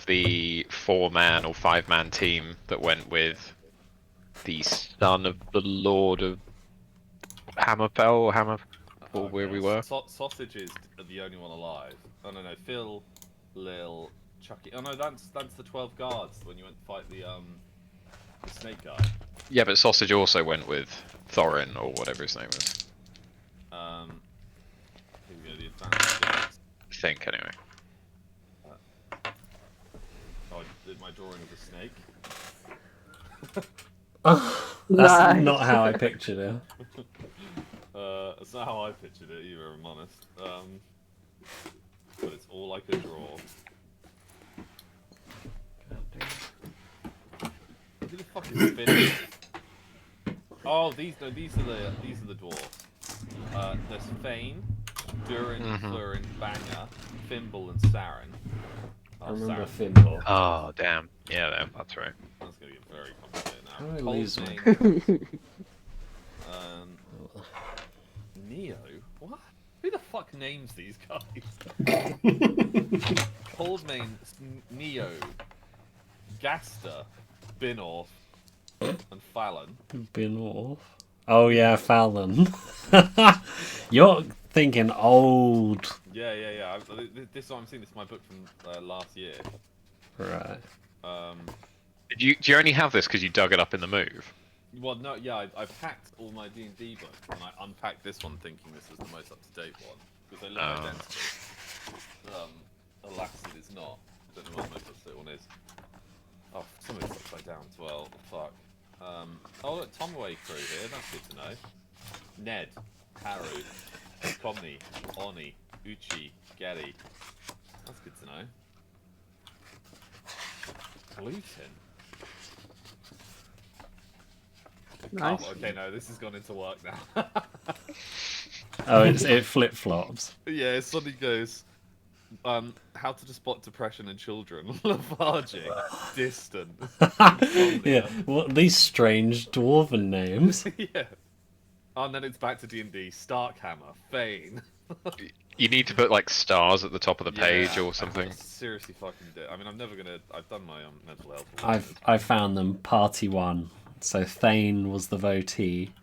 of the 4-man or 5-man team that went with the son of the Lord of Hammerfell or or where we were. Sausages are the only one alive. Oh no, Phil, Lil, Chucky. Oh no, that's the 12 guards when you went to fight the snake guy. Yeah, but Sausage also went with Thorin or whatever his name was. Here we go, the advanced guards. I think anyway. Oh, I did my drawing of the snake. That's not how I pictured it. That's not how I pictured it either, I'm honest. But it's all I could draw. Who the fuck is Finn? Oh, these are the dwarves. There's Fane, Durin, Flurin, Banger, Fimble, and Saren. I remember Saren. Fimble. Oh damn! Yeah, that's right. That's gonna get very complicated now. How do I lose my... Neo? What? Who the fuck names these guys? Coldmane, Neo, Gaster, Binorth, and Fallon. Binorth? Oh yeah, Fallon. You're thinking old. Yeah. This is what I'm seeing. This is my book from last year. Right. Do you only have this because you dug it up in the move? Well, no, yeah, I've hacked all my D&D books, and I unpacked this one thinking this was the most up-to-date one, because they look identical. Alas, it is not. I don't know what the most up-to-date one is. Oh, some of it's upside down as well. Fuck. Oh, look, Tomaway crew here. That's good to know. Ned, Haru, Komni, Oni, Uchi, Gary. That's good to know. Gluten. Nice. Oh, okay, no, this has gone into work now. Oh, it flip-flops. Yeah, it suddenly goes, how to spot depression in children. Lethargic, distant. Yeah, what these strange dwarven names. Yeah. Oh, and then it's back to D&D. Starkhammer, Fane. You need to put like stars at the top of the page or something. Seriously fucking do. I mean, I'm never gonna... I've done my mental health. I found them party 1. So Thane was the votee.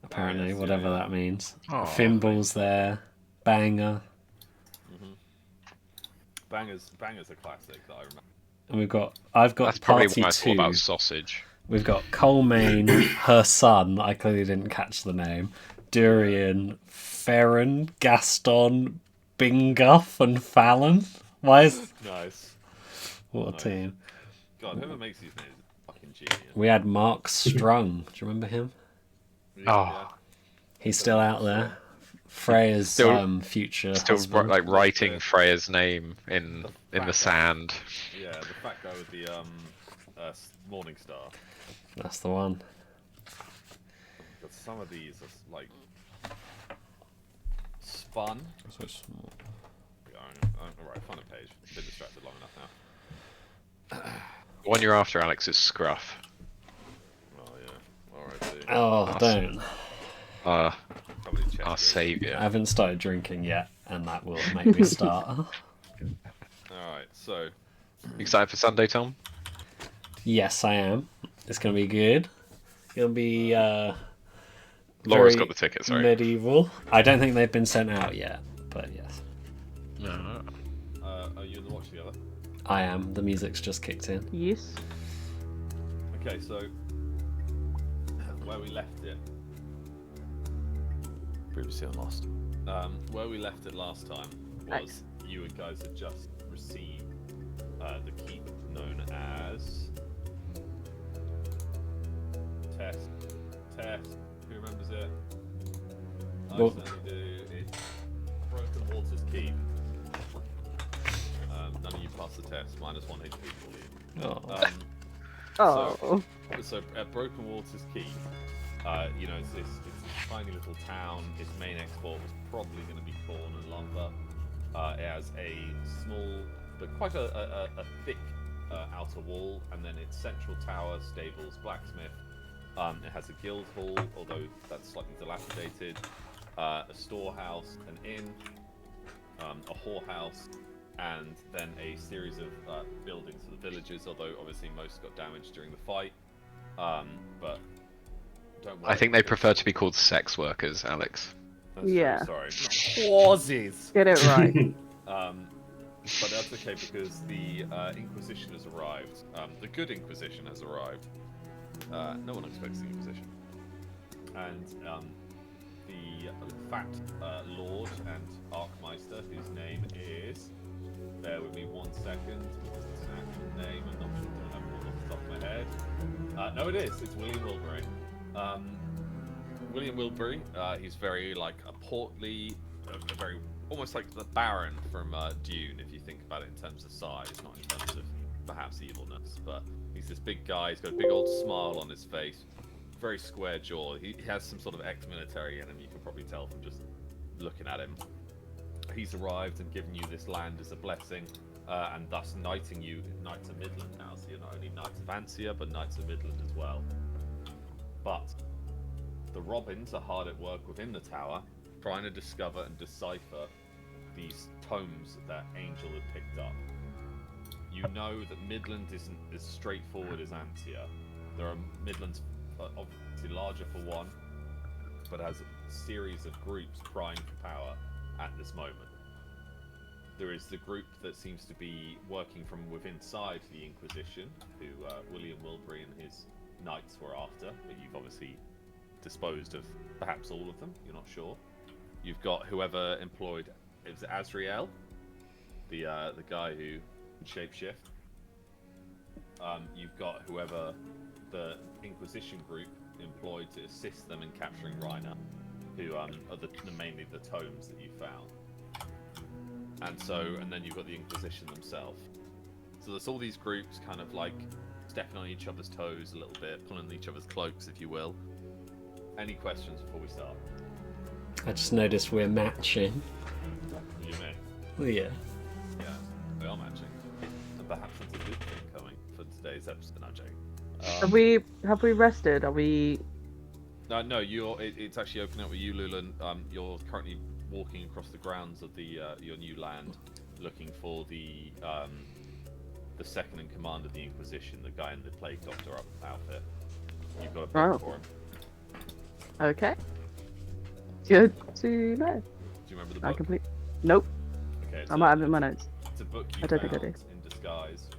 Apparently, whatever that means. Oh, Fimble's there. Banger. Banger's a classic that I remember. And I've got That's probably party why I thought 2. about Sausage. We've got Colemane, her son, I clearly didn't catch the name, Durian, Ferren, Gaston, Binguff, and Fallon. Why is... Nice. What a team. God, whoever makes these names is fucking genius. We had Mark Strung. Do you remember him? Oh. He's still out there. Freya's future husband. Like writing Freya's name in the sand. Yeah, the fat guy with the Morning Star. That's the one. But some of these are like spun. So small. Alright, find a page. I've been distracted long enough now. The one you're after, Alex, is Scruff. Oh yeah. Alright. Oh, don't. Our saviour. I haven't started drinking yet, and that will make me start. Alright, so... You excited for Sunday, Tom? Yes, I am. It's going to be good. It'll be Laura's got the tickets, right? Medieval. I don't think they've been sent out yet, but yes. No. Are you in the watch together? I am. The music's just kicked in. Yes. Okay, so... where we left it... Previously on Lost. Where we left it last time was you guys had just received the keep known as Test. Who remembers it? I certainly do. It's Broken Waters Keep. None of you passed the test. -1 HP for you. So at Broken Waters Keep, you know, it's a tiny little town. Its main export was probably going to be corn and lumber. It has a small, but quite a thick outer wall, and then its central tower, stables, blacksmith. It has a guild hall, although that's slightly dilapidated. A storehouse, an inn, a whorehouse, and then a series of buildings for the villagers. Although obviously most got damaged during the fight, but don't worry. I think they because- prefer to be called sex workers, Alex. That's Yeah. true, sorry. Not pauses. Get it right. But that's okay because the Inquisition has arrived. The good Inquisition has arrived. No one expects the Inquisition. And the fat Lord and Archmeister, whose name is... Bear with me 1 second, because it's an actual name. I'm not sure if I remember it off the top of my head. No, it is. It's William Wilbury. William Wilbury, he's very, like, a portly, a very... almost like the Baron from Dune, if you think about it in terms of size, not in terms of perhaps evilness. But he's this big guy. He's got a big old smile on his face, very square jaw. He has some sort of ex-military in him. You can probably tell from just looking at him. He's arrived and given you this land as a blessing, and thus knighting you Knights of Midland now. So you're not only Knights of Ansia, but Knights of Midland as well. But the Robins are hard at work within the tower, trying to discover and decipher these tomes that Angel had picked up. You know that Midland isn't as straightforward as Antia. There are Midlands obviously larger for one, but has a series of groups crying for power at this moment. There is the group that seems to be working from within inside the Inquisition, who William Wilbury and his knights were after, but you've obviously disposed of perhaps all of them, you're not sure. You've got whoever employed, it was Azrael, the guy who could shapeshift. You've got whoever the Inquisition group employed to assist them in capturing Reiner, who are mainly the tomes that you found. And then you've got the Inquisition themselves. So there's all these groups kind of like stepping on each other's toes a little bit, pulling each other's cloaks, if you will. Any questions before we start? I just noticed we're matching. You may. Well, yeah. Yeah, we are matching. And perhaps that's a good thing coming for today's episode. No, I'm joking. Have we rested? Are we? No, it's actually opening up with you, Lulan. You're currently walking across the grounds of the your new land, looking for the second in command of the Inquisition, the guy in the Plague Doctor outfit. You've got a book for him. Okay. Good to know. Do you remember the book? I complete. Nope. Okay, I might have it in my notes. It's a book you I don't think I found do. in disguise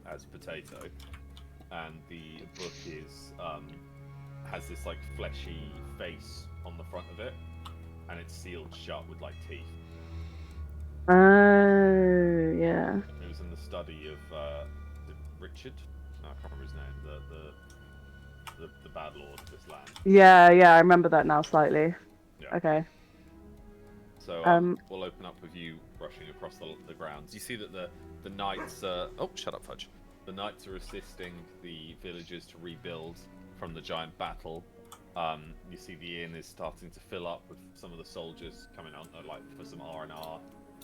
as Potato, and the book is has this like fleshy face on the front of it, and it's sealed shut with like teeth. Oh, yeah. It was in the study of Richard. No, I can't remember his name. The bad lord of this land. Yeah, I remember that now slightly. Yeah. Okay. So we'll open up with you rushing across the grounds. You see that the knights. Oh, shut up, Fudge. The knights are assisting the villagers to rebuild from the giant battle. You see the inn is starting to fill up with some of the soldiers coming out like for some R&R.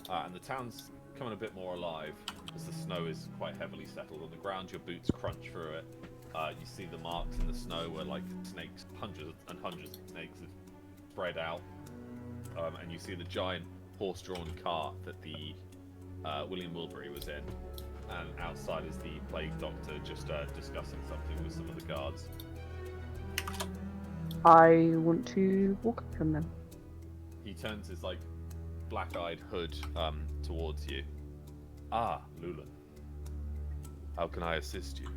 And the town's coming a bit more alive as the snow is quite heavily settled on the ground. Your boots crunch through it. You see the marks in the snow where like snakes, hundreds and hundreds of snakes have spread out. And you see the giant horse-drawn cart that the William Wilbury was in. And outside is the Plague Doctor just discussing something with some of the guards. I want to walk up from them. He turns his like black-eyed hood towards you. Ah, Lulan. How can I assist you?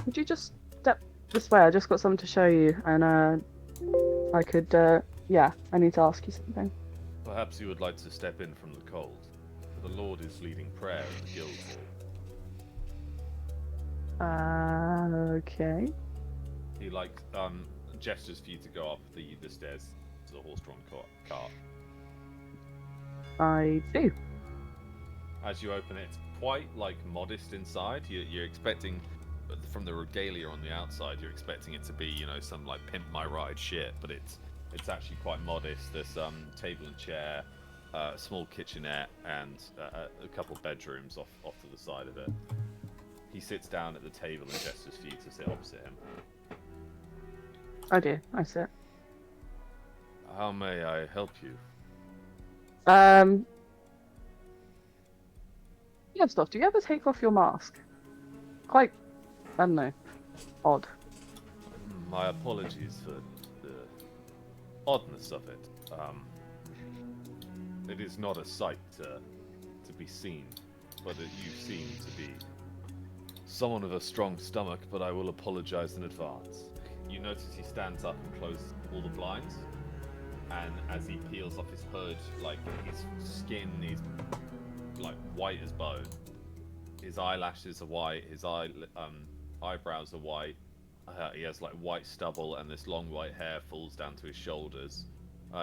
Would you just step this way? I just got something to show you, and I could, yeah, I need to ask you something. Perhaps you would like to step in from the cold. The Lord is leading prayer in the guild hall. Okay. He gestures for you to go up the stairs to the horse-drawn cart. I do. As you open it, it's quite like modest inside. You're expecting, from the regalia on the outside, you're expecting it to be, some like pimp my ride shit, but it's actually quite modest. There's table and chair, a small kitchenette, and a couple bedrooms off to the side of it. He sits down at the table and gestures for you to sit opposite him. I do. I sit. How may I help you? Yeah, stuff. Do you ever take off your mask? Quite, I don't know, odd. My apologies for the oddness of it. It is not a sight to be seen, but you seem to be someone with a strong stomach, but I will apologize in advance. You notice he stands up and closes all the blinds, and as he peels off his hood, like his skin is like white as bone. His eyelashes are white, his eyebrows are white. He has like white stubble, and this long white hair falls down to his shoulders.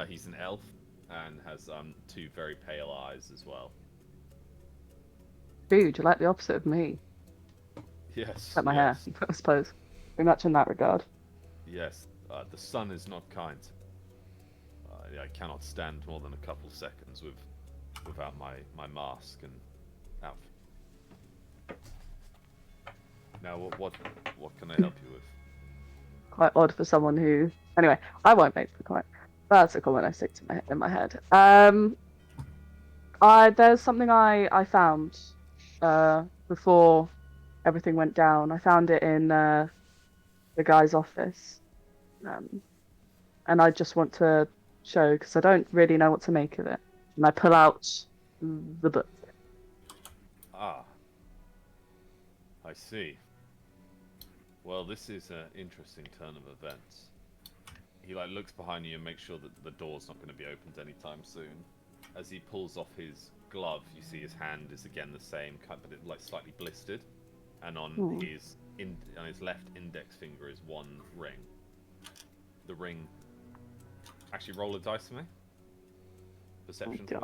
He's an elf and has two very pale eyes as well. Dude, you're like the opposite of me. Yes. Except my yes, hair, I suppose. Very much in that regard. Yes. The sun is not kind. I cannot stand more than a couple seconds without my mask and outfit. Now, what can I help you with? Quite odd for someone who. Anyway, I won't make the comment. That's a comment I stick to in my head. There's something I found before everything went down. I found it in the guy's office, and I just want to show because I don't really know what to make of it. And I pull out the book. Ah, I see. Well, this is an interesting turn of events. He looks behind you and makes sure that the door's not going to be opened anytime soon. As he pulls off his glove, you see his hand is again the same, but it slightly blistered, and on his left index finger is one ring. The ring. Actually, roll a dice for me. Perception for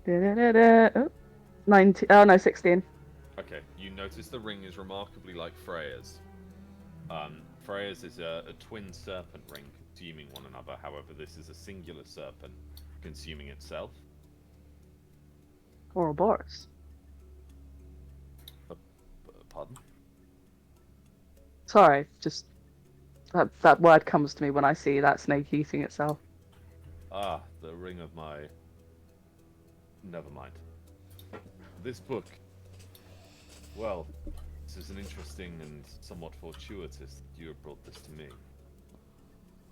me. Oh, 19. Oh no, 16. Okay, you notice the ring is remarkably like Freya's. Freya's is a twin serpent ring consuming one another. However, this is a singular serpent consuming itself. Ouroboros. Pardon? Sorry, just that word comes to me when I see that snake eating itself. Ah, the ring of my... Never mind. This book... Well, this is an interesting and somewhat fortuitous that you have brought this to me.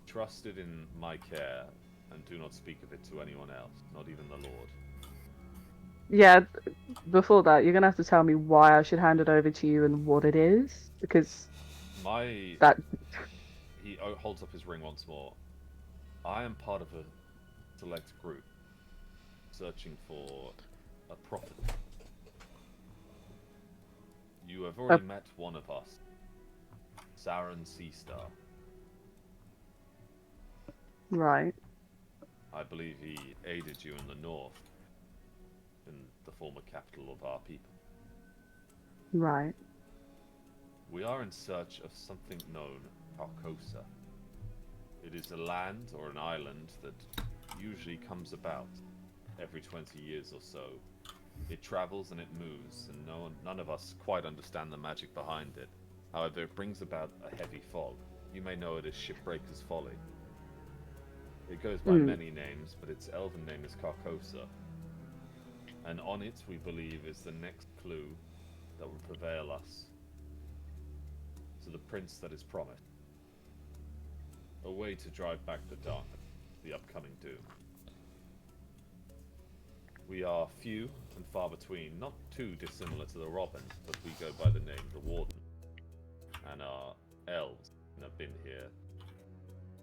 Trust it in my care, and do not speak of it to anyone else, not even the Lord. Yeah, before that, you're gonna have to tell me why I should hand it over to you and what it is, because that... He holds up his ring once more. I am part of a select group searching for a prophet. You have already met one of us, Saren Seastar. Right. I believe he aided you in the north, in the former capital of our people. Right. We are in search of something known Carcosa. It is a land or an island that usually comes about every 20 years or so. It travels and it moves, and none of us quite understand the magic behind it. However, it brings about a heavy fog. You may know it as Shipbreaker's Folly. It goes by many names, but its elven name is Carcosa. And on it, we believe, is the next clue that will prevail us to the prince that is promised. A way to drive back the darkness, the upcoming doom. We are few and far between, not too dissimilar to the Robins, but we go by the name the Warden. And our elves have been here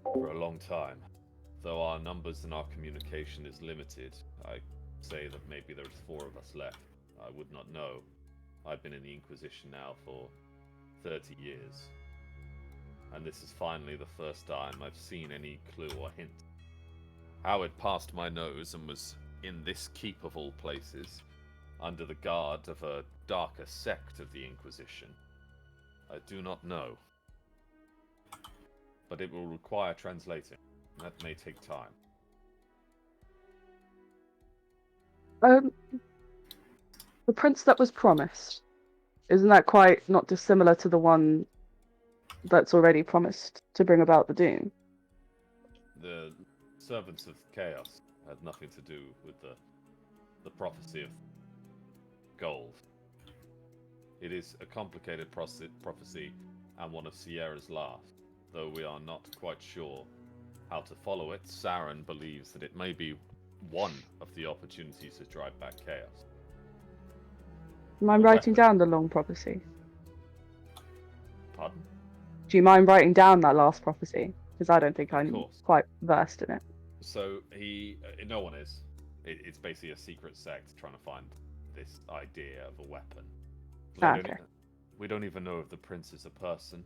for a long time. Though our numbers and our communication is limited, I say that maybe there's 4 of us left. I would not know. I've been in the Inquisition now for 30 years. And this is finally the first time I've seen any clue or hint. How it passed my nose and was in this keep of all places, under the guard of a darker sect of the Inquisition, I do not know. But it will require translating. That may take time. The prince that was promised, isn't that quite not dissimilar to the one that's already promised to bring about the doom? The servants of chaos had nothing to do with the prophecy of gold. It is a complicated prophecy and one of Sierra's last. Though we are not quite sure how to follow it, Saren believes that it may be one of the opportunities to drive back chaos. Do you mind A writing weapon. down the long prophecy? Pardon? Do you mind writing down that last prophecy? Because I don't think Of I'm course. quite versed in it. So no one is. It's basically a secret sect trying to find this idea of a weapon. Okay. We don't even know if the prince is a person,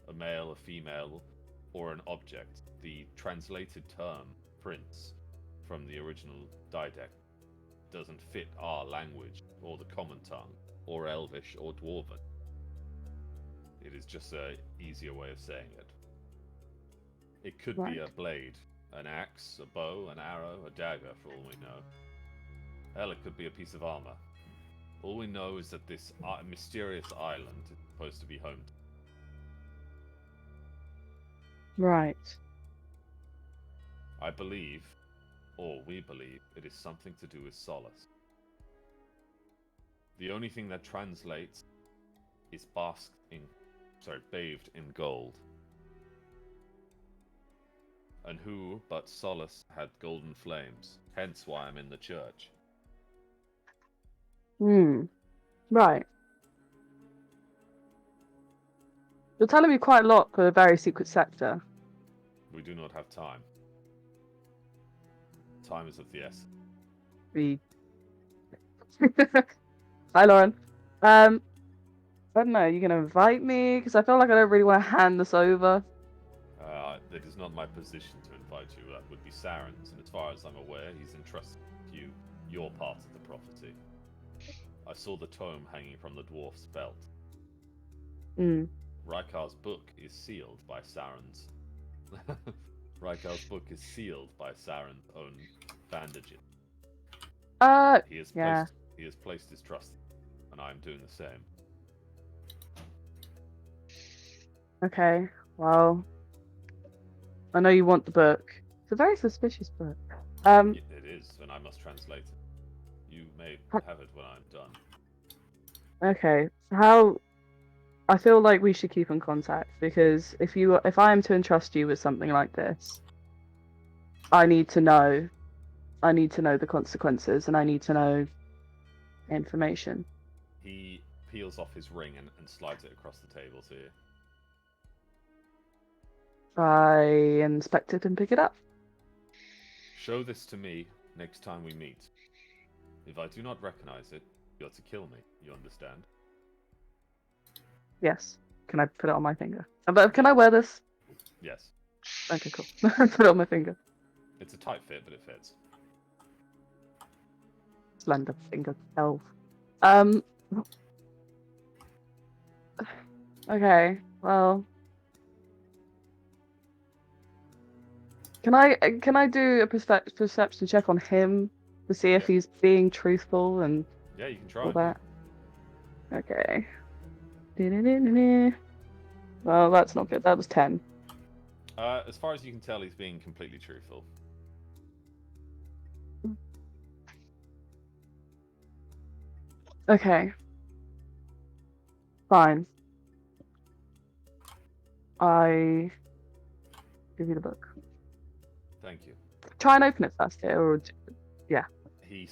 a male, a female, or an object. The translated term prince from the original Didact doesn't fit our language, or the common tongue, or Elvish, or Dwarven. It is just an easier way of saying it. It could be a Right. blade, an axe, a bow, an arrow, a dagger, for all we know. Hell, it could be a piece of armor. All we know is that this mysterious island is supposed to be home to. Right. I believe, or we believe, it is something to do with solace. The only thing that translates is bathed in gold. And who but Solace had golden flames? Hence why I'm in the church. Right. You're telling me quite a lot for a very secret sector. We do not have time. Time is of the essence. We. Hi, Lauren. I don't know. Are you gonna invite me? Because I feel like I don't really want to hand this over. It is not my position to invite you. That would be Saren's, and as far as I'm aware, he's entrusted to you your part of the prophecy. I saw the tome hanging from the dwarf's belt. Rykar's book is sealed by Saren's. Rykar's book is sealed by Saren's own bandages. Yeah. He has placed his trust, and I am doing the same. Okay. Well, I know you want the book. It's a very suspicious book. It is, and I must translate it. You may have it when I'm done. Okay. I feel like we should keep in contact because if I am to entrust you with something like this, I need to know. I need to know the consequences, and I need to know information. He peels off his ring and slides it across the table to you. I inspect it and pick it up. Show this to me next time we meet. If I do not recognize it, you're to kill me. You understand? Yes. Can I put it on my finger? But can I wear this? Yes. Okay, cool. Put it on my finger. It's a tight fit, but it fits. Slender finger elf. Okay. Well. Can I do a perception check on him to see if he's being truthful and Yeah, you can try. all that? Okay. Well, that's not good. That was 10. As far as you can tell, he's being completely truthful. Okay. Fine. I give you the book. Thank you. Try and open it first here, or yeah. He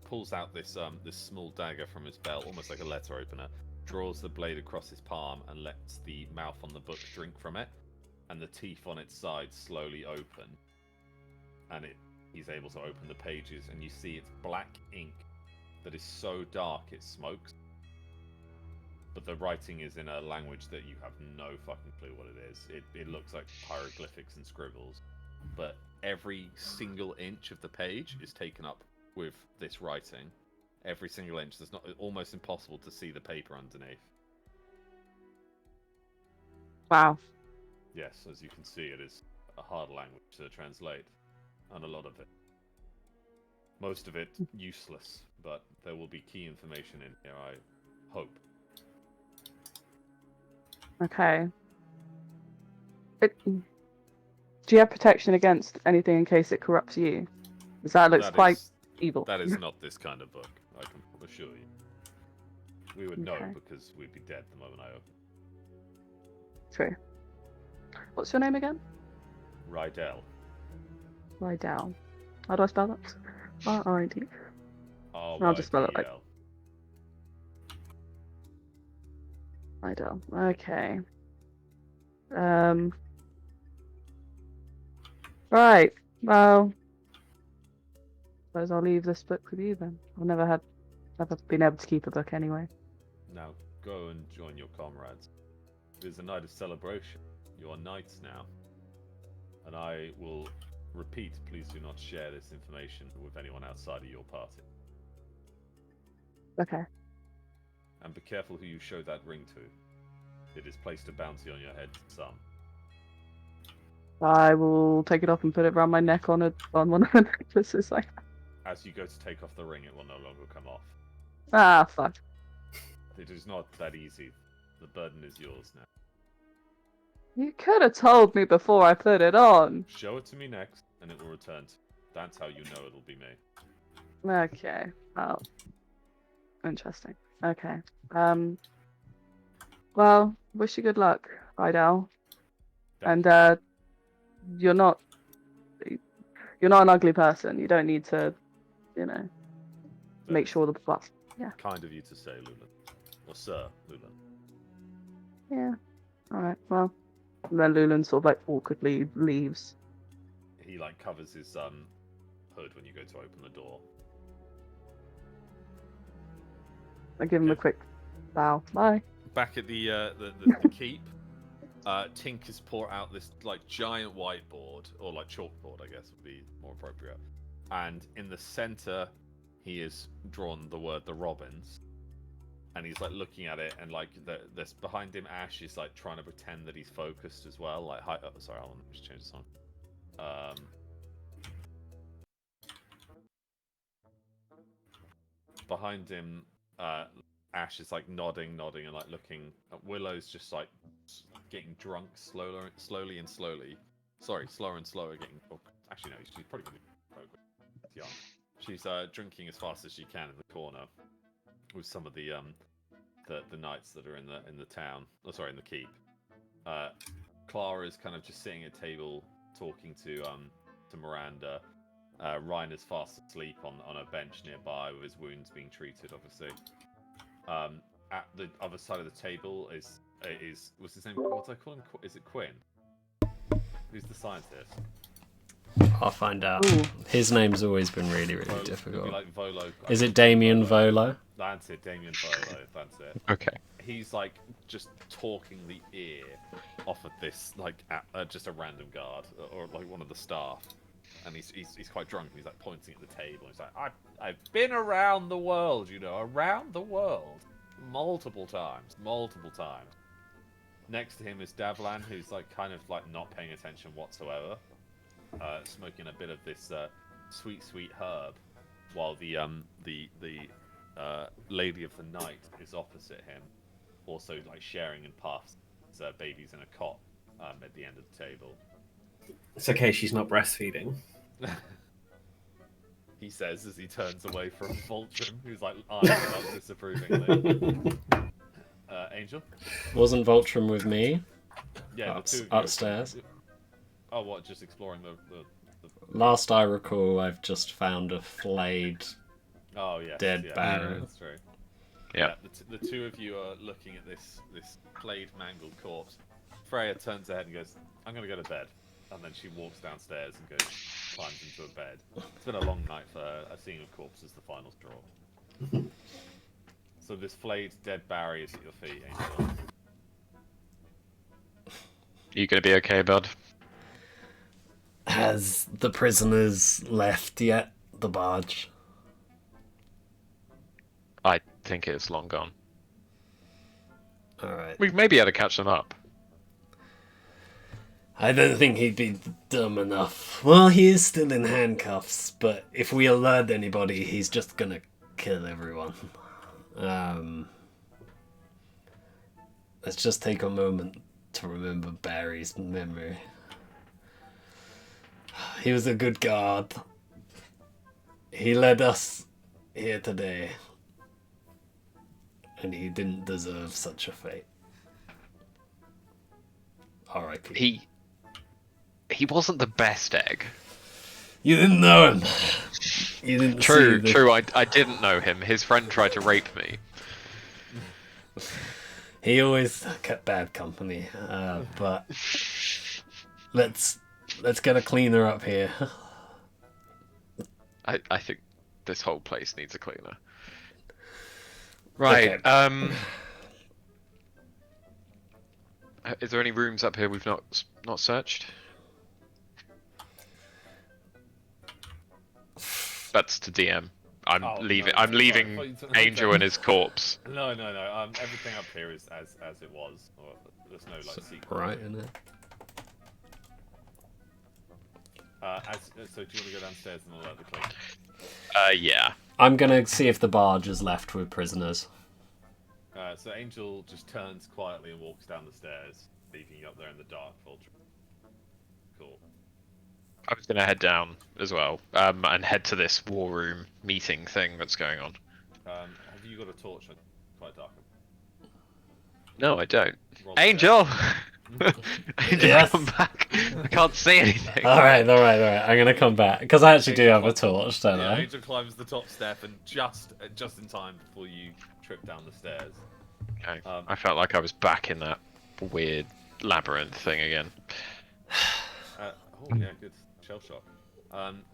pulls out this small dagger from his belt, almost like a letter opener. Draws the blade across his palm and lets the mouth on the book drink from it, and the teeth on its side slowly open, and he's able to open the pages, and you see it's black ink that is so dark it smokes. But the writing is in a language that you have no fucking clue what it is. It looks like hieroglyphics and scribbles, but every single inch of the page is taken up with this writing. Every single inch. It's almost impossible to see the paper underneath. Wow. Yes, as you can see, it is a hard language to translate, and a lot of it. Most of it useless, but there will be key information in here, I hope. Okay. Do you have protection against anything in case it corrupts you? Because that looks quite is, evil. that is not this kind of book, I can assure you. We would know Okay. because we'd be dead the moment I open. True. What's your name again? Rydell. Rydell. How do I spell that? R-I-D. I'll just spell it like RYDL. Rydell. Okay. Right. Well, suppose I'll leave this book with you then. I've never been able to keep a book anyway. Now go and join your comrades. It is a night of celebration. You are knights now. And I will repeat, please do not share this information with anyone outside of your party. Okay. And be careful who you show that ring to. It has placed a bounty on your head to some. I will take it off and put it around my neck on one of the necklaces. As you go to take off the ring, it will no longer come off. Ah, fuck. It is not that easy. The burden is yours now. You could have told me before I put it on. Show it to me next, and it will return. That's how you know it'll be me. Okay. Oh. Interesting. Okay. Well, wish you good luck, Rydell. Thank And you're not an ugly person. You don't need to, That make is sure the plus. Yeah. kind of you to say, Lulan. Or Sir Lulan. Yeah. All right. Well, and then Lulan sort of like awkwardly leaves. He like covers his hood when you go to open the door. I give him a Okay. quick bow. Bye. Back at the keep, Tink has brought out this like giant whiteboard, or like chalkboard, I guess would be more appropriate. And in the center, he has drawn the word "the Robins," and he's like looking at it, and like this behind him, Ash is like trying to pretend that he's focused as well. Like, hi, oh, sorry, I'll just change the song. Behind him, Ash is like nodding, and like looking. Willow's just like getting drunk slowly and slowly. Sorry, slower and slower getting. Oh, actually, no, she's probably gonna be young. She's drinking as fast as she can in the corner with some of the knights that are in the town. Oh, sorry, in the keep. Clara is kind of just sitting at a table talking to Miranda. Reiner's fast asleep on a bench nearby with his wounds being treated, obviously. At the other side of the table is what's his name? What do I call him? Is it Quinn? Who's the scientist? I'll find out. Ooh. His name's always been really, really It'd be difficult. like Volo. Is it Damien Volo? That's it, Damien Volo. That's it. Okay. He's like just talking the ear off of this like just a random guard or like one of the staff, and he's quite drunk and he's like pointing at the table. He's like, I've been around the world, around the world multiple times. Next to him is Davlan, who's like kind of like not paying attention whatsoever, smoking a bit of this sweet herb, while the lady of the night is opposite him, also like sharing and puffs babies in a cot at the end of the table. It's okay, she's not breastfeeding. He says as he turns away from Voltrum, who's like eyeing him up disapprovingly. Angel? Wasn't Voltrum with me? Yeah, the two of you upstairs. Oh, what? Just exploring the... Last I recall, I've just found a flayed Oh, yes. dead yeah, Baron. That's true. Yeah. The two of you are looking at this flayed, mangled corpse. Freya turns her head and goes, I'm going to go to bed. And then she walks downstairs and climbs into a bed. It's been a long night for her. Seeing a corpse is the final straw. So this flayed, dead Barry is at your feet, Angel. You gonna be okay, bud? Has the prisoners left yet? The barge? I think it's long gone. Alright. We maybe had to catch them up. I don't think he'd be dumb enough. Well, he is still in handcuffs, but if we alert anybody, he's just gonna kill everyone. Let's just take a moment to remember Barry's memory. He was a good guard. He led us here today. And he didn't deserve such a fate. R.I.P. He wasn't the best egg. You didn't know him. You didn't True, see the... true. I didn't know him. His friend tried to rape me. He always kept bad company. But let's get a cleaner up here. I think this whole place needs a cleaner. Right. Okay. Is there any rooms up here we've not searched? That's to DM. I'm Oh, leaving. no, I'm leaving sorry, Angel and his corpse. No. Everything up here is as it was. There's no like secret. Right in it. So do you want to go downstairs and alert the clean? Yeah. I'm gonna see if the barge is left with prisoners. So Angel just turns quietly and walks down the stairs, leaving you up there in the dark, Vulture. Cool. I was gonna head down as well, and head to this war room meeting thing that's going on. Have you got a torch? Quite dark. No, I don't. Roll the Angel! Angel, Yes. come back! I can't see anything. Alright. I'm gonna come back. Because I actually do have a torch, don't Yeah, I? Angel climbs the top step and just in time before you trip down the stairs. Okay. I felt like I was back in that weird labyrinth thing again. Oh yeah, good shell shock.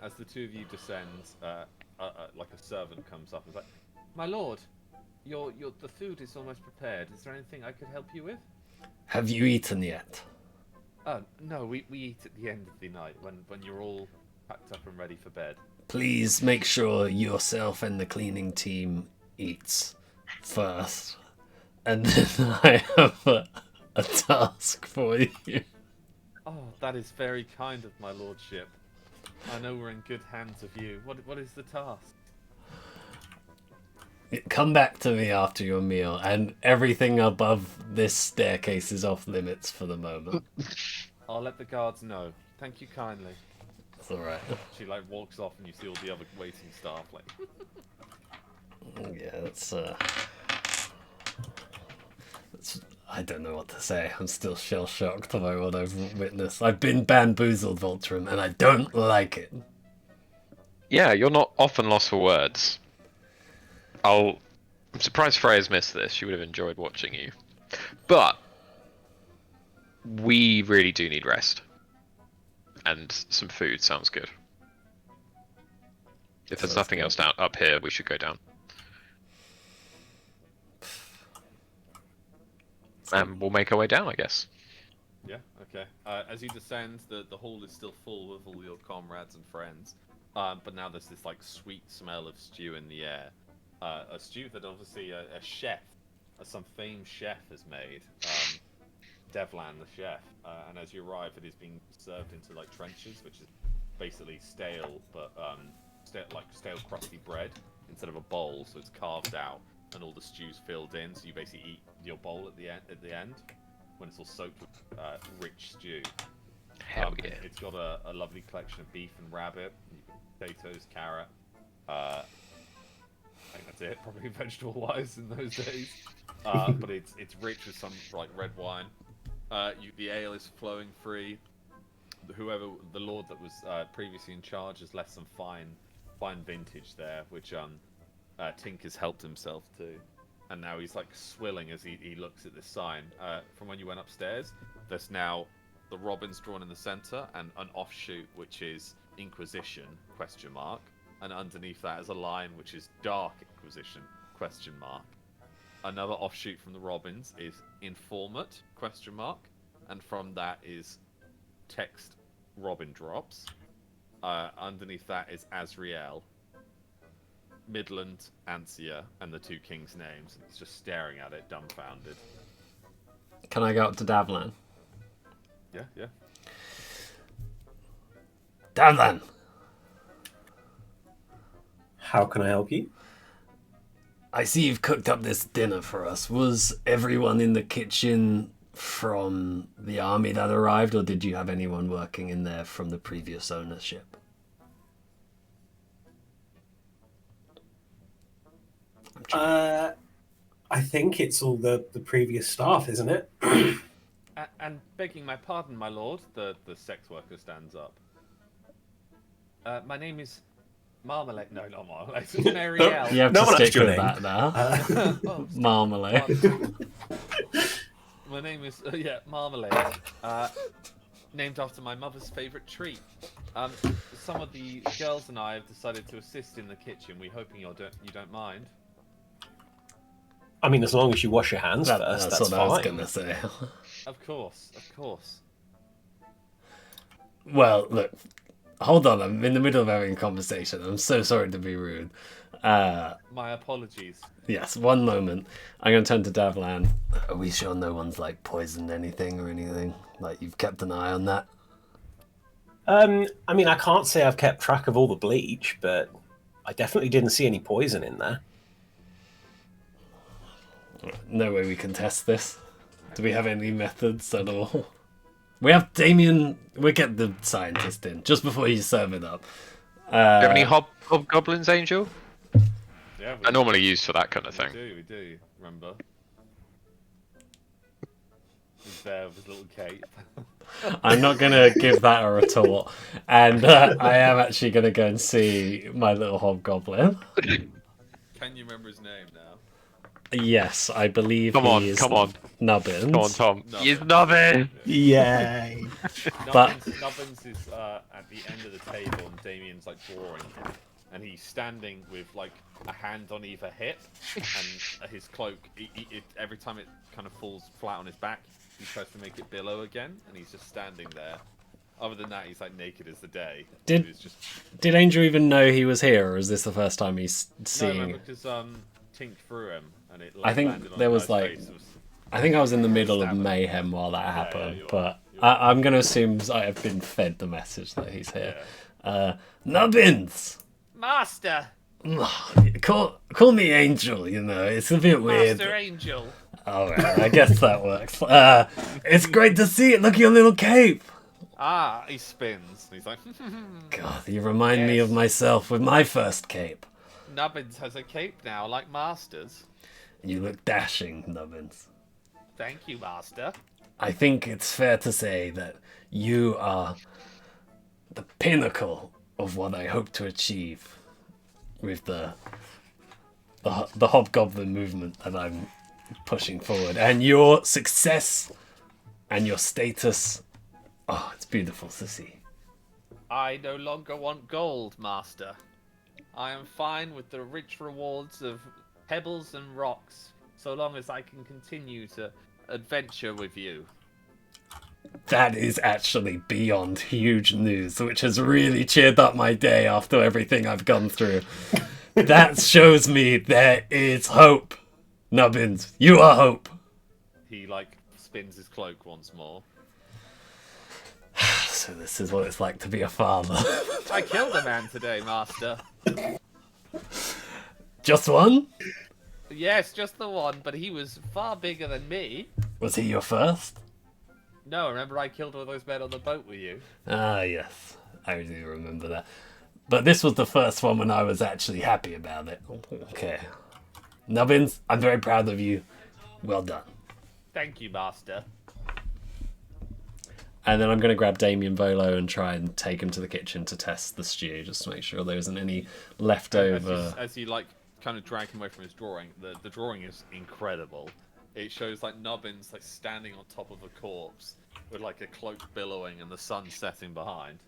As the two of you descend, like a servant comes up and is like, "My lord, the food is almost prepared. Is there anything I could help you with?" Have you eaten yet? No, we eat at the end of the night when you're all packed up and ready for bed. Please make sure yourself and the cleaning team eats first. And then I have a task for you. Oh, that is very kind of my lordship. I know we're in good hands of you. What is the task? Come back to me after your meal, and everything above this staircase is off limits for the moment. I'll let the guards know. Thank you kindly. It's alright. She like walks off and you see all the other waiting staff like Yeah, that's I don't know what to say. I'm still shell shocked by what I've witnessed. I've been bamboozled, Voltrum, and I don't like it. Yeah, you're not often lost for words. I'm surprised Freya's missed this. She would have enjoyed watching you. But we really do need rest. And some food sounds good. If there's nothing else down up here, we should go down. And we'll make our way down, I guess. yeah, okay. As you descend, the hall is still full of all your comrades and friends. But now there's this like sweet smell of stew in the air. A stew that obviously a chef, some famed chef has made. Devlan the chef. And as you arrive, it is being served into like trenches, which is basically stale, but stale crusty bread instead of a bowl. So it's carved out, and all the stew's filled in. So you basically eat your bowl at the end when it's all soaked with rich stew. Hell yeah. It's got a lovely collection of beef and rabbit, potatoes, carrot. I think that's it, probably vegetable-wise in those days. But it's rich with some like red wine. The ale is flowing free. The lord that was previously in charge has left some fine vintage there, which Tink has helped himself to. And now he's like swilling as he looks at this sign. From when you went upstairs, there's now the robins drawn in the center and an offshoot which is Inquisition ? And underneath that is a line which is Dark Inquisition ? Another offshoot from the robins is Informate ? And from that is text Robin drops. Underneath that is Azriel, Midland, Ansia, and the two kings' names. He's just staring at it, dumbfounded. Can I go up to Davlan? Yeah. Davlan! How can I help you? I see you've cooked up this dinner for us. Was everyone in the kitchen from the army that arrived, or did you have anyone working in there from the previous ownership? I think it's all the previous staff, isn't it? And begging my pardon, my lord, the sex worker stands up. My name is Marmalade. No, not Marmalade. It's Marielle. You have No to one asked stick your with name. that now. Oh, Marmalade. pardon. My name is Marmalade. Named after my mother's favourite treat. Some of the girls and I have decided to assist in the kitchen. We're hoping you don't mind. I mean, as long as you wash your hands first, that's what fine. I was going to say. Of course, of course. Well, look, hold on. I'm in the middle of having a conversation. I'm so sorry to be rude. My apologies. Yes, one moment. I'm going to turn to Davlan. Are we sure no one's, like, poisoned anything or anything? Like, you've kept an eye on that? I mean, I can't say I've kept track of all the bleach, but I definitely didn't see any poison in there. No way we can test this. Do we have any methods at all? We have Damien. We'll get the scientist in just before you serve it up. Do you have any hobgoblins, Angel? Yeah, They're normally used for that kind of thing. We do. Remember? He's there with his little cape. I'm not going to give that a retort. And I am actually going to go and see my little hobgoblin. Can you remember his name now? Yes, I believe Come on, he's come on. Nubbins. Come on, Tom. Nubbins. He's Nubbin! Yay! But- Nubbins is at the end of the table, and Damien's like drawing him, and he's standing with like a hand on either hip, and his cloak. Every time it kind of falls flat on his back, he tries to make it billow again, and he's just standing there. Other than that, he's like naked as the day. Did- He's just Did Angel even know he was here, or is this the first time he's no, seeing? remember because Tink threw him, and it like I think landed on there the was, guy's like- face. It was- I think I was in the middle of Stab him. mayhem while that happened, you are. but You are. I'm going to assume I have been fed the message that he's here. Nubbins! Master, Call me Angel, you know, it's a bit weird. Master Angel. Alright, I guess that works. It's great to see it, look at your little cape! Ah, he spins. He's like, God, you remind me Yes. of myself with my first cape. Nubbins has a cape now, like Master's. You look dashing, Nubbins. Thank you, Master. I think it's fair to say that you are the pinnacle of what I hope to achieve with the hobgoblin movement that I'm pushing forward. And your success and your status, oh, it's beautiful to see. I no longer want gold, Master. I am fine with the rich rewards of pebbles and rocks, so long as I can continue to adventure with you. That is actually beyond huge news, which has really cheered up my day after everything I've gone through. That shows me there is hope. Nubbins, you are hope. He like spins his cloak once more. So this is what it's like to be a father. I killed a man today, Master. Just one? Yes, just the one, but he was far bigger than me. Was he your first? No, remember I killed all those men on the boat with you? Ah, yes. I do remember that. But this was the first one when I was actually happy about it. Okay. Nubbins, I'm very proud of you. Well done. Thank you, Master. And then I'm going to grab Damien Volo and try and take him to the kitchen to test the stew, just to make sure there isn't any leftover. As you like kind of drag him away from his drawing, the drawing is incredible. It shows like Nubbins like standing on top of a corpse with like a cloak billowing and the sun setting behind.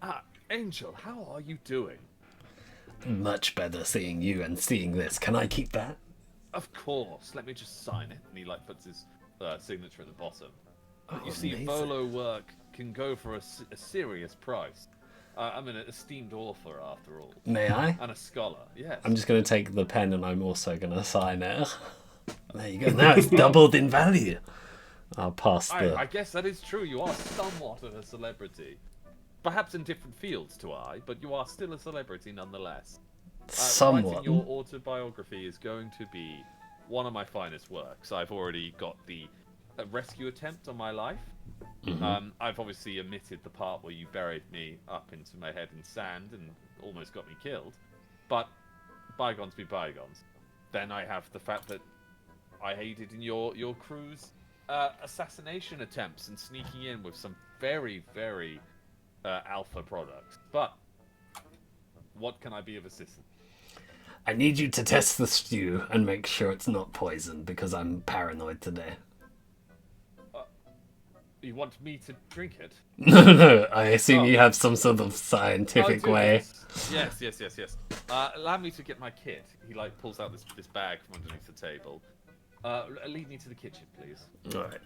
Ah, Angel, how are you doing? Much better seeing you and seeing this. Can I keep that? Of course. Let me just sign it. And he like puts his signature at the bottom. Oh, You see, amazing. Volo work can go for a serious price. I'm an esteemed author, after all, May I? and a scholar. Yes. I'm just going to take the pen and I'm also going to sign it. There you go. Now it's doubled in value. I'll pass the... I guess that is true. You are somewhat of a celebrity, perhaps in different fields to I, but you are still a celebrity nonetheless. Somewhat. Writing your autobiography is going to be one of my finest works. I've already got the a rescue attempt on my life. I've obviously omitted the part where you buried me up into my head in sand and almost got me killed. But bygones be bygones. Then I have the fact that I aided in your crew's assassination attempts and sneaking in with some very, very alpha products. But what can I be of assistance? I need you to test the stew and make sure it's not poison because I'm paranoid today. You want me to drink it? No, I assume you have some sort of scientific way. Yes. Allow me to get my kit. He like pulls out this bag from underneath the table. Lead me to the kitchen, please. Alright.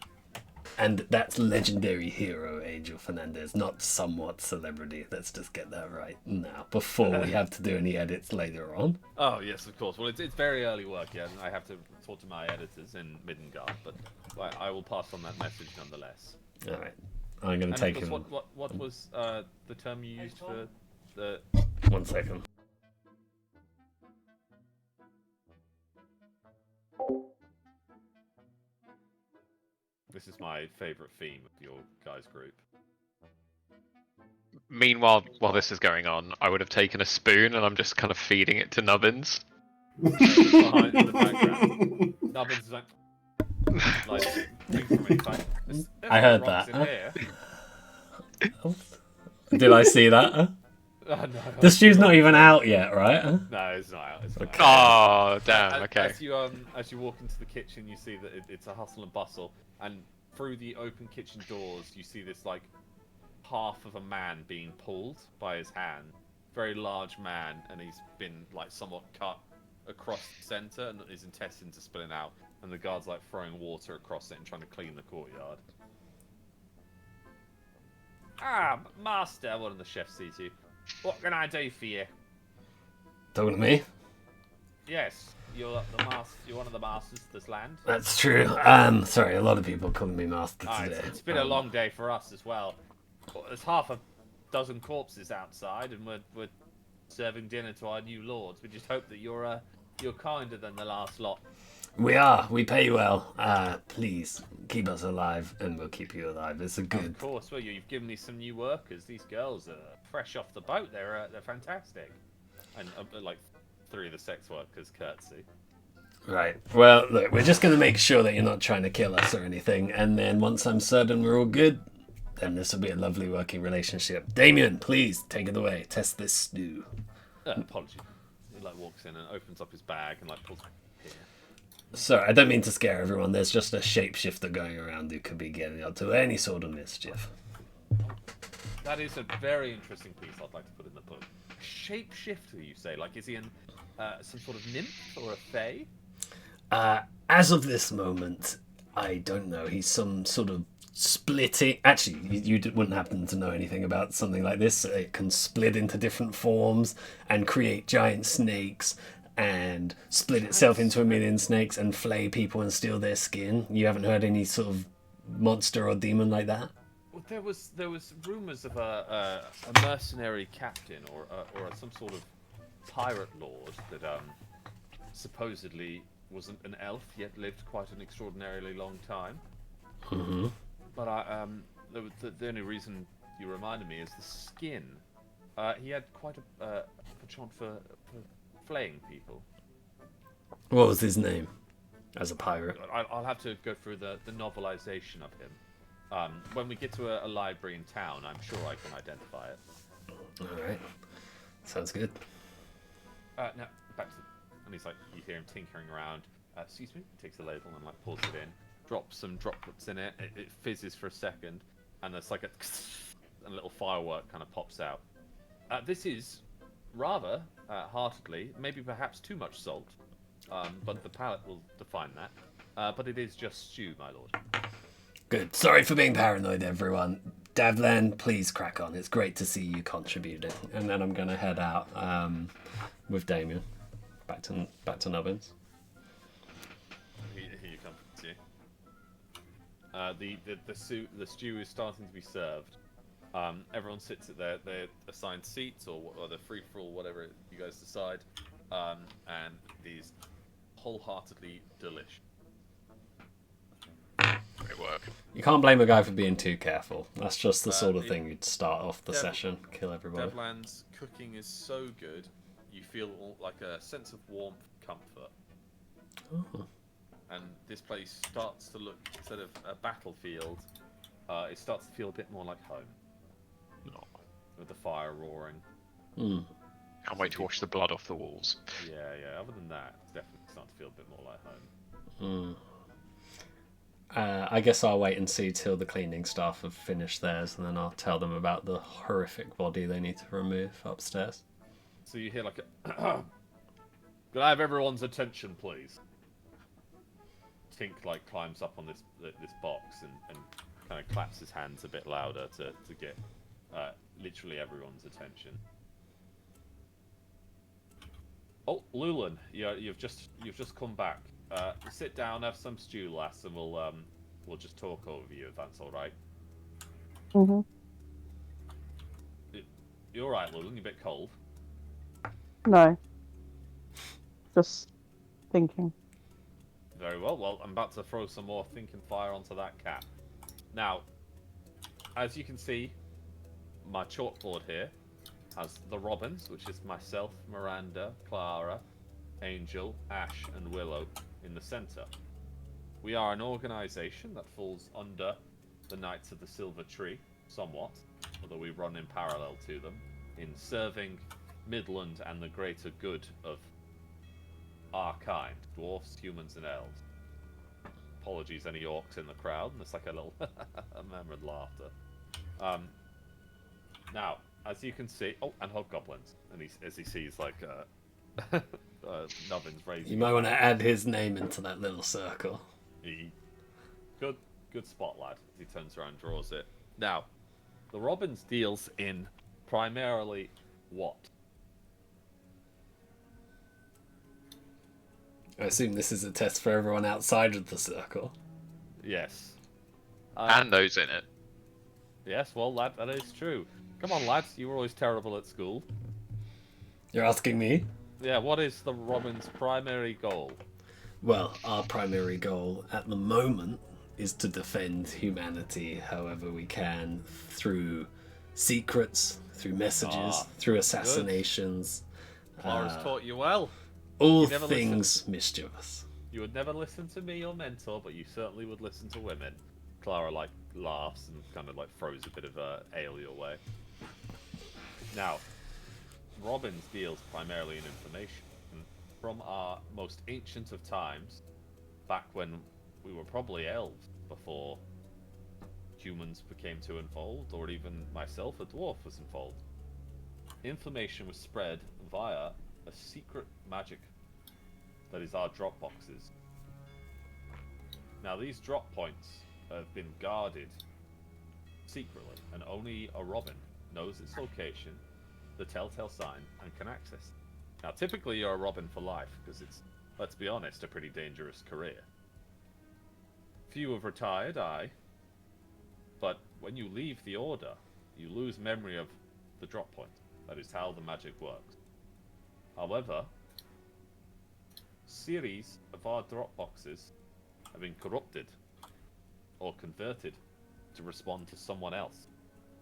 And that's legendary hero Angel Fernandez, not somewhat celebrity. Let's just get that right now, before we have to do any edits later on. Oh, yes, of course. Well, it's very early work yet, and I have to talk to my editors in Midgard, but I will pass on that message nonetheless. Alright. I'm going to take him. What was the term you used for the... 1 second. This is my favourite theme of your guys' group. Meanwhile, while this is going on, I would have taken a spoon and I'm just kind of feeding it to Nubbins. Behind in the background. Nubbins is like thinking from it, there's I heard rocks that. in here. Did I see that? No. The stew's not even out yet, right? No, it's not out. It's not Okay. out. Oh, damn, okay. As you walk into the kitchen, you see that it's a hustle and bustle, and through the open kitchen doors, you see this like half of a man being pulled by his hand. Very large man, and he's been like somewhat cut across the centre, and his intestines are spilling out, and the guard's like throwing water across it and trying to clean the courtyard. Master, one of the chefs sees you. What can I do for you? Talking to me? Yes, you're the master. You're one of the masters of this land. That's true. Sorry, a lot of people calling me master today. It's been a long day for us as well. There's half a dozen corpses outside, and we're serving dinner to our new lords. We just hope that you're kinder than the last lot. We are. We pay well. Please keep us alive, and we'll keep you alive. It's a good. Of course, well, you've given me some new workers. These girls are fresh off the boat. They're fantastic, and like 3 of the sex workers curtsy. Right. Well, look, we're just gonna make sure that you're not trying to kill us or anything, and then once I'm certain we're all good, then this will be a lovely working relationship. Damien, please take it away. Test this stew. Apology. He like walks in and opens up his bag and like pulls. Here. Sorry, I don't mean to scare everyone. There's just a shapeshifter going around who could be getting up to any sort of mischief. That is a very interesting piece I'd like to put in the book. Shapeshifter, you say? Like, is he in some sort of nymph or a fae? As of this moment, I don't know. He's some sort of splitting. Actually, you wouldn't happen to know anything about something like this. It can split into different forms and create giant snakes and split itself into a million snakes and flay people and steal their skin. You haven't heard any sort of monster or demon like that? Well, there was rumours of a mercenary captain or some sort of pirate lord that supposedly was an elf yet lived quite an extraordinarily long time. Mm-hmm. But the only reason you reminded me is the skin. He had quite a penchant for flaying people. What was his name as a pirate? I'll have to go through the novelization of him. When we get to a library in town, I'm sure I can identify it. Alright. Sounds good. Now, back to... And he's like, you hear him tinkering around. Excuse me? He takes the label and like pulls it in. Drops some droplets in it. It fizzes for a second. And there's like a little firework kind of pops out. This is rather heartedly, maybe perhaps too much salt. But the palate will define that. But it is just stew, my lord. Good. Sorry for being paranoid, everyone. Davlan, please crack on. It's great to see you contributing. And then I'm going to head out with Damien. Back to Nubbins. Here you come. See. The stew is starting to be served. Everyone sits at their assigned seats or the free for all, whatever you guys decide. And it is wholeheartedly delicious. Great work. You can't blame a guy for being too careful. That's just the sort of it- thing you'd start off the Dev- session, kill everybody. Devlan's cooking is so good, you feel like a sense of warmth, comfort. Oh. And this place starts to look, instead of a battlefield, it starts to feel a bit more like home. Oh, With the fire roaring. Mm. can't wait to wash the blood off the walls. Yeah. Other than that, it's definitely starting to feel a bit more like home. I guess I'll wait and see till the cleaning staff have finished theirs, and then I'll tell them about the horrific body they need to remove upstairs. So you hear like a... Could I have everyone's attention, please? Tink like climbs up on this box and kind of claps his hands a bit louder to get literally everyone's attention. Oh, Lulan, you've just come back. Sit down, have some stew, lass, and we'll just talk over you if that's all right. Mhm. You're all right, Lulan. You're a bit cold. No. Just thinking. Very well. Well, I'm about to throw some more thinking fire onto that cap. Now, as you can see, my chalkboard here has the Robins, which is myself, Miranda, Clara, Angel, Ash, and Willow in the centre. We are an organisation that falls under the Knights of the Silver Tree, somewhat, although we run in parallel to them, in serving Midland and the greater good of our kind, dwarfs, humans, and elves. Apologies, any orcs in the crowd, and it's like a little murmured laughter. Now, as you can see, and hobgoblins, and as he sees like Nubbins raising. You might want to add his name into that little circle. Good spot, lad. He turns around and draws it. Now, the Robins deals in primarily what? I assume this is a test for everyone outside of the circle. Yes. And those in it. Yes, well, that is true. Come on, lads. You were always terrible at school. You're asking me? Yeah, what is the Robins' primary goal? Well, our primary goal at the moment is to defend humanity however we can through secrets, through messages, through assassinations. Clara's taught you well. All You never things mischievous. You would never listen to me or mentor, but you certainly would listen to women. Clara laughs and kind of throws a bit of ale your way. Now, Robbins deals primarily in information. From our most ancient of times, back when we were probably elves before humans became too involved, or even myself, a dwarf, was involved. Information was spread via a secret magic that is our drop boxes. Now, these drop points have been guarded secretly, and only a Robin knows its location, the telltale sign, and can access it. Now, typically you're a Robin for life, because it's, let's be honest, a pretty dangerous career. Few have retired, aye, but when you leave the Order, you lose memory of the drop point. That is how the magic works. However, series of our drop boxes have been corrupted or converted to respond to someone else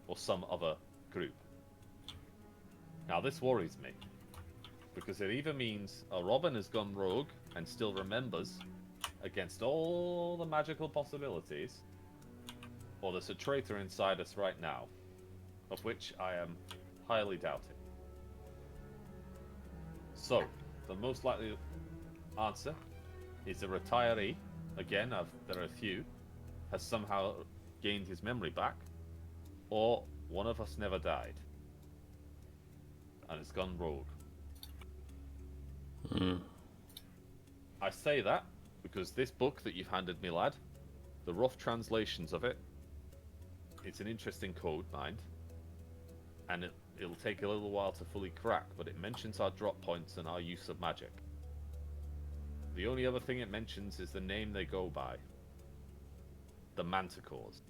or some other group. Now, this worries me, because it either means a Robin has gone rogue and still remembers against all the magical possibilities, or there's a traitor inside us right now, of which I am highly doubting. So, the most likely answer is a retiree. Again, there are a few, has somehow gained his memory back, or one of us never died and has gone rogue. I say that because this book that you've handed me, lad, the rough translations of it, it's an interesting code, mind, and it'll take a little while to fully crack, but it mentions our drop points and our use of magic. The only other thing it mentions is the name they go by. The Manticores.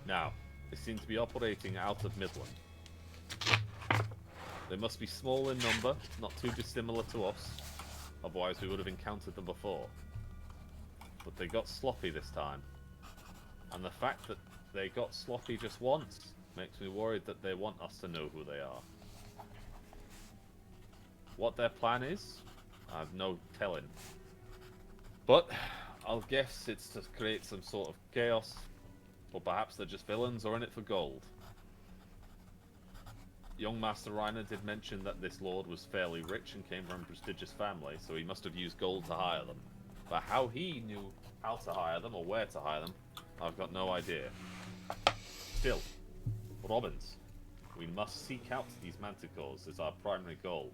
Now, they seem to be operating out of Midland. They must be small in number, not too dissimilar to us, otherwise we would have encountered them before. but they got sloppy this time. And the fact that they got sloppy just once makes me worried that they want us to know who they are. What their plan is, I have no telling. But I'll guess it's to create some sort of chaos, or perhaps they're just villains or in it for gold. Young Master Reiner did mention that this lord was fairly rich and came from a prestigious family, so he must have used gold to hire them. But how he knew how to hire them or where to hire them, I've got no idea. Still, Robbins, we must seek out these manticores as our primary goal.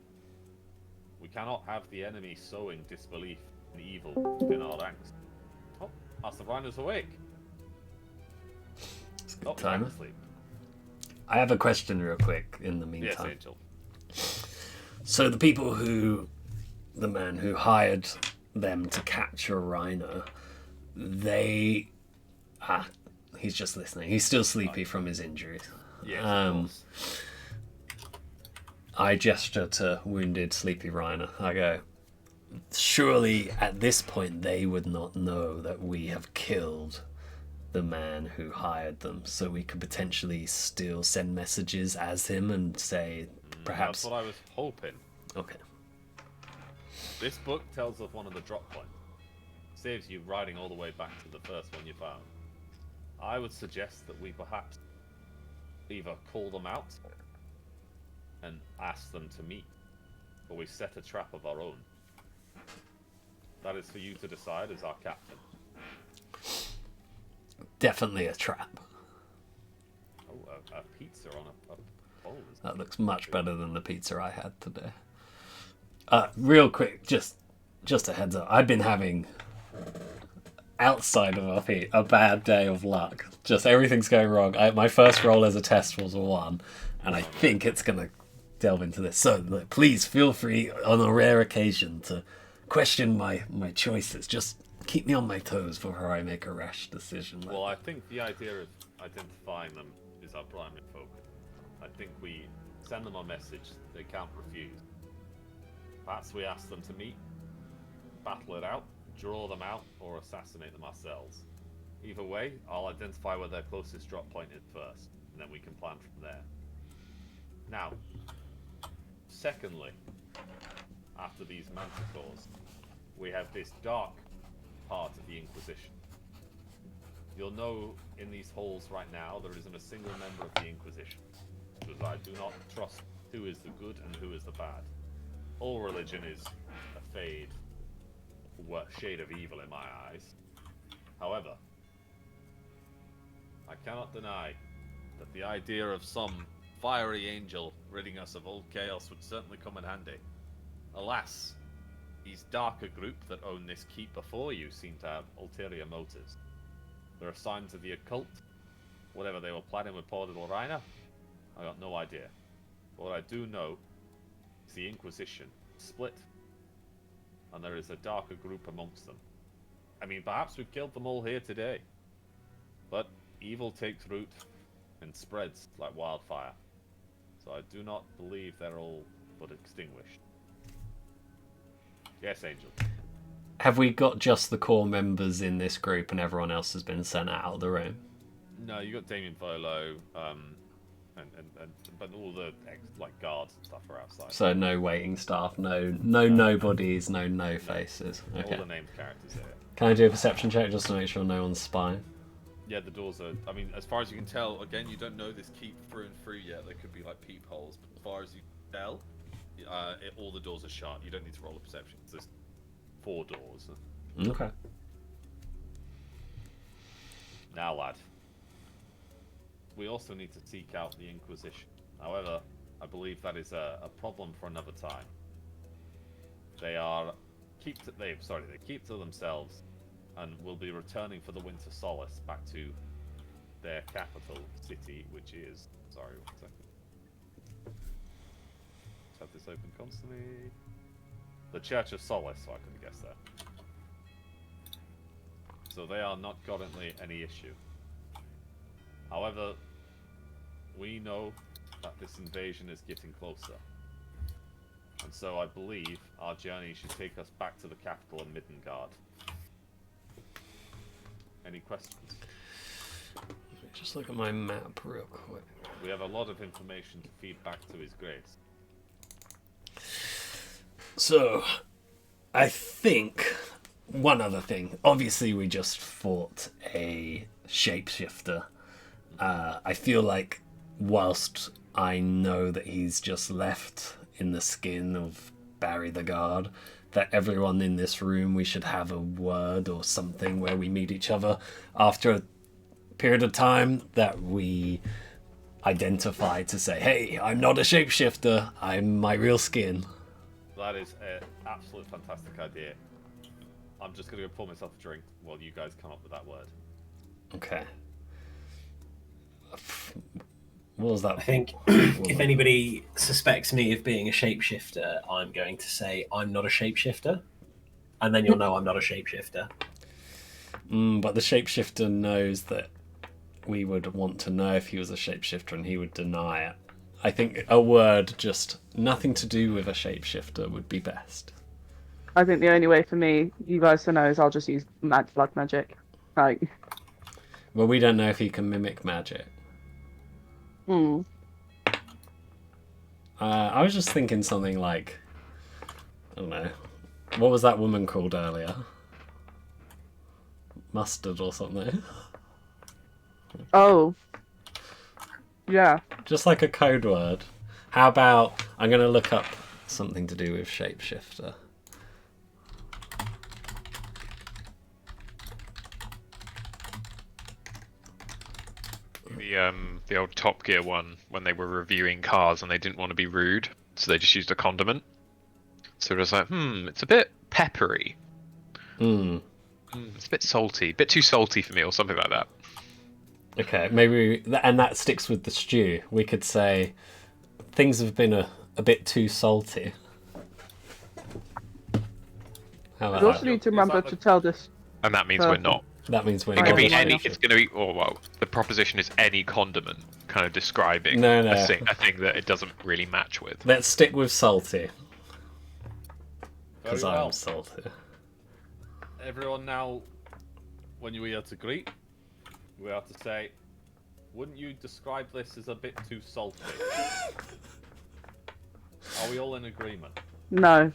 We cannot have the enemy sowing disbelief and evil within our ranks. Oh, Master Reiner's awake. It's a good Oh, time. asleep. I have a question real quick in the Yes, meantime. Angel. So the man who hired them to capture Reiner, he's just listening. He's still sleepy from his injuries. Yes, of course. I gesture to wounded, sleepy Reiner. I go, surely at this point they would not know that we have killed the man who hired them, so we could potentially still send messages as him and say, perhaps... That's what I was hoping. Okay. This book tells of one of the drop points. Saves you riding all the way back to the first one you found. I would suggest that we perhaps either call them out and ask them to meet, or we set a trap of our own. That is for you to decide as our captain. Definitely a trap. Oh, a pizza on a bowl. That looks much better than the pizza I had today. Real quick, just a heads up. I've been having, outside of RP, a bad day of luck. Just everything's going wrong. My first roll as a test was a 1, and I think it's going to delve into this. So look, please feel free on a rare occasion to question my choices. Just keep me on my toes before I make a rash decision. Well, I think the idea of identifying them is our primary focus. I think we send them a message they can't refuse. Perhaps we ask them to meet, battle it out, draw them out, or assassinate them ourselves. Either way, I'll identify where their closest drop point is first, and then we can plan from there. Now, secondly, after these manticores, we have this dark part of the Inquisition. You'll know in these halls right now there isn't a single member of the Inquisition, because I do not trust who is the good and who is the bad. All religion is a shade of evil in my eyes. However, I cannot deny that the idea of some fiery angel ridding us of all chaos would certainly come in handy. Alas, these darker group that own this keep before you seem to have ulterior motives. There are signs of the occult. Whatever they were planning with poor little Reiner, I got no idea. But what I do know is the Inquisition split, and there is a darker group amongst them. I mean, perhaps we've killed them all here today, but evil takes root and spreads like wildfire. So I do not believe they're all but extinguished. Yes, Angel. Have we got just the core members in this group and everyone else has been sent out of the room? No, you got Damien Volo, but all the guards and stuff are outside. So no waiting staff, no nobodies, no faces. Okay. All the named characters here. Can I do a perception check just to make sure no one's spying? Yeah, the doors are. I mean, as far as you can tell, again, you don't know this keep through and through yet. There could be like peepholes, but as far as you can tell, all the doors are shut. You don't need to roll a perception. There's 4 doors. Okay. Now, lad, we also need to seek out the Inquisition. However, I believe that is a problem for another time. They keep to themselves, and will be returning for the Winter Solace back to their capital city, which is... Sorry, 1 second. Let's have this open constantly. The Church of Solace, so I couldn't guess that. So they are not currently any issue. However, we know that this invasion is getting closer. And so I believe our journey should take us back to the capital of Middengard. Any questions? Just look at my map real quick. We have a lot of information to feed back to His Grace. So, I think one other thing. Obviously, we just fought a shapeshifter. I feel like whilst I know that he's just left in the skin of Barry the Guard, that everyone in this room, we should have a word or something where we meet each other after a period of time that we identify to say, hey, I'm not a shapeshifter, I'm my real skin. That is an absolute fantastic idea. I'm just going to go pour myself a drink while you guys come up with that word. Okay. What was that? I think if anybody suspects me of being a shapeshifter, I'm going to say I'm not a shapeshifter, and then you'll know I'm not a shapeshifter. But the shapeshifter knows that we would want to know if he was a shapeshifter, and he would deny it. I think a word just nothing to do with a shapeshifter would be best. I think the only way for me, you guys to know, is I'll just use blood magic. Like, Well, we don't know if he can mimic magic. I was just thinking something like, I don't know, what was that woman called earlier? Mustard or something. Oh. Yeah. Just like a code word. How about, I'm going to look up something to do with shapeshifter. The old Top Gear one, when they were reviewing cars and they didn't want to be rude, so they just used a condiment. So it was like, it's a bit peppery. It's a bit salty, a bit too salty for me, or something like that. Okay, maybe, and that sticks with the stew. We could say, things have been a bit too salty. How We about also that? need to remember to tell this. And that means we're not. That means we're It could be Right. any. It's going to be. Oh well, the proposition is any condiment, kind of describing No. a thing that it doesn't really match with. Let's stick with salty. Very Because well. I'm salty. Everyone now, when you are to greet, we are to say, wouldn't you describe this as a bit too salty? Are we all in agreement? No.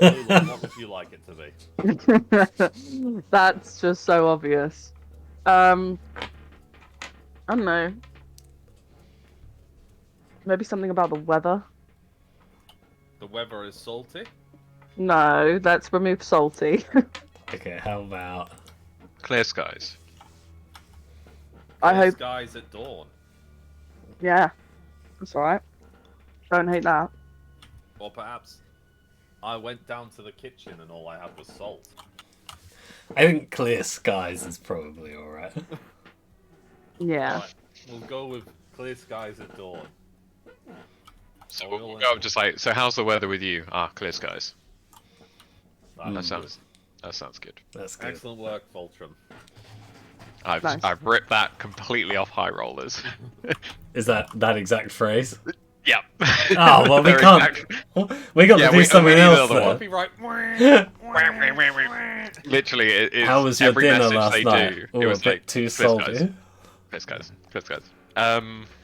Lulu, what would you like it to be? That's just so obvious. I don't know. Maybe something about the weather. The weather is salty. No, let's remove salty. Okay, how about... Clear skies. I Clear hope. skies at dawn. Yeah, that's alright. Don't hate that. Or perhaps I went down to the kitchen and all I had was salt. I think clear skies is probably alright. Yeah. Alright, we'll go with clear skies at dawn. So Are we we'll all go in? just like, so how's the weather with you? Clear skies. That That sounds good. That's good. Excellent work, Fultrum. I've Nice. ripped that completely off high rollers. Is that exact phrase? Yep. Oh, well, we They're can't. We got to do we something need else another then. Copyright. Literally, it is How was your every dinner message last they night? do. Oh, It a was bit like too clear salty. skies. Clear skies. Clear skies.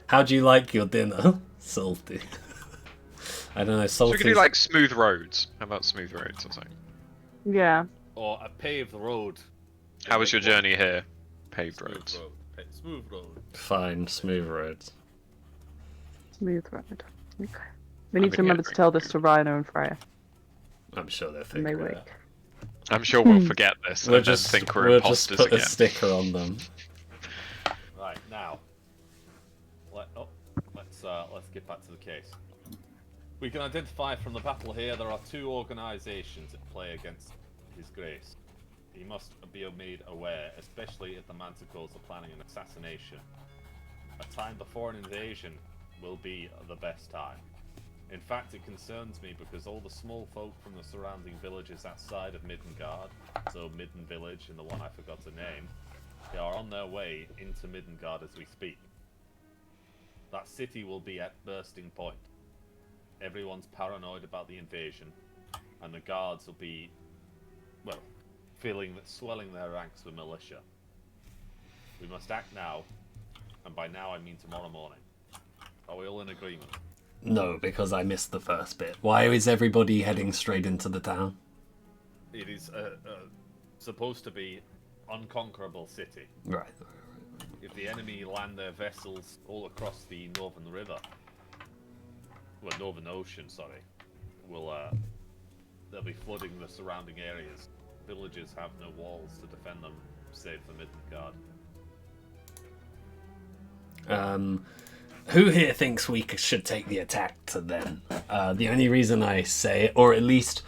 How do you like your dinner? Salty. I don't know, So we salty. could do like smooth roads. How about smooth roads or something? Yeah. Or a paved road. How was your Big one. journey here? Paved Smooth roads. road. Smooth road. Fine, smooth roads. Smooth road. Okay. We need to mean, remember yeah, to tell this to Rhino and Freya. I'm sure they'll And they figure it wake. out. I'm sure we'll forget this We'll and just, then think we're we'll just imposters put a again. sticker on them. Right now, let's get back to the case. We can identify from the battle here there are two organisations at play against His Grace. He must be made aware, especially if the Manticores are planning an assassination. A time before an invasion will be the best time. In fact, it concerns me because all the small folk from the surrounding villages outside of Middengard, so Midden Village and the one I forgot to name, they are on their way into Middengard as we speak. That city will be at bursting point. Everyone's paranoid about the invasion, and the guards will be, well, swelling their ranks with militia. We must act now, and by now I mean tomorrow morning. Are we all in agreement? No, because I missed the first bit. Why is everybody heading straight into the town? It is supposed to be unconquerable city. Right. If the enemy land their vessels all across the northern river, well, northern ocean, sorry, they'll be flooding the surrounding areas. Villages have no walls to defend them, save for Midgard. Who here thinks we should take the attack to them? The only reason I say it, or at least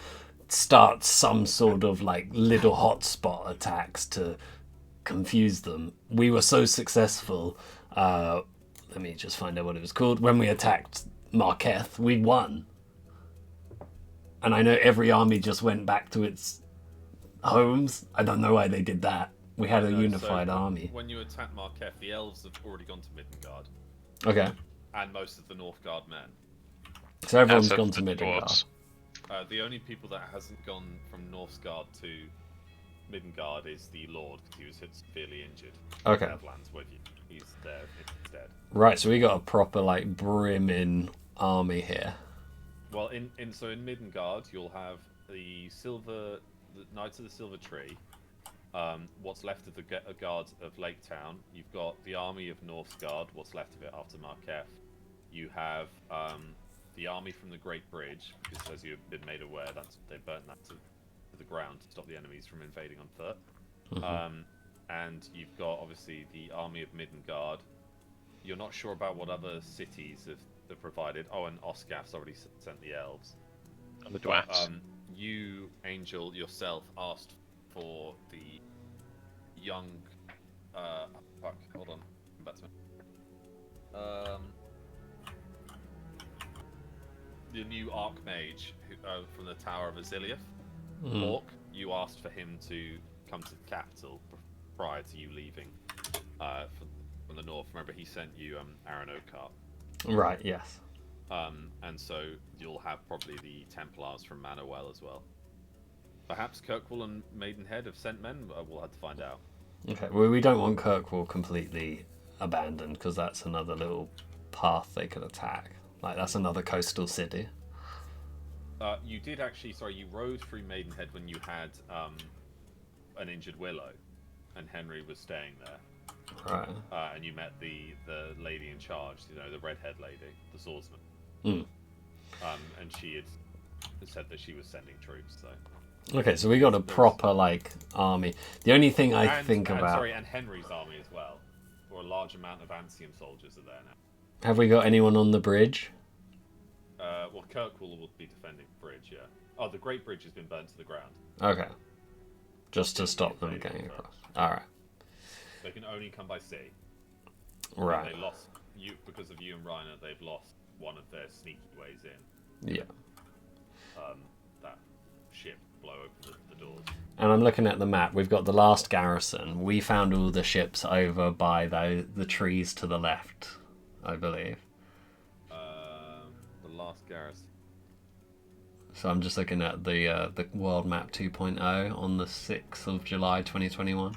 start some sort of like little hotspot attacks to confuse them. We were so successful. Let me just find out what it was called. When we attacked Marketh, we won. And I know every army just went back to its homes. I don't know why they did that. We had a unified army. When you attack Marketh, the elves have already gone to Midgard. Okay. And most of the Northgard men. So everyone's As gone of to the Midgard. dwarves. The only people that hasn't gone from Northgard to Midgard is the Lord, because he was severely injured. Okay. Outlands with you. He's there instead. Right, so we got a proper like brimming army here. Well, in Midgard, you'll have the Knights of the Silver Tree. What's left of the guards of Lake Town. You've got the army of Northgard. What's left of it after Marketh. You have the army from the Great Bridge, because as you've been made aware, they burnt that to the ground to stop the enemies from invading on foot. Mm-hmm. And you've got obviously the army of Midgard. You're not sure about what other cities have provided. Oh, and Osgaf's already sent the elves. And the dwarves. You, Angel, yourself asked for the young. Fuck. Hold on. Come back to me. The new Archmage from the Tower of Aziliath, Hawk. You asked for him to come to the capital prior to you leaving from the north. Remember, he sent you Aaron Okar. Right, yes. And so you'll have probably the Templars from Manowell as well. Perhaps Kirkwall and Maidenhead have sent men. We'll have to find out. Okay, well, we don't want Kirkwall completely abandoned, because that's another little path they could attack. Like, that's another coastal city. You did actually, sorry, you rode through Maidenhead when you had an injured Willow, and Henry was staying there. Right. And you met the lady in charge, the redhead lady, the swordsman. Mm. And she had said that she was sending troops, so. Okay, so we got a proper, like, army. The only thing I think about... Sorry, and Henry's army as well. Or a large amount of Antium soldiers are there now. Have we got anyone on the bridge? Well, Kirkwall will be defending the bridge, yeah. Oh, the Great Bridge has been burnt to the ground. Okay. Just to stop them getting across. Alright. They can only come by sea. Right. And they lost, because of you and Reiner, they've lost one of their sneaky ways in. Yeah. That ship blow open the doors. And I'm looking at the map. We've got the last garrison. We found all the ships over by the trees to the left, I believe. The last garrison. So I'm just looking at the World Map 2.0 on the 6th of July 2021.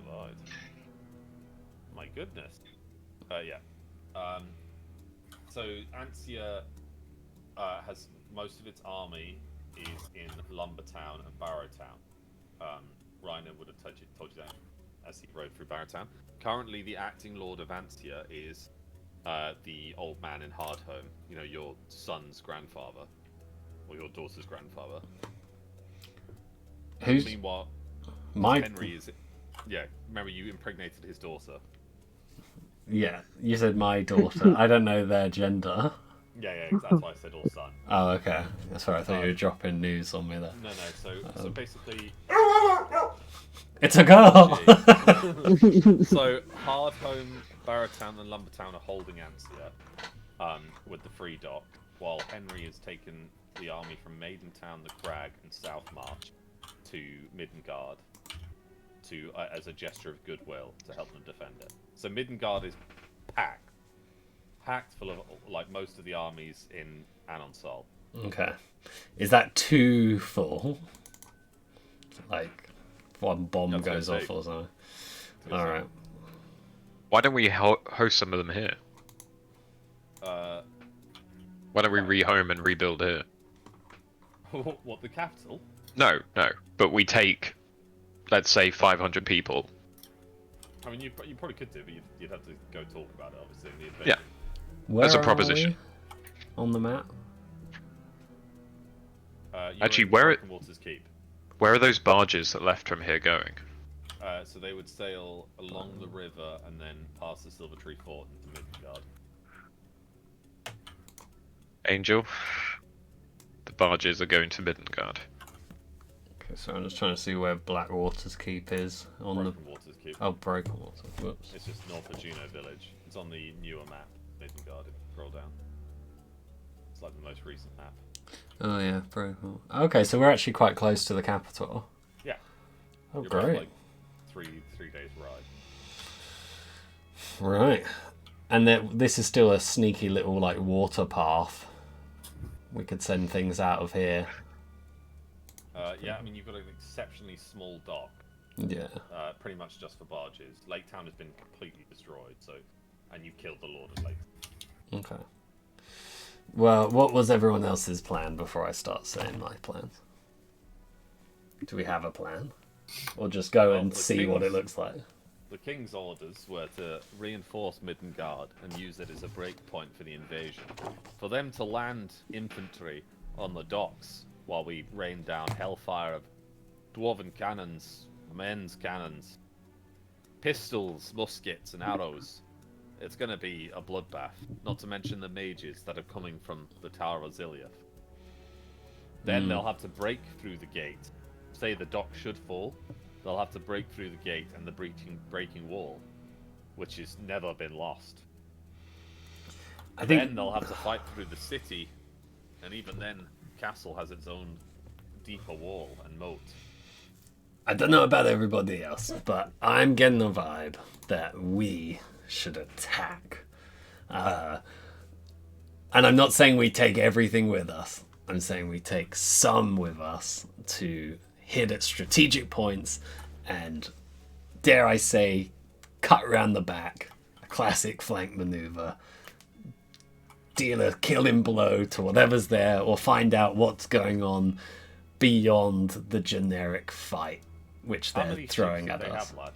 Right. My goodness. Yeah. So Antia has most of its army is in Lumbertown and Barrowtown. Reiner would have told you that as he rode through Barrowtown. Currently, the acting lord of Antia is the old man in Hardhome. Your son's grandfather, or your daughter's grandfather. Who's Meanwhile, my? Henry is. Yeah, remember you impregnated his daughter. Yeah, you said my daughter. I don't know their gender. Yeah, that's why I said all son. Oh, okay. That's right. I thought you were dropping news on me there. No. So basically, It's a girl. so Hardhome, Barrowtown, and Lumbertown are holding Antia with the Free Dock, while Henry has taken the army from Maidentown, the Crag, and South March to Midgard to as a gesture of goodwill to help them defend it. So Midgard is packed full of like most of the armies in Anonsol. Okay. Is that too full? Like one bomb That's goes gonna off take- or something. It's gonna All take- right. Why don't we host some of them here? Why don't we rehome and rebuild here? What, the capital? No, no. But we take, let's say, 500 people. I mean, you probably could do, but you'd have to go talk about it, obviously, in the adventure. Yeah. Where As a are proposition. we on the map? You're Actually, in where Broken Waters Keep. Where are those barges that left from here going? So they would sail along the river and then past the Silver Tree Fort into Midgard. Angel? The barges are going to Midgard. Okay, so I'm just trying to see where Blackwater's Keep is on the. Broken Waters Keep. Oh, Broken Water. Whoops. It's just north of Juno Village. It's on the newer map, Midgard, if you scroll down. It's like the most recent map. Oh yeah, Broken Water. Okay, so we're actually quite close to the capital. Yeah. Oh, You're about, great. like three days ride. Right. And this is still a sneaky little like water path. We could send things out of here. Yeah, I mean, you've got an exceptionally small dock, Yeah. pretty much just for barges. Lake Town has been completely destroyed, and you killed the Lord of Lake. Okay. Well, what was everyone else's plan before I start saying my plans? Do we have a plan? Or just go Well, and the see what it king's- looks like? The king's orders were to reinforce Midgard and use it as a break point for the invasion. For them to land infantry on the docks while we rain down hellfire of dwarven cannons, men's cannons, pistols, muskets, and arrows. It's going to be a bloodbath, not to mention the mages that are coming from the Tower of Ziliath. Then they'll have to break through the gate. Say the dock should fall, they'll have to break through the gate and the breaking wall, which has never been lost. I think Then they'll have to fight through the city, and even then, castle has its own deeper wall and moat. I don't know about everybody else, but I'm getting the vibe that we should attack. And I'm not saying we take everything with us. I'm saying we take some with us to hit at strategic points and, dare I say, cut around the back. A classic flank maneuver. Deal a killing blow to whatever's there, or find out what's going on beyond the generic fight which How they're many throwing ships at do they us. have, lad?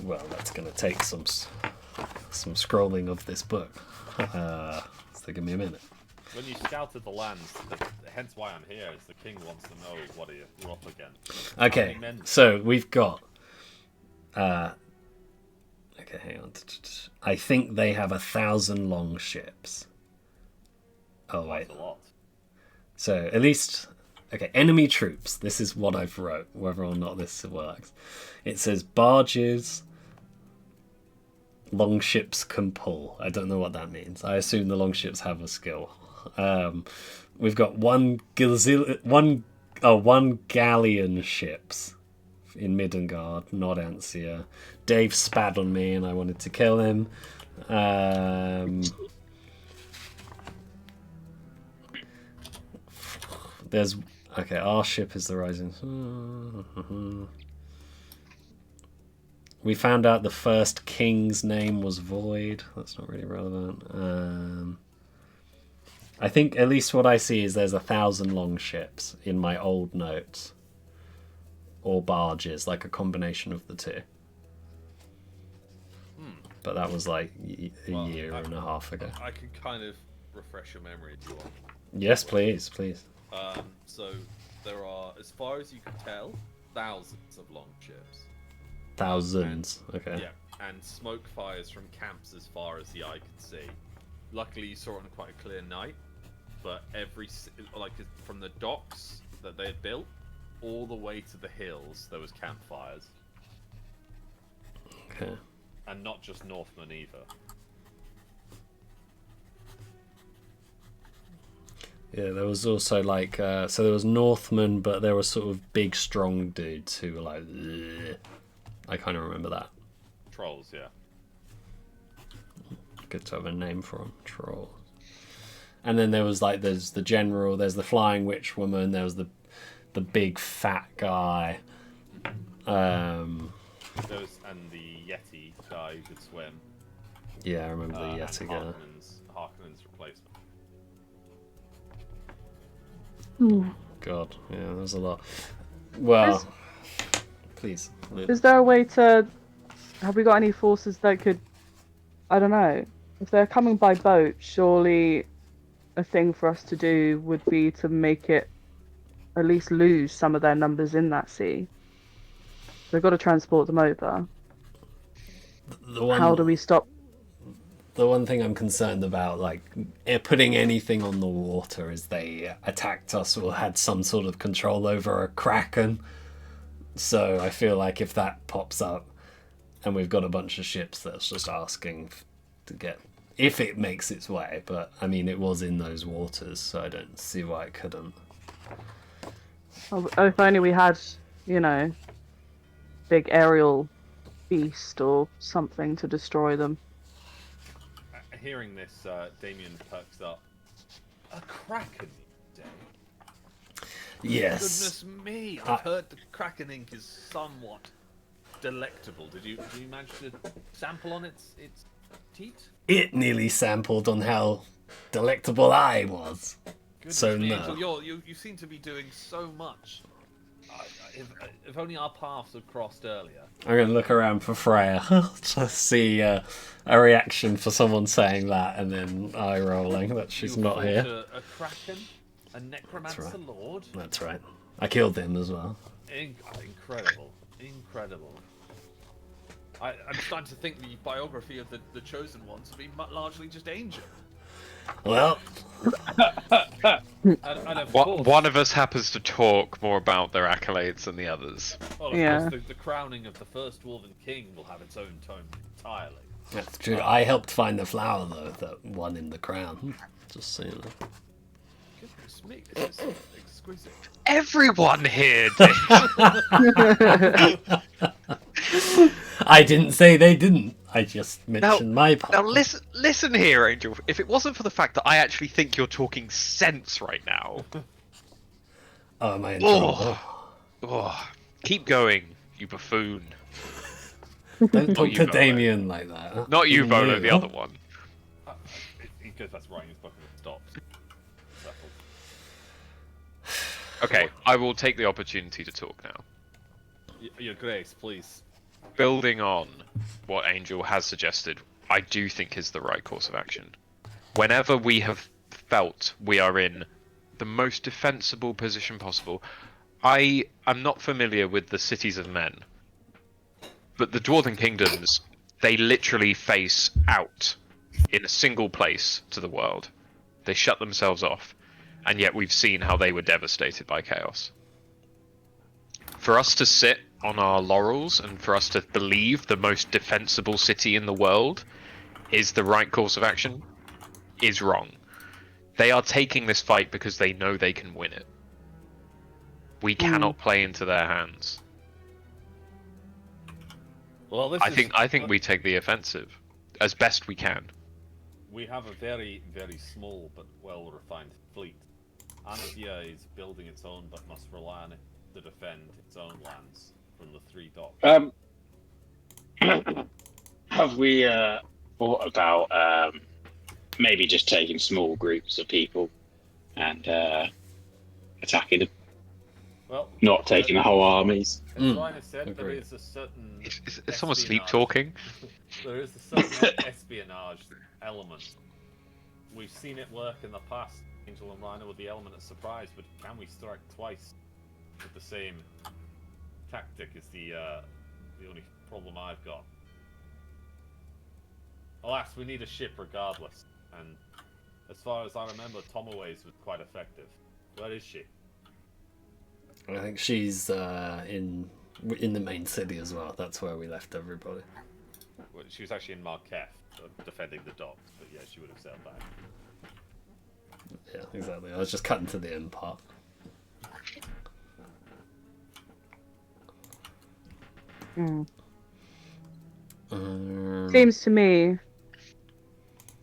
Well, that's going to take some scrolling of this book. So give me a minute. When you scouted the lands, hence why I'm here, is the king wants to know what you're up against. How Okay, many men- so we've got. Okay, hang on. I think they have 1,000 long ships. Oh wait. That's a lot. So at least, okay, enemy troops. This is what I've wrote, whether or not this works. It says barges, long ships can pull. I don't know what that means. I assume the long ships have a skill. We've got one galleon ships in Midgard, not Ansia. Dave spat on me and I wanted to kill him. There's okay. Our ship is the rising. We found out the first king's name was Void. That's not really relevant. I think at least what I see is there's 1,000 long ships in my old notes, or barges, like a combination of the two. But that was like a Well, year and a half ago. I can kind of refresh your memory if you want. Yes, please, please. So there are, as far as you can tell, thousands of long ships. Thousands. Okay. Yeah, and smoke fires from camps as far as the eye can see. Luckily, you saw it on quite a clear night, but from the docks that they had built all the way to the hills, there was campfires, Okay. and not just Northmen either. Yeah, there was also like so there was Northmen, but there were sort of big, strong dudes who were like, "Ugh." I kind of remember that. Trolls, yeah. Good to have a name for them, trolls. And then there was like there's the general, there's the flying witch woman, there was the big fat guy, And the Yeti guy who could swim. Yeah, I remember the and Yeti guy. Harkonnen's replacement. God, yeah, there's a lot. Well, please. Is there a way to... Have we got any forces that could... I don't know. If they're coming by boat, surely a thing for us to do would be to make it at least lose some of their numbers in that sea. We've got to transport them over. How do we stop? The one thing I'm concerned about, like, putting anything on the water is they attacked us or had some sort of control over a kraken. So I feel like if that pops up and we've got a bunch of ships that's just asking to get... If it makes its way, but, I mean, it was in those waters, so I don't see why it couldn't. Oh, if only we had, you know, big aerial beast or something to destroy them. Hearing this, Damien perks up. A kraken, you say? Yes. Goodness me! I've heard the kraken ink is somewhat delectable. Did you manage to sample on its teat? It nearly sampled on how delectable I was. Goodness So me, no. Angel, you seem to be doing so much. If only our paths had crossed earlier. I'm going to look around for Freya to see a reaction for someone saying that, and then eye rolling that she's You not fought here. A kraken, a necromancer That's right. lord. That's right. I killed him as well. Incredible, incredible. I'm starting to think the biography of the chosen ones will be largely just Angel. Well, And of course, One of us happens to talk more about their accolades than the others. well, of Yeah. course the crowning of the first Dwarven King will have its own tone entirely. that's true. I helped find the flower, though, that won him the crown. Just so you know. Goodness me, this is exquisite. Everyone here. I didn't say they didn't. I just mentioned my part. Now listen here, Angel. If it wasn't for the fact that I actually think you're talking sense right now, Oh, am I in trouble? keep going, you buffoon. Don't talk you, to Volo. Damien like that. Not you, Even Volo, you. the other one. He goes back to writing his book and it stops. Settled. Okay, I will take the opportunity to talk now. Your Grace, please. Building on what Angel has suggested, I do think is the right course of action. Whenever we have felt we are in the most defensible position possible, I am not familiar with the cities of men, but the Dwarven Kingdoms, they literally face out in a single place to the world. They shut themselves off, and yet we've seen how they were devastated by chaos. For us to sit on our laurels and for us to believe the most defensible city in the world is the right course of action is wrong. They are taking this fight because they know they can win it. We cannot play into their hands. Well, I think we take the offensive as best we can. We have a very, very small but well-refined fleet. Antia is building its own but must rely on it to defend its own lands from the three docks. Have we thought about maybe just taking small groups of people and attacking them? Well, Not taking the whole armies. as Ryan said, there agreed. is a certain Is someone sleep espionage- talking? There is a certain espionage element. We've seen it work in the past, Angel and Rhino, with the element of surprise, but can we strike twice with the same tactic is the only problem I've got. Alas, we need a ship regardless, and as far as I remember, Tomoways was quite effective. Where is she? I think she's in the main city as well. That's where we left everybody. Well, she was actually in Marquette, defending the docks, but yeah, she would have sailed back. Yeah, exactly. I was just cutting to the end part. Seems to me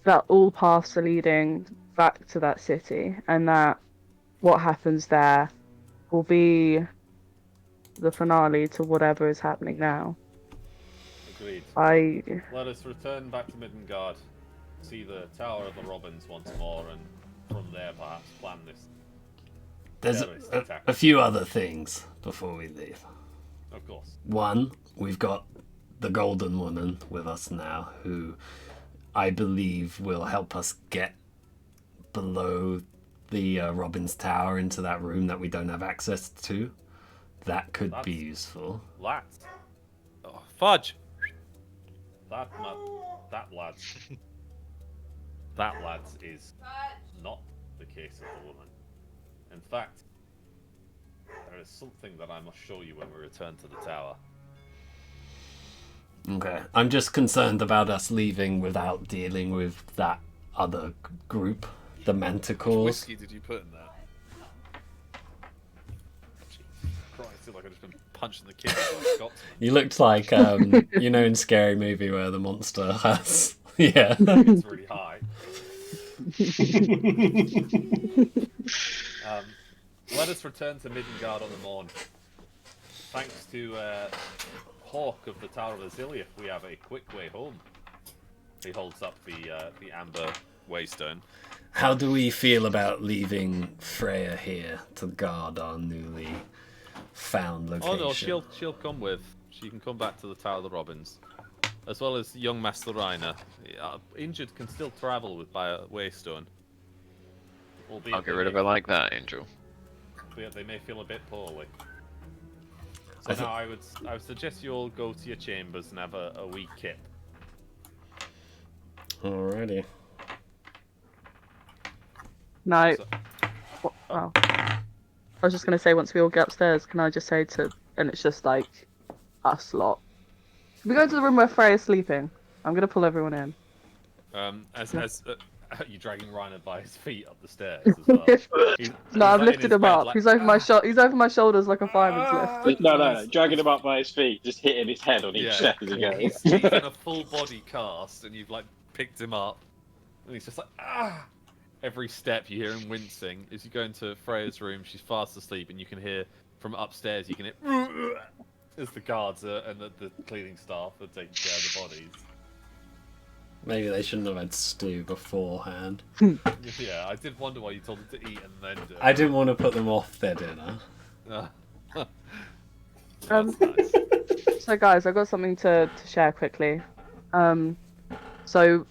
that all paths are leading back to that city, and that what happens there will be the finale to whatever is happening now. Agreed. I Let us return back to Midgard, see the Tower of the Robins once more, and from there perhaps plan this. There's terrorist a attack. few other things before we leave. Of course. One, we've got the Golden Woman with us now, who I believe will help us get below the Robin's Tower into that room that we don't have access to. That could be That's- useful. Lads. Oh, fudge! That lad. That lads is not the case of the woman. In fact, there is something that I must show you when we return to the tower. Okay. I'm just concerned about us leaving without dealing with that other group, the Manticores. Whiskey did you put in there? Jesus Christ, I feel like I've just been punching the kid with a Scotsman. You looked like, you know, in Scary Movie where the monster has... Yeah. It's really high. Let us return to Midgard on the morn. Thanks to Hawk of the Tower of Aziliath, we have a quick way home. He holds up the amber waystone. How do we feel about leaving Freya here to guard our newly found location? Oh no, she'll come with. She can come back to the Tower of the Robins, as well as young Master Reiner. Injured can still travel by a waystone. I'll get rid of her like that, Angel. Albeit they may feel a bit poorly. So now I would suggest you all go to your chambers and have a wee kip. Alrighty. no. So- Well, I was just gonna say once we all get upstairs, can I just say to, and it's just like us lot. Can we go to the room where Freya's sleeping? I'm gonna pull everyone in. As you dragging Reiner by his feet up the stairs as well. He's No, I've like in lifted his him bed, up. like, He's over my He's over my shoulders like a fireman's lift. No, dragging him up by his feet, just hitting his head on each Yeah. step as he goes. He's in a full body cast, and you've like picked him up, and he's just like ah. Every step you hear him wincing. As you go into Freya's room, she's fast asleep, and you can hear from upstairs. You can hear as the guards and the cleaning staff are taking care of the bodies. Maybe they shouldn't have had stew beforehand. Yeah, I did wonder why you told them to eat and then do it. I didn't want to put them off their dinner. Um, That's nice. So guys, I got something to share quickly. So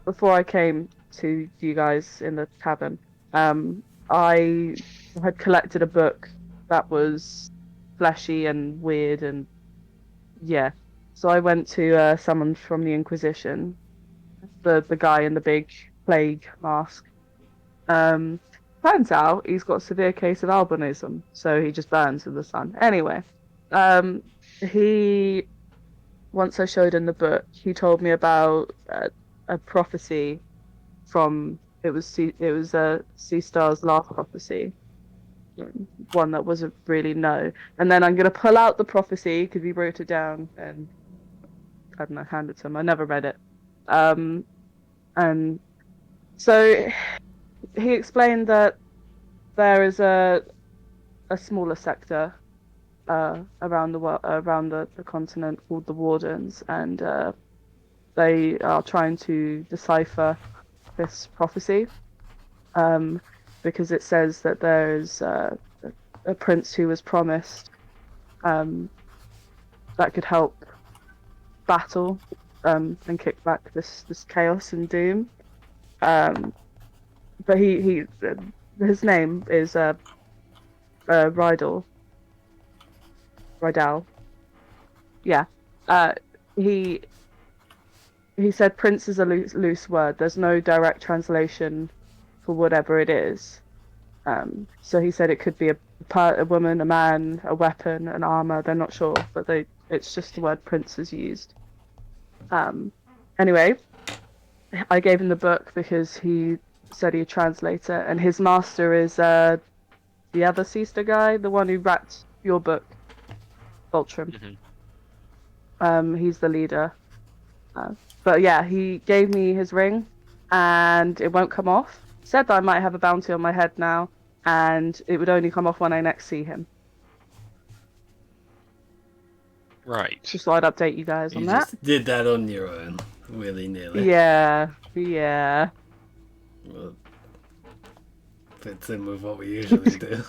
before I came to you guys in the cabin, I had collected a book that was fleshy and weird and yeah. So I went to someone from the Inquisition, the guy in the big plague mask. Turns out he's got a severe case of albinism, so he just burns in the sun. Anyway, he once I showed him the book, he told me about a prophecy from it was Sea Star's last prophecy, one that wasn't really known. And then I'm gonna pull out the prophecy because he wrote it down and I don't know, hand it to him. I never read it. And so he explained that there is a smaller sector around the continent called the Wardens, and they are trying to decipher this prophecy because it says that there is a prince who was promised that could help battle and kick back this chaos and doom. But his name is Rydal. Yeah. He said prince is a loose word. There's no direct translation for whatever it is. So he said it could be a woman, a man, a weapon, an armor. They're not sure, but it's just the word prince is used. Anyway, I gave him the book because he said he'd translate it, and his master is the other sister guy, the one who wrapped your book, Voltram. He's the leader. But yeah, he gave me his ring, and it won't come off. Said that I might have a bounty on my head now, and it would only come off when I next see him. Right. Just thought I'd update you guys on You that. just did that on your own, willy-nilly. Yeah, yeah. Well, fits in with what we usually do.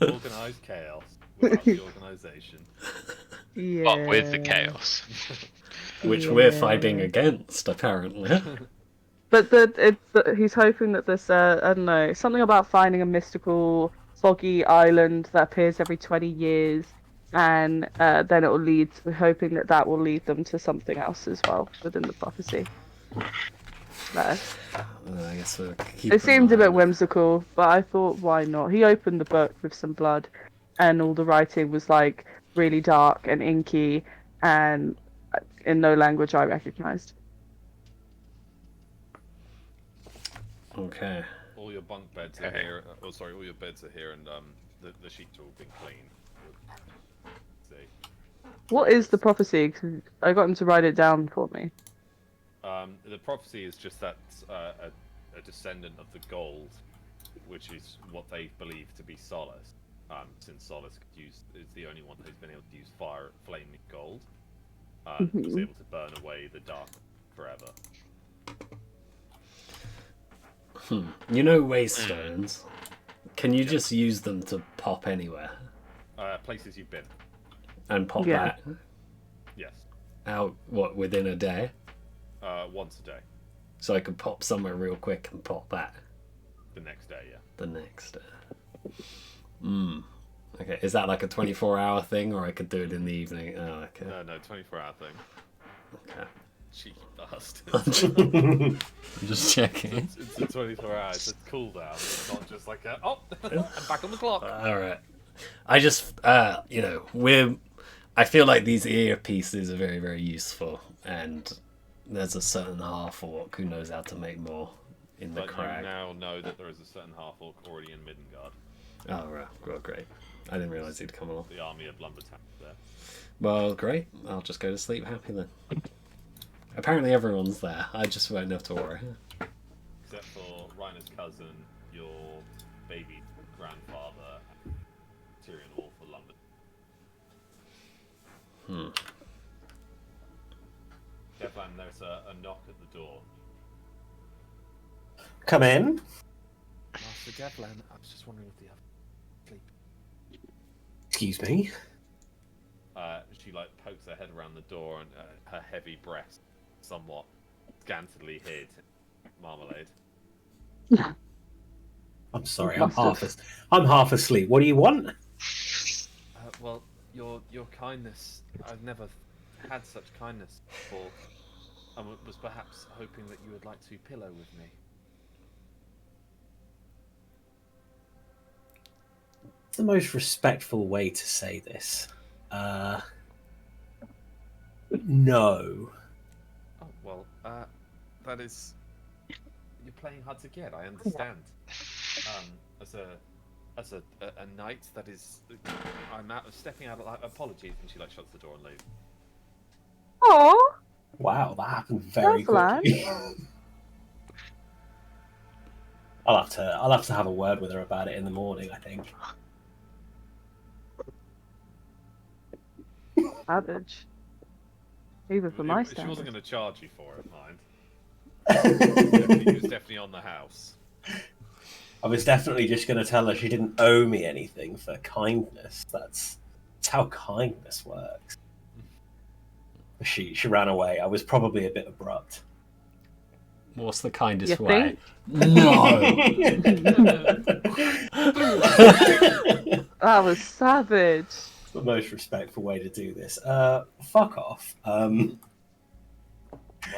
Organized chaos without the organization. Yeah. But with the chaos. Which we're Yeah. fighting against, apparently. But he's hoping that this I don't know, something about finding a mystical foggy island that appears every 20 years, and then it will lead. We're hoping that that will lead them to something else as well within the prophecy. No. I guess we'll keep It seemed a an eye bit on it. whimsical, but I thought, why not? He opened the book with some blood, and all the writing was like really dark and inky, and in no language I recognised. Okay. All your bunk beds are Okay. here. Oh, sorry, all your beds are here, and the sheets are all been cleaned. See. What is the prophecy? 'Cause I got him to write it down for me. The prophecy is just that a descendant of the gold, which is what they believe to be Solace, since Solace is the only one who's been able to use fire, flaming gold, was able to burn away the dark forever. You know waystones? Can you just use them to pop anywhere? Places you've been. And pop Yeah. that Yes. out, what, within a day? Once a day. So I could pop somewhere real quick and pop that The next day, yeah. the next day. Okay, is that like a 24-hour thing, or I could do it in the evening? Oh, okay. No, 24-hour thing. Okay. Cheeky bastard. I'm just checking. It's a 24 hours. It's a cooldown. It's not just like a, I'm back on the clock. Alright. I just, you know, I feel like these earpieces are very, very useful, and there's a certain half-orc who knows how to make more in the But crag. you now know that there is a certain half-orc already in Midgard. Oh, right. Well, great. I didn't realise he'd come along. The army of Lumbertown there. Well, great. I'll just go to sleep happy then. Apparently everyone's there. I just won't have to worry. Except for Reiner's cousin, your baby grandfather, and Tyrion Hall for London. Devlan, there's a knock at the door. Come in. Master Devlan, I was just wondering if the other sleep. Excuse me. She like pokes her head around the door, and her heavy breast, somewhat scantily hid, marmalade. I'm sorry. Mustard. I'm half asleep. What do you want? Well, your kindness. I've never had such kindness before. I was perhaps hoping that you would like to pillow with me. It's the most respectful way to say this. No. Oh well, that is. You're playing hard to get. I understand. As a knight, that is. I'm out of stepping out. Apologies, and she like shuts the door and leaves. Oh, Wow, that happened very Devlan. quickly. I'll have to have a word with her about it in the morning, I think. savage. Even for my She wasn't standards. going to charge you for it, mind. He was definitely on the house. I was definitely just going to tell her she didn't owe me anything for kindness. That's how kindness works. She ran away. I was probably a bit abrupt. What's the kindest You way? think? No! That was savage. It's the most respectful way to do this. Fuck off. Right,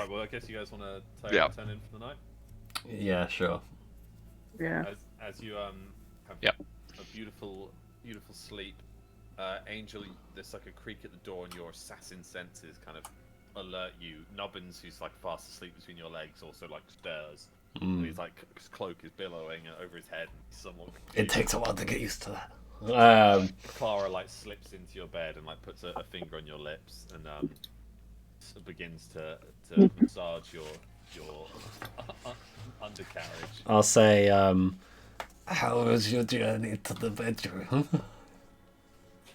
well, I guess you guys want to turn in for the night. Yeah, sure. Yeah. As you have Yep. a beautiful sleep. Angel, there's like a creak at the door, and your assassin senses kind of alert you. Nubbins, who's like fast asleep between your legs, also like stirs. And he's like, his cloak is billowing over his head. And he's somewhat It confused. takes a while to get used to that. Clara like slips into your bed and like puts a finger on your lips and begins to massage your undercarriage. I'll say, how was your journey to the bedroom?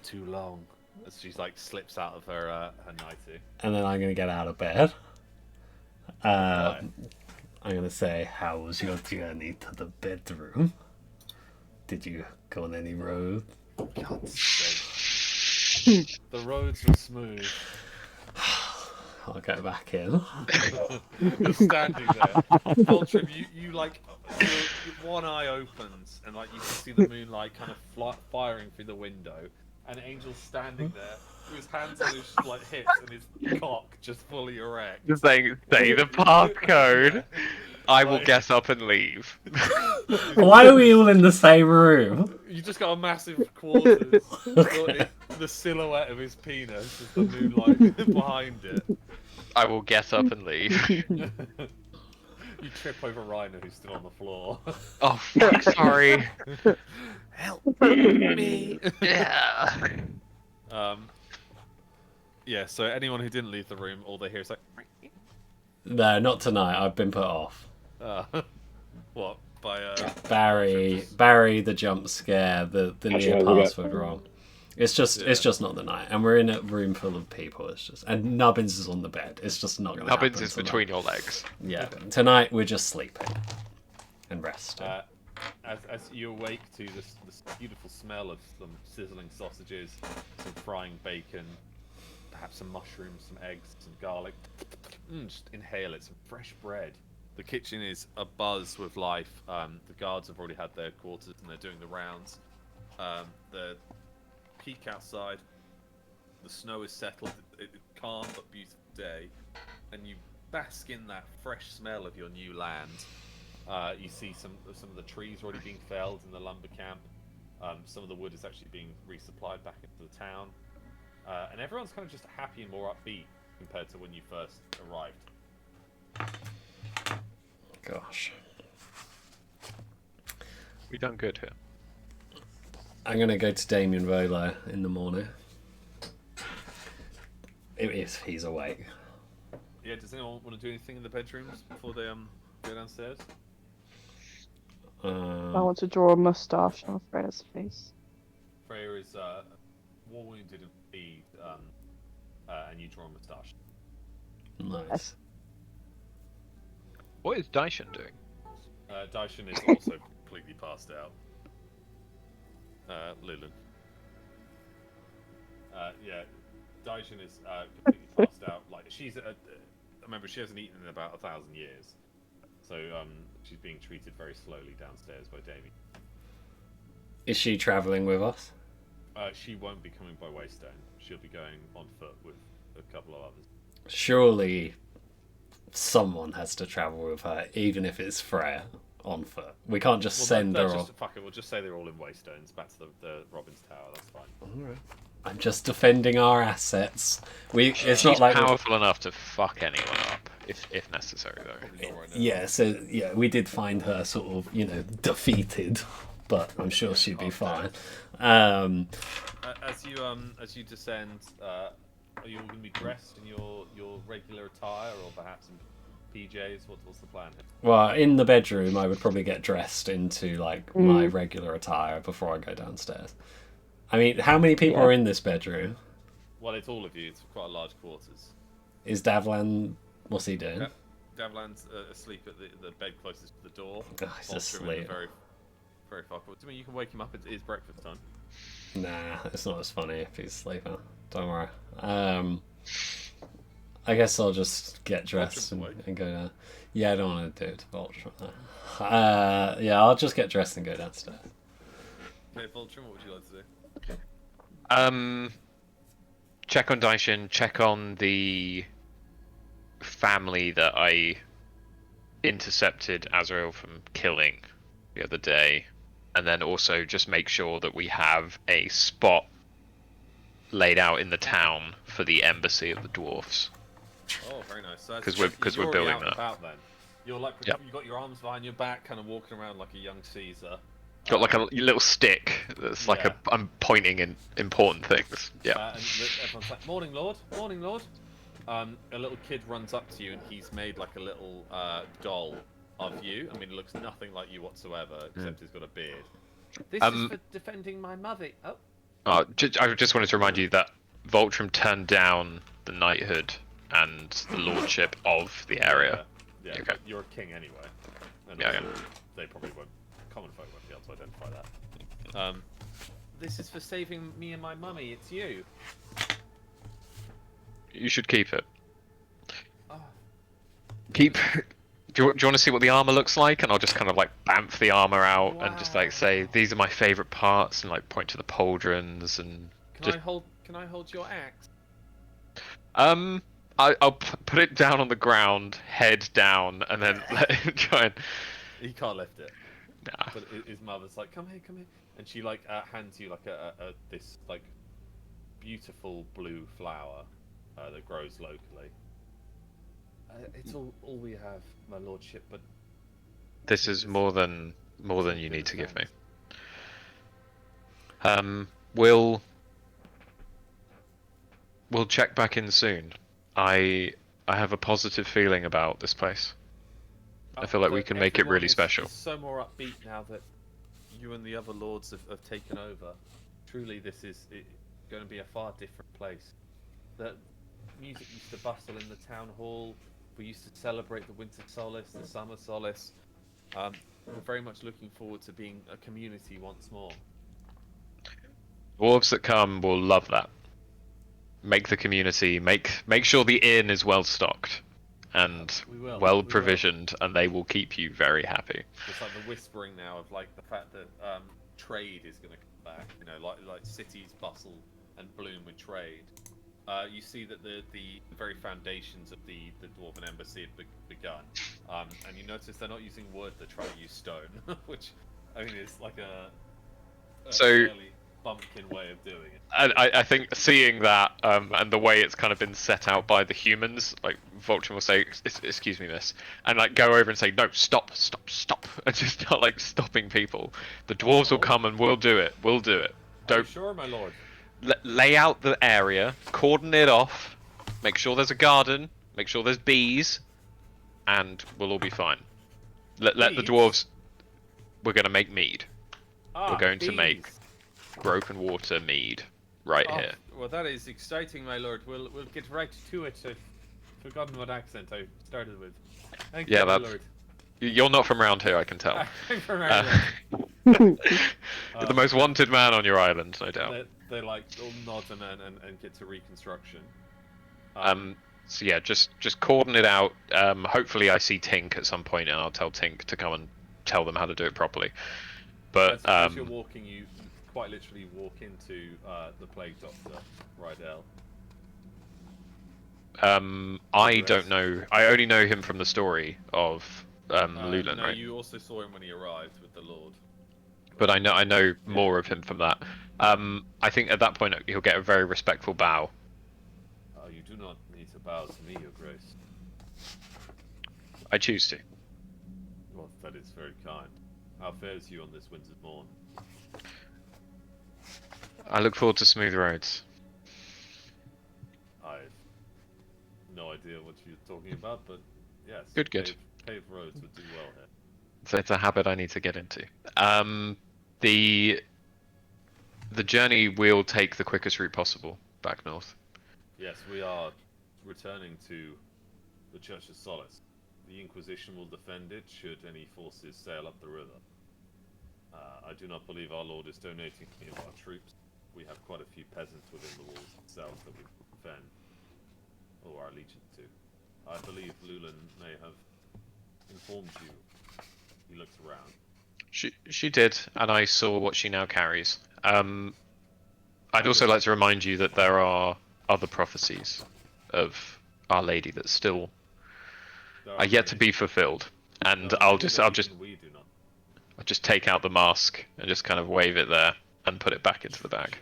Too long. As she's like slips out of her nightie. And then I'm gonna get out of bed. Right. I'm gonna say, how was your journey to the bedroom? Did you go on any road? God's sake. The roads were smooth. I'll go back in. You're standing there. Voltrim, you like, your one eye opens and like you can see the moonlight kind of firing through the window, and Angel's standing there with his hands on his like hips and his cock just fully erect. Just saying, say the passcode. I will get up and leave. Why are we all in the same room? You just got a massive quarters. The silhouette of his penis with the moonlight behind it. I will get up and leave. You trip over Rhino, who's still on the floor. Oh, fuck, sorry. Help me! Yeah. Yeah, so anyone who didn't leave the room, all they hear is like... No, not tonight. I've been put off. What? By, Barry, the jump scare, the Actually, near I'll get- password wrong. It's just not the night, and we're in a room full of people. It's just, and Nubbins is on the bed. It's just not going to happen. Nubbins is tonight. between your legs. Yeah, tonight we're just sleeping and resting. as you awake to this beautiful smell of some sizzling sausages, some frying bacon, perhaps some mushrooms, some eggs, some garlic. Just inhale it, some fresh bread. The kitchen is abuzz with life. The guards have already had their quarters and they're doing the rounds. The peak outside, the snow is settled, it's calm but beautiful day, and you bask in that fresh smell of your new land. You see some of the trees already being felled in the lumber camp. Some of the wood is actually being resupplied back into the town. And everyone's kind of just happy and more upbeat compared to when you first arrived. Gosh. We done good here. I'm going to go to Damien Volo in the morning. If he's awake. Yeah, does anyone want to do anything in the bedrooms before they go downstairs? I want to draw a moustache on Freya's face. Freya is war wounded and fatigued, and you draw a moustache. Nice. What is Daishin doing? Daishin is also completely passed out. Lilin. Yeah, Daishin is completely passed out. Like she's, remember she hasn't eaten in about 1,000 years, so she's being treated very slowly downstairs by Damien. Is she travelling with us? She won't be coming by Waystone. She'll be going on foot with a couple of others. Surely someone has to travel with her, even if it's Freya on foot. We can't just send her off. Fuck it, we'll just say they're all in Waystones, back to the Robin's Tower, that's fine. Alright. I'm just defending our assets. It's She's not like powerful enough to fuck anyone up, if necessary, though. Probably not right now. yeah, so yeah, we did find her sort of, defeated, but I'm sure she'd be fine. As you descend, are you all going to be dressed in your regular attire, or perhaps in PJs? What's the plan here? Well, in the bedroom, I would probably get dressed into like my regular attire before I go downstairs. I mean, how many people are in this bedroom? Well, it's all of you. It's quite a large quarters. Is Davlan? What's he doing? Davlan's asleep at the bed closest to the door. Oh, he's Vulture in asleep. the very, very far corner. I mean, you can wake him up. It's breakfast time. Nah, it's not as funny if he's sleeping. Don't worry. I guess I'll just get dressed and go down. Yeah, I don't want to do it to Vulture. Yeah, I'll just get dressed and go downstairs. Okay, Vulture, what would you like to do? Check on Daishin, check on the family that I intercepted Azrael from killing the other day, and then also just make sure that we have a spot laid out in the town for the embassy of the dwarfs. Oh, very nice. Because we're building out and that. about, then. You're like, Yep. you've got your arms behind your back, kind of walking around like a young Caesar. Got like a little stick that's like I'm pointing in important things. Yeah. And everyone's like, "Morning, Lord. Morning, Lord." A little kid runs up to you and he's made like a little doll of you. I mean, it looks nothing like you whatsoever, except he's got a beard. This is for defending my mother. Oh. I just wanted to remind you that Voltrum turned down the knighthood and the lordship of the area. Yeah, Okay. but you're a king anyway. And Yeah, also, they probably won't. Common folk won't be able to identify that. This is for saving me and my mummy. It's you. You should keep it. Oh, Keep. Do you want to see what the armor looks like? And I'll just kind of like bamf the armor out and just like say these are my favorite parts and like point to the pauldrons and. Can I hold your axe? I'll put it down on the ground, head down, and then let him try and. He can't lift it. Nah. But his mother's like, come here, and she like hands you like a this like beautiful blue flower that grows locally. It's all we have, my lordship. But This is more than you need to give me. We'll check back in soon. I have a positive feeling about this place. I feel like we can make it really special. Is so more upbeat now that you and the other lords have taken over. Truly, this is going to be a far different place. The music used to bustle in the town hall. We used to celebrate the winter solace, the summer solace. We're very much looking forward to being a community once more. Dwarves that come will love that. Make the community, make sure the inn is well stocked and well provisioned, and they will keep you very happy. It's like the whispering now of like the fact that trade is going to come back. You know, like cities bustle and bloom with trade. You see that the very foundations of the dwarven embassy had begun, and you notice they're not using wood; they're trying to use stone, which I mean is like a fairly bumpkin way of doing it. I think seeing that and the way it's kind of been set out by the humans, like Vulture will say, "Excuse me, miss," and like go over and say, "No, stop," and just start like stopping people. The dwarves will come and we'll do it. We'll do it. Are you sure, my lord? Lay out the area, cordon it off, make sure there's a garden, make sure there's bees, and we'll all be fine. Let the dwarves. We're gonna make mead. We're going to make broken water mead right here. Well, that is exciting, my lord. We'll get right to it. I've forgotten what accent I started with. Thank you, my lord. You're not from around here, I can tell. I'm from around You're the most wanted man on your island, no doubt. They like all nod and get to reconstruction. So yeah, just cordon it out. Hopefully I see Tink at some point, and I'll tell Tink to come and tell them how to do it properly. But as you're walking, you quite literally walk into the Plague Doctor, Rydell. I don't know. I only know him from the story of Lulan, no, right? you also saw him when he arrived with the Lord. But I know more of him from that. I think at that point he'll get a very respectful bow. You do not need to bow to me, Your Grace. I choose to. Well, that is very kind. How fares you on this winter's morn? I look forward to smooth roads. I've no idea what you're talking about, but yes. Good. Paved roads would do well here. So it's a habit I need to get into. The journey will take the quickest route possible back north. Yes, we are returning to the Church of Solace. The Inquisition will defend it should any forces sail up the river. I do not believe our Lord is donating any of our troops. We have quite a few peasants within the walls themselves that we defend, or are allegiance to. I believe Lulan may have informed you. He looked around. She did, and I saw what she now carries. I'd also like to remind you that there are other prophecies of Our Lady that still are yet to be fulfilled, and I'll just take out the mask and just kind of wave it there and put it back into the bag.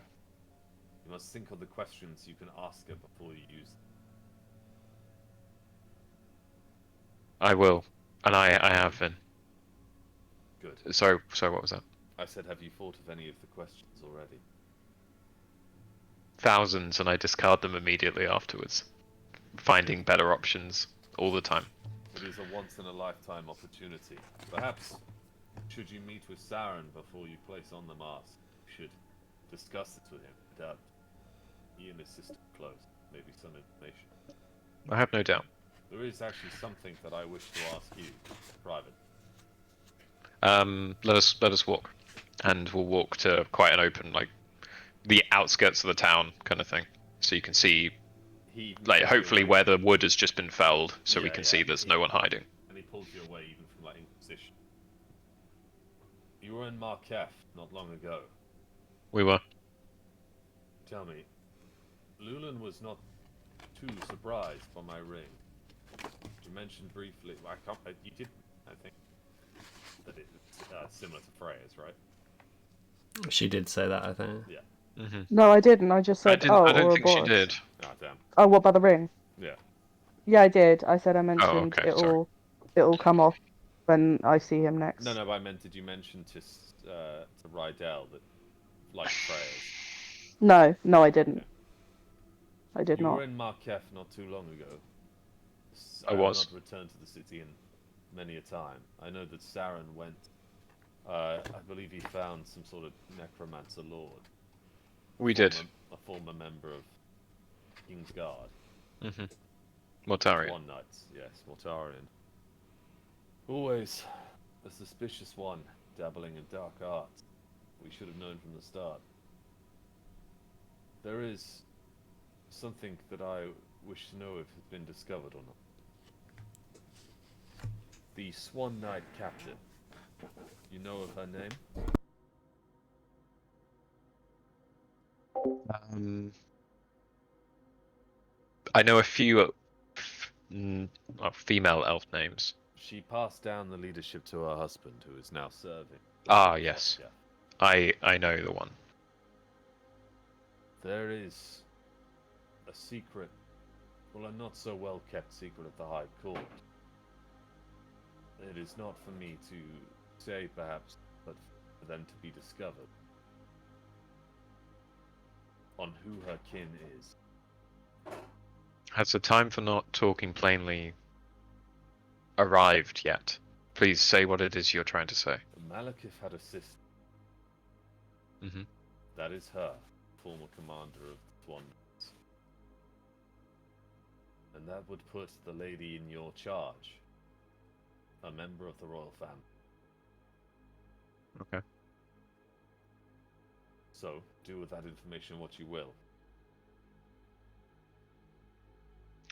You must think of the questions you can ask her before you use them. I will, and I have been. Good. Sorry, what was that? I said, have you thought of any of the questions already? Thousands, and I discard them immediately afterwards, finding better options all the time. It is a once-in-a-lifetime opportunity. Perhaps, should you meet with Saren before you place on the mask, you should discuss this with him. He and his sister close. Maybe some information. I have no doubt. There is actually something that I wish to ask you, private. Let us walk, and we'll walk to quite an open, like the outskirts of the town kind of thing, so you can see, He like, pulls you hopefully away. where the wood has just been felled, so we Yeah, can yeah. see there's no one hiding. And he pulls you away even from like Inquisition. You were in Marquef not long ago. We were. Tell me, Lulan was not too surprised by my ring. You mentioned briefly, I can't, you did, I think, that it's similar to Freya's, right? She did say that, I think. Yeah. Mm-hmm. No, I didn't. I just I said, didn't. oh, I don't think she Ouroboros. did. Ah, damn. Oh, what about the ring? Yeah. Yeah, I did. I said I mentioned okay, sorry. it'll come off when I see him next. No, but I meant, did you mention to Rydell that, like Freya's? No, I didn't. I did You not. were in Marquef not too long ago. I was. have not returned to the city in many a time. I know that Saren went. I believe he found some sort of necromancer lord. We did. A former member of King's Guard. Mm-hmm. Mortarion. One Knights, yes, Mortarion. Always a suspicious one, dabbling in dark arts. We should have known from the start. There is something that I wish to know if it's been discovered or not. The Swan Knight captain. You know of her name? I know a few female elf names. She passed down the leadership to her husband, who is now serving. Ah, yes. Yeah. I know the one. There is a secret, well, a not so well kept secret at the High Court. It is not for me to say, perhaps, but for them to be discovered. On who her kin is. Has the time for not talking plainly arrived yet? Please say what it is you're trying to say. Malekith had a sister. Mm-hmm. That is her, former commander of the Swan Knights. And that would put the lady in your charge, a member of the royal family. Okay. So, do with that information what you will.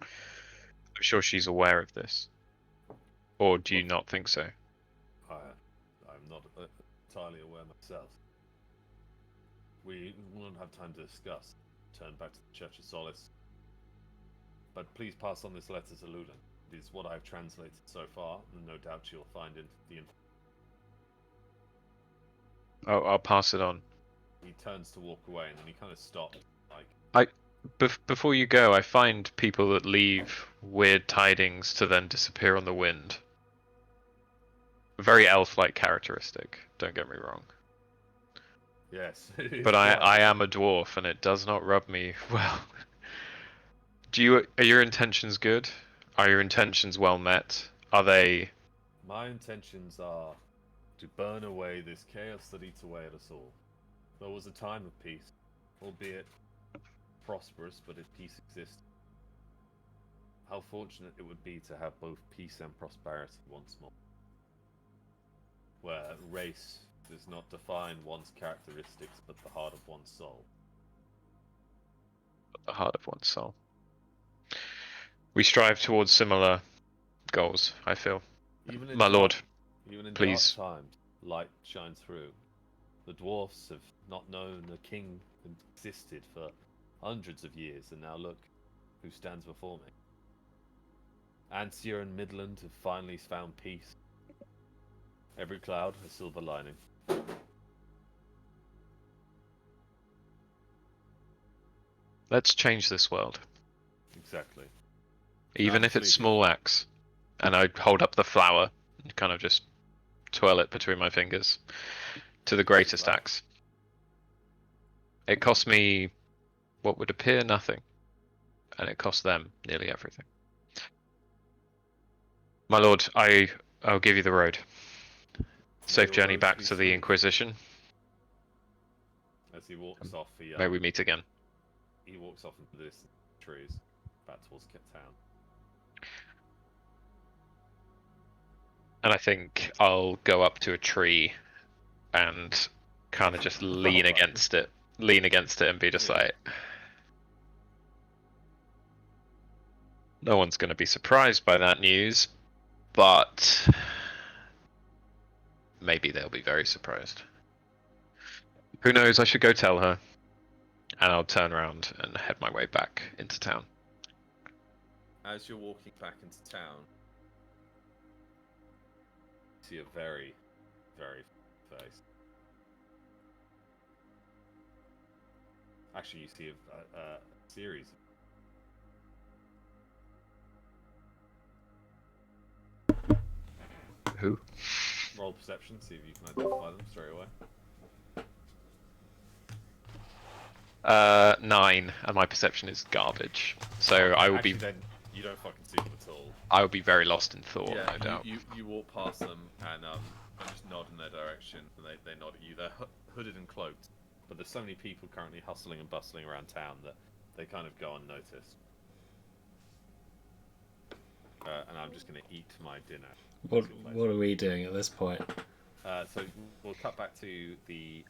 I'm sure she's aware of this. Or do you not think so? I'm not entirely aware myself. We won't have time to discuss. Turn back to the Church of Solace. But please pass on this letter to Lulan. It is what I've translated so far, and no doubt you'll find in the. Oh, I'll pass it on. He turns to walk away, and then he kind of stops. Like, Before you go, I find people that leave weird tidings to then disappear on the wind. A very elf-like characteristic, don't get me wrong. yes. But I am a dwarf, and it does not rub me well. Are your intentions good? Are your intentions well met? Are they... My intentions are to burn away this chaos that eats away at us all. There was a time of peace, albeit prosperous, but if peace existed. How fortunate it would be to have both peace and prosperity once more. Where race does not define one's characteristics, but the heart of one's soul. the heart of one's soul? We strive towards similar goals, I feel. Even in My lord, even in please. dark times, light shines through. The dwarfs have not known a king existed for hundreds of years, and now look who stands before me. Ansia and Midland have finally found peace. Every cloud a silver lining. Let's change this world. Exactly. Even if it's Absolutely. small acts. And I hold up the flower and kind of just twirl it between my fingers to the greatest Wow. acts. It cost me what would appear nothing, and it cost them nearly everything. My lord, I'll give you the road. Safe your journey roads back be to the smooth. Inquisition. As he walks off, May we meet again. he walks off into the distance, trees, back towards town. And I think I'll go up to a tree and kind of just lean Right. against it, and be just Yeah. like, no one's going to be surprised by that news, but maybe they'll be very surprised. Who knows? I should go tell her, and I'll turn around and head my way back into town. As you're walking back into town, you see a very, very face. Actually, you see a series. Who? Roll perception, see if you can identify them straight away. 9, and my perception is garbage. So I will Actually, be. Then you don't fucking see them at all. I will be very lost in thought, Yeah, no doubt. you walk past them and just nod in their direction, and they nod at you. They're hooded and cloaked, but there's so many people currently hustling and bustling around town that they kind of go unnoticed. And I'm just going to eat my dinner. What are we doing at this point? So we'll cut back to the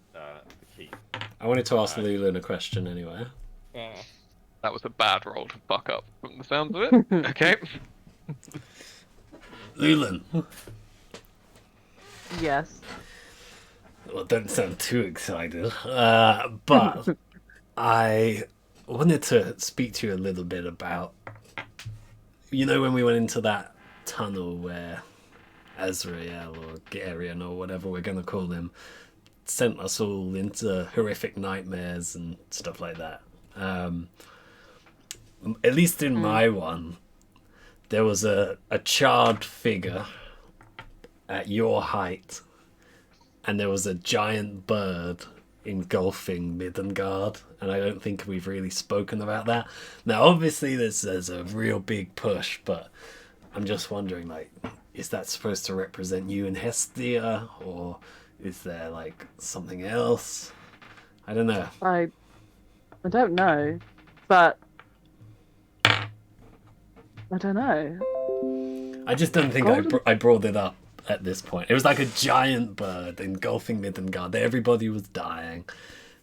keep. I wanted to ask Lulin a question anyway. That was a bad roll to fuck up from the sounds of it. Okay. Lulin. Yes. Well, don't sound too excited. But I wanted to speak to you a little bit about, you know, when we went into that tunnel where Azrael or Garion or whatever we're going to call him sent us all into horrific nightmares and stuff like that. At least in my one, there was a charred figure at your height, and there was a giant bird engulfing Midgard, and I don't think we've really spoken about that. Now, obviously, there's a real big push, but I'm just wondering, like, is that supposed to represent you and Hestia, or is there, like, something else? I don't know. I don't know, but I don't know. I just don't think I brought it up at this point. It was like a giant bird engulfing Midgard. Everybody was dying.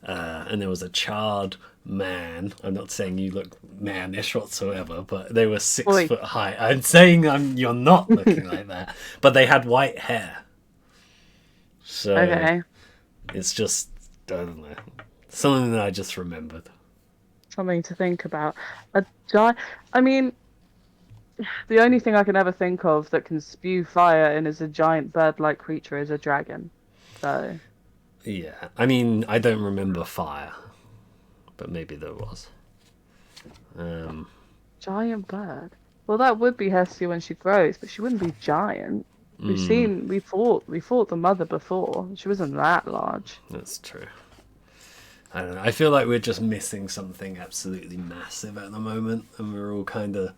And there was a charred man. I'm not saying you look mannish whatsoever, but they were 6 Oi. foot high. I'm saying you're not looking like that. But they had white hair. So Okay, it's just, I don't know. Something that I just remembered. something to think about. I mean, the only thing I can ever think of that can spew fire and is a giant bird-like creature is a dragon. So Yeah. I mean, I don't remember fire. But maybe there was. giant bird. Well, that would be Hestia when she grows, but she wouldn't be giant. We fought the mother before. She wasn't that large. That's true. I don't know. I feel like we're just missing something absolutely massive at the moment, and we're all kind of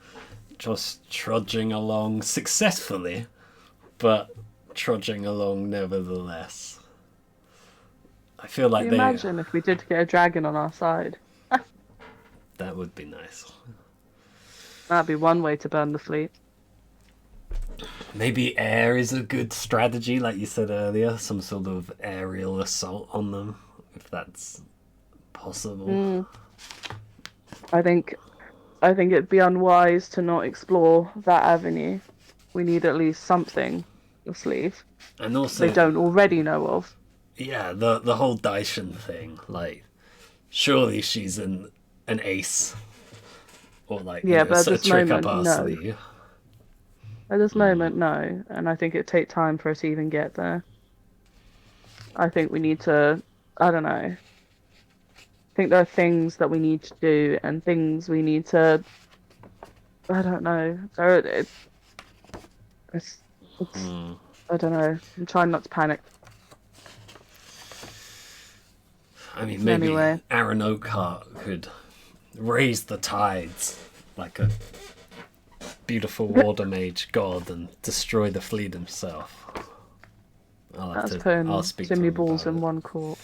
just trudging along successfully, but trudging along nevertheless. I feel like Can you imagine if we did get a dragon on our side? that would be nice. That'd be one way to burn the fleet. Maybe air is a good strategy, like you said earlier. Some sort of aerial assault on them, if that's possible. I think it'd be unwise to not explore that avenue. We need at least something to sleeve And also, they don't already know of. yeah, the whole Daishin thing. Like, surely she's an ace, or like Yeah, but at a this trick up moment, our no. sleeve. At this moment, no. And I think it'd take time for us to even get there. I think we need to, I don't know. I think there are things that we need to do and things we need to, I don't know. It's I don't know. I'm trying not to panic. I mean, maybe Anyway. Aaron Oakhart could raise the tides like a beautiful water mage god and destroy the fleet himself. That's putting I'll speak too to many him balls about in it. one court.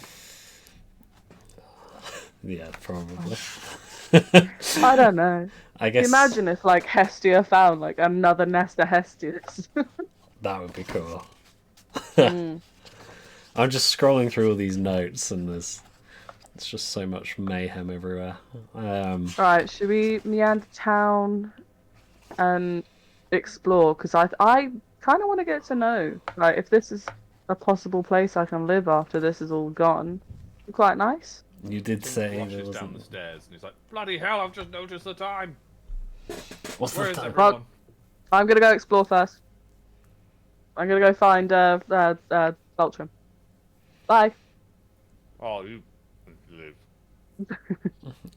Yeah, probably. I don't know. I guess Imagine if like Hestia found like another nest of Hestias. that would be cool. Mm. I'm just scrolling through all these notes, and it's just so much mayhem everywhere. Right, should we meander town and explore? Because I kind of want to get to know, like, if this is a possible place I can live after this is all gone. Be quite nice. You did Tim say there rushes down the wasn't. stairs and he's like, "Bloody hell! I've just noticed the time. What's Where the is time? everyone?" I'm gonna go explore first. I'm gonna go find Beltram. Bye. Oh, you live.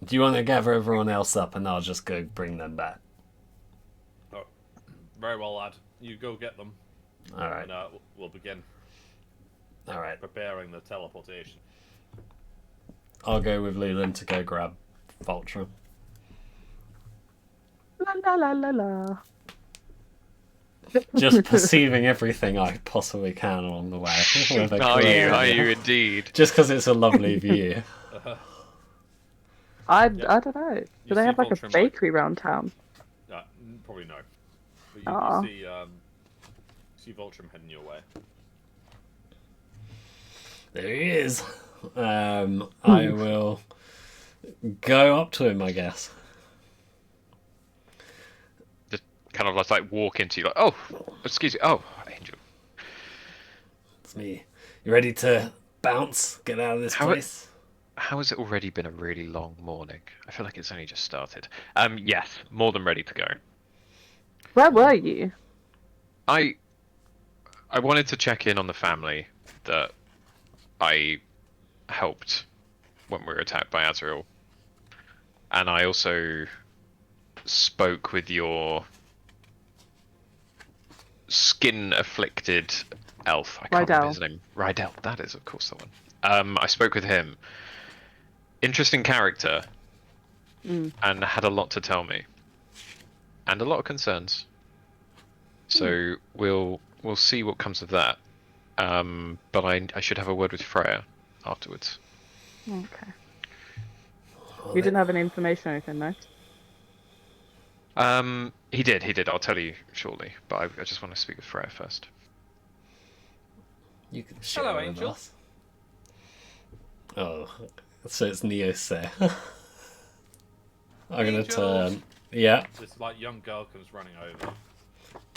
Do you want to gather everyone else up, and I'll just go bring them back? Oh, very well, lad. You go get them, All right. and we'll begin All right. preparing the teleportation. I'll go with Leland to go grab Vulture. La la la la la. Just perceiving everything I possibly can along the way. with a Are great you? Are idea. you indeed? Just because it's a lovely view. I don't know. Do You they see have like a Voltron, bakery around town? Probably no. But Aw. you see Voltron heading your way. There he is. I will go up to him, I guess. Just kind of like walk into you, like, oh, excuse me, oh, Angel. It's me. You ready to bounce? Get out of this place? How has it already been a really long morning? I feel like it's only just started. Yes, more than ready to go. Where were you? I wanted to check in on the family that I helped when we were attacked by Azrael. And I also spoke with your skin-afflicted elf. I can't remember his name. Rydell, that is, of course, the one. I spoke with him. Interesting character, and had a lot to tell me. And a lot of concerns. So we'll see what comes of that. But I should have a word with Freya afterwards. Okay. You didn't have any information or anything, no? He did. I'll tell you shortly. But I just want to speak with Freya first. You can share Hello, with Angel. us. Oh, so it's Neo Say. I'm gonna Angel. turn. Yeah. This like young girl comes running over.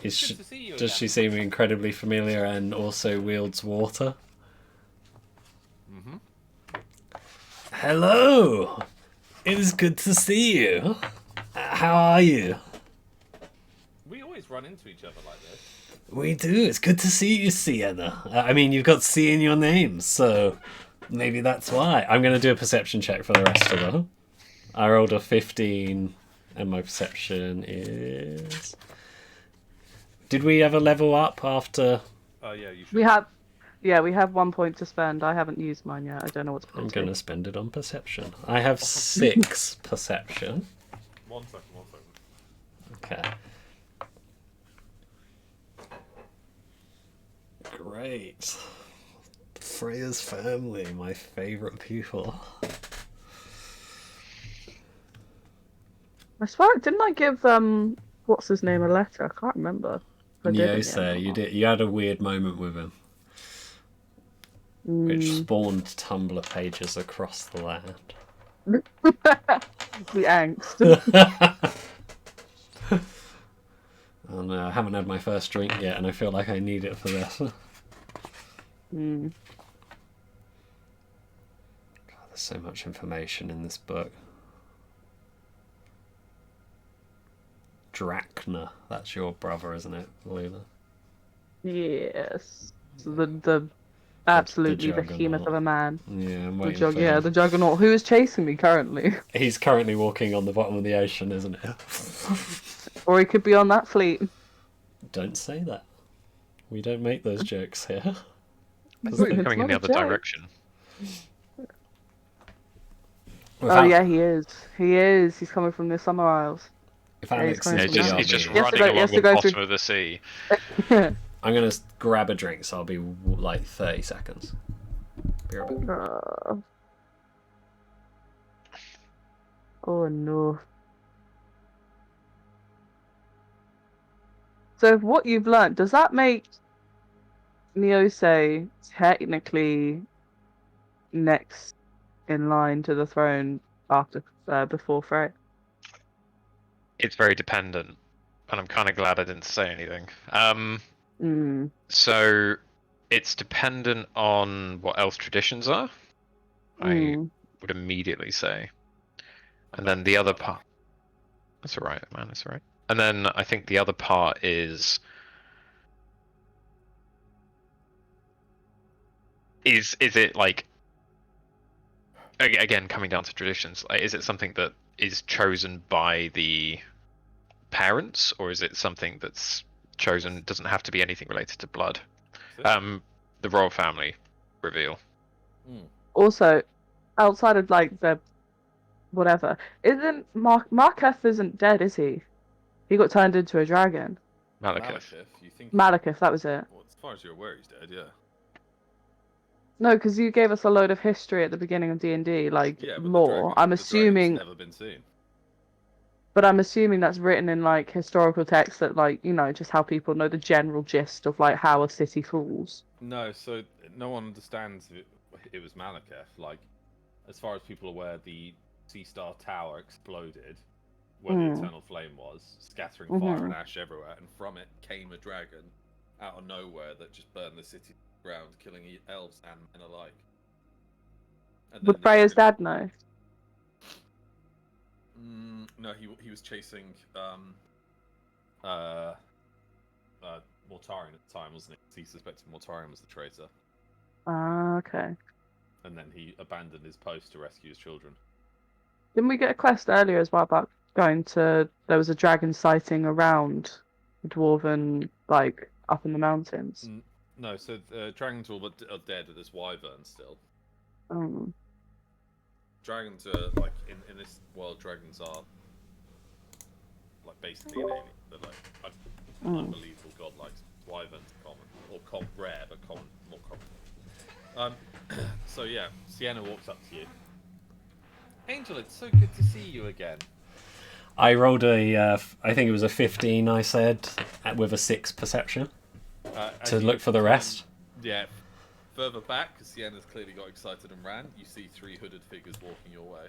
Is Good she, to see you does again. she seem incredibly familiar and also wields water? Mm-hmm. Hello! It is good to see you. How are you? We always run into each other like this. We do. It's good to see you, Sienna. I mean, you've got C in your name, so maybe that's why. I'm going to do a perception check for the rest of them. I rolled a 15, and my perception is... Did we ever level up after... Oh yeah, you should. We have 1 point to spend. I haven't used mine yet. I don't know what to put I'm it going to. to spend it on perception. I have 6 perception. 1 second. Okay. Great. Freya's family, my favourite people. I swear, didn't I give what's his name a letter? I can't remember. If I did in the Nyose, end you or did. You had a weird moment with him, not. which spawned Tumblr pages across the land. The angst. Oh no, I haven't had my first drink yet, and I feel like I need it for this. God, Mm. there's so much information in this book. Drachna, that's your brother, isn't it, Lula? Yes. So the absolutely behemoth juggernaut. of a man. Yeah, I'm The waiting for him. the juggernaut who is chasing me currently. He's currently walking on the bottom of the ocean, isn't he? Or he could be on that fleet. Don't say that. We don't make those jokes here. It's It's coming in not the a other joke. direction. Oh yeah, he is. He is. He's coming from the Summer Isles. If Yeah, he's Alex coming is Yeah, from he's just BRB, He has to running go- he along has to the go bottom through- of the sea. I'm gonna grab a drink, so I'll be like 30 seconds. Be right back. Oh no. So what you've learned, does that make Neose technically next in line to the throne after before Frey? It's very dependent, and I'm kind of glad I didn't say anything. Mm. So it's dependent on what else traditions are. I Mm. would immediately say, I'm and then back the to other that. part. That's all right, man. That's all right. And then I think the other part is it like again coming down to traditions? Like, is it something that is chosen by the parents, or is it something that's chosen? Doesn't have to be anything related to blood. The royal family reveal. Also, outside of like the whatever, isn't Marketh isn't dead, is he? He got turned into a dragon. Malekith. You think? Malekith, that was it. Well, as far as you're aware, he's dead. Yeah. No, because you gave us a load of history at the beginning of D&D, like Yeah, but lore. I'm the dragon's assuming, never been seen. but I'm assuming that's written in like historical text that like just how people know the general gist of like how a city falls. No, so no one understands it was Malekith. Like, as far as people are aware, the Sea Star Tower exploded where the Eternal Flame was, scattering fire and ash everywhere, and from it came a dragon out of nowhere that just burned the city to the ground, killing elves and men alike. And Would the Freya's dragon... dad know? No, he was chasing Mortarion at the time, wasn't he? He suspected Mortarion was the traitor. Ah, okay. And then he abandoned his post to rescue his children. Didn't we get a quest earlier as well about going to? There was a dragon sighting around the dwarven, like up in the mountains. No, so dragons are dead. There's wyverns still. Um, Dragons are like in this world. Dragons are like basically an alien. They're like unbelievable godlike. Wyverns are common, or rare but common, more common. So yeah, Sienna walks up to you. Angel, it's so good to see you again. I rolled I think it was a 15, I said, with a 6 perception to look for the rest. Yeah. Further back, because Sienna's clearly got excited and ran, you see 3 hooded figures walking your way.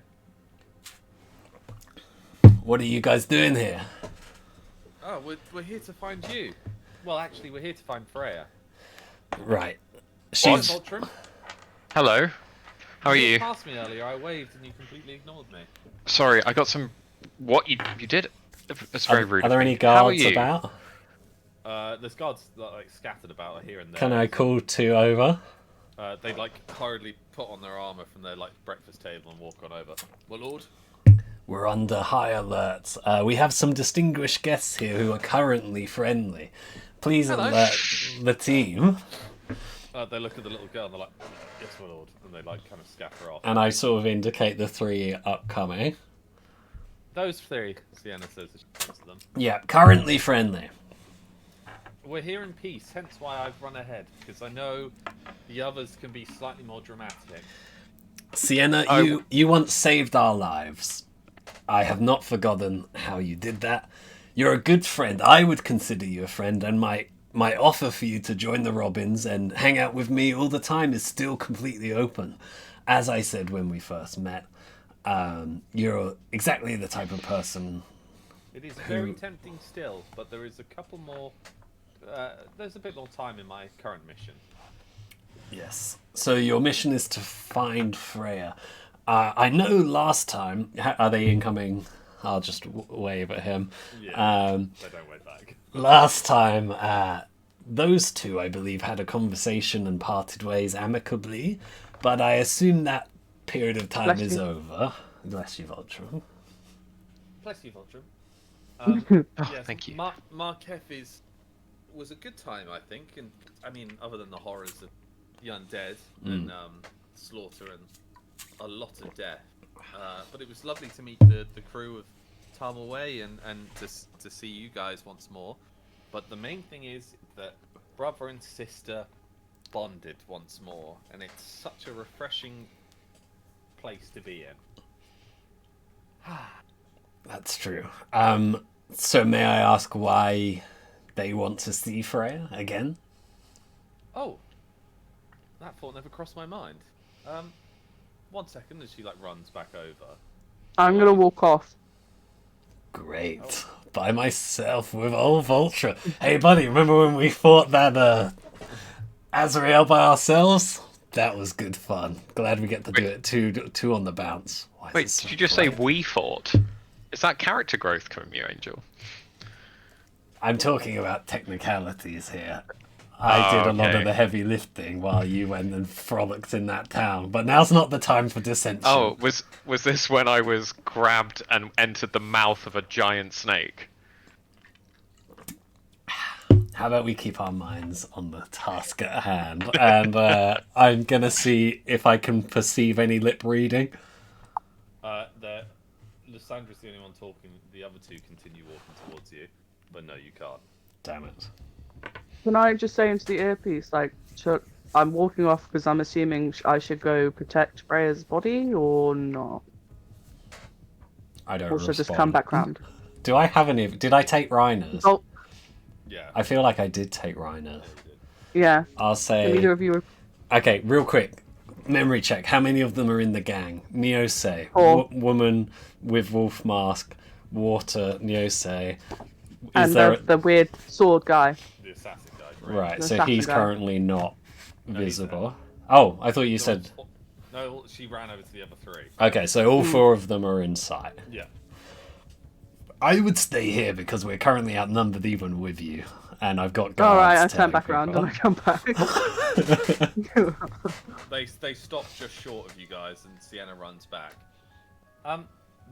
What are you guys doing here? Oh, we're here to find you. Well, actually, we're here to find Freya. Right. She's... Voltrum? Hello. How are you? You passed me earlier. I waved and you completely ignored me. Sorry, I got some. What you did? That's very rude. Are there any How are guards you? about? There's guards like scattered about here and there. Can I call 2 over? They like hurriedly put on their armor from their like breakfast table and walk on over. Well, Lord. We're under high alert. We have some distinguished guests here who are currently friendly. Please alert the team. They look at the little girl and they're like, "Yes, my lord," and they like kind of scatter off. And I sort of indicate the 3 upcoming. Those 3, Sienna says as she points to them. Yeah, currently friendly. We're here in peace, hence why I've run ahead, because I know the others can be slightly more dramatic. Sienna, you once saved our lives. I have not forgotten how you did that. You're a good friend. I would consider you a friend, and my offer for you to join the Robins and hang out with me all the time is still completely open. As I said when we first met, you're exactly the type of person. It is very tempting still, but there is a couple more... there's a bit more time in my current mission. Yes. So your mission is to find Freya. I know last time... Are they incoming? I'll just wave at him. Yeah, they don't wave back. Last time, those 2, I believe, had a conversation and parted ways amicably, but I assume that period of time is over. Bless you, Voltrum. Bless you, Voltrum. Yes, thank you. Marketh was a good time, I think, and I mean, other than the horrors of the undead and slaughter and a lot of death, but it was lovely to meet the crew of Tarmalway and to see you guys once more. But the main thing is that brother and sister bonded once more, and it's such a refreshing place to be in. That's true. So may I ask why they want to see Freya again? Oh, that thought never crossed my mind. 1 second as she like runs back over. I'm gonna walk off. Great. By myself with old Vulture. Hey, buddy, remember when we fought that Azrael by ourselves? That was good fun. Glad we get to do it two on the bounce. Why is Wait, this so did you just say bright? we fought? Is that character growth from you, Angel? I'm talking about technicalities here. I did a lot of okay. the heavy lifting while you went and frolicked in that town, but now's not the time for dissension. Oh, was this when I was grabbed and entered the mouth of a giant snake? How about we keep our minds on the task at hand? And I'm gonna see if I can perceive any lip reading. Lysandra's the only one talking. The other two continue walking towards you, but no, you can't. Damn it. Can I just say into the earpiece, like, I'm walking off because I'm assuming I should go protect Freya's body or not? I don't Or should I just respond. come back round? Do I have any? Did I take Reiner's? Oh, Yeah. I feel like I did take Reiner's. yeah. I'll Can say. either of you... Okay, real quick. Memory check. How many of them are in the gang? Neose, Four. woman with wolf mask, water, Neose. And the weird sword guy. The assassin guy. Right, The so assassin he's guy. currently not No, he's visible. Oh, I thought you said. No, she ran over to the other three. Okay, so all four of them are inside. Yeah. I would stay here because we're currently outnumbered even with you, and I've got guards. Alright, I turn telling back around people. and I come back. They stop just short of you guys, and Sienna runs back.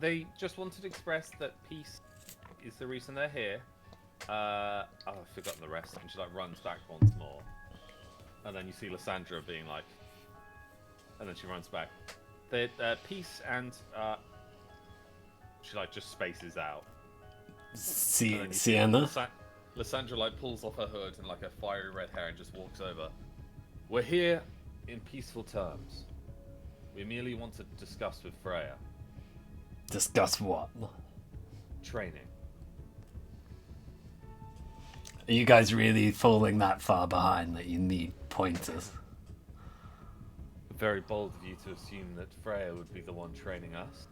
They just wanted to express that peace is the reason they're here. I've forgotten the rest, and she like runs back once more, and then you see Lysandra being like, and then she runs back. The peace and she like just spaces out. And then you see Sienna? Lysandra like pulls off her hood and like her fiery red hair and just walks over. We're here in peaceful terms. We merely want to discuss with Freya. Discuss what? Training. Are you guys really falling that far behind that you need pointers? Very bold of you to assume that Freya would be the one training us.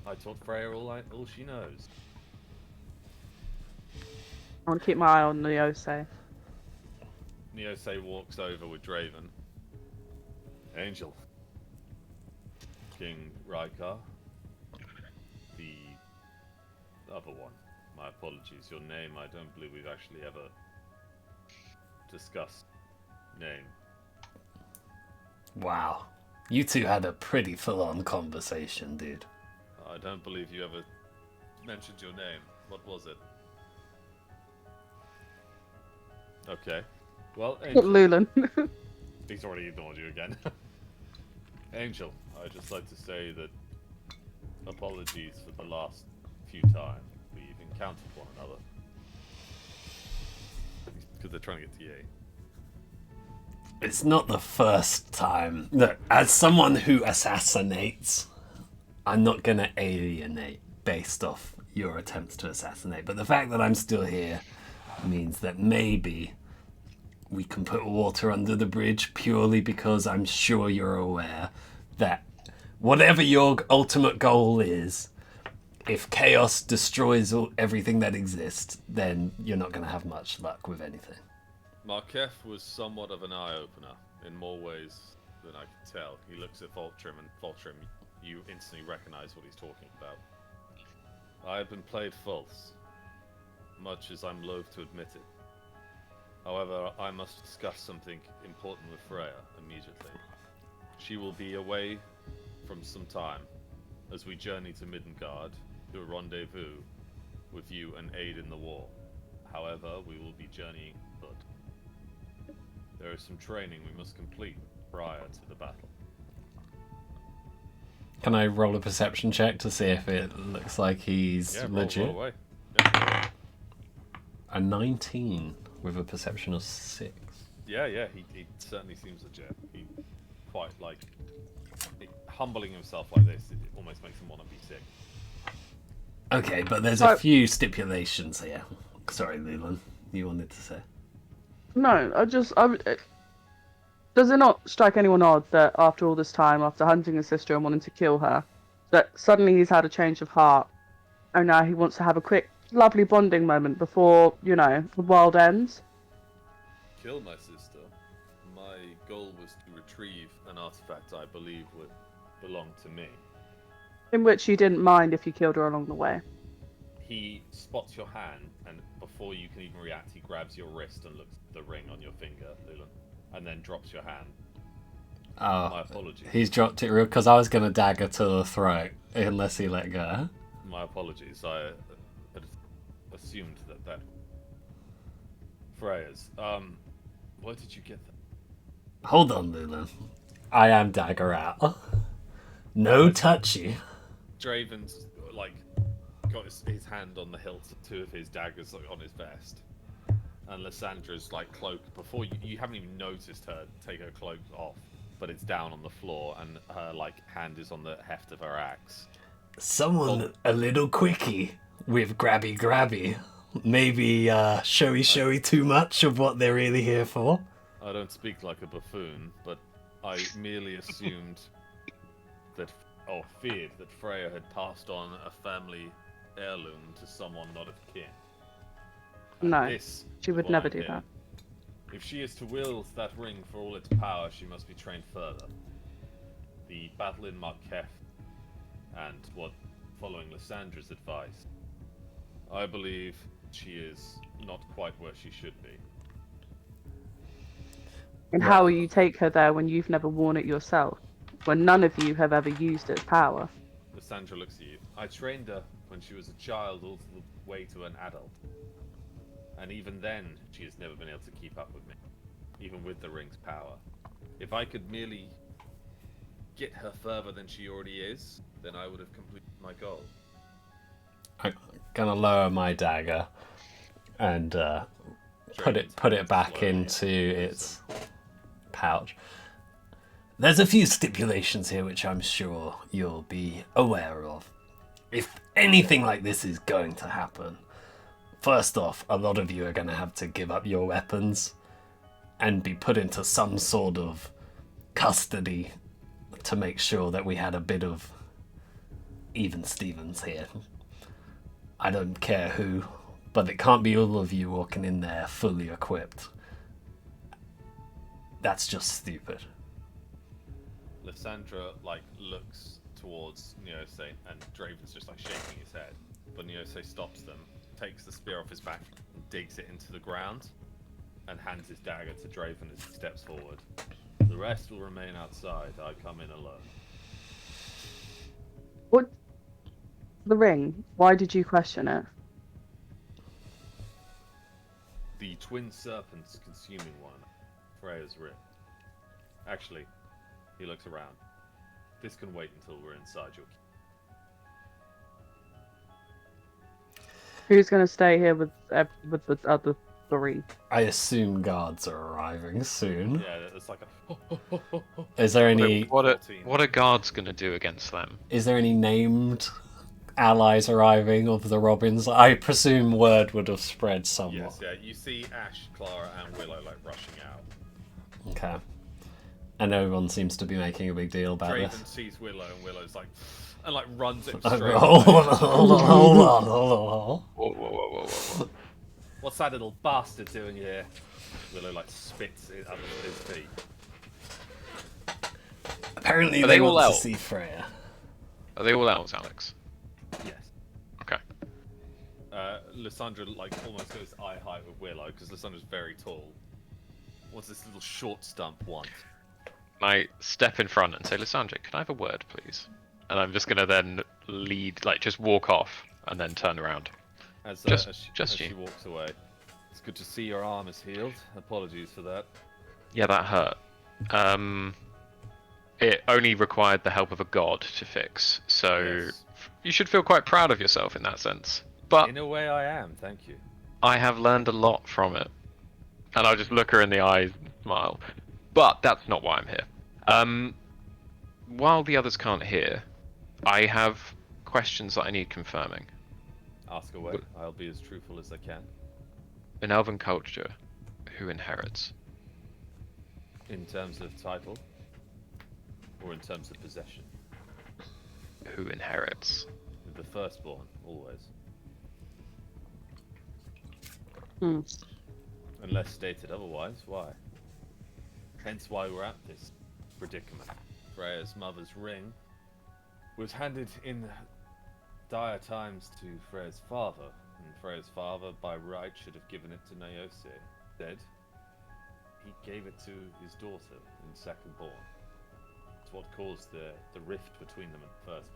I taught Freya all she knows. I want to keep my eye on Neose. Neose walks over with Draven. Angel. King Rykar. The other one. My apologies. Your name, I don't believe we've actually ever discussed. Name. Wow. You two had a pretty full-on conversation, dude. I don't believe you ever mentioned your name. What was it? Okay. Well, Angel. Lulan. He's already ignored you again. Angel, I'd just like to say that apologies for the last few times we've encountered one another. Because they're trying to get to you. It's not the first time. Look, as someone who assassinates, I'm not gonna alienate based off your attempts to assassinate. But the fact that I'm still here means that maybe we can put water under the bridge purely because I'm sure you're aware that whatever your ultimate goal is, if chaos destroys everything that exists, then you're not going to have much luck with anything. Markef was somewhat of an eye-opener in more ways than I could tell. He looks at Voltrim, and Voltrim, you instantly recognize what he's talking about. I have been played false, much as I'm loath to admit it. However, I must discuss something important with Freya immediately. She will be away from some time as we journey to Middengard to a rendezvous with you and aid in the war. However, we will be journeying foot. There is some training we must complete prior to the battle. Can I roll a perception check to see if it looks like he's Yeah, legit? roll away. Yeah. A 19 with a perception of 6. Yeah, he certainly seems legit. He quite like humbling himself like this. It almost makes him want to be sick. Okay, but there's So- a few stipulations here. Sorry, Leland, you wanted to say. No, does it not strike anyone odd that after all this time, after hunting his sister and wanting to kill her, that suddenly he's had a change of heart, and now he wants to have a quick, lovely bonding moment before, the world ends? Kill my sister. My goal was to retrieve an artifact I believe would belong to me. In which you didn't mind if you killed her along the way. He spots your hand, and before you can even react, he grabs your wrist and looks at the ring on your finger, Leland, and then drops your hand. My Oh, apologies. he's dropped it real because I was going to dagger to the throat unless he let go. My apologies. I had assumed that Freya's. Where did you get that? Hold on, Leland. I am dagger out. No touchy. Draven's got his hand on the hilt of two of his daggers on his vest, and Lysandra's cloak. Before you haven't even noticed her take her cloak off, but it's down on the floor, and her hand is on the heft of her axe. Someone a little quickie with grabby. Maybe showy too much of what they're really here for. I don't speak like a buffoon, but I merely assumed feared that Freya had passed on a family heirloom to someone not of kin. And No, this she is would what never I'm do here. that. If she is to wield that ring for all its power, she must be trained further. The battle in Markef, and following Lysandra's advice, I believe she is not quite where she should be. And how will you take her there when you've never worn it yourself? When none of you have ever used its power? Lysandra looks at you. I trained her when she was a child all the way to an adult. And even then, she has never been able to keep up with me, even with the ring's power. If I could merely get her further than she already is, then I would have completed my goal. I'm gonna lower my dagger and put it back into its pouch. There's a few stipulations here which I'm sure you'll be aware of. If anything like this is going to happen, first off, a lot of you are going to have to give up your weapons and be put into some sort of custody to make sure that we had a bit of even Stevens here. I don't care who, but it can't be all of you walking in there fully equipped. That's just stupid. Lysandra looks towards Neose, and Draven's just shaking his head. But Neose stops them, takes the spear off his back, and digs it into the ground, and hands his dagger to Draven as he steps forward. The rest will remain outside. I come in alone. What? The ring? Why did you question it? The twin serpents consuming one, Freya's rift. Actually, he looks around. This can wait until we're inside your keep. Who's going to stay here with the other three? I assume guards are arriving soon. Yeah, it's like a. Is there any What are 14. guards gonna do against them? is there any named allies arriving of the Robins? I presume word would have spread somewhat. Yes, yeah. You see Ash, Clara, and Willow rushing out. Okay. And everyone seems to be making a big deal about Draven this. sees Willow, and Willow's runs him Hold straight. on, away. hold on. Whoa. What's that little bastard doing here? Willow spits it under his feet. Apparently Are they they all want to out? see Freya. Are they all out, Alex? Yes. Okay. Lysandra almost goes eye height with Willow because Lysandra's very tall. What's this little short stump want? I step in front and say, Lysandra, can I have a word, please? And I'm just gonna then lead, just walk off and then turn around. As Just she you. walks away. It's good to see your arm is healed. Apologies for that. Yeah, that hurt. It only required the help of a god to fix, so Yes. you should feel quite proud of yourself in that sense. But In a way, I am. Thank you. I have learned a lot from it. And I'll just look her in the eyes and smile. But that's not why I'm here. While the others can't hear, I have questions that I need confirming. Ask away. I'll be as truthful as I can. In elven culture, who inherits? In terms of title, or in terms of possession? Who inherits? The firstborn, always. Hmm. Unless stated otherwise, why? Hence why we're at this predicament. Freya's mother's ring was handed in dire times to Freya's father, and Freya's father, by right, should have given it to Nyose. Instead, he gave it to his daughter in second-born. It's what caused the rift between them at first.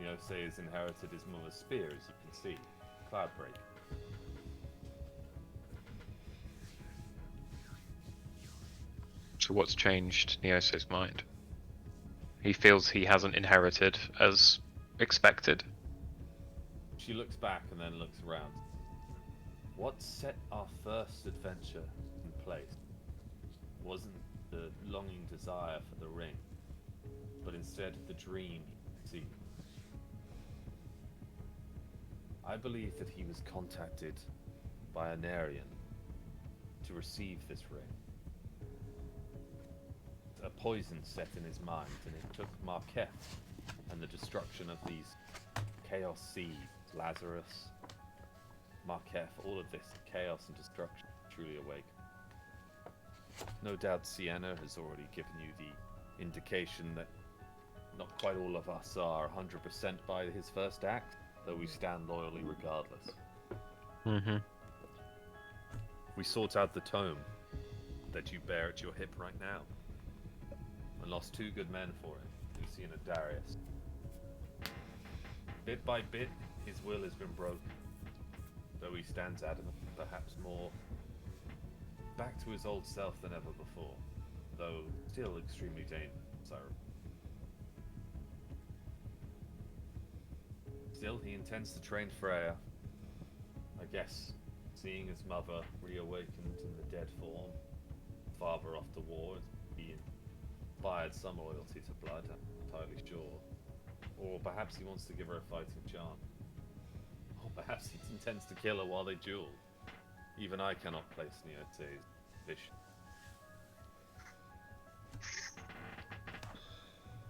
Nyose has inherited his mother's spear, as you can see. Cloudbreak. So what's changed Neoso's mind? He feels he hasn't inherited as expected. She looks back and then looks around. What set our first adventure in place wasn't the longing desire for the ring, but instead the dream he conceived. I believe that he was contacted by a Narian to receive this ring. A poison set in his mind, and it took Marquette and the destruction of these chaos seeds, Lazarus, Marquette, all of this chaos and destruction truly awake. No doubt Sienna has already given you the indication that not quite all of us are 100% by his first act, though we stand loyally regardless. Mm-hmm. We sought out the tome that you bear at your hip right now, and lost 2 good men for it, Lucian and Darius. Bit by bit, his will has been broken, though he stands adamant, perhaps more back to his old self than ever before, though still extremely dangerous, I repeat. Still, he intends to train Freya. I guess, seeing his mother reawakened in the dead form, father off to war, he inspired some loyalty to blood, I'm entirely sure. Or perhaps he wants to give her a fighting chance. Or perhaps he intends to kill her while they duel. Even I cannot place Neote's vision.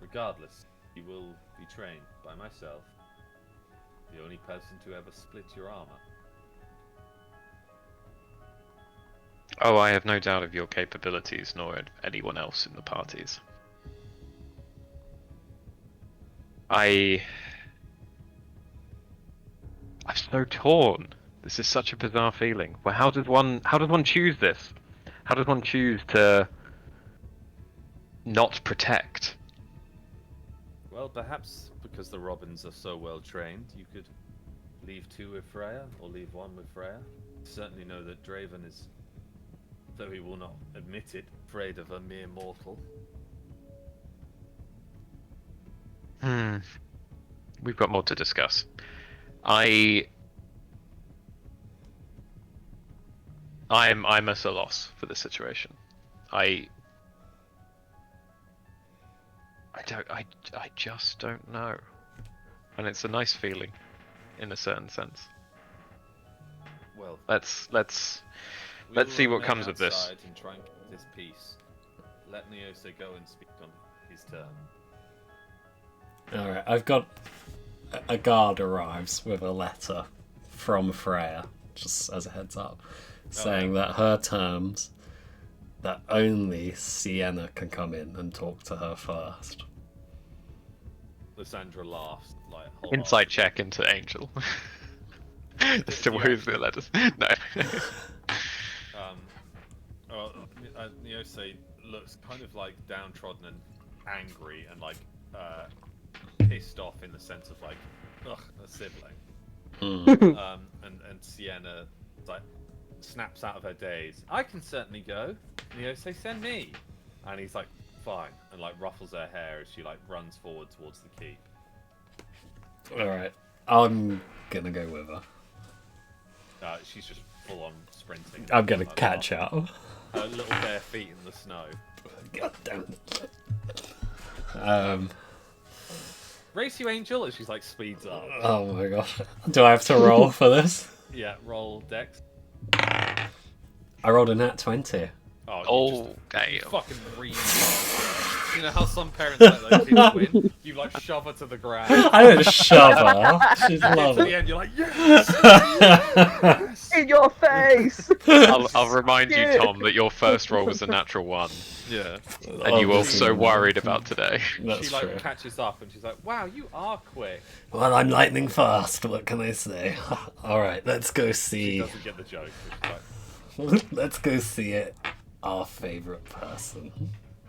Regardless, he will be trained by myself, the only person to ever split your armor. Oh, I have no doubt of your capabilities, nor of anyone else in the parties. I'm so torn. This is such a bizarre feeling. Well, how does one choose this? How does one choose to not protect? Well, perhaps because the Robins are so well trained, you could leave 2 with Freya, or leave 1 with Freya. Certainly know that Draven is, though he will not admit it, afraid of a mere mortal. We've got more to discuss. I'm at a loss for this situation. I just don't know. And it's a nice feeling in a certain sense. Well, Let's we will see what remain comes of this. outside and try and keep this peace. Let Neose go and speak on his turn. Alright, I've got a guard arrives with a letter from Freya, just as a heads up, saying that her terms, that only Sienna can come in and talk to her first. Lysandra laughs, like, Insight check into Angel. As to who's the letters. No. Neose looks kind of like downtrodden and angry and like pissed off in the sense of like, ugh, a sibling. And Sienna like snaps out of her daze. I can certainly go. Neose, send me. And he's like, fine, and like ruffles her hair as she like runs forward towards the keep. Alright, I'm gonna go with her. She's just full on sprinting. I'm gonna Like, catch up. her little bare feet in the snow. God damn it. race you, Angel, and she's like speeds up. Oh my gosh. Do I have to roll for this? Yeah, roll Dex. I rolled a nat 20. Oh, you damn. fucking ream. You know how some parents let those kids win? You like shove her to the ground. I don't shove her. She's To the lovely. end, you're like, yes! In your face! I'll remind you, Tom, that your first roll was a natural 1, Yeah. and you were Obviously. so worried about today. That's She like true. catches up and she's like, wow, you are quick. Well, I'm lightning fast. What can I say? All right, let's go She see. doesn't get the joke. She's like, Let's go see it. Our favorite person,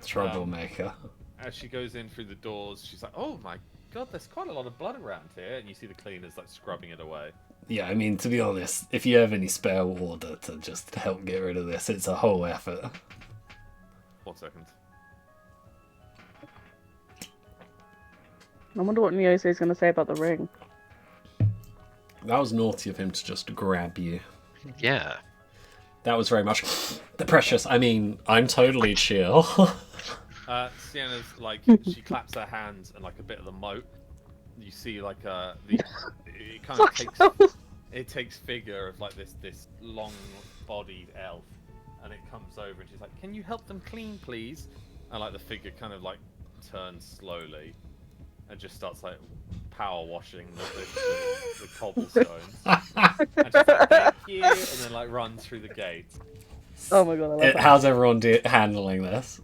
troublemaker. as she goes in through the doors, she's like, oh my god, there's quite a lot of blood around here. And you see the cleaners like scrubbing it away. Yeah, I mean, to be honest, if you have any spare water to just help get rid of this, it's a whole effort. 1 second. I wonder what Nyose is going to say about the ring. That was naughty of him to just grab you. Yeah. That was very much the precious. I mean, I'm totally chill. Sienna's like, she claps her hands and like a bit of the moat. You see like it kind of takes figure of like this long-bodied elf, and it comes over and she's like, "Can you help them clean, please?" And like the figure kind of like turns slowly, and just starts like power washing the cobblestones. And she's like, "Thank you," and then like runs through the gate. Oh my god, I love that. How's everyone handling this?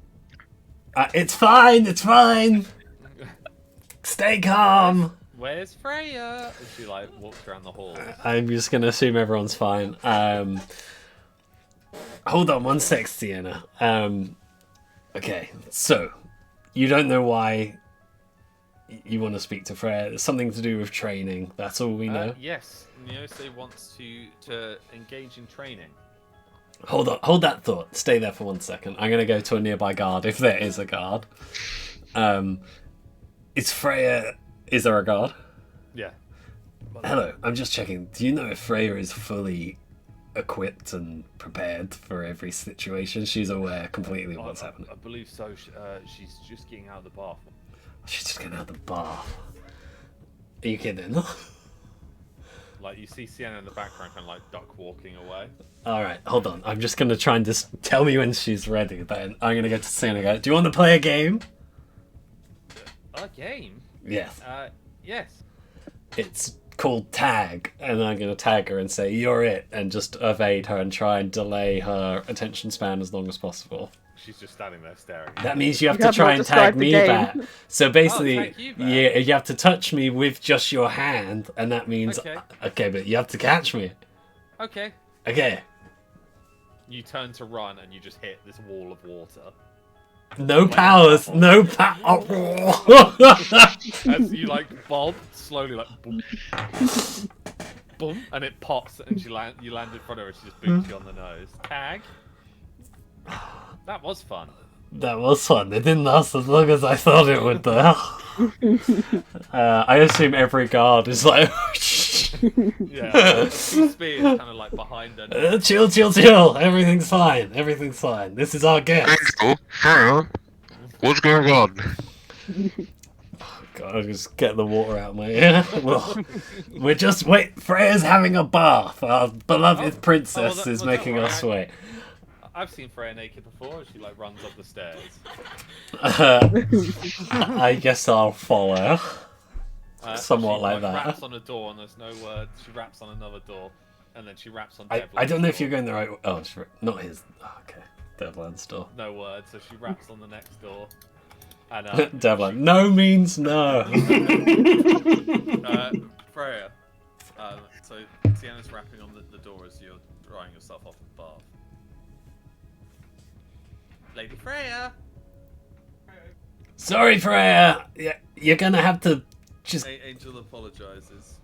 It's fine. It's fine. Stay calm. Where's Freya? And she like walks around the hall. I'm just gonna assume everyone's fine. Hold on one sec, Sienna. Okay, so you don't know why you want to speak to Freya. It's something to do with training. That's all we know. Yes, Nyose wants to engage in training. Hold that thought. Stay there for 1 second. I'm gonna go to a nearby guard if there is a guard. Is Freya? Is there a guard? Yeah. Hello. I'm just checking. Do you know if Freya is fully equipped and prepared for every situation? She's aware completely of what's happening. I believe so. She's just getting out of the bath. She's just getting out of the bath. Are you kidding? Like you see Sienna in the background, kind of like duck walking away. All right, hold on. I'm just gonna try and just tell me when she's ready. Then I'm gonna go to Sienna. And go, do you want to play a game? A game? Yes. Yes. It's called tag, and I'm gonna tag her and say you're it, and just evade her and try and delay her attention span as long as possible. She's just standing there staring. That means you have You to have try not and described tag the me game. back. So basically, tag you back. yeah, you have to touch me with just your hand, and that means Okay. but you have to catch me. Okay. Okay. You turn to run and you just hit this wall of water. No powers, no power. As you like bob slowly, like boom, boom, and it pops, and you land in front of her. And she just boots you on the nose. Tag. That was fun. That was fun. It didn't last as long as I thought it would, though. I assume every guard is like, Yeah. Two spears kind of like behind her. chill, chill, chill. Everything's fine. Everything's fine. This is our guest. What's going on? God, I'll just get the water out of my ear. Well, wait. Freya's having a bath. Our beloved princess is making us wait. I've seen Freya naked before. She like runs up the stairs. I guess I'll follow. Somewhat she, like that. Raps on a door and there's no word. She raps on another door, and then she raps on. I don't know if you're going the right way. Oh, not his. Oh, okay. Devlin's door. No word, so she raps on the next door. And Devlin. No means no. Freya. So Sienna's rapping on the door as you're drying yourself off in the bath. Lady Freya. Sorry, Freya. Yeah, you're gonna have to just. Angel apologizes.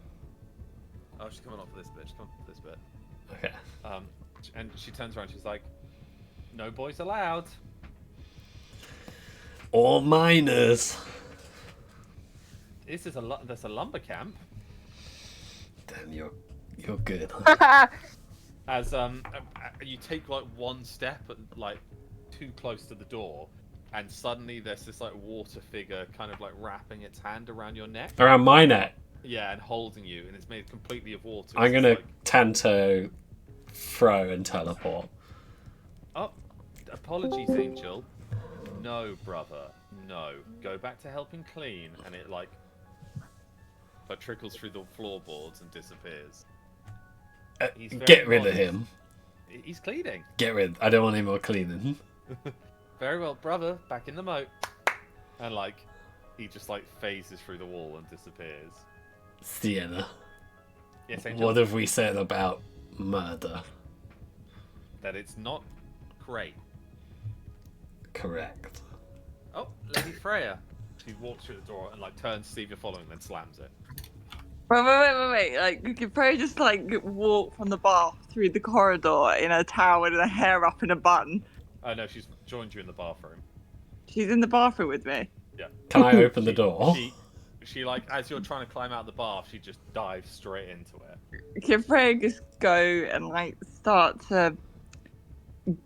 Oh, she's coming off of this bit. She's coming off of this bit. Okay. And she turns around. She's like, "No boys allowed." All miners. This is there's a lumber camp. Damn, you're good. As you take like one step, like too close to the door, and suddenly there's this like water figure kind of like wrapping its hand around your neck. Around my neck. Yeah, and holding you, and it's made completely of water. I'm It's gonna like, Tanto throw and teleport. oh, apologies, Angel. No, brother, no. Go back to helping clean, and it like trickles through the floorboards and disappears. He's very Get rid of modest. him. He's cleaning. Get rid. I don't want any more cleaning. Very well, brother. Back in the moat. And like, he just like phases through the wall and disappears. Sienna, Yes, Angel. what have we said about murder? That it's not great. Correct. Oh, Lady Freya. She walks through the door and like turns to see if you're following, then slams it. Wait. Like, you could probably just like walk from the bath through the corridor in a towel with her hair up in a bun. Oh no, she's joined you in the bathroom. She's in the bathroom with me. Yeah. Can I open the door? She like, as you're trying to climb out of the bath, she just dives straight into it. Can Freya just go and like start to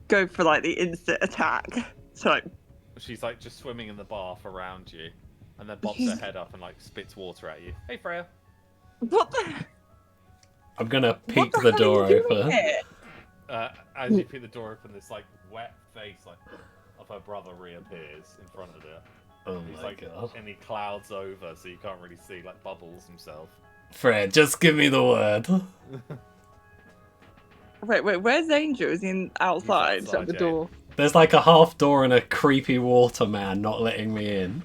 go for like the instant attack? So like, She's like just swimming in the bath around you, and then bops her head up and like spits water at you. Hey Freya. what the? I'm gonna What peek the the hell door are you doing open. here? As you peek the door open, this like wet face like of her brother reappears in front of her. Oh He's my like, god. and he clouds over, so you can't really see, like bubbles himself. Fred, just give me the word. Wait, where's Angel? Is he outside? He's outside. Shut the door. There's like a half door and a creepy water man not letting me in.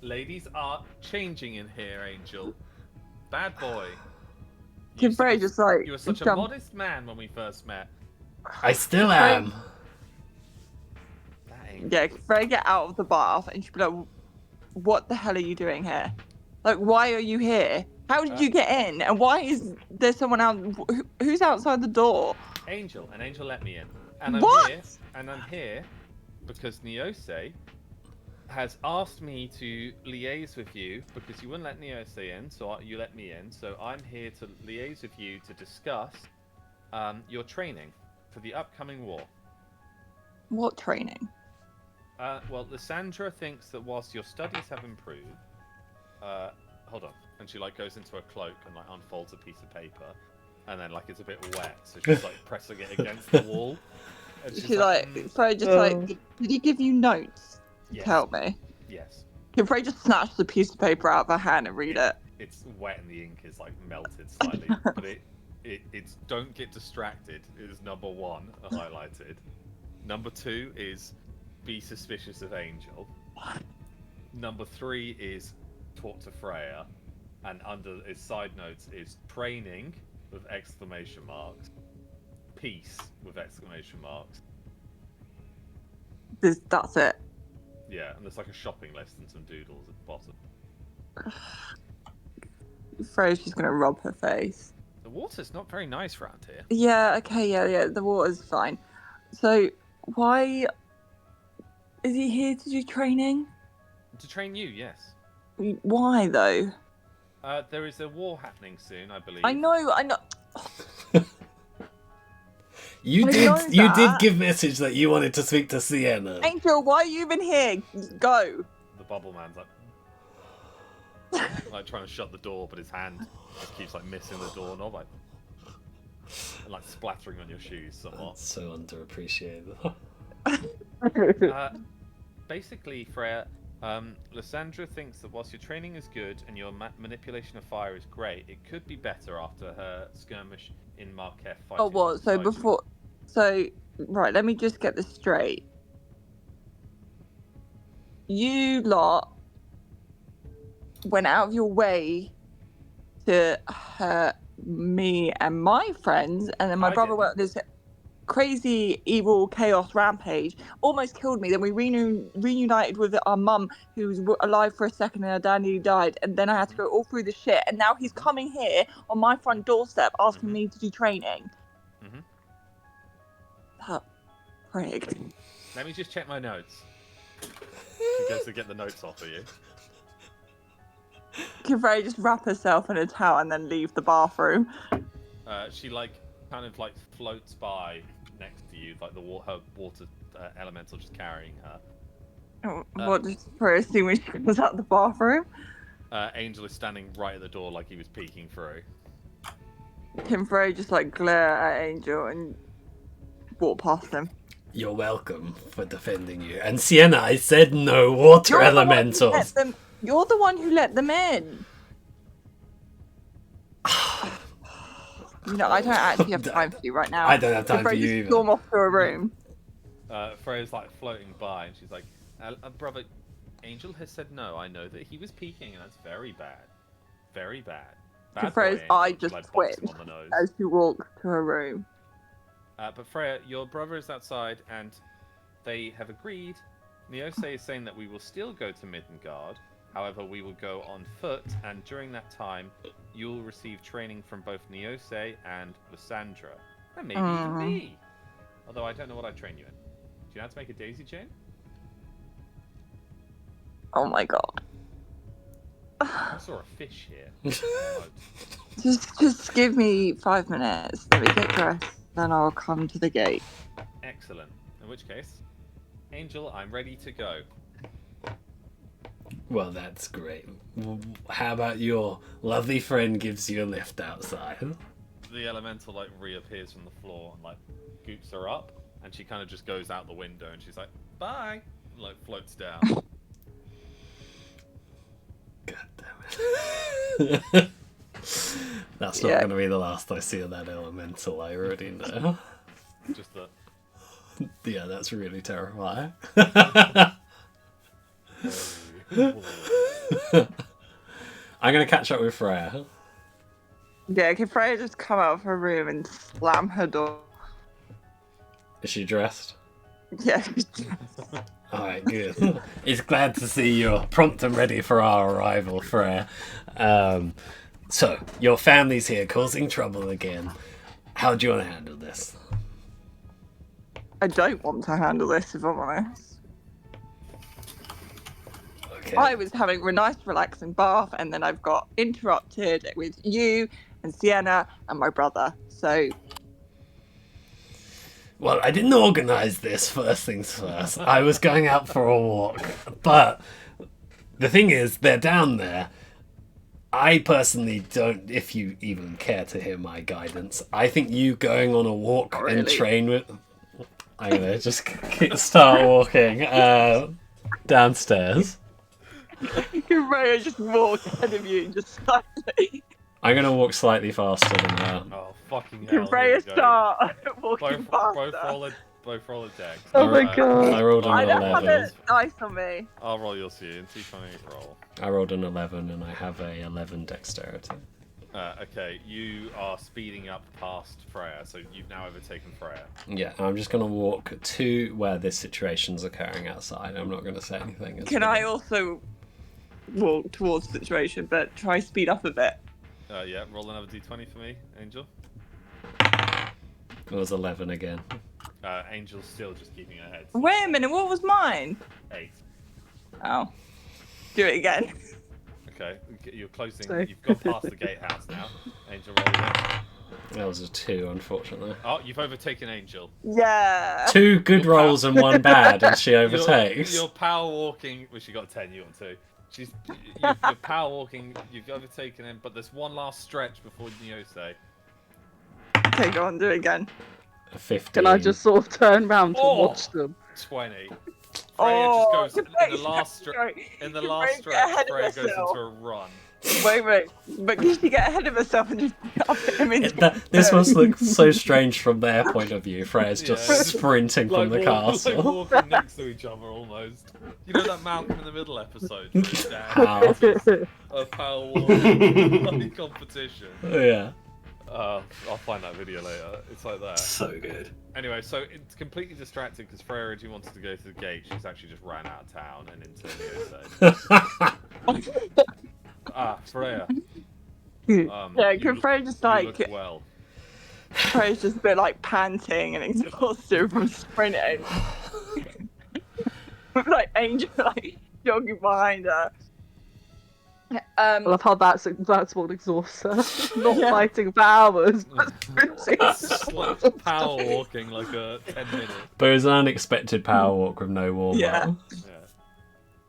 Ladies are changing in here, Angel. Bad boy. Can Freya just like You were such a jump? modest man when we first met. I still am. That ain't Yeah, can Freya get out of the bath and she'd be like, "What the hell are you doing here? Like, why are you here? How did you get in? And why is there someone out? Who's outside the door?" Angel, and Angel let me in. And I'm What? here, and I'm here because Neose has asked me to liaise with you because you wouldn't let Neose in, so you let me in. So I'm here to liaise with you to discuss your training for the upcoming war. What training? Well, Lysandra thinks that whilst your studies have improved, hold on, and she like goes into a cloak and like unfolds a piece of paper, and then like it's a bit wet, so she's like pressing it against the wall. And she's She's like, Freya just like, did he give you notes to Yes. help me? Yes, Can Freya just snatch the piece of paper out of her hand and read it? it's wet and the ink is like melted slightly, but it's don't get distracted is number one highlighted. Number two is be suspicious of Angel. Number three is talk to Freya, and under his side notes is training with exclamation marks, peace with exclamation marks. That's it. Yeah, and there's like a shopping list and some doodles at the bottom. Freya's just gonna rub her face. The water's not very nice around here. Yeah, okay, yeah, the water's fine. So, why is he here to do training? To train you, yes. Why though? There is a war happening soon, I believe. I know. You I did. know You did that. give message that you wanted to speak to Sienna. Angel, why are you even here? Go. The bubble man's like trying to shut the door, but his hand just keeps like missing the doorknob, like and like splattering on your shoes somewhat. That's so underappreciated. Basically, Freya, Lysandra thinks that whilst your training is good and your manipulation of fire is great, it could be better after her skirmish in Marquette fighting. Oh, what? So alongside you. before, so right. Let me just get this straight. You lot went out of your way to hurt me and my friends, and then my I brother didn't. went on this crazy evil chaos rampage, almost killed me. Then we reunited with our mum, who was alive for a second, and her dad nearly died. And then I had to go all through the shit. And now he's coming here on my front doorstep asking me to do training. Mhm. That prig. Let me just check my notes. She goes to get the notes off of you. Can Freya just wrap herself in a towel and then leave the bathroom? She like kind of like floats by next to you, like her water elemental just carrying her, What does Freya see when she comes out the bathroom? Angel is standing right at the door like he was peeking through. Can Freya just like glare at Angel and walk past him? You're welcome for defending you. And Sienna, I said no water elementals. You're the one who let them in. I don't actually have time for you right now. I don't have time Freya for you just either. storm off to a room. Freya's like floating by, and she's like, "Brother, Angel has said no. I know that he was peeking, and that's very bad, very bad." Bad Freya's boy, eye Angel, just like, box him twitched on the nose. as she walks to her room. But Freya, your brother is outside, and they have agreed. Neose is saying that we will still go to Midgard. However, we will go on foot, and during that time, you'll receive training from both Neose and Lysandra, and maybe even me. Although I don't know what I'd train you in. Do you know how to make a daisy chain? Oh my god. I saw a fish here. Just give me 5 minutes. Let me get dressed, then I'll come to the gate. Excellent. In which case, Angel, I'm ready to go. Well, that's great. How about your lovely friend gives you a lift outside? The elemental like reappears from the floor and like scoops her up, and she kind of just goes out the window, and she's like, "Bye," and like floats down. God damn it. That's not Yeah. going to be the last I see of that elemental, I already know. Just the. Yeah, that's really terrifying. I'm going to catch up with Freya. Yeah, can Freya just come out of her room and slam her door? Is she dressed? Yeah. Alright, good. It's glad to see you're prompt and ready for our arrival, Freya. So, your family's here causing trouble again. How do you want to handle this? I don't want to handle this, if I'm honest. Okay. I was having a nice, relaxing bath, and then I've got interrupted with you and Sienna and my brother. So, Well, I didn't organise this, first things first. I was going out for a walk. But the thing is, they're down there. I personally don't, if you even care to hear my guidance, I think you going on a walk and Really? train with... I'm going to just start walking downstairs. Freya just walk ahead of you, just slightly. I'm going to walk slightly faster than her. Oh fucking hell! Can here Freya we go. start walking Both faster? roll a deck. Oh my god. I rolled I an don't have 11. a dice on me. I'll roll your C&T 28 roll. I rolled an 11 and I have a 11 dexterity. Okay, you are speeding up past Freya, so you've now overtaken Freya. Yeah, I'm just going to walk to where this situation's occurring outside. I'm not going to say anything. Can I also walk towards the situation, but try speed up a bit? Yeah, roll another d20 for me, Angel. It was 11 again. Angel's still just keeping her head. Wait a minute, what was mine? 8. Oh. Do it again. Okay, you're closing. Sorry. You've gone past the gatehouse now. Angel, roll again. That was a 2, unfortunately. Oh, you've overtaken Angel. Yeah. 2 good Your rolls and 1 bad, and she overtakes. You're power walking. Well, she got a 10. You got 2. You're power walking. You've overtaken him, but there's one last stretch before Neose. Okay, go on, do it again. A 15. Can I just sort of turn round to Oh! watch them? 20. Freya Oh, just goes in the last stretch. Freya goes into a run. Wait. But can she get ahead of herself and just up him into This must look so strange from their point of view. Freya's just Yeah. sprinting from the Like castle. walking next to each other almost. You know that Malcolm in the Middle episode? Where his dad Ow. has a power walking bloody competition. Yeah. I'll find that video later. It's like that. So good. Anyway, so it's completely distracted because Freya originally wanted to go to the gate. She's actually just ran out of town and into Neose. Freya. Yeah, you can look- Freya just you like look well. Freya's just a bit like panting and exhausted from sprinting. With like Angel like jogging behind her. I love how that's what exhausts her. Not fighting for hours, but sprinting. Just like power walking like a 10 minutes. But it was an unexpected power walk with no warm Yeah. up. Yeah.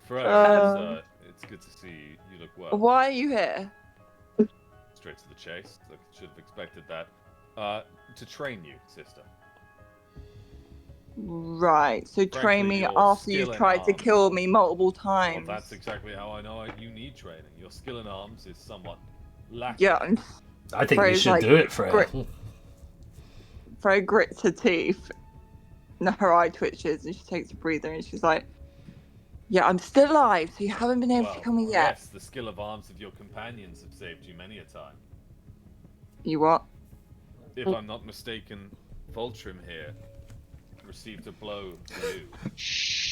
Freya, it's good to see you. You look well. Why are you here? Straight to the chase. Look, should have expected that. To train you, sister. Right. So train Frankly, me your after skill you've in tried to arms- kill me multiple Well, times. that's exactly how I know you need training. Your skill in arms is somewhat lacking. Yeah, and I think you Freya's should like, do it, Freya. grit- Freya grits her teeth. And her eye twitches, and she takes a breather, and she's like, "Yeah, I'm still alive, so you haven't been able Well, to kill me yet." yes, the skill of arms of your companions have saved you many a time. You what? If I'm not mistaken, Voltrim here received a blow to you,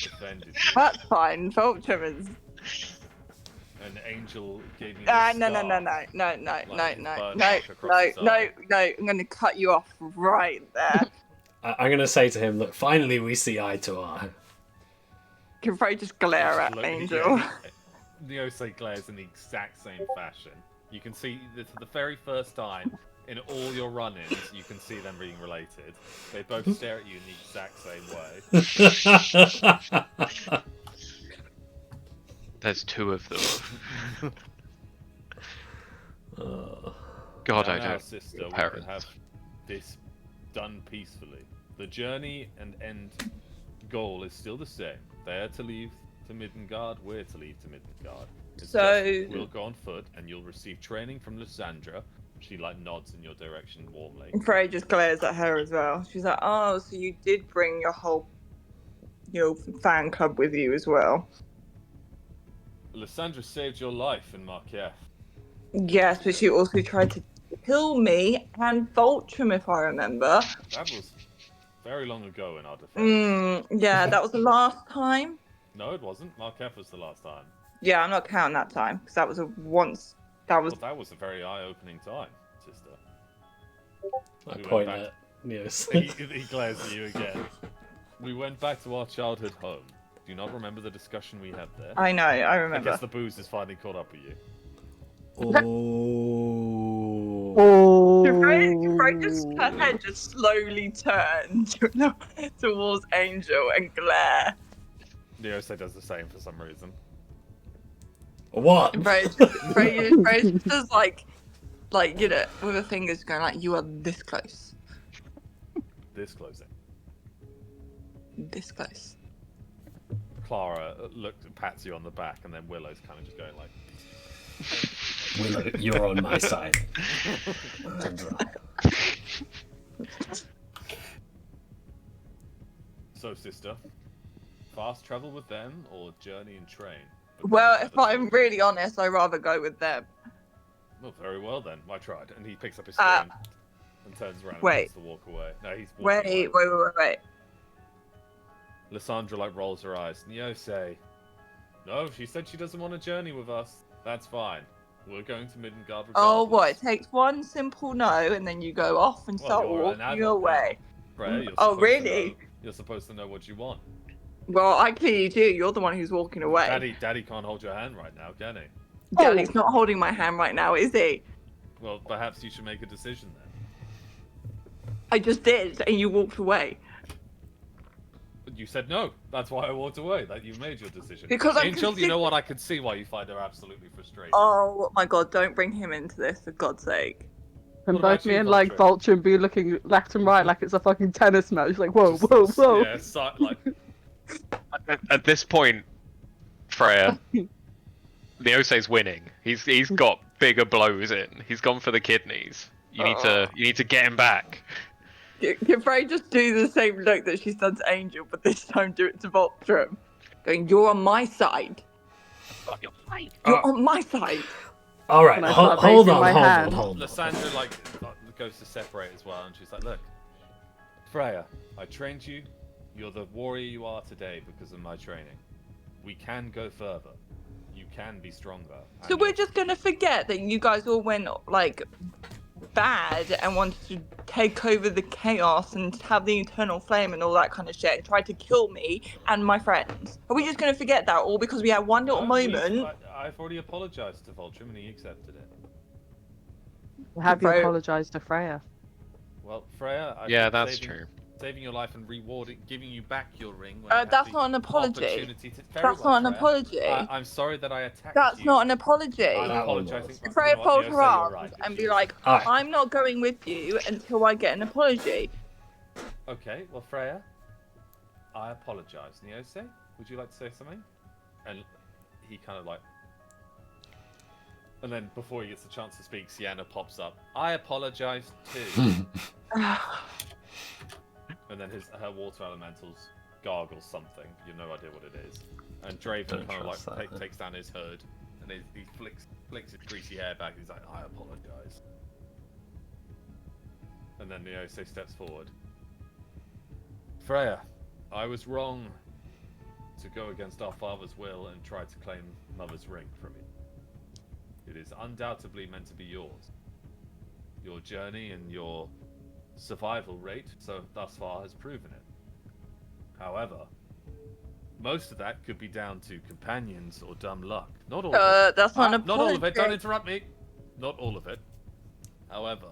defended you. That's fine. Vulture is. An angel gave me No. this No. scar. No. Like his burn No. mark across his eye. No. I'm gonna cut you off right there. I'm going to say to him, look, finally we see eye to eye. Can Freya just glare at Look, Angel? Neosei glares in the exact same fashion. You can see this for the very first time in all your run-ins, you can see them being related. They both stare at you in the exact same way. There's two of them. God, I Now, don't. sister, your we can parents. have this done peacefully. The journey and end goal is still the same. They're to leave to Middengard, we're to leave to Middengard. It's So- just we'll go on foot, and you'll receive training from Lysandra. She nods in your direction warmly. And Freya just glares at her as well. She's like, "Oh, so you did bring your whole, fan club with you as well?" Lysandra saved your life in Marquette. Yes, but she also tried to kill me and Voltrim, if I remember. That was very long ago in our defense. Yeah, that was the last time. No, it wasn't. Marquette was the last time. Yeah, I'm not counting that time because that was a once. That was Well, that was a very eye-opening time, sister. I We point went at Neos. he glares at you again. We went back to our childhood home. Do you not remember the discussion we had there? I know, I I remember. guess the booze is finally caught up with you. Oh. Freya just her head just slowly turned towards Angel and glare. Neosei does the same for some reason. What? Freya just does like with her fingers going like, "You are this close, This closing. this close." Clara pats you on the back, and then Willow's kind of just going like, Willow, you're on my side. "So, sister, fast travel with them or journey and train?" Well, if I'm really honest, I'd rather go with them. Well, very well then. I tried, and he picks up his stone and turns around and wait. wants to walk away. No, he's walking Wait. away. Lysandra rolls her eyes. Neosei, no, she said she doesn't want to journey with us. That's fine. We're going to Middengard regardless. Oh, what? It takes one simple no, and then you go off and Well, start you're an walking adult your way. now. Freya, you're Oh, supposed to really? know- you're supposed to know what you want. Well, I clearly do. You're the one who's walking away. Daddy can't hold your hand right now, can he? Daddy's not holding my hand right now, is he? Well, perhaps you should make a decision then. I just did, and you walked away. But you said no. That's why I walked away. That you made your decision. Because I'm Angel, you know what? I could see why you find her absolutely frustrating. Oh my god, don't bring him into this, for God's sake. And What about both me you, and like Vulture? Vulture be looking left and right like it's a fucking tennis match. Like whoa, Just- whoa, whoa. Yeah, like At this point, Freya, Neosei's winning. He's got bigger blows in. He's gone for the kidneys. You need to get him back. Can Frey just do the same look that she's done to Angel, but this time do it to Voltrum? Going, "You're on my side. You're fine. You're on my side." All right, Can I hold start on, raising my hold on, hand? hold on. Lysandra goes to separate as well, and she's like, "Look, Freya, I trained you. You're the warrior you are today because of my training. We can go further. You can be stronger." So And we're just gonna forget that you guys all went like bad and wanted to take over the chaos and have the eternal flame and all that kind of shit and tried to kill me and my friends. Are we just gonna forget that all because we had one little moment? I've already apologized to Voltrim, and he accepted it. Have you Freya- apologized to Freya? Well, Freya, I've Yeah, been that's saving- true. saving your life and giving you back your ring. When I had That's the not an apology. opportunity to... That's not an Freya. apology. I'm sorry that I attacked That's you. not an apology. I'm That one apologising. was. If Freya fold her arms Right. and be like, Aye. I'm not going with you until I get an apology. Okay, well, Freya, I apologise. Neose, would you like to say something? And he kind of like... And then before he gets a chance to speak, Sienna pops up. I apologise too. And then her water elementals gargle something. You have no idea what it is. And Draven Don't kind of trust like that. takes down his hood, and he flicks his greasy hair back. He's like, I apologise. And then Neose steps forward. Freya, I was wrong to go against our father's will and try to claim Mother's ring from you. It is undoubtedly meant to be yours. Your journey and your survival rate thus far has proven it. However, most of that could be down to companions or dumb luck. Not all of it. That's not an Not all of it. Don't apology. interrupt me. Not all of it. However,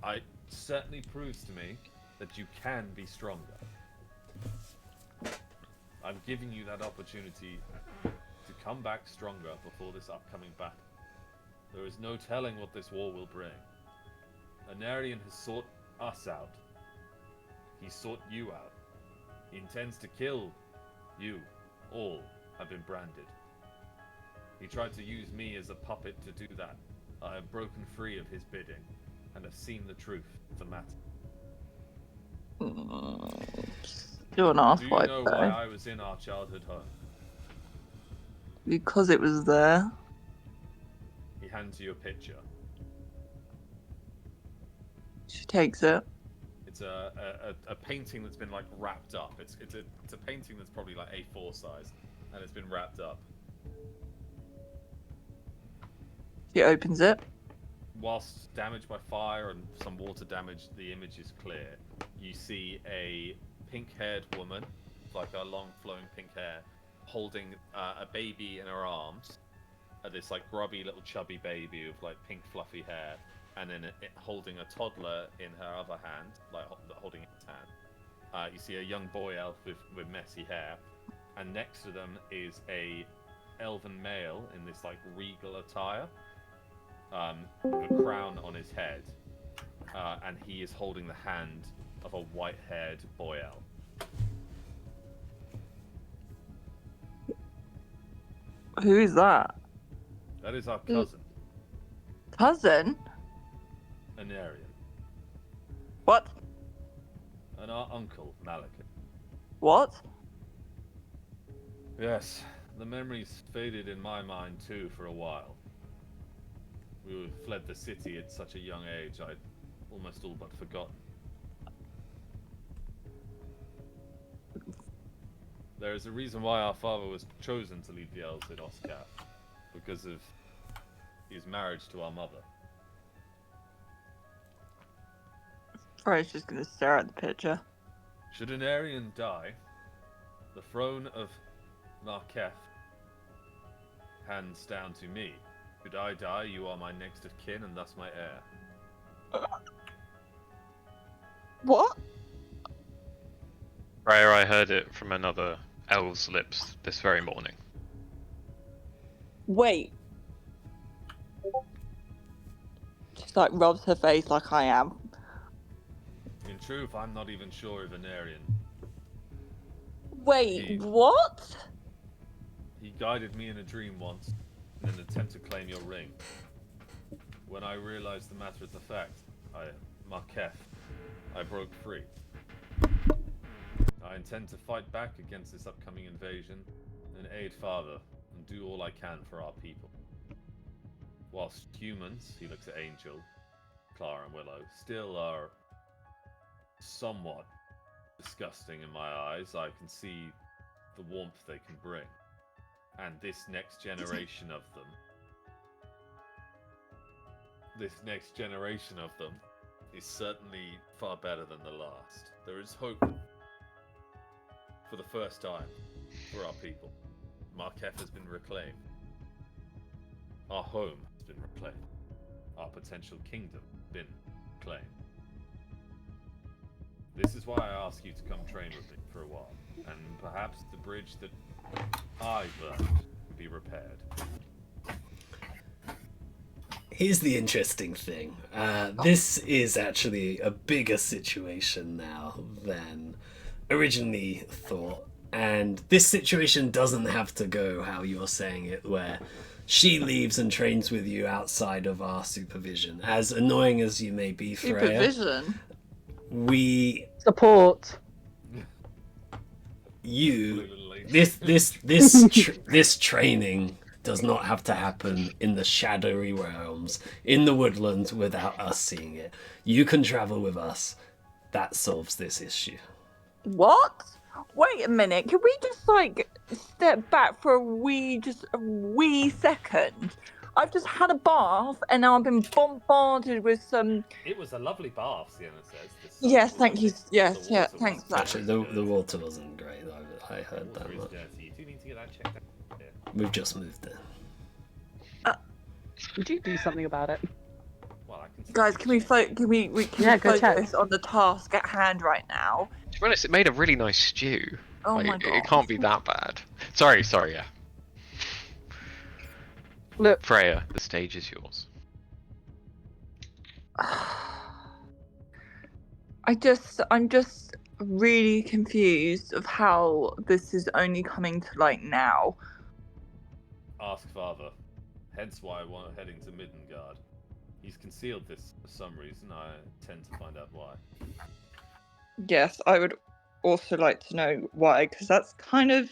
it certainly proves to me that you can be stronger. I'm giving you that opportunity to come back stronger before this upcoming battle. There is no telling what this war will bring. Anarian has sought us out. He sought you out. He intends to kill you. All have been branded. He tried to use me as a puppet to do that. I have broken free of his bidding and have seen the truth of the matter. You're an Do you asswipe, know though. why I was in our childhood home? Because it was there. He hands you a picture. She takes it. It's a painting that's been like wrapped up. It's a painting that's probably like A4 size, and it's been wrapped up. She opens it. Whilst damaged by fire and some water damage, the image is clear. You see a pink-haired woman, like a long flowing pink hair, holding a baby in her arms. This like grubby little chubby baby with like pink fluffy hair, and then holding a toddler in her other hand, like holding its hand. You see a young boy elf with messy hair, and next to them is a elven male in this like regal attire, with a crown on his head, and he is holding the hand of a white-haired boy elf. Who is that? That is our cousin, Cousin? Anarian, What? and our uncle, Malakith. What? Yes, the memories faded in my mind too for a while. We fled the city at such a young age, I'd almost all but forgotten. There is a reason why our father was chosen to lead the elves in Oscar, because of his marriage to our mother. Freya's just gonna stare at the picture. Should Anarian die, the throne of Marketh hands down to me. Should I die, you are my next of kin and thus my heir. What? Freya, I heard it from another elf's lips this very morning. Wait. She like rubs her face like I am. In truth, I'm not even sure of Anarian. Wait, He- what? He guided me in a dream once, in an attempt to claim your ring. When I realized the matter of the fact, I broke free. I intend to fight back against this upcoming invasion and aid Father and do all I can for our people. Whilst humans, he looks at Angel, Clara and Willow, still are somewhat disgusting in my eyes, I can see the warmth they can bring. And this next generation of them is certainly far better than the last. There is hope for the first time for our people. Marketh has been reclaimed. Our home has been reclaimed. Our potential kingdom been claimed. This is why I ask you to come train with me for a while, and perhaps the bridge that I burned can be repaired. Here's the interesting thing. This is actually a bigger situation now than originally thought. And this situation doesn't have to go how you're saying it, where she leaves and trains with you outside of our supervision. As annoying as you may be, Freya, Supervision. we Support. you Little late. this training does not have to happen in the shadowy realms in the woodlands without us seeing it. You can travel with us. That solves this issue. What? Wait a minute. Can we just like step back for a wee second? I've just had a bath and now I've been bombarded with some. It was a lovely bath, Sienna says. Yes, thank you. Yes, The yeah, water thanks was for that. Actually, the water wasn't great. I heard The that water is much. dirty. You do need to get that checked out. Yeah. We've just moved in. Would you do something about it? Well, I can. Guys, can we Yeah, go check. focus on the task at hand right now? To be honest, it made a really nice stew. Oh Like, my god. It can't be that bad. Sorry, yeah. Look, Freya, the stage is yours. I'm just really confused of how this is only coming to light now. Ask father. Hence why we're heading to Middengard. He's concealed this for some reason. I tend to find out why. Yes, I would also like to know why, because that's kind of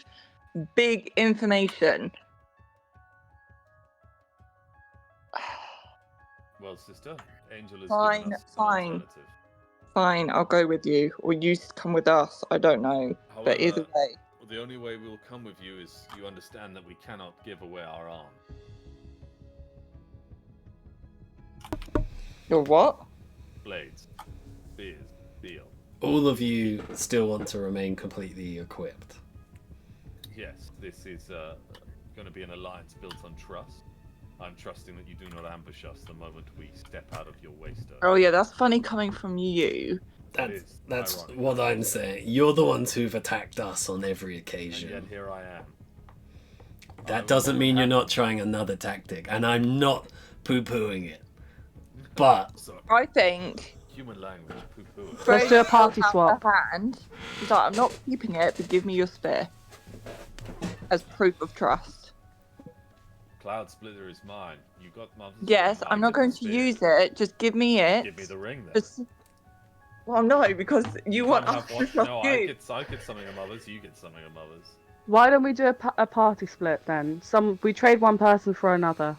big information. Well, sister, Angel is Fine, giving us fine. an alternative. Fine, I'll go with you, or you come with us. I don't know, but either However, way. the only way we'll come with you is you understand that we cannot give away our arm. You're what? Blades, spears, steel. All of you still want to remain completely equipped. Yes, this is going to be an alliance built on trust. I'm trusting that you do not ambush us the moment we step out of your waystone. Oh yeah, that's funny coming from you. That's ironic. what I'm saying. You're the ones who've attacked us on every And occasion. yet here I am. That doesn't mean you're not trying another tactic, and I'm not poo-pooing it. But So, I think human language, poo-poo. Let's do a party Fraser swap. held out her hand. She's like, I'm not keeping it, but give me your spear as proof of trust. Cloud Splitter is mine. You got mother's Yes, ring, I I'm not get the going to spear. use it. Just give me it. Give me the ring then. Just... Well, no, because you want can't us have to one. trust No, you. I get something of mother's, you get something of mother's. Why don't we do a party split then? We trade one person for another.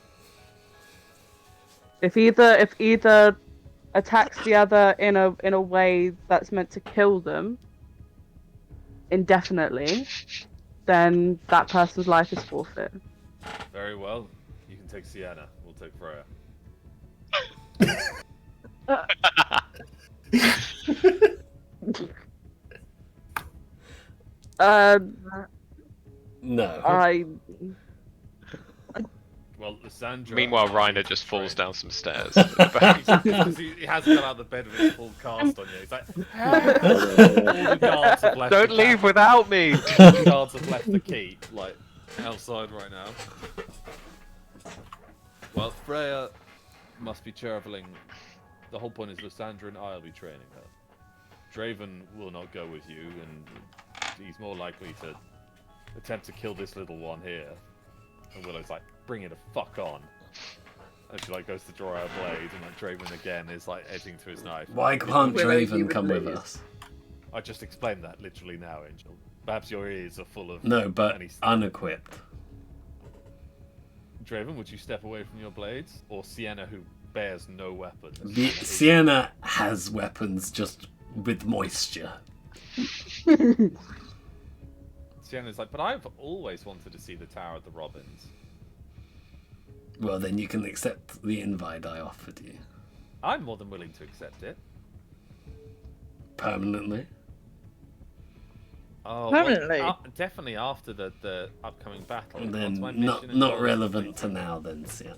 If either attacks the other in a way that's meant to kill them indefinitely, then that person's life is forfeit. Very well. You can take Sienna. We'll take Freya. no. Well, Lysandra. Meanwhile, Reiner just falls down some stairs. Because he hasn't got out of the bed with his full cast on you. He's like, all the guards have left. Don't the leave back- without me! all the guards have left the keep, like outside right now. Well, Freya must be traveling. The whole point is Lysandra and I will be training her. Draven will not go with you, and he's more likely to attempt to kill this little one here. And Willow's like, bring it the fuck on. And she like goes to draw out a blade, and like Draven again is like edging to his knife. Why can't Willow, you Draven would come with lose. us? I just explained that literally now, Angel. Perhaps your ears are full of. No, but any- unequipped. Draven, would you step away from your blades, or Sienna, who bears no weapons? Sienna has weapons just with moisture. Sienna's like, but I've always wanted to see the Tower of the Robins. Well, then you can accept the invite I offered you. I'm more than willing to accept it. Permanently. Oh, Permanently? Well, definitely after the upcoming battle. And Once then my mission is not done, relevant to now then, Sienna.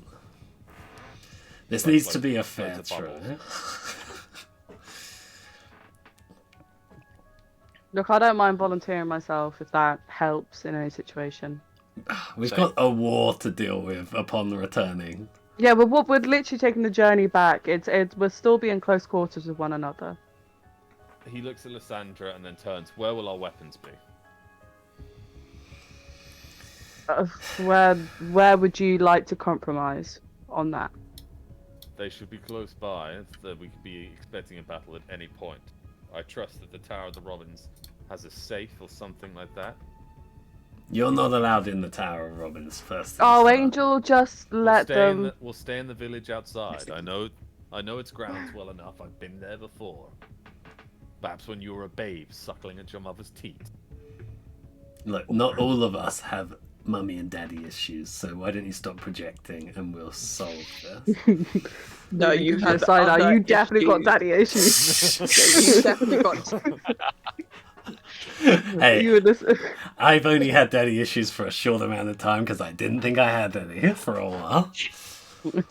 This Like- needs like- to be a like fair the bubbles. trial. Look, I don't mind volunteering myself if that helps in any situation. We've So- got a war to deal with upon returning. Yeah, but we're literally taking the journey back. We'll still be in close quarters with one another. He looks at Lysandra and then turns. Where will our weapons be? Where would you like to compromise on that? They should be close by, so that we could be expecting a battle at any point. I trust that the Tower of the Robins has a safe or something like that. You're not allowed in the Tower of Robins first. Oh, Angel, just let them. We'll stay in the village outside. I know its grounds well enough. I've been there before. Perhaps when you were a babe suckling at your mother's teat. Look, not all of us have mummy and daddy issues, so why don't you stop projecting and we'll solve this? No, you have decide now. other You definitely got issues. daddy issues. Yeah, you definitely got. Hey, You and this. I've only had daddy issues for a short amount of time because I didn't think I had any for a while.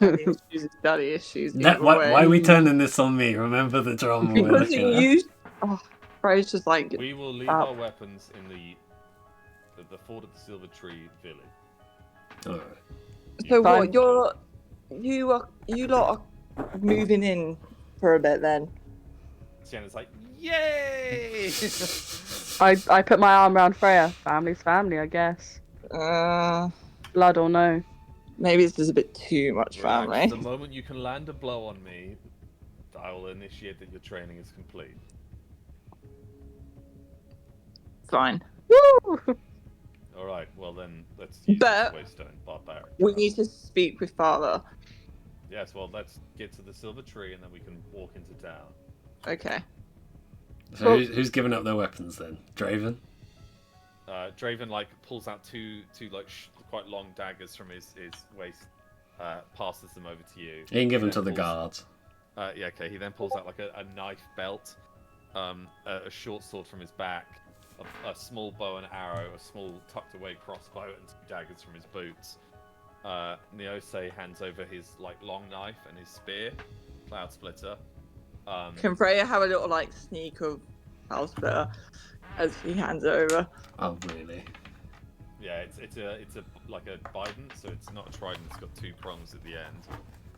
Daddy issues. Daddy issues. That, either why way. are we turning this on me? Remember the drama we're Because looking you at? used. Oh, Ray's just like. We will leave Oh. our weapons in the fort at the Silver Tree village. Alright. So Fine. what? You lot are moving in for a bit then. Sienna's like, yay! I put my arm around Freya. Family's family, I guess. Uh, Blood or no. maybe it's just a bit too much Relax, family. the moment you can land a blow on me, I will initiate that your training is complete. Fine. Woo! Alright, well then, let's use But- Waystone Barbaric. We need to speak with father. Yes, well, let's get to the Silver Tree and then we can walk into town. Okay. So Well- who's giving up their weapons then? Draven? Draven pulls out two quite long daggers from his waist, passes them over to you. You can give them Then to the pulls- guards. Yeah, okay. He then pulls out a knife belt, a short sword from his back, a small bow and arrow, a small tucked away crossbow, and two daggers from his boots. Neose hands over his long knife and his spear, Cloud Splitter. Can Freya have a little sneak of house splitter as he hands it over? Oh, really? Yeah, it's a Biden, so it's not a trident. It's got two prongs at the end,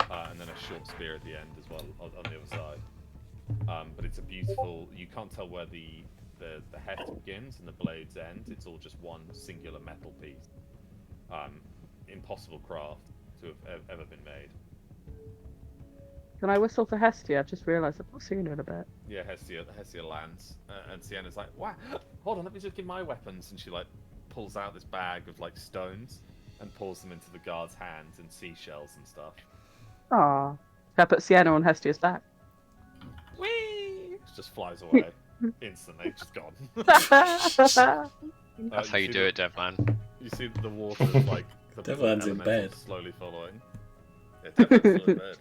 and then a short spear at the end as well on the other side. But it's a beautiful. You can't tell where the heft begins and the blades end. It's all just one singular metal piece. Impossible craft to have ever been made. Can I whistle for Hestia? I've just realised I've not seen her in a bit. Yeah, Hestia lands, and Sienna's like, "Wow, hold on, let me just get my weapons." And she pulls out this bag of stones and pulls them into the guard's hands and seashells and stuff. Ah, I put Sienna on Hestia's back. Whee! It just flies away instantly, just gone. That's how you do it, Devman. You see the water the Devlan's in elementals bed. slowly following. Yeah, Devlan's still in bed.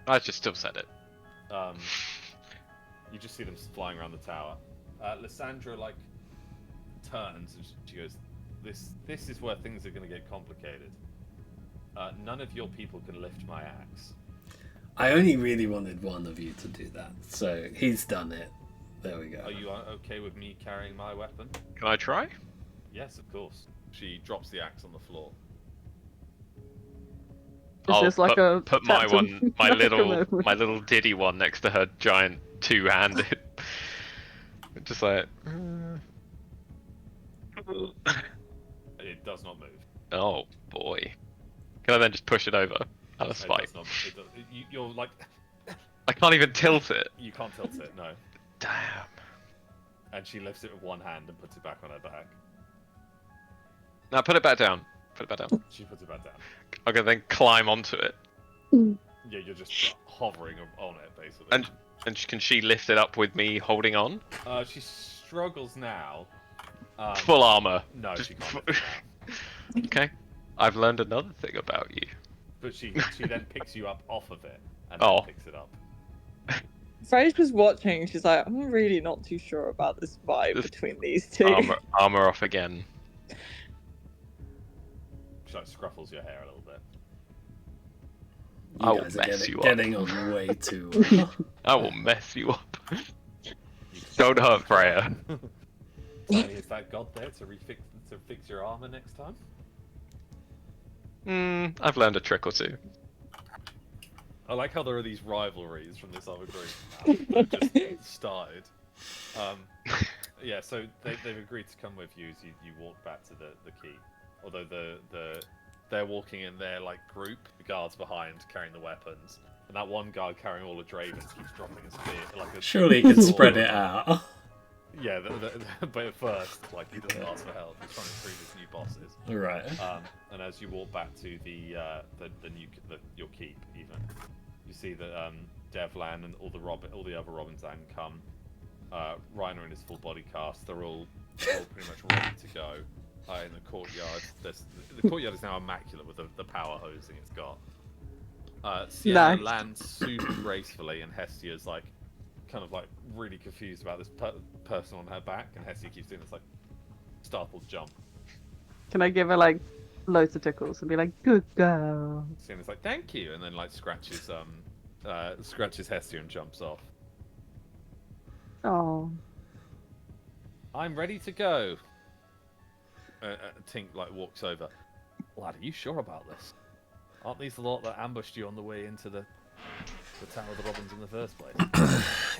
I just still said it. You just see them flying around the tower. Lysandra turns and she goes, "This is where things are going to get complicated. None of your people can lift my axe." I only really wanted one of you to do that, so he's done it. There we go. Are you okay with me carrying my weapon? Can I try? Yes, of course. She drops the axe on the floor. Is I'll this like a put my Captain one, my America little, moment? my little diddy one next to her giant two-handed. Just like. It does not move. Oh boy. Can I then just push it over out of It spite? does not. You're I can't even tilt it. you can't tilt it, no. Damn. And she lifts it with one hand and puts it back on her back. Now put it back down. Put it back down. She puts it back down. I'm gonna then climb onto it. Yeah, you're just hovering on it, basically. And can she lift it up with me holding on? She struggles now. Full armor. No, Just she can't. Lift it now. Okay. I've learned another thing about you. But she then picks you up off of it and Oh. then picks it up. Freya's just watching. She's like, I'm really not too sure about this vibe This between these two. Armor off again. She scruffles your hair a little bit. I will guys are mess you up. getting on way too. I will mess you up. Don't hurt Freya. Tiny, is that god there to fix your armor next time? I've learned a trick or two. I like how there are these rivalries from this other group now that just started. Yeah, so they've agreed to come with you as you walk back to the key. Although they're walking in their like group, the guards behind carrying the weapons, and that one guard carrying all the dravens keeps dropping a spear. Like a Surely you can spread it out. Yeah, but at first, like, he doesn't ask for help. He's trying to free his new bosses. Right. And as you walk back to your keep, even you see that Devlan and all the other Robinson come. Reiner in his full body cast. They're all pretty much ready to go. In the courtyard, the courtyard is now immaculate with the power hosing it's got. Sienna Nice. lands super gracefully, and Hestia's like, kind of like really confused about this person on her back, and Hestia keeps doing this like startled jump. Can I give her like loads of tickles and be like, "Good girl"? Sienna's like, "Thank you," and then like scratches Hestia and jumps off. Oh, I'm ready to go. Tink like walks over. Lad, are you sure about this? Aren't these the lot that ambushed you on the way into the Tower of the Robins in the first place?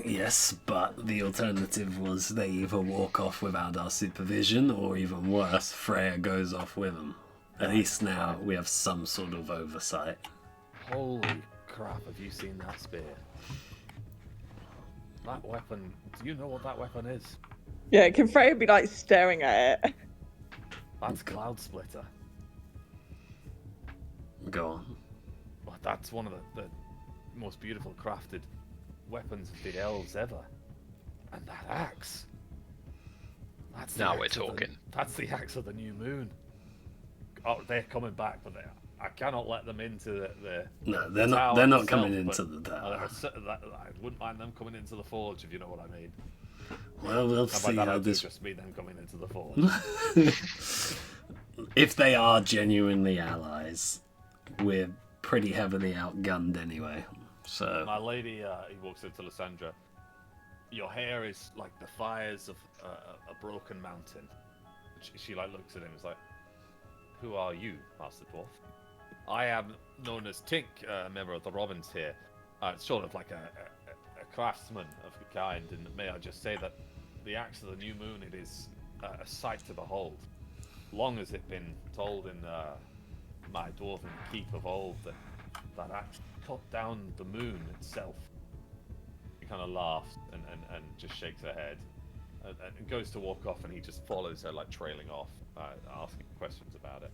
Yes, but the alternative was they either walk off without our supervision, or even worse, Freya goes off with them. At least now we have some sort of oversight. Holy crap, have you seen that spear? That weapon, do you know what that weapon is? Yeah, can Freya be like staring at it? That's Cloud Splitter. Go on. Well, that's one of the most beautiful crafted weapons of the elves ever. And that axe. That's the Now we're axe of the- talking. That's the axe of the new moon. Oh, they're coming back, but I cannot let them into the No, the they're not. tower They're not itself, coming but into the tower. I wouldn't mind them coming into the forge, if you know what I mean. Well, we'll And by see that I how do this. just mean them coming into the forge. If they are genuinely allies, we're pretty heavily outgunned anyway. So My lady, he walks up to Lysandra. Your hair is like the fires of a broken mountain. She like looks at him and is like, "Who are you, Master Dwarf?" "I am known as Tink, a member of the Robins here. Sort of like a craftsman of the kind, and may I just say that the axe of the new moon, it is a sight to behold. Long has it been told in my dwarven keep of old that axe cut down the moon itself." She kind of laughs and just shakes her head and goes to walk off, and he just follows her, like trailing off, asking questions about it.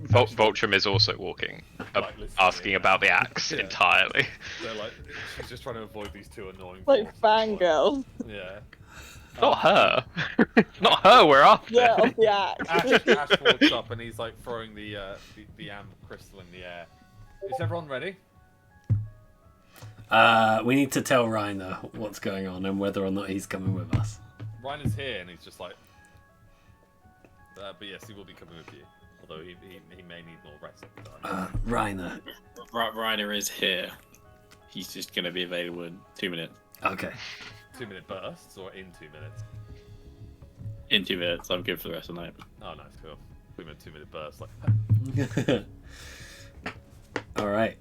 Voltrum is also walking, Like, listening asking in about now. the axe Yeah. entirely. So like, she's just trying to avoid these two annoying. Like dwarfs at this point. fangirl. Yeah. Not her. Not her. We're after. Yeah, of the axe. Ash walks up and he's like throwing the amber crystal in the air. Is everyone ready? we need to tell Reiner what's going on and whether or not he's coming with us. Reiner's here and he's just like. But yes, he will be coming with you. Although he may need more rest time. Reiner. Reiner is here. He's just going to be available in 2 minutes. Okay. 2-minute bursts or in 2 minutes? In 2 minutes, I'm good for the rest of the night. Oh, nice, cool. We meant 2-minute bursts. Like, All right.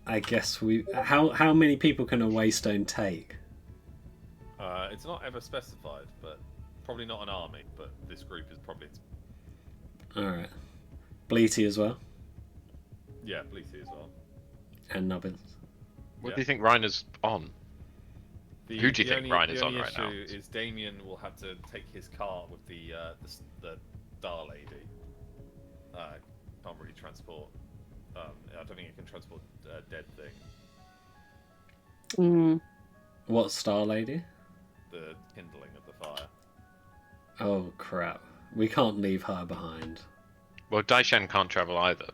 I guess we. How many people can a Waystone take? it's not ever specified, but probably not an army. But this group is probably. All right. Bleaty as well, Yeah, Bleaty as well. and Nubbins. What do you think Reiner's on? Who do you think Reiner's the on only right now? issue is Damien will have to take his cart with the Star Lady. Can't really transport. I don't think it can transport dead thing. What Star Lady? The kindling of the fire. Oh crap! We can't leave her behind. Well, Daishan can't travel either.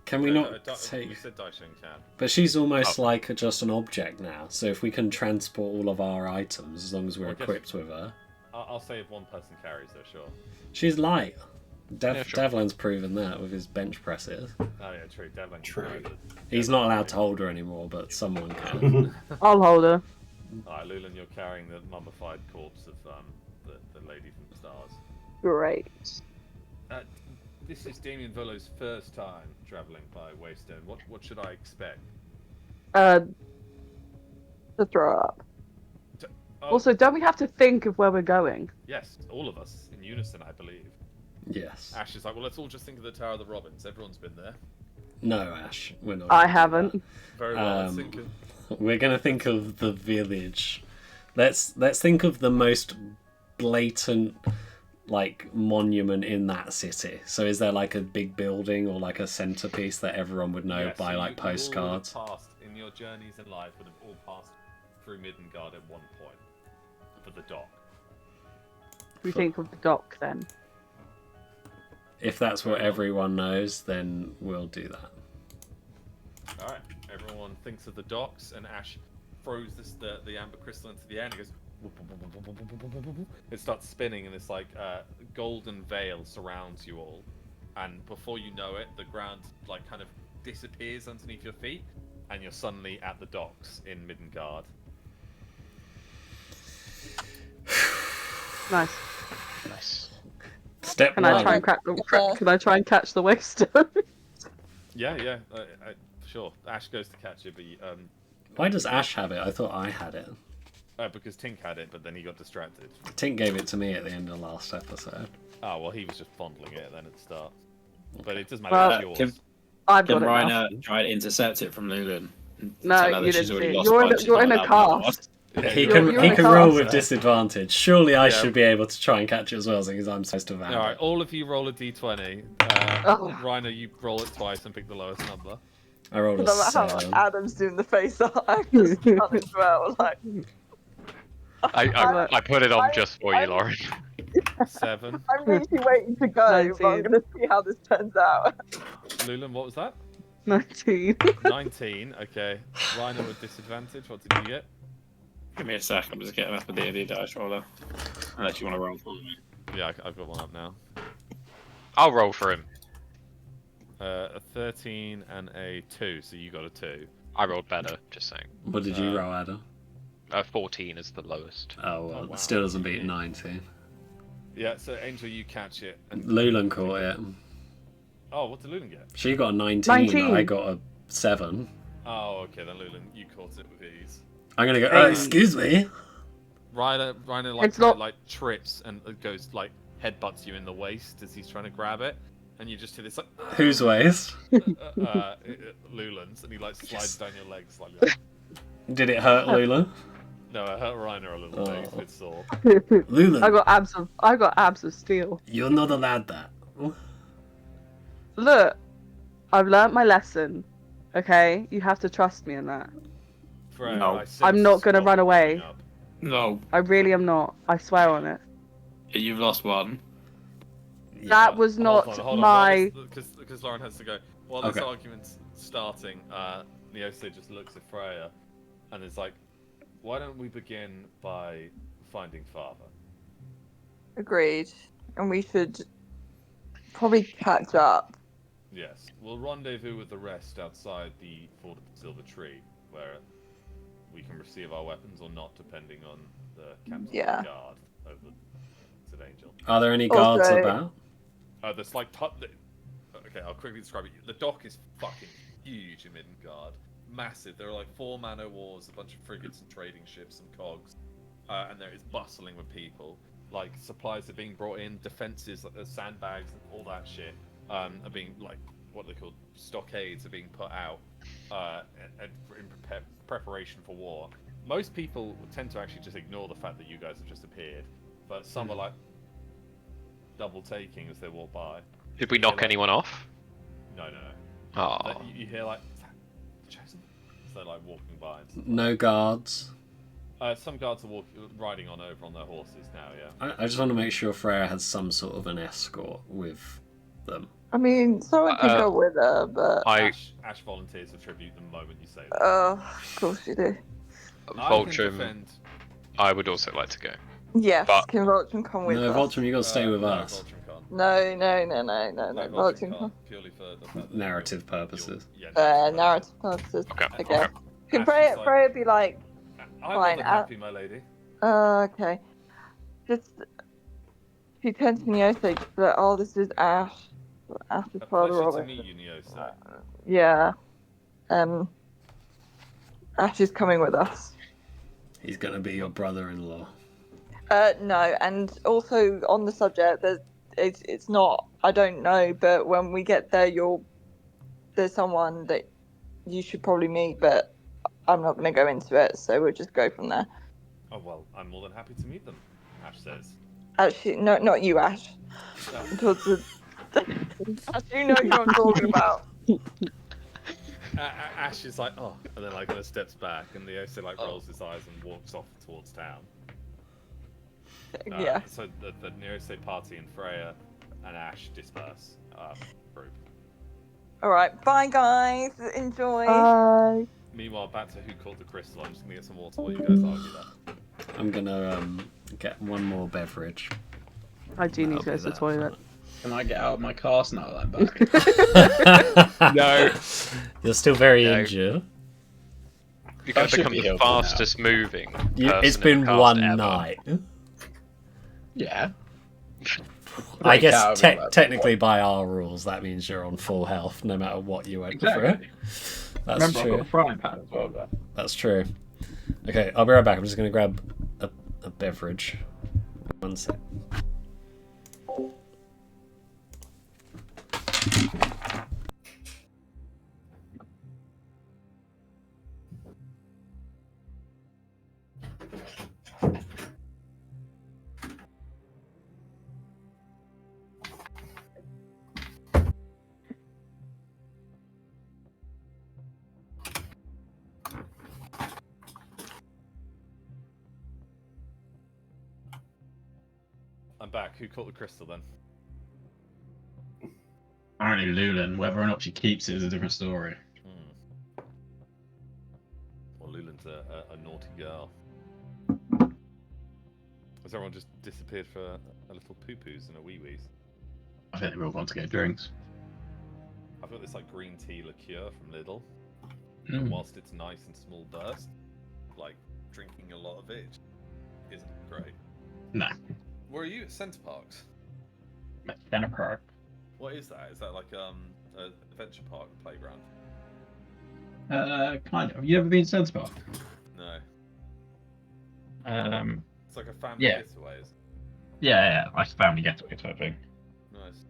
Can we not We take? said Daishin can. But she's almost Oh. like just an object now. So if we can transport all of our items, as long as we're Well, I guess- equipped with her, I'll say if one person carries her, sure. she's light. Yeah, sure. Devlin's proven that with his bench presses. Oh yeah, true. Devlin. True. He's not allowed to hold her anymore, but someone can. I'll hold her. Alright, Lulan, you're carrying the mummified corpse of the lady from the stars. Great. This is Damien Volo's first time travelling by Waystone. What should I expect? To throw up. Oh, Also, don't we have to think of where we're going? yes, all of us in unison, I believe. Yes. Ash is like, well, let's all just think of the Tower of the Robins. Everyone's been there. No, Ash, we're not. I gonna do haven't. Very well. Let's think of... that. We're gonna think of the village. Let's think of the most blatant like monument in that city. So is there like a big building or like a centerpiece that everyone would know Yeah, by so like you all would have postcards? passed in your journeys in life would have all passed through Midgard at one point for the dock. We think of the dock then. If that's what everyone knows, then we'll do that. All right, everyone thinks of the docks, and Ash throws the amber crystal into the air, and it goes. It starts spinning, and this like golden veil surrounds you all, and before you know it, the ground like kind of disappears underneath your feet, and you're suddenly at the docks in Midgard. Nice. Nice. Step Can I one. try and Can I try and catch the Waystone? Yeah, sure. Ash goes to catch it, but Why does Ash have it? I thought I had it. because Tink had it, but then he got distracted. Tink gave it to me at the end of last episode. Oh well, he was just fondling it then at the start. But it doesn't matter. Well, It's yours. I've Can got it now. Reiner try to intercept it from Lulan? and No, tell her you that she's didn't already see lost it. punches You're in like a that one was? cast. He You're can in a roll cast. with disadvantage. Surely I Yeah. should be able to try and catch it as well, because I'm supposed to have. Alright, all of you roll a d20. Oh. Reiner, you roll it twice and pick the lowest number. I rolled a No matter how 7. Adam's doing the face that I've just done as well. Like, I put it on just for you, Lauren. 7. I'm really waiting to go, but I'm 19. going to see how this turns out. Lulan, what was that? 19. 19. Okay. Reiner with disadvantage. What did you get? Give me a sec, I'm just getting up a D&D dice roller. Unless you want to roll for me. Yeah, I've got one up now. I'll roll for him. A 13 and a 2, so you got a 2. I rolled better, just saying. What did you roll, Adam? 14 is the lowest. Oh, well, Oh, wow. it still doesn't beat 19. Yeah, so Angel, you catch it. And... Lulan caught it. Oh, what did Lulan get? She got a 19. 19. I got a 7. Oh, okay, then Lulan, you caught it with ease. I'm gonna go. Hey. Excuse me. Reiner It's not- like trips and it goes like headbutts you in the waist as he's trying to grab it, and you just hear this like Whose waist? Lulan's, and he like slides down your legs slightly. Did it hurt Lulan? No, it hurt Reiner a little bit. He's a bit sore. Lulan, I got abs of steel. you're not allowed that. Look, I've learnt my lesson. Okay, you have to trust me in that. Freya, No. I sense I'm not gonna swap run away. coming up. No, I really am not. I swear on it. you've lost one. That was not Hold on, my. because Lauren has to go. While this Okay. argument's starting, Neose just looks at Freya, and is like, "Why don't we begin by finding Father?" Agreed. And we should probably catch up. Yes, we'll rendezvous with the rest outside the Fort of the Silver Tree, where we can receive our weapons or not, depending on the captain's Yeah. guard over Sid Angel. Are there any guards Also- about? There's like okay, I'll quickly describe it. The dock is fucking huge in Midgard, massive. There are like 4 man o' wars, a bunch of frigates and trading ships and cogs, and there is bustling with people. Like supplies are being brought in, defenses, like the sandbags and all that shit, are being like what they call stockades are being put out, in preparation for war. Most people tend to actually just ignore the fact that you guys have just appeared, but some are like double taking as they walk by. Did we knock anyone off? No. Oh. But you hear like, "Is that the chosen?" So they're like walking by. And stuff. No guards. Some guards are riding on over on their horses now. Yeah. I just want to make sure Freya has some sort of an escort with them. I mean, someone can go with her, but. Ash volunteers for tribute the moment you say that. Oh, of course you do. I can Voltrum, defend. I would also like to go. Yes, But- can Voltron come with No, us? Voltron, you got to stay with No, us. Voltrum can't. No. No, Boxing. can't, purely for the fact that Narrative purposes. Narrative purposes. Okay. Okay. Can Ash Freya, is like, Freya be like, I'm fine, more than happy, my lady. okay. Just, she turns to Neosa, just like, oh, this is Ash. Ash is A father pleasure of to it. meet you, Neosa. Yeah. Ash is coming with us. He's gonna be your brother-in-law. No, and also on the subject, it's not, I don't know, but when we get there, there's someone that you should probably meet, but I'm not going to go into it, so we'll just go from there. Oh, well, I'm more than happy to meet them, Ash says. Actually, no, not you, Ash. I'm towards the... Ash, you know who I'm talking about. Ash is like, oh, and then like kind of steps back, and Neosa like rolls his eyes and walks off towards town. Yeah. So the Neosa party and Freya and Ash disperse. Group. Alright, bye guys, enjoy. Bye. Meanwhile, back to who called the crystal. I'm just gonna get some water while you guys argue that. I'm gonna get one more beverage. I do need to go That'll to the be toilet. Can I get out of my cast now that I'm back? No. You're still very No. injured. You're going I to should become be the healed now. fastest moving. It's person in been the cast one ever. night. Yeah. I Break guess out of it, like, technically by our rules, that means you're on full health no matter what you went Exactly. through. That's Remember, I've true. got a frying pan as well, though. That's true. Okay, I'll be right back. I'm just gonna grab a beverage. One sec. I'm back. Who caught the crystal then? Apparently Lulin. Whether or not she keeps it is a different story. Well, Lulin's a naughty girl. Has everyone just disappeared for a little poo-poos and a wee-wees? I think they all want to get drinks. I've got this like green tea liqueur from Lidl. Mm. And whilst it's nice in small bursts, like drinking a lot of it isn't great. No. Where are you? At Centre Parks? Center Park. What is that? Is that like a adventure park playground? Kind of. Have you ever been to Centre Park? No. Um, It's like a family Yeah. getaway, is it? yeah, like a family getaway type thing. Nice.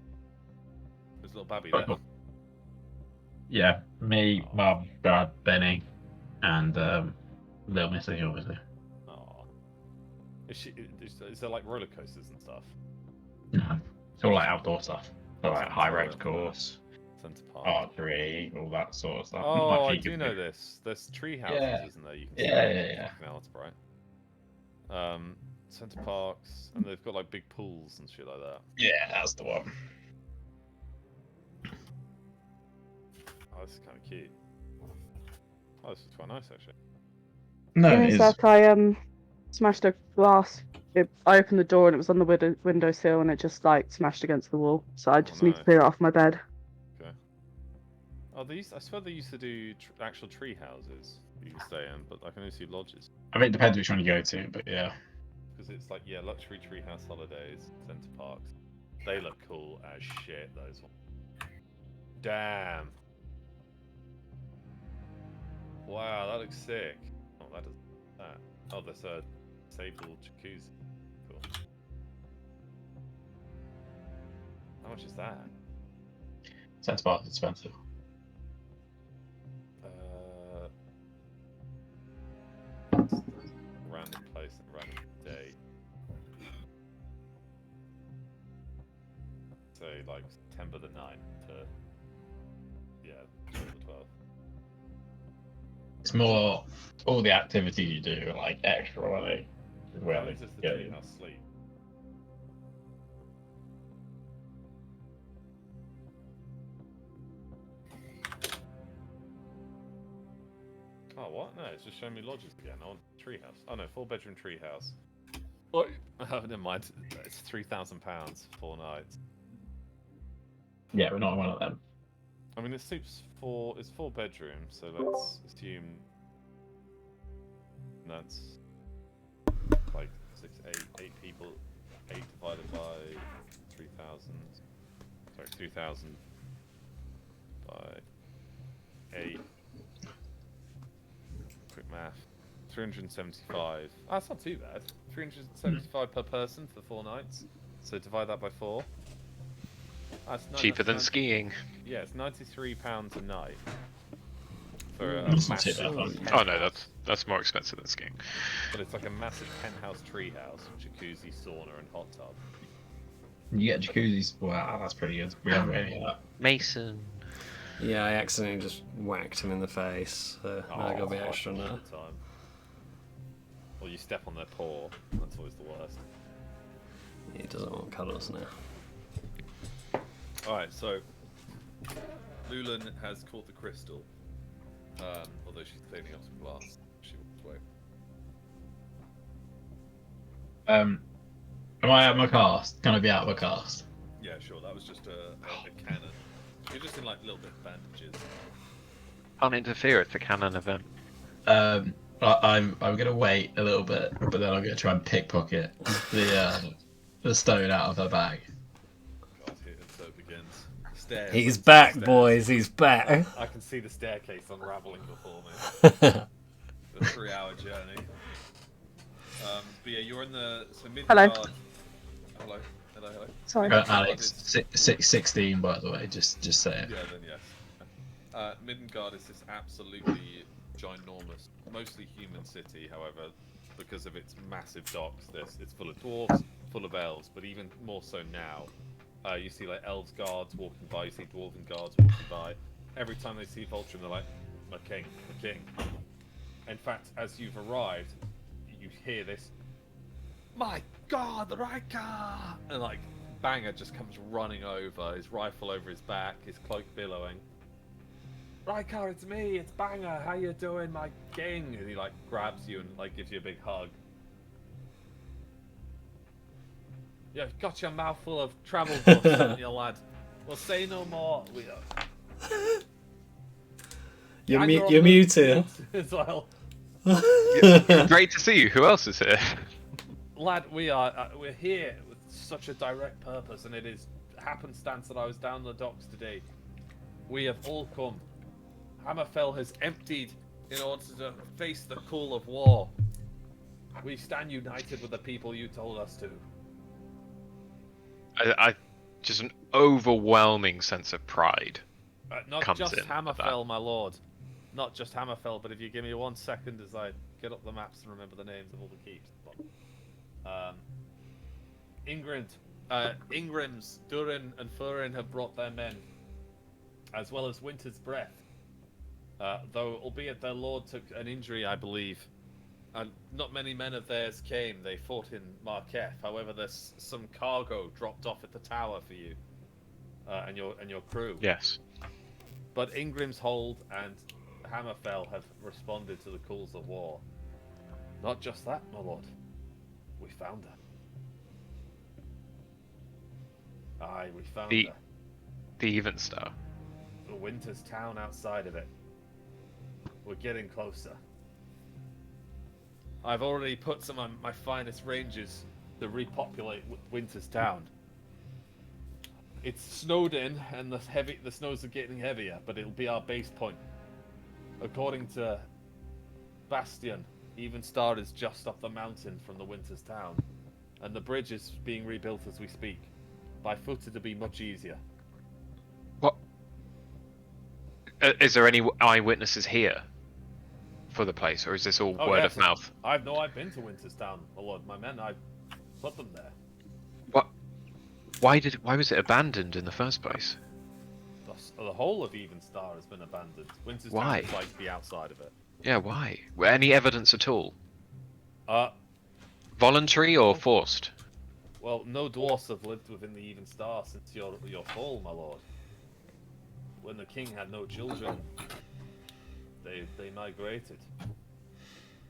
There's a little babby Quite there. cool. Yeah, me, Mum, Dad, Benny, and Little Missy, obviously. Aww. Is there like roller coasters and stuff? No, it's all like outdoor stuff. So like high road course, Centre Park. archery, all that sort of stuff. Oh, Not I much you do can know this. There's tree houses, Yeah. isn't there? You can Yeah. Fucking hell, that's bright. Centre Parks, and they've got like big pools and shit like that. Yeah, that's the one. Oh, this is kind of cute. Oh, this is quite nice actually. No, In it a is. sec, I smashed a glass. I opened the door and it was on the windowsill and it just like smashed against the wall. So I just need to no. clear it off my bed. Okay. Oh, I swear they used to do actual tree houses that you can stay in, but I can only see lodges. I mean, it depends which one you go to, but yeah. Because it's like, yeah, luxury treehouse holidays, Centre Parks. They look cool as shit, those ones. Damn. Wow, that looks sick. Oh, that does that. Oh, there's a disabled jacuzzi. Cool. How much is that? Centre Park is expensive. It's a random place and random day. Say like September the 9th to September the 12th. It's more all the activities you do are like extra money. How Well, long does the yeah. treehouse sleep? Oh, what? No, it's just showing me lodges again. I want treehouse. Oh no, 4-bedroom treehouse. What? Oh, never mind. It's £3,000 4 nights. Yeah, we're not one of them. I mean, it's 4 bedrooms, so let's assume that's like 8 people. 8 divided by 3,000. Sorry, 2,000 by 8. Quick math. 375. Ah, that's not too bad. 375 per person for 4 nights. So divide that by 4. That's Cheaper than skiing. Yeah, it's £93 a night for a That's not too massive bad. Oh no, that's more expensive than skiing. But it's like a massive penthouse treehouse, jacuzzi, sauna, and hot tub. You get jacuzzis. Wow, that's pretty good. We haven't any of that. Mason. Yeah, I accidentally just whacked him in the face. So I gotta be it's extra fine all now. the time. Or you step on their paw. That's always the worst. He doesn't want cuddles now. Alright, so Lulan has caught the crystal. Although she's cleaning up some glass. She walks away. Am I out of my cast? Can I be out of my cast? Yeah, sure, that was just a cannon. You're just in like little bit of bandages. Can't interfere. It's a canon event. I'm gonna wait a little bit, but then I'm gonna try and pickpocket the stone out of her bag. God, here, and so it begins. Stairs. He's and back, stairs. boys. He's back. I can see the staircase unraveling before me. The 3-hour journey. But yeah, you're in the Hello. Midgard. Hello. Sorry. Alex, 16 by the way. Just say it. Yeah, then yes. Midgard is this absolutely ginormous, mostly human city. However, because of its massive docks, it's full of dwarves, full of elves, but even more so now. You see like elves guards walking by, you see dwarven guards walking by. Every time they see Voltron, they're like, "My king, my king." In fact, as you've arrived, you hear this, "My God, the Riker!" And like, Banger just comes running over, his rifle over his back, his cloak billowing. "Riker, it's me, it's Banger, how you doing, my king?" And he like grabs you and like gives you a big hug. "You've got your mouth full of travel books, haven't you, lad? Well, say no more." You're Anger on you're the muted. as well. Great to see you. Who else is here? Lad, we're here with such a direct purpose, and it is happenstance that I was down the docks today. We have all come. Hammerfell has emptied in order to face the call of war. We stand united with the people you told us to. I just an overwhelming sense of pride. Not Comes just in with Hammerfell, my lord. Not just Hammerfell, but if you give me 1 second as I get up the maps and remember the names of all the keeps. Ingrims, Durin, and Furin have brought their men, as well as Winter's Breath. Though, albeit their lord took an injury, I believe, and not many men of theirs came. They fought in Marketh. However, there's some cargo dropped off at the tower for you and your crew. Yes. But Ingrim's Hold and Hammerfell have responded to the calls of war. Not just that, my lord. We found her. Aye, we found her. The Evenstar. The Winter's town outside of it. We're getting closer. I've already put some of my finest rangers to repopulate Winter's town. It's snowed in, and the snows are getting heavier, but it'll be our base point. According to Bastion, Evenstar is just up the mountain from the Winter's town, and the bridge is being rebuilt as we speak. By foot it'll be much easier. What? Is there any eyewitnesses here for the place, or is this all word of mouth? I've been to Winter's town, my lord. My men, I put them there. What? Why was it abandoned in the first place? The whole of Evenstar has been abandoned. Winter's Why? town is like the outside of it. Yeah, why? Any evidence at all? Uh, Voluntary or forced? Well, no dwarfs have lived within the Evenstar since your fall, my lord. When the king had no children, they migrated.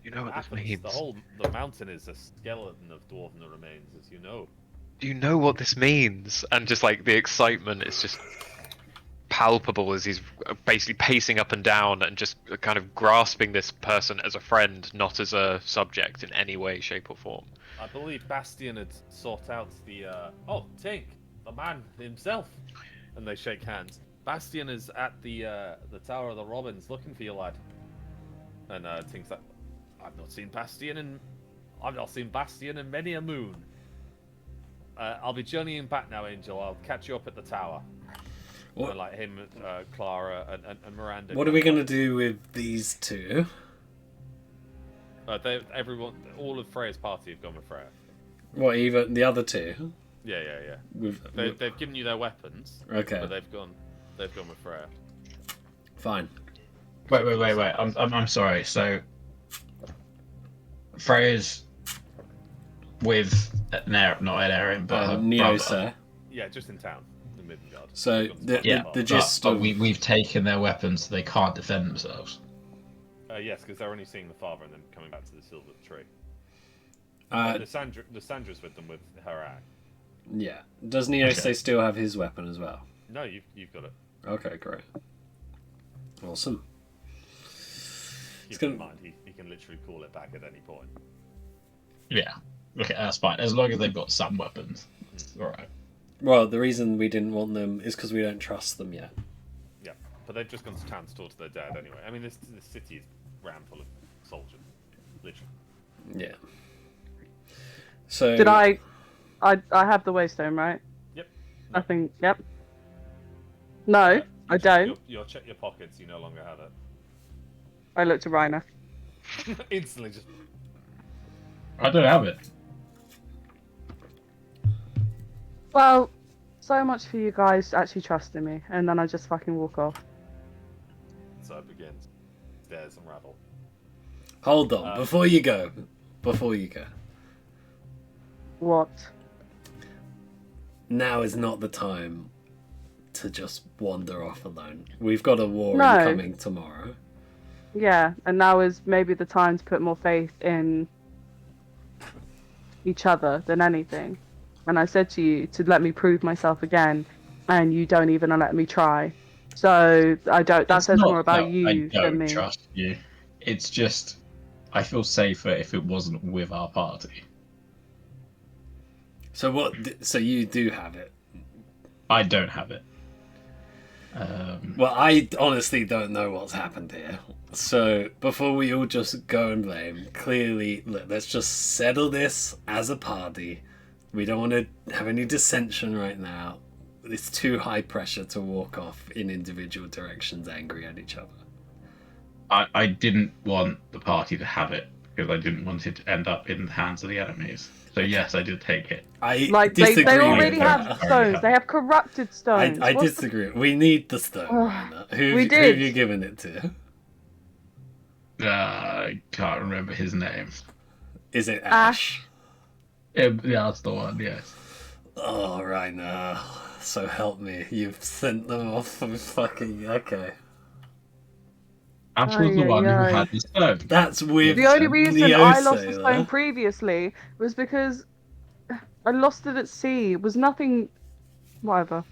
You know what this Happens, means? the mountain is a skeleton of dwarven remains, as you know. Do you know what this means? And just like the excitement is just palpable as he's basically pacing up and down and just kind of grasping this person as a friend, not as a subject in any way, shape, or form. I believe Bastian had sought out the. Oh, Tink, the man himself. And they shake hands. Bastian is at the Tower of the Robins looking for you, lad. And Tink's like, I've not seen Bastian in many a moon. I'll be journeying back now, Angel. I'll catch you up at the tower. What? And, like him, Clara, and Miranda. What are we gonna do with these two? All of Freya's party have gone with Freya. What, even the other two? Yeah. They've given you their weapons. Okay. But they've gone with Freya. Fine. Wait. I'm sorry. So, Freya's with not an Erin, but her brother. Neosa. Yeah, just in town, in Midgard. So the gist but of we've taken their weapons, so they can't defend themselves. Yes, because they're only seeing the father and then coming back to the silver tree. Lyssandra's with them with her axe. Yeah. Does Neose still have his weapon as well? No, you've got it. Okay, great. Awesome. Keep in mind, he can literally call it back at any point. Yeah. Okay, that's fine. As long as they've got some weapons. All right. Well, the reason we didn't want them is because we don't trust them yet. Yeah, but they've just gone to town to talk to their dad anyway. I mean, this city is rammed full of soldiers, literally. Yeah. So Did I have the waystone, right? Yep. Nothing. Yep. No, I don't. You'll check your pockets. You no longer have it. I looked at Reiner. Instantly, just. I don't have it. Well, so much for you guys actually trusting me, and then I just fucking walk off. So it begins. Stairs unravel. hold on, before you go. What? Now is not the time to just wander off alone. We've got a war No. incoming tomorrow. Yeah, and now is maybe the time to put more faith in each other than anything. And I said to you to let me prove myself again, and you don't even let me try. So I don't. That says more about you than me. I don't trust you. It's just I feel safer if it wasn't with our party. So what? So you do have it. I don't have it. Well, I honestly don't know what's happened here. So before we all just go and blame, clearly, let's just settle this as a party. We don't want to have any dissension right now. It's too high pressure to walk off in individual directions angry at each other. I didn't want the party to have it because I didn't want it to end up in the hands of the enemies. So yes, I did take it. I Like disagree they with already that. have stones. They have corrupted stones. I What's disagree. We need the stone. Rainer. Who We have did. you given it to? I can't remember his name. Is it Ash? Yeah, that's the one. Yes. Oh, Rainer. So help me. You've sent them off for fucking... Okay. Ash was the one who had the stone. That's with The only reason I lost the Neose, stone previously was because I lost it at sea. It was nothing. Whatever.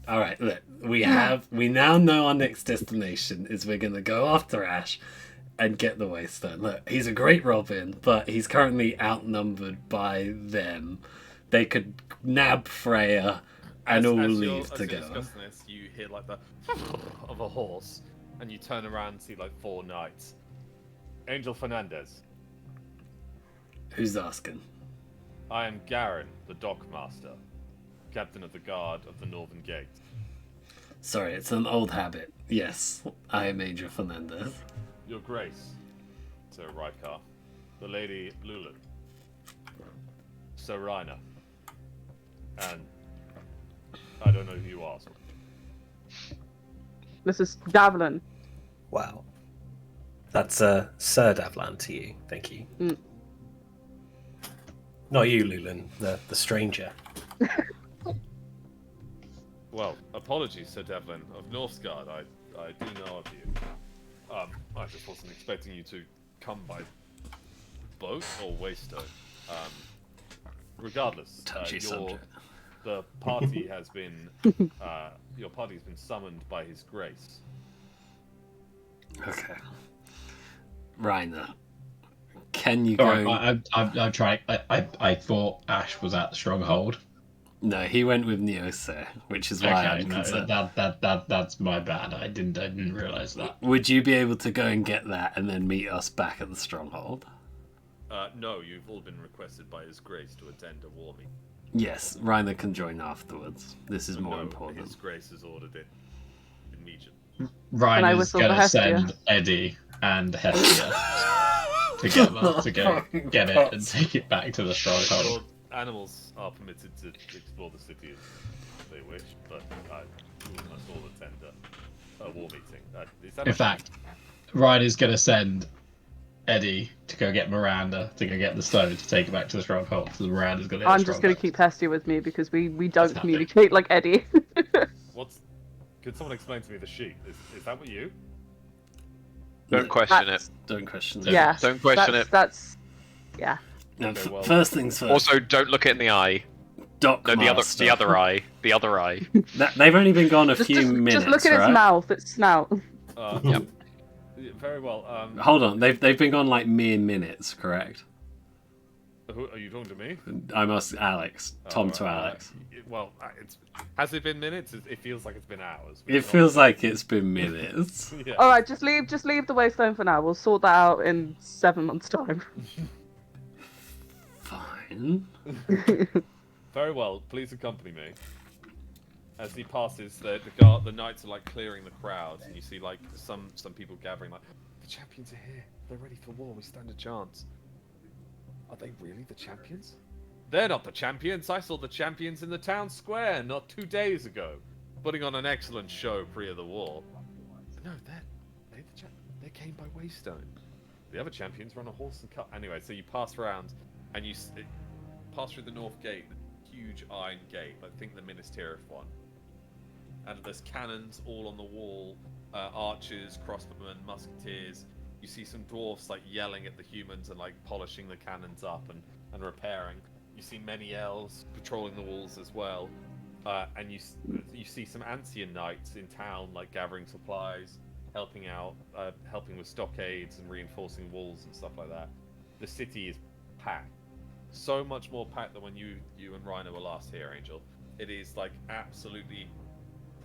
All right, look, we now know our next destination is we're gonna go after Ash and get the Waystone. Look, he's a great Robin, but he's currently outnumbered by them. They could nab Freya and all leave together. As you're discussing this, you hear like the of a horse, and you turn around and see like 4 knights. Angel Fernandez. Who's asking? I am Garen, the Dockmaster, captain of the guard of the Northern Gate. Sorry, it's an old habit. Yes, I am Angel Fernandez. Your Grace, Sir Rykar, the Lady Lulin, Sir Reiner, and I don't know who you are. This is Davlin. Wow. That's Sir Davlan to you. Thank you. Mm. Not you, Lulin, the stranger. Well, apologies, Sir Devlin of Northgard. I do know of you. I just wasn't expecting you to come by boat or waystone. Regardless, Touchy your subject. The party has been, your party has been summoned by His Grace. Okay. Reiner, can you All go? right, I'm trying. I thought Ash was at the stronghold. No, he went with Neosir, which is why Okay, I'm no, concerned. that's my bad. I didn't realize that. Would you be able to go and get that and then meet us back at the stronghold? No, you've all been requested by His Grace to attend a war meeting. Yes, Reiner can join afterwards. This is more No, important. His Grace has ordered it immediately. I Ryan is whistle for gonna Hestia? send Eddie and Hestia together to go get it and take it back to the stronghold. Well, animals are permitted to explore the city as they wish, but we must all attend a war meeting. Is that In fact, Ryan is gonna send Eddie to go get Miranda to go get the stone to take it back to the stronghold. So Miranda's gonna. I'm just going to keep Hestia with me because we don't That's communicate like Eddie. Could someone explain to me the sheep? Is that what you? Don't question it. Don't question it. Yeah. Don't question it. That's yeah. No, Okay, well- first things first. Also, don't look it in the eye. Doc No, the Master. other eye. The other eye. They've only been gone a Just, few just, minutes, just look at right? its mouth, its snout. Yep. Very well. Hold on, they've been gone like mere minutes, correct? Who, are you talking to me? I'm asking Alex. Tom to Alex. Has it been minutes? It feels like it's been hours. It feels like it's been minutes. Yeah. All right, just leave the waystone for now. We'll sort that out in 7 months' time. Fine. Very well. Please accompany me. As he passes, the knights are like clearing the crowd, and you see like some people gathering. Like, the champions are here. They're ready for war. We stand a chance. Are they really the champions? They're not the champions. I saw the champions in the town square not 2 days ago, putting on an excellent show pre of the war. But no, they came by Waystone. The other champions were on a horse and cart. Anyway, so you pass around, and you pass through the north gate, the huge iron gate. I think the Ministerial one. And there's cannons all on the wall, archers, crossbowmen, musketeers. You see some dwarfs like yelling at the humans and like polishing the cannons up and repairing. You see many elves patrolling the walls as well, and you see some ancient knights in town like gathering supplies, helping out, helping with stockades and reinforcing walls and stuff like that. The city is packed, so much more packed than when you and Rhino were last here, Angel. It is like absolutely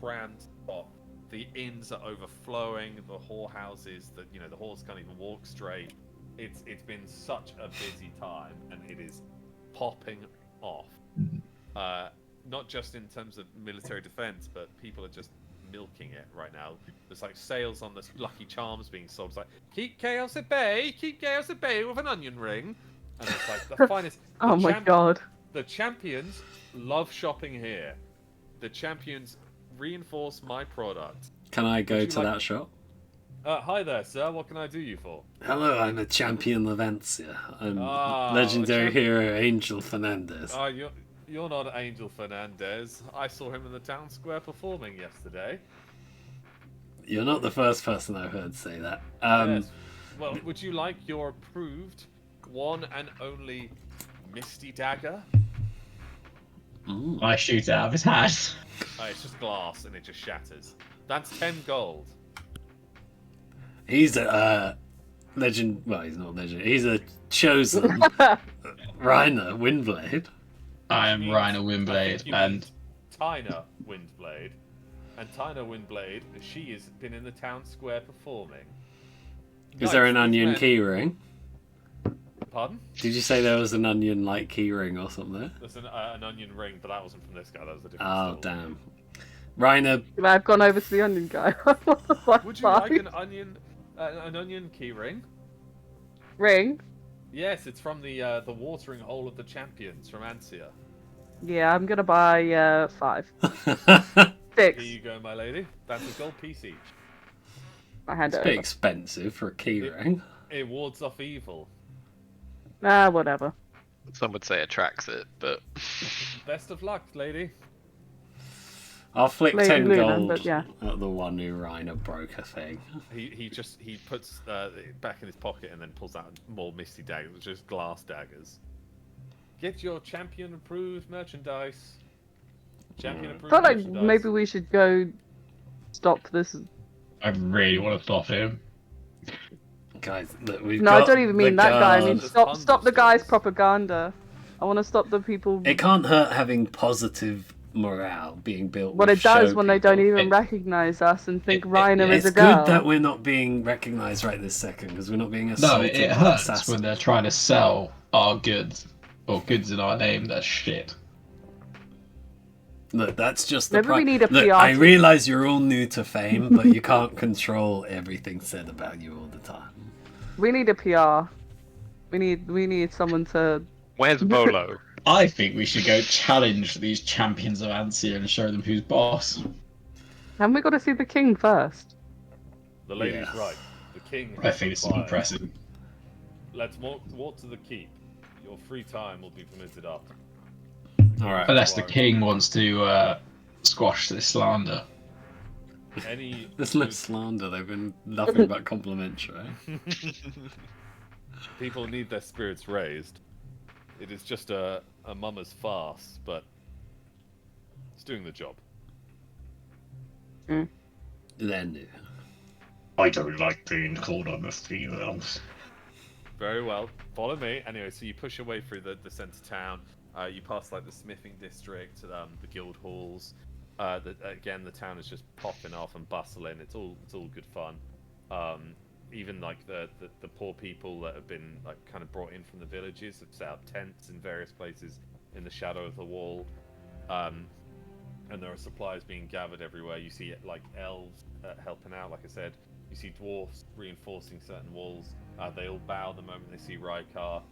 crammed spot. The inns are overflowing. The whorehouses that the horse can't even walk straight. It's been such a busy time, and it is popping off. Not just in terms of military defense, but people are just milking it right now. There's like sales on this Lucky Charms being sold. It's like, keep chaos at bay with an onion ring, and it's like the finest. Oh my god. The champions love shopping here. The champions reinforce my product. Can I go to that shop? Hi there, sir. What can I do you for? Hello, I'm a champion Lavencia. I'm Ah, legendary hero Angel Fernandez. You're not Angel Fernandez. I saw him in the town square performing yesterday. You're not the first person I've heard say that. Yes. Well, would you like your approved one and only Misty Dagger? I shoot it out of his hand. It's just glass and it just shatters. That's 10 gold. He's a legend. Well, he's not a legend. He's a chosen Reiner Windblade. I am Reiner Windblade, and Tyna Windblade. And Tyna Windblade, she has been in the town square performing. Is there an Knights, onion men- keyring? Pardon? Did you say there was an onion-like keyring or something? There's an onion ring, but that wasn't from this guy. That was a different Oh, store. damn. Reiner, I've gone over to the onion guy. What the fuck? Would you like an onion key ring? Ring? Yes, it's from the watering hole of the champions from Ansia. Yeah, I'm gonna buy 5. Here 6. you go, my lady. That's a gold piece each. I hand it's it a bit over. expensive for a keyring. It wards off evil. Whatever. Some would say attracts it, but Best of luck, lady. I'll flick Lady 10 Luna, gold but yeah. at the one who Reiner broke a thing. He puts it back in his pocket and then pulls out more misty daggers, just glass daggers. Get your champion approved merchandise. Champion I approved. felt like yes, she does. maybe we should go stop this. I really want to stop him. Guys, look, we've No, I got don't even the mean that guy. I mean, guard. There's stop tons the of guy's stories. propaganda. I want to stop the people. It can't hurt having positive morale being built. What with it does show when they don't people. even recognize us and think it- Reiner is It's a good girl. that we're not being recognised right this second because we're not being No, assaulted it by hurts assassins. when they're trying to sell our goods or goods in our name. That's shit. Look, that's just the Maybe we need a Look, PR I team. realise you're all new to fame, but you can't control everything said about you all the time. We need a PR. We need someone to. Where's Volo? I think we should go challenge these champions of Ansia and show them who's boss. Haven't we got to see the king first? The lady's Yeah. right. The king. I think this is required. impressive. Let's walk to the keep. Your free time will be permitted after. All right. Unless the king wants to squash this slander. Any There's no slander. They've been nothing but complimentary. people need their spirits raised. It is just a mama's farce, but it's doing the job. They're new. I don't like being called on the females. Very well. Follow me. Anyway, so you push your way through the centre town. You pass like the smithing district, the guild halls. Again, the town is just popping off and bustling. It's all good fun. Even like the poor people that have been like kind of brought in from the villages have set up tents in various places in the shadow of the wall. And there are supplies being gathered everywhere. You see like elves helping out, like I said. You see dwarfs reinforcing certain walls. They all bow the moment they see Rykar.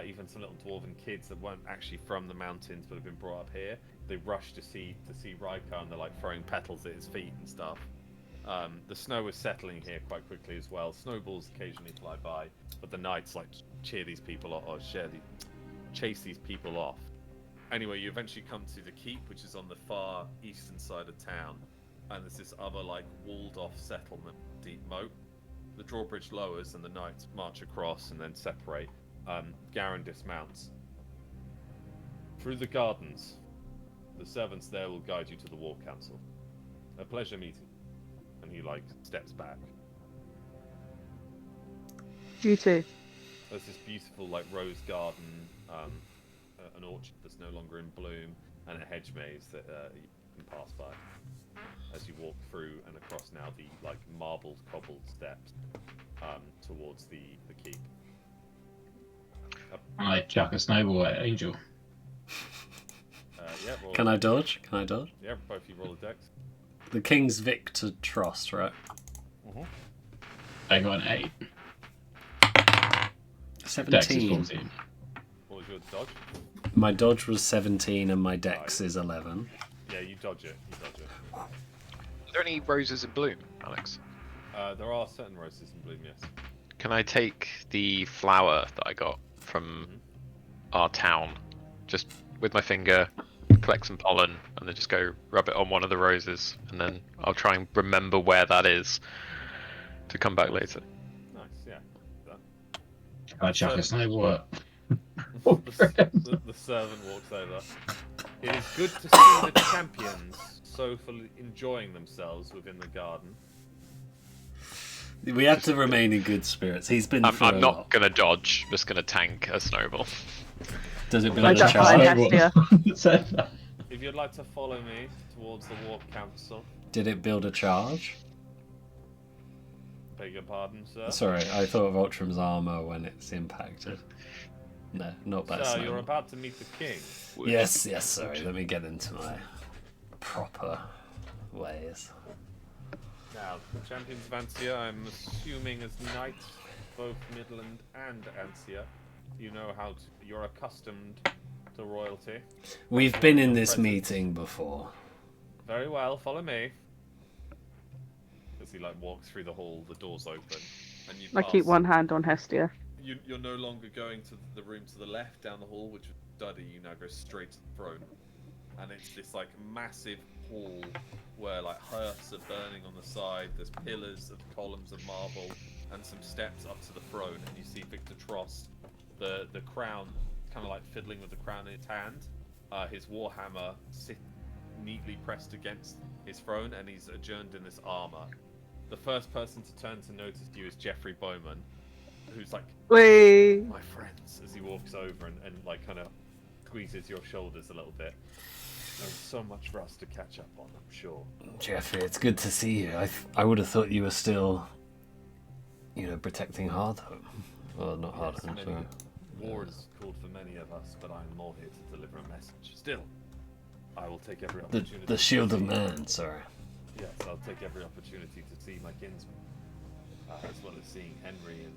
Even some little dwarven kids that weren't actually from the mountains but have been brought up here. They rush to see Rykar and they're like throwing petals at his feet and stuff. The snow is settling here quite quickly as well. Snowballs occasionally fly by, but the knights like cheer these people or chase these people off. Anyway, you eventually come to the keep, which is on the far eastern side of town, and there's this other like walled-off settlement, deep moat. The drawbridge lowers, and the knights march across and then separate. Garen dismounts. Through the gardens, the servants there will guide you to the war council. A pleasure meeting. And he like steps back. You too. There's this beautiful like rose garden, an orchard that's no longer in bloom, and a hedge maze that you can pass by as you walk through and across now the like marbled, cobbled steps towards the keep. I chuck a snowball at Angel. Yeah, roll Can I dodge? Can I dodge? Yeah, both you roll a dex. The King's Victor Trost, right? I got an 8. Dex is 17. 14. What was your dodge? My dodge was 17 and my dex is 11. Yeah, you dodge it. Are there any roses in bloom, Alex? There are certain roses in bloom, yes. Can I take the flower that I got from our town, just with my finger, collect some pollen, and then just go rub it on one of the roses, and then I'll try and remember where that is to come back later. Nice, yeah. I chuck a snowball at. The servant walks over. It is good to see the champions so fully enjoying themselves within the garden. We have to remain in good spirits. He's been I'm through a not lot. gonna dodge, just gonna tank a snowball. Does it build I a duck behind charge? Hestia. If you'd like to follow me towards the war council, Did it build a charge? beg your pardon, sir. Sorry, I thought of Ultram's armor when it's impacted. No, not that Sir, snowball. you're about to meet the king. Yes, sorry. Let me get into my proper ways. Now, the champions of Ansia, I'm assuming as knights, both Midland and Ansia, you know how to, you're accustomed to royalty. We've been in this meeting before. Very well, follow me. As he like walks through the hall, the doors open, and you I pass. keep one hand on Hestia. You're no longer going to the room to the left down the hall, which was study. You now go straight to the throne, and it's this like massive hall where like hearths are burning on the side. There's pillars of columns of marble and some steps up to the throne, and you see Victor Trost, the crown, kind of like fiddling with the crown in his hand. His warhammer neatly pressed against his throne, and he's adjourned in this armor. The first person to turn to notice you is Jeffrey Bowman, who's like, Wait. my friends, as he walks over and like kind of squeezes your shoulders a little bit. There's so much for us to catch up on, I'm sure. Jeffrey, it's good to see you. I would have thought you were still, protecting Hardhome. Well, not Hardhome, Yes, sorry. war is called for many of us, but I'm more here to deliver a message. Still, I will take every opportunity. The Shield of Man, sorry. Yes, I'll take every opportunity to see my kinsman, as well as seeing Henry in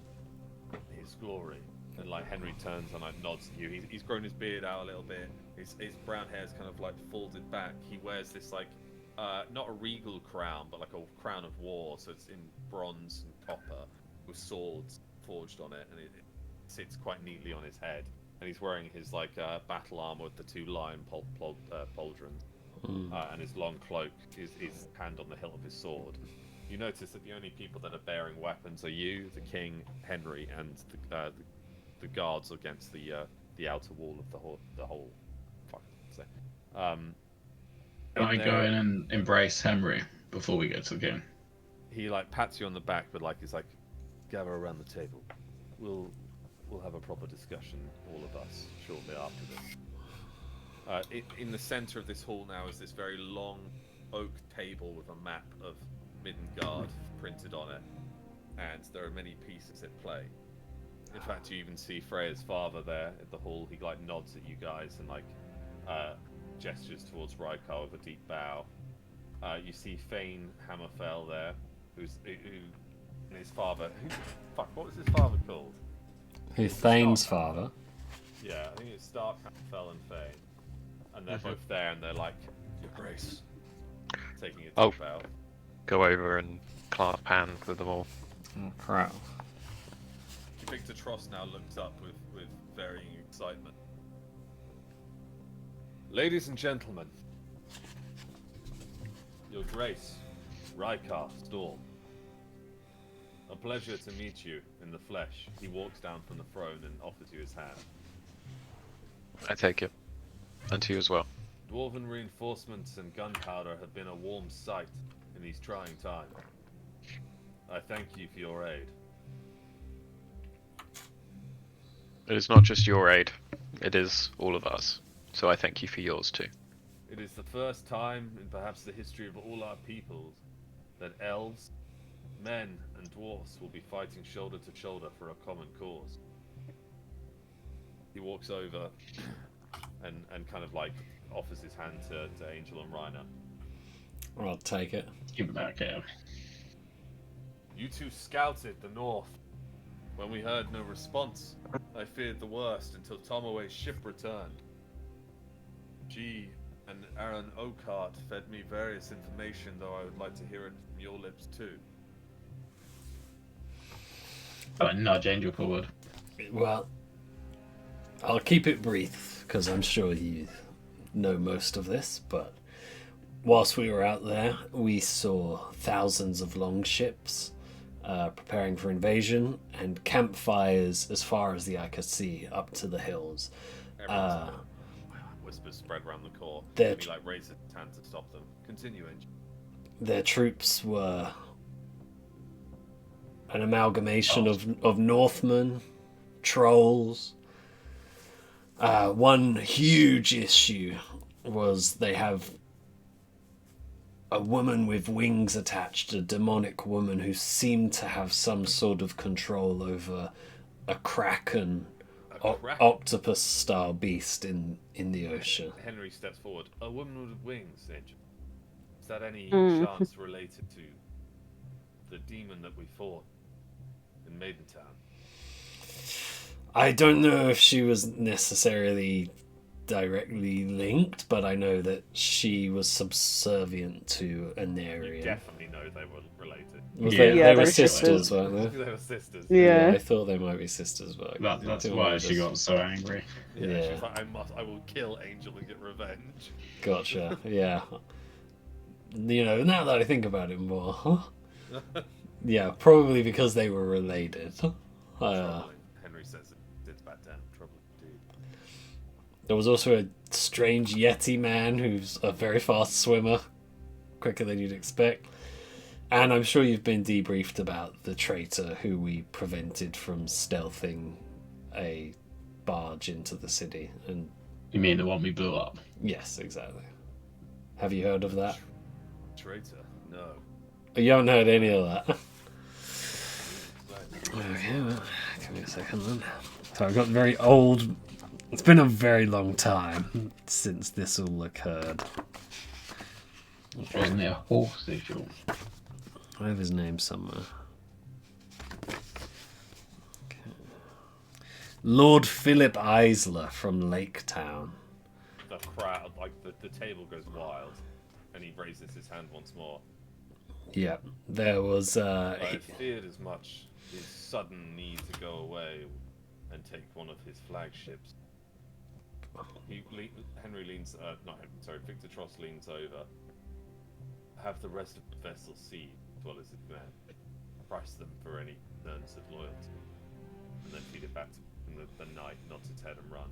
his glory. And like Henry turns and like nods at you. He's grown his beard out a little bit. His brown hair's kind of like folded back. He wears this like not a regal crown, but like a crown of war. So it's in bronze and copper with swords forged on it, and it sits quite neatly on his head. And he's wearing his like battle armor with the two lion pauldrons. And his long cloak, his hand on the hilt of his sword. You notice that the only people that are bearing weapons are you, the king, Henry, and the guards against the outer wall of the whole. Can I go in and embrace Henry before we get to the king? He like pats you on the back, but like he's like, gather around the table. We'll have a proper discussion, all of us, shortly after this. In the center of this hall now is this very long oak table with a map of Midgard printed on it, and there are many pieces at play. In fact, you even see Freya's father there at the hall. He like nods at you guys and like gestures towards Rykar with a deep bow. You see Fane Hammerfell there, who and his father. What was his father called? Who's Thane's father? Yeah, I think it's Stark, Hammerfell, and Fane. And they're both there, and they're like, Your Grace, taking a deep bow. Go over and clasp hands with them all. Proud. Victor Tross now looks up with varying excitement. Ladies and gentlemen, Your Grace, Rykar Storm. A pleasure to meet you in the flesh. He walks down from the throne and offers you his hand. I take it. And to you as well. Dwarven reinforcements and gunpowder have been a warm sight in these trying times. I thank you for your aid. It is not just your aid, it is all of us. So I thank you for yours too. It is the first time in perhaps the history of all our peoples that elves, men, and dwarfs will be fighting shoulder to shoulder for a common cause. He walks over and kind of like offers his hand to Angel and Reiner. I'll take it. Give it back here. You two scouted the north. When we heard no response, I feared the worst until Tomaway's ship returned. She and Aaron Oakart fed me various information, though I would like to hear it from your lips too. I nudge Angel forward. Well, I'll keep it brief, because I'm sure you know most of this, but whilst we were out there, we saw thousands of longships preparing for invasion, and campfires as far as the eye could see up to the hills. Whispers spread around the core. They're- He like raises his hand to stop them. Continue, Angel. Their troops were an amalgamation of Northmen, trolls. One huge issue was they have a woman with wings attached, a demonic woman who seemed to have some sort of control over a kraken, octopus-style beast in the ocean. Henry steps forward. A woman with wings, Angel. Is that any chance related to the demon that we fought in Maidentown? I don't know if she was necessarily directly linked, but I know that she was subservient to Anarian. You definitely know they were related. They were they're sisters, sisters. weren't they? They were sisters. Yeah. I thought they might be sisters, but That's why she got so angry. Yeah. Yeah. She's like, I will kill Angel and get revenge. Gotcha. Yeah. Now that I think about it more, yeah, probably because they were related. Troubling. Henry says it's back down. Trouble indeed. There was also a strange Yeti man who's a very fast swimmer, quicker than you'd expect. And I'm sure you've been debriefed about the traitor who we prevented from stealthing a barge into the city. And You mean the one we blew up? yes, exactly. Have you heard of that? Traitor? No. You haven't heard any of that? Okay, well, give me a second then. So I've got very old... It's been a very long time since this all occurred. Wasn't it a horse visual? I have his name somewhere. Okay. Lord Philip Eisler from Lake Town. The crowd, like the table goes wild, and he raises his hand once more. Yeah, there was... I feared as much. His sudden need to go away and take one of his flagships. Henry leans, Victor Tross leans over. Have the rest of the vessel seized as well as his men. Price them for any returns of loyalty, and then feed it back to the knight not to tear them run.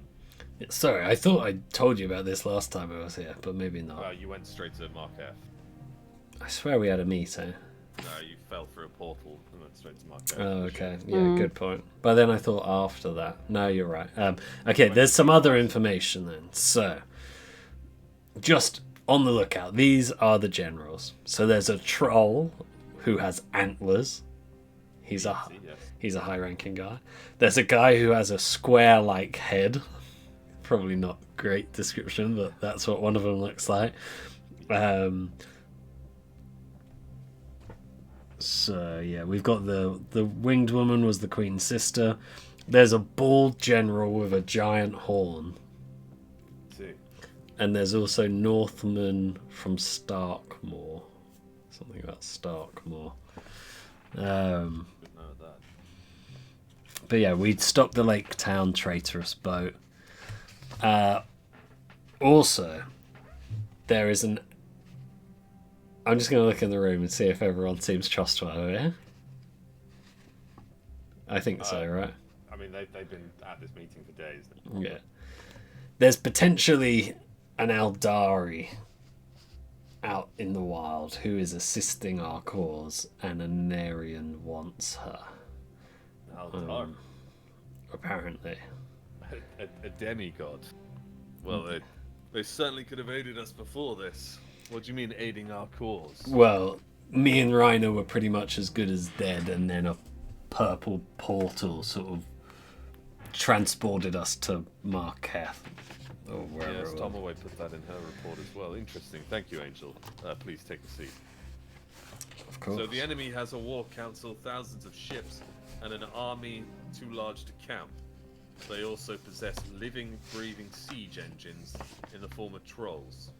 Sorry, I thought I told you about this last time I was here, but maybe not. You went straight to Mark F. I swear we had a meeting. No, you fell through a portal and went straight to Mark F. Oh, okay. Yeah, good point. But then I thought after that. No, you're right. Okay, there's some other information then. So, just on the lookout. These are the generals. So there's a troll who has antlers. He's a high-ranking guy. There's a guy who has a square-like head. Probably not great description, but that's what one of them looks like. So yeah, we've got the winged woman was the queen's sister. There's a bald general with a giant horn. See. And there's also Northmen from Starkmoor. Something about Starkmoor. But yeah, we'd stopped the Lake Town traitorous boat. Also, there is an... I'm just going to look in the room and see if everyone seems trustworthy. Yeah? I think so, right? I mean, they've been at this meeting for days. Yeah. There's potentially an Eldari out in the wild who is assisting our cause, and a Nerian wants her. Eldar? Apparently. A demigod. Well, they certainly could have aided us before this. What do you mean aiding our cause? Well, me and Rhino were pretty much as good as dead, and then a purple portal sort of transported us to Marquette. Or wherever Yes, it was. Tomaway put that in her report as well. Interesting. Thank you, Angel. Please take a seat. Of course. So the enemy has a war council, thousands of ships, and an army too large to count. They also possess living, breathing siege engines in the form of trolls.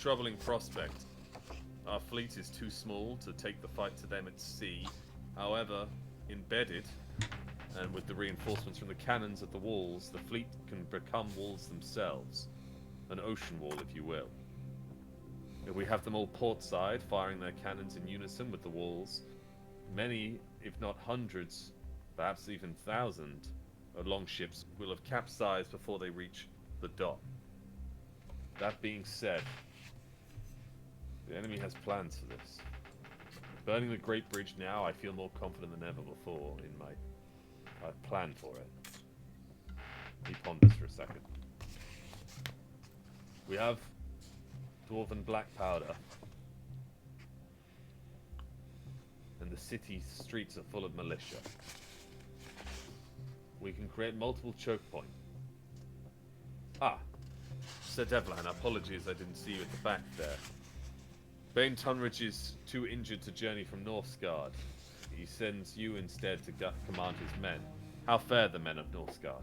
Troubling prospect. Our fleet is too small to take the fight to them at sea. However, embedded, and with the reinforcements from the cannons at the walls, the fleet can become walls themselves. An ocean wall, if you will. We have them all portside, firing their cannons in unison with the walls. Many, if not hundreds, perhaps even thousands, of longships will have capsized before they reach the dock. That being said, the enemy has plans for this. Burning the Great Bridge now, I feel more confident than ever before in my plan for it. He ponders for a second. We have dwarven black powder, and the city streets are full of militia. We can create multiple choke points. Sir Devlin, apologies I didn't see you at the back there. Bane Tunridge is too injured to journey from Northsguard. He sends you instead to command his men. How fare the men of Northsguard?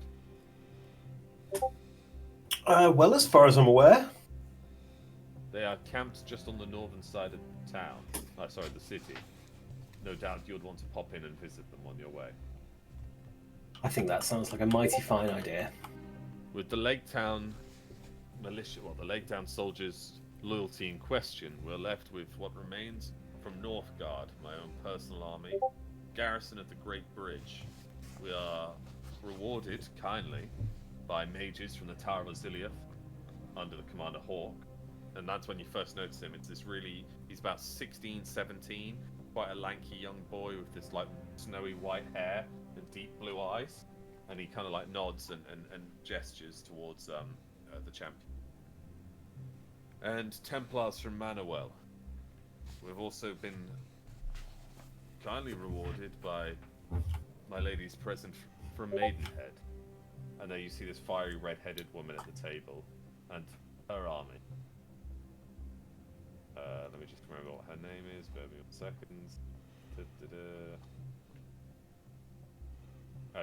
Well, as far as I'm aware. They are camped just on the northern side of the town. The city. No doubt you would want to pop in and visit them on your way. I think that sounds like a mighty fine idea. With the Lake Town militia, the Lake Town soldiers' loyalty in question, we're left with what remains from Northgard, my own personal army, garrison at the Great Bridge. We are rewarded kindly by mages from the Tower of Aziliath under the Commander Hawk. And that's when you first notice him. It's this really, he's about 16, 17, quite a lanky young boy with this like snowy white hair and deep blue eyes. And he kind of like nods and gestures towards the champion. And Templars from Manuel. We've also been kindly rewarded by my ladies present from Maidenhead. And there you see this fiery red-headed woman at the table and her army. Let me just remember what her name is. Bear with me 1 second.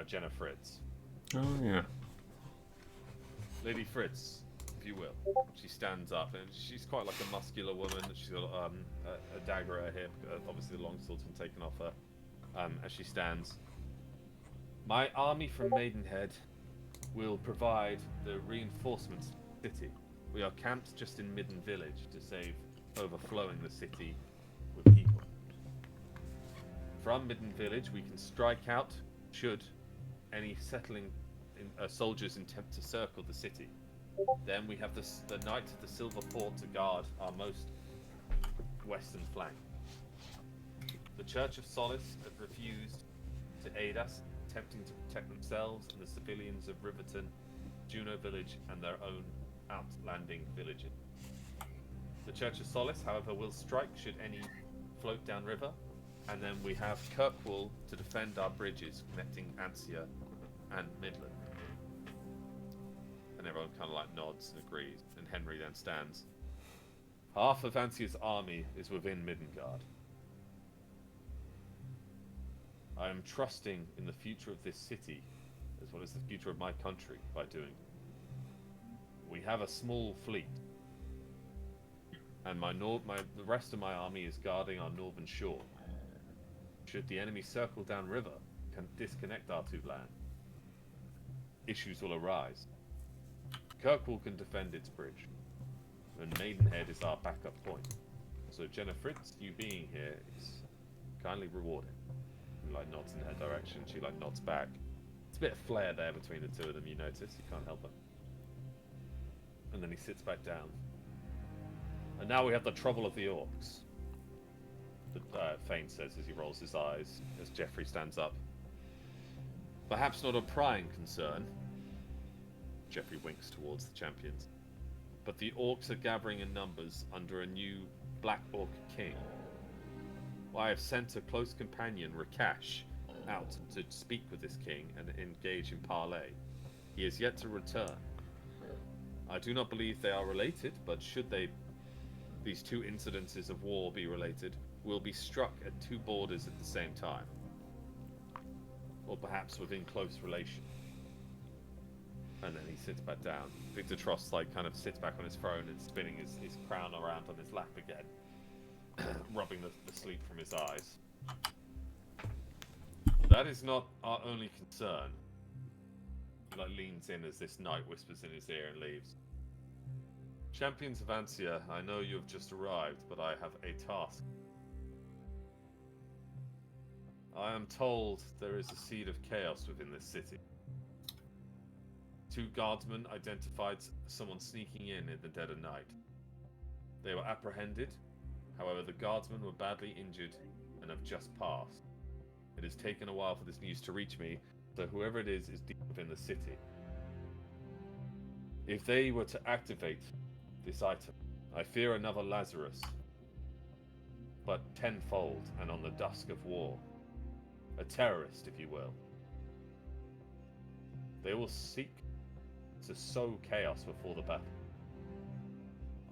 Jenna Fritz. Oh, yeah. Lady Fritz, if you will. She stands up, and she's quite like a muscular woman. She's got a dagger at her hip. Obviously, the longsword's been taken off her. As she stands. My army from Maidenhead will provide the reinforcements to the city. We are camped just in Midden Village to save overflowing the city with people. From Midden Village, we can strike out should any settling soldiers attempt to circle the city. Then we have the Knights of the Silver Fort to guard our most western flank. The Church of Solace have refused to aid us, attempting to protect themselves and the civilians of Riverton, Juno Village, and their own outlanding villages. The Church of Solace, however, will strike should any float downriver, and then we have Kirkwall to defend our bridges connecting Ansia and Midland. And everyone kind of like nods and agrees, and Henry then stands. Half of Ansia's army is within Middengard. I am trusting in the future of this city, as well as the future of my country, by doing it. We have a small fleet, and the rest of my army is guarding our northern shore. Should the enemy circle downriver, can disconnect our two lands, issues will arise. Kirkwall can defend its bridge, and Maidenhead is our backup point. So Jenna Fritz, you being here is kindly rewarded. He like nods in her direction, she like nods back. It's a bit of flair there between the two of them, you notice, you can't help it. And then he sits back down. And now we have the trouble of the orcs. Fane says as he rolls his eyes, as Geoffrey stands up. Perhaps not a prying concern. Geoffrey winks towards the champions. But the orcs are gathering in numbers under a new Black Orc king. I have sent a close companion, Rakash, out to speak with this king and engage in parley. He is yet to return. I do not believe they are related, but should these two incidences of war be related, we'll be struck at two borders at the same time. Or perhaps within close relation. And then he sits back down. Victor Trost kind of sits back on his throne and spinning his crown around on his lap again. Rubbing the sleep from his eyes. That is not our only concern. He leans in as this knight whispers in his ear and leaves. Champions of Ansia, I know you have just arrived, but I have a task. I am told there is a seed of chaos within this city. Two guardsmen identified someone sneaking in the dead of night. They were apprehended. However, the guardsmen were badly injured and have just passed. It has taken a while for this news to reach me, so whoever it is deep within the city. If they were to activate this item, I fear another Lazarus, but tenfold and on the dusk of war. A terrorist, if you will. They will seek to sow chaos before the battle.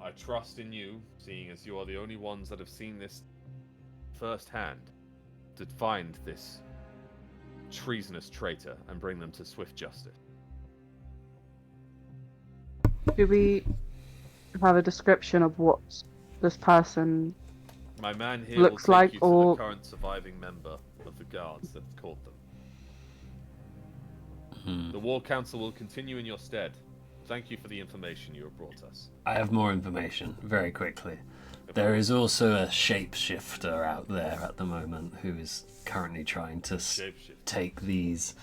I trust in you, seeing as you are the only ones that have seen this firsthand, to find this treasonous traitor and bring them to swift justice. Do we have a description of what this person My man here looks will take like, you to or the current surviving member of the guards that caught them. The War Council will continue in your stead. Thank you for the information you have brought us. I have more information very quickly. There is also a shapeshifter out there at the moment who is currently trying to take these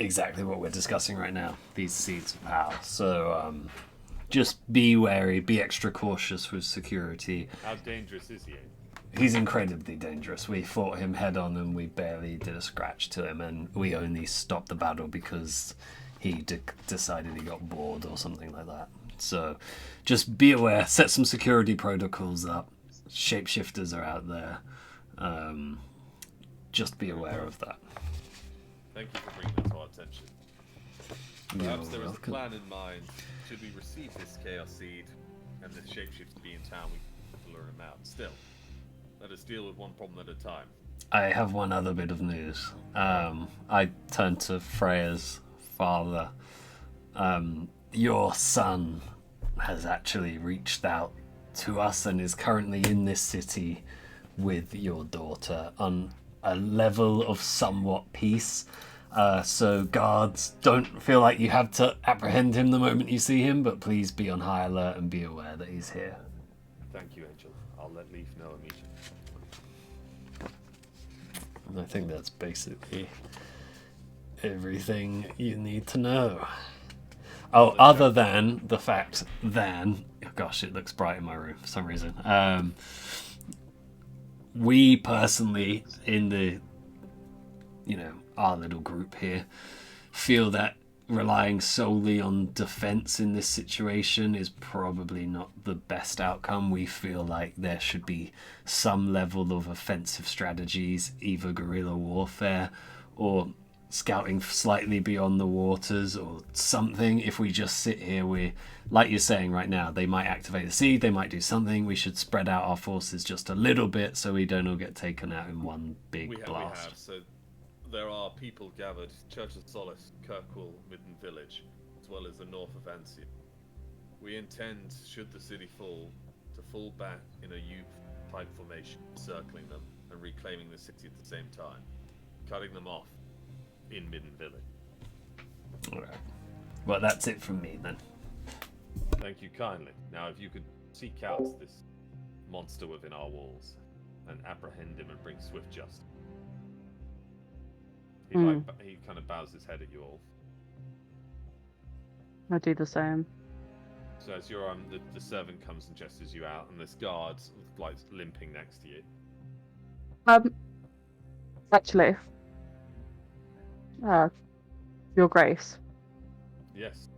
exactly what we're discussing right now. These seeds of power. So just be wary, be extra cautious with security. How dangerous is he? He's incredibly dangerous. We fought him head on and we barely did a scratch to him, and we only stopped the battle because he decided he got bored or something like that. So just be aware, set some security protocols up. Shapeshifters are out there. Just be aware of that. Thank you for bringing that to our attention. Perhaps there is a welcome. plan in mind. Should we receive this Chaos Seed and the shapeshifter be in town, we can lure him out. Still, let us deal with one problem at a time. I have one other bit of news. I turned to Freya's father. Your son has actually reached out to us and is currently in this city with your daughter on a level of somewhat peace. So guards, don't feel like you have to apprehend him the moment you see him, but please be on high alert and be aware that he's here. Thank you, Angel. I'll let Leaf know immediately. And I think that's basically everything you need to know. Oh, other than the fact gosh, it looks bright in my room for some reason. We personally, in the, our little group here, feel that relying solely on defense in this situation is probably not the best outcome. We feel like there should be some level of offensive strategies, either guerrilla warfare or scouting slightly beyond the waters or something. If we just sit here, we, like you're saying right now, they might activate the seed, they might do something. We should spread out our forces just a little bit so we don't all get taken out in one big blast. We have. So there are people gathered, Church of Solace, Kirkwall, Midden Village, as well as the north of Ansia. We intend, should the city fall, to fall back in a U-type formation, circling them and reclaiming the city at the same time, cutting them off in Midden Village. Alright. Well, that's it from me then. Thank you kindly. Now, if you could seek out this monster within our walls and apprehend him and bring swift justice. He kind of bows his head at you all. I do the same. So as you're the servant comes and gestures you out, and this guard like limping next to you. Actually, Your Grace. Yes,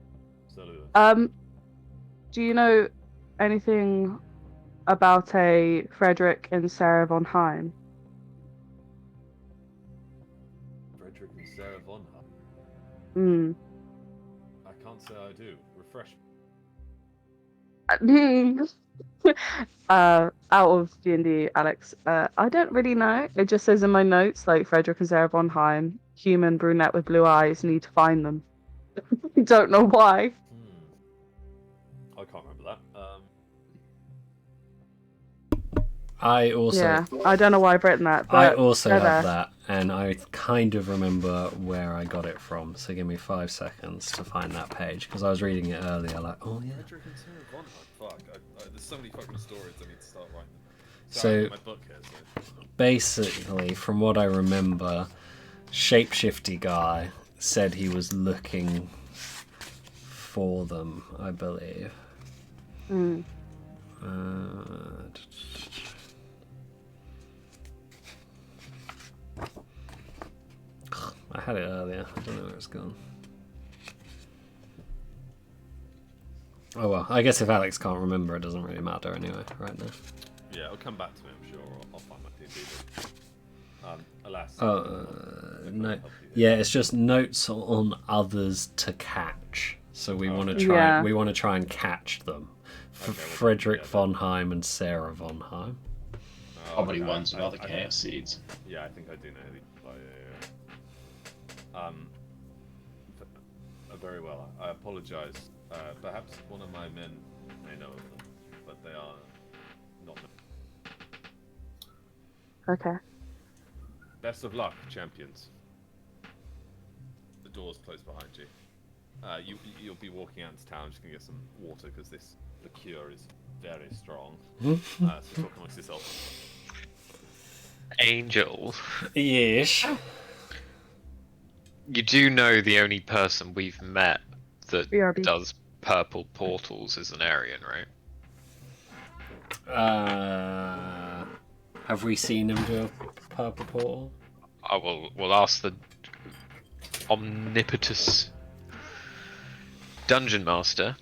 absolutely. Do you know anything about a Frederick and Sarah von Heim? Frederick and Sarah von Heim. I can't say I do. Refresh me. Out of D&D, Alex, I don't really know. It just says in my notes, like, Frederick and Sarah von Heim, human brunette with blue eyes, need to find them. Don't know why. I can't remember that. I also I don't know why I've written that. But I also have there. that, and I kind of remember where I got it from. So give me 5 seconds to find that page, because I was reading it earlier. Like, oh yeah. Frederick and Sarah von Heim. Fuck. There's so many fucking stories I need to start writing. So my book here, so. basically, from what I remember, shapeshifty guy said he was looking for them, I believe. I had it earlier. I don't know where it's gone. Oh well, I guess if Alex can't remember, it doesn't really matter anyway, right now. Yeah, it'll come back to me, I'm sure. I'll find my PB. Alas. No. Yeah, it's just notes on others to catch. So we want to try. We want to try and catch them. Frederick von Heim and Sarah von Heim. Probably ones with other chaos seeds. Yeah, I think I do know these. Very well. I apologize. Perhaps one of my men may know of them, but they are not. Okay. Best of luck, champions. The door's closed behind you. You'll be walking out into town. Just gonna get some water because this liqueur is very strong. So talk amongst yourself. Angel. Yes. You do know the only person we've met that BRB. does purple portals is an Aryan, right? Have we seen him do a purple portal? We'll ask the omnipotent dungeon master.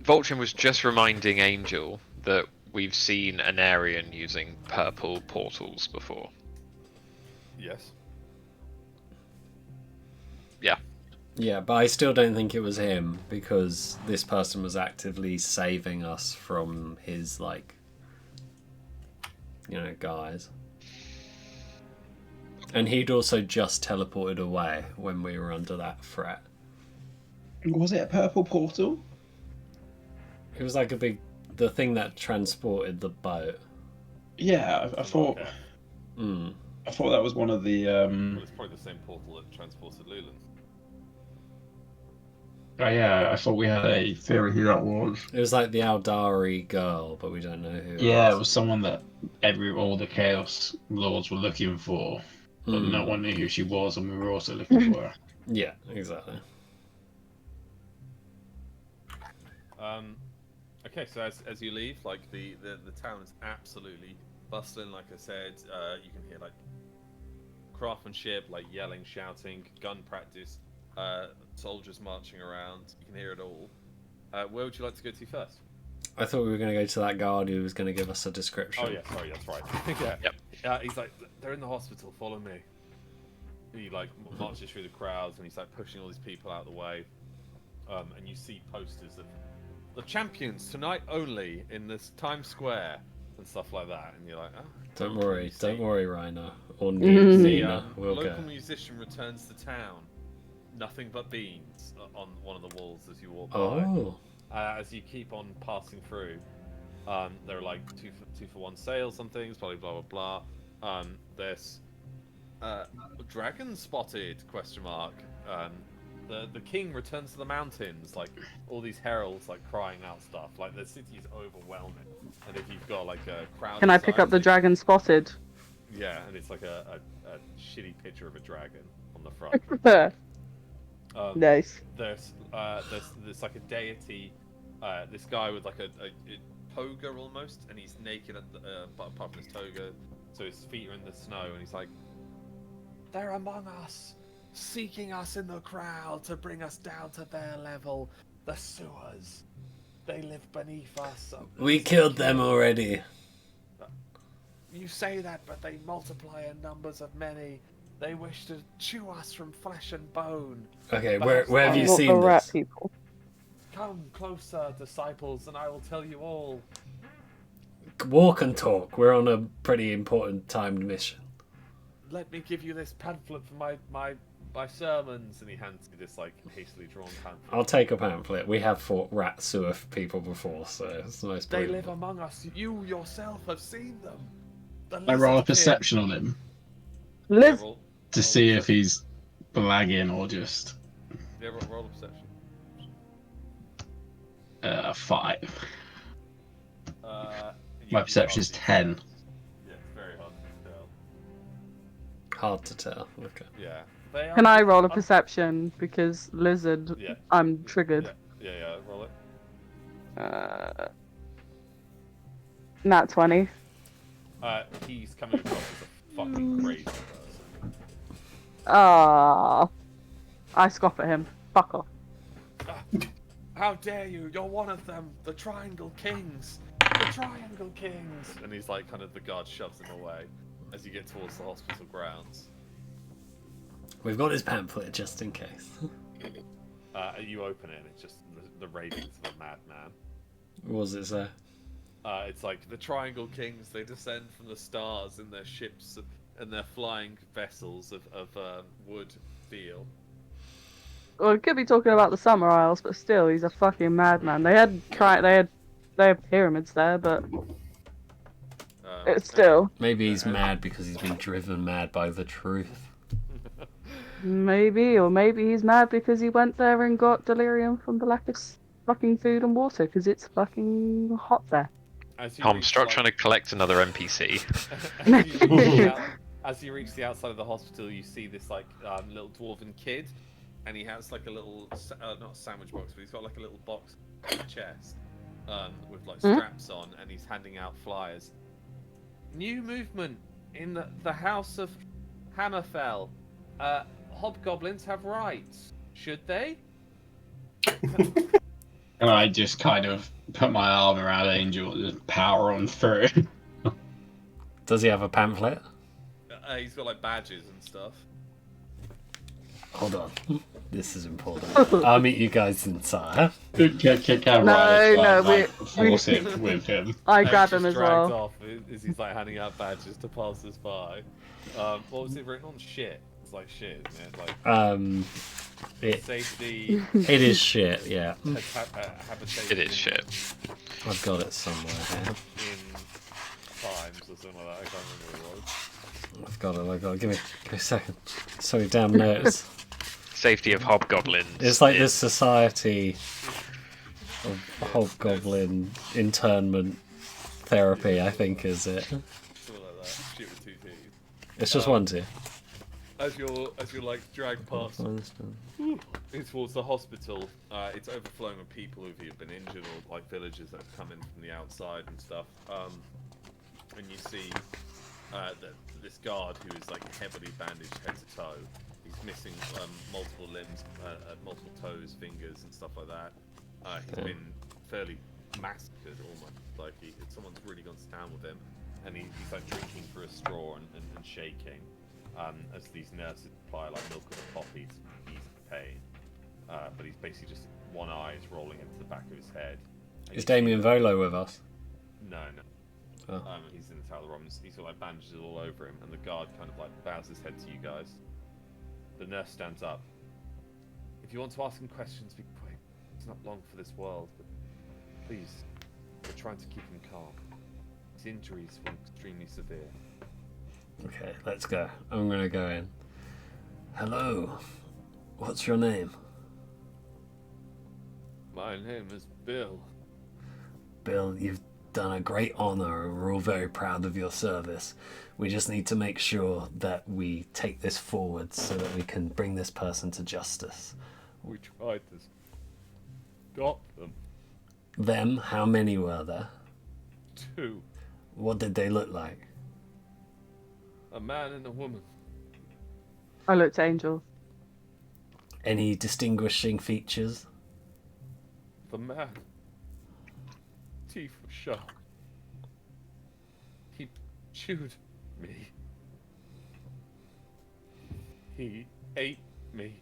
Vulcan was just reminding Angel that we've seen an Aryan using purple portals before. Yes. Yeah. Yeah, but I still don't think it was him because this person was actively saving us from his, like, guys. And he'd also just teleported away when we were under that threat. Was it a purple portal? It was like the thing that transported the boat. Yeah, I thought. Mm. I thought that was one of the. Well, it's probably the same portal that transported Lulan. Oh yeah, I thought we had a theory who that was. It was like the Aldari girl, but we don't know who. Yeah, it was someone that all the Chaos Lords were looking for, but no one knew who she was, and we were also looking for her. Yeah, exactly. Okay, so as you leave, like the town is absolutely bustling. Like I said, you can hear like craftsmanship, like yelling, shouting, gun practice, soldiers marching around. You can hear it all. Where would you like to go to first? I thought we were going to go to that guard who was going to give us a description. Oh yeah, sorry, that's right. Yeah. Yep. He's like, they're in the hospital. Follow me. He like marches through the crowds and he's like pushing all these people out of the way. And you see posters of the champions tonight only in this Times Square and stuff like that. And you're like, oh. Don't worry, Rainer. Or The Nina. We'll local go. musician returns to town. Nothing but beans on one of the walls as you walk by. Oh. As you keep on passing through, there are like two for one sales on things, blah blah blah blah. There's dragon spotted ? The king returns to the mountains. Like all these heralds like crying out stuff. Like the city is overwhelming. And if you've got like a crowd, Can I pick up the dragon spotted? Yeah, and it's like a shitty picture of a dragon on the front. Nice. There's like a deity, this guy with like a toga almost, and he's naked apart from his toga, so his feet are in the snow, and he's like, they're among us, seeking us in the crowd to bring us down to their level. The sewers, they live beneath us. We killed them already. You say that, but they multiply in numbers of many. They wish to chew us from flesh and bone. Okay, Perhaps where have you Not seen the rat this? people. Come closer, disciples, and I will tell you all. Walk and talk. We're on a pretty important timed mission. Let me give you this pamphlet for my sermons, and he hands you this like hastily drawn pamphlet. I'll take a pamphlet. We have fought rat sewer people before, so it's the most They live believable. among us. You yourself have seen them. I roll a perception on him Liz, to see if he's blagging or just Yeah, roll a perception. 5. You My perception is 10. Yeah, it's very hard to tell. Hard to tell. Okay. Yeah. They are can I roll a perception? Because lizard, Yeah. I'm triggered. Yeah, roll it. Nat 20. He's coming across as a fucking crazy person. Ah, I scoff at him. Fuck off. How dare you? You're one of them, the Triangle Kings. The Triangle Kings. And he's like, kind of, the guard shoves him away as you get towards the hospital grounds. We've got his pamphlet just in case. You open it, and it's just the ravings of a madman. What was it say? It's like the Triangle Kings. They descend from the stars in their ships and their flying vessels of wood, steel. Well, we could be talking about the Summer Isles, but still, he's a fucking madman. They had pyramids there, but it's still Maybe he's mad because he's been driven mad by the truth. maybe he's mad because he went there and got delirium from the lack of fucking food and water because it's fucking hot there. As you Tom, reach, start like- trying to collect another NPC. As you reach the outside of the hospital, you see this like little dwarven kid, and he has like a little not a sandwich box, but he's got like a little box on his chest with like straps on, and he's handing out flyers. New movement in the House of Hammerfell. Hobgoblins have rights. Should they? And I just kind of put my arm around Angel and just power on through. Does he have a pamphlet? He's got like badges and stuff. Hold on. This is important. I'll meet you guys inside. Force him with him. I grab him as dragged well. off as he's like handing out badges to pass us by. What was it written on? Shit. It's like shit, isn't it? Like safety. It is shit. Yeah. Habitation. It is shit. I've got it somewhere here. In times or something like that. I can't remember what it was. I've got it. Give me a second. Sorry, damn notes. Safety of hobgoblins. It's like this society of hobgoblin internment therapy, I think, is it? Something like that. Shit with 2 T's. It's just one T. As you're like dragged past in towards the hospital, it's overflowing with people who've either been injured or like villagers that have come in from the outside and stuff. And you see this guard who is like heavily bandaged head to toe. He's missing multiple limbs, multiple toes, fingers, and stuff like that. He's been fairly massacred almost. Like someone's really gone to town with him, and he's like drinking through a straw and shaking. As these nurses apply like milk of a poppy to ease the pain. But he's basically just one eye is rolling into the back of his head. Is Damien Volo with us? No. Oh. He's in the Tower of the Romans. He's got like bandages all over him, and the guard kind of like bows his head to you guys. The nurse stands up. If you want to ask him questions, be quick. It's not long for this world, but please, we're trying to keep him calm. His injuries were extremely severe. Okay, let's go. I'm gonna go in. Hello. What's your name? My name is Bill. Bill, you've done a great honor and we're all very proud of your service. We just need to make sure that we take this forward so that we can bring this person to justice. We tried to stop them. Them? How many were there? 2. What did they look like? A man and a woman. I looked at Angel. Any distinguishing features? The man. Teeth were sharp. He chewed me. He ate me.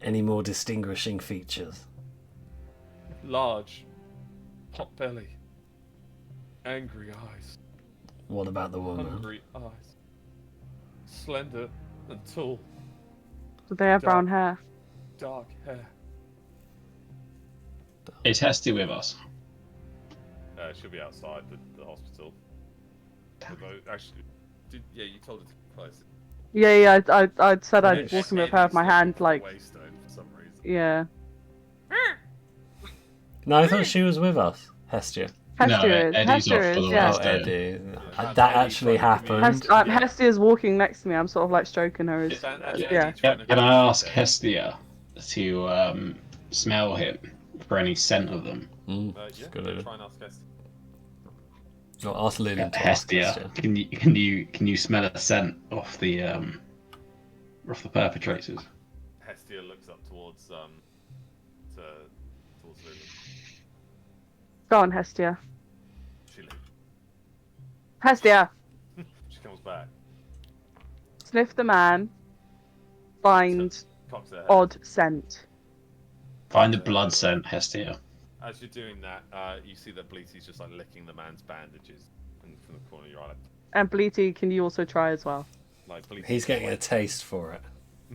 Any more distinguishing features? Large. Pot belly. Angry eyes. What about the woman? Hungry eyes. Slender and tall. Did they have brown hair? Dark hair. Is Hesty with us? She'll be outside the hospital. Actually, you told her to be close. Yeah. I said I'd walk him with her with my hand, like. Waystone for some reason. Yeah. No, I thought she was with us, Hestia. Hestia is. Eddie's off for the Yeah. Oh, Eddie. That actually happened. Hestia's walking next to me. I'm sort of like stroking her. Yeah. Can I ask Hestia to smell him for any scent of them? Yeah, good idea. try and ask Hestia. Or ask Lillian to ask Hestia, Hestia. can you smell a scent off the perpetrators? Hestia looks up towards Lily. Go on, Hestia. She leaves. Hestia, She comes back. sniff the man. Find Cocks her head. odd scent. Find the blood scent, Hestia. As you're doing that, you see that Bleaty's just like licking the man's bandages from the corner of your eye. And Bleaty, can you also try as well? Like Bleaty's He's getting a like, taste for it.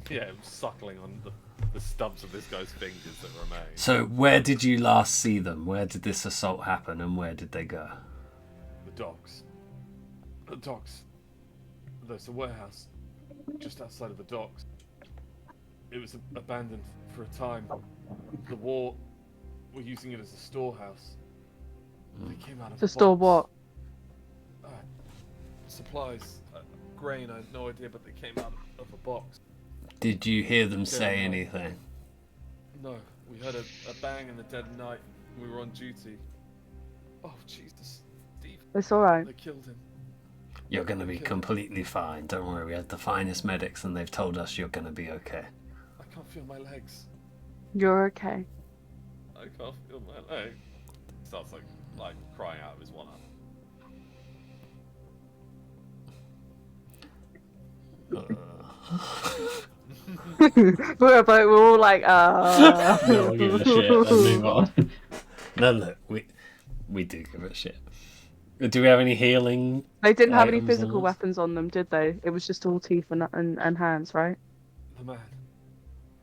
yeah, suckling on the stubs of this guy's fingers that remain. So, where did you last see them? Where did this assault happen and where did they go? The docks. The docks. There's a warehouse just outside of the docks. It was abandoned for a time. The war were using it as a storehouse. They came out of To a store box. what? Supplies. grain. I had no idea, but they came out of a box. Did you hear them say no. anything? No, we heard a bang in the dead of night. We were on duty. Oh, Jesus. Steve. It's alright. They killed him. You're going to be completely fine. Don't worry, we have the finest medics and they've told us you're going to be okay. I can't feel my legs. You're okay. I can't feel my legs. He starts like crying out of his one arm. we're all like, No one gives a shit. Let's move on. No, look, we do give it a shit. Do we have any healing? They didn't have any items on physical us? weapons on them, did they? It was just all teeth and hands, right? The man.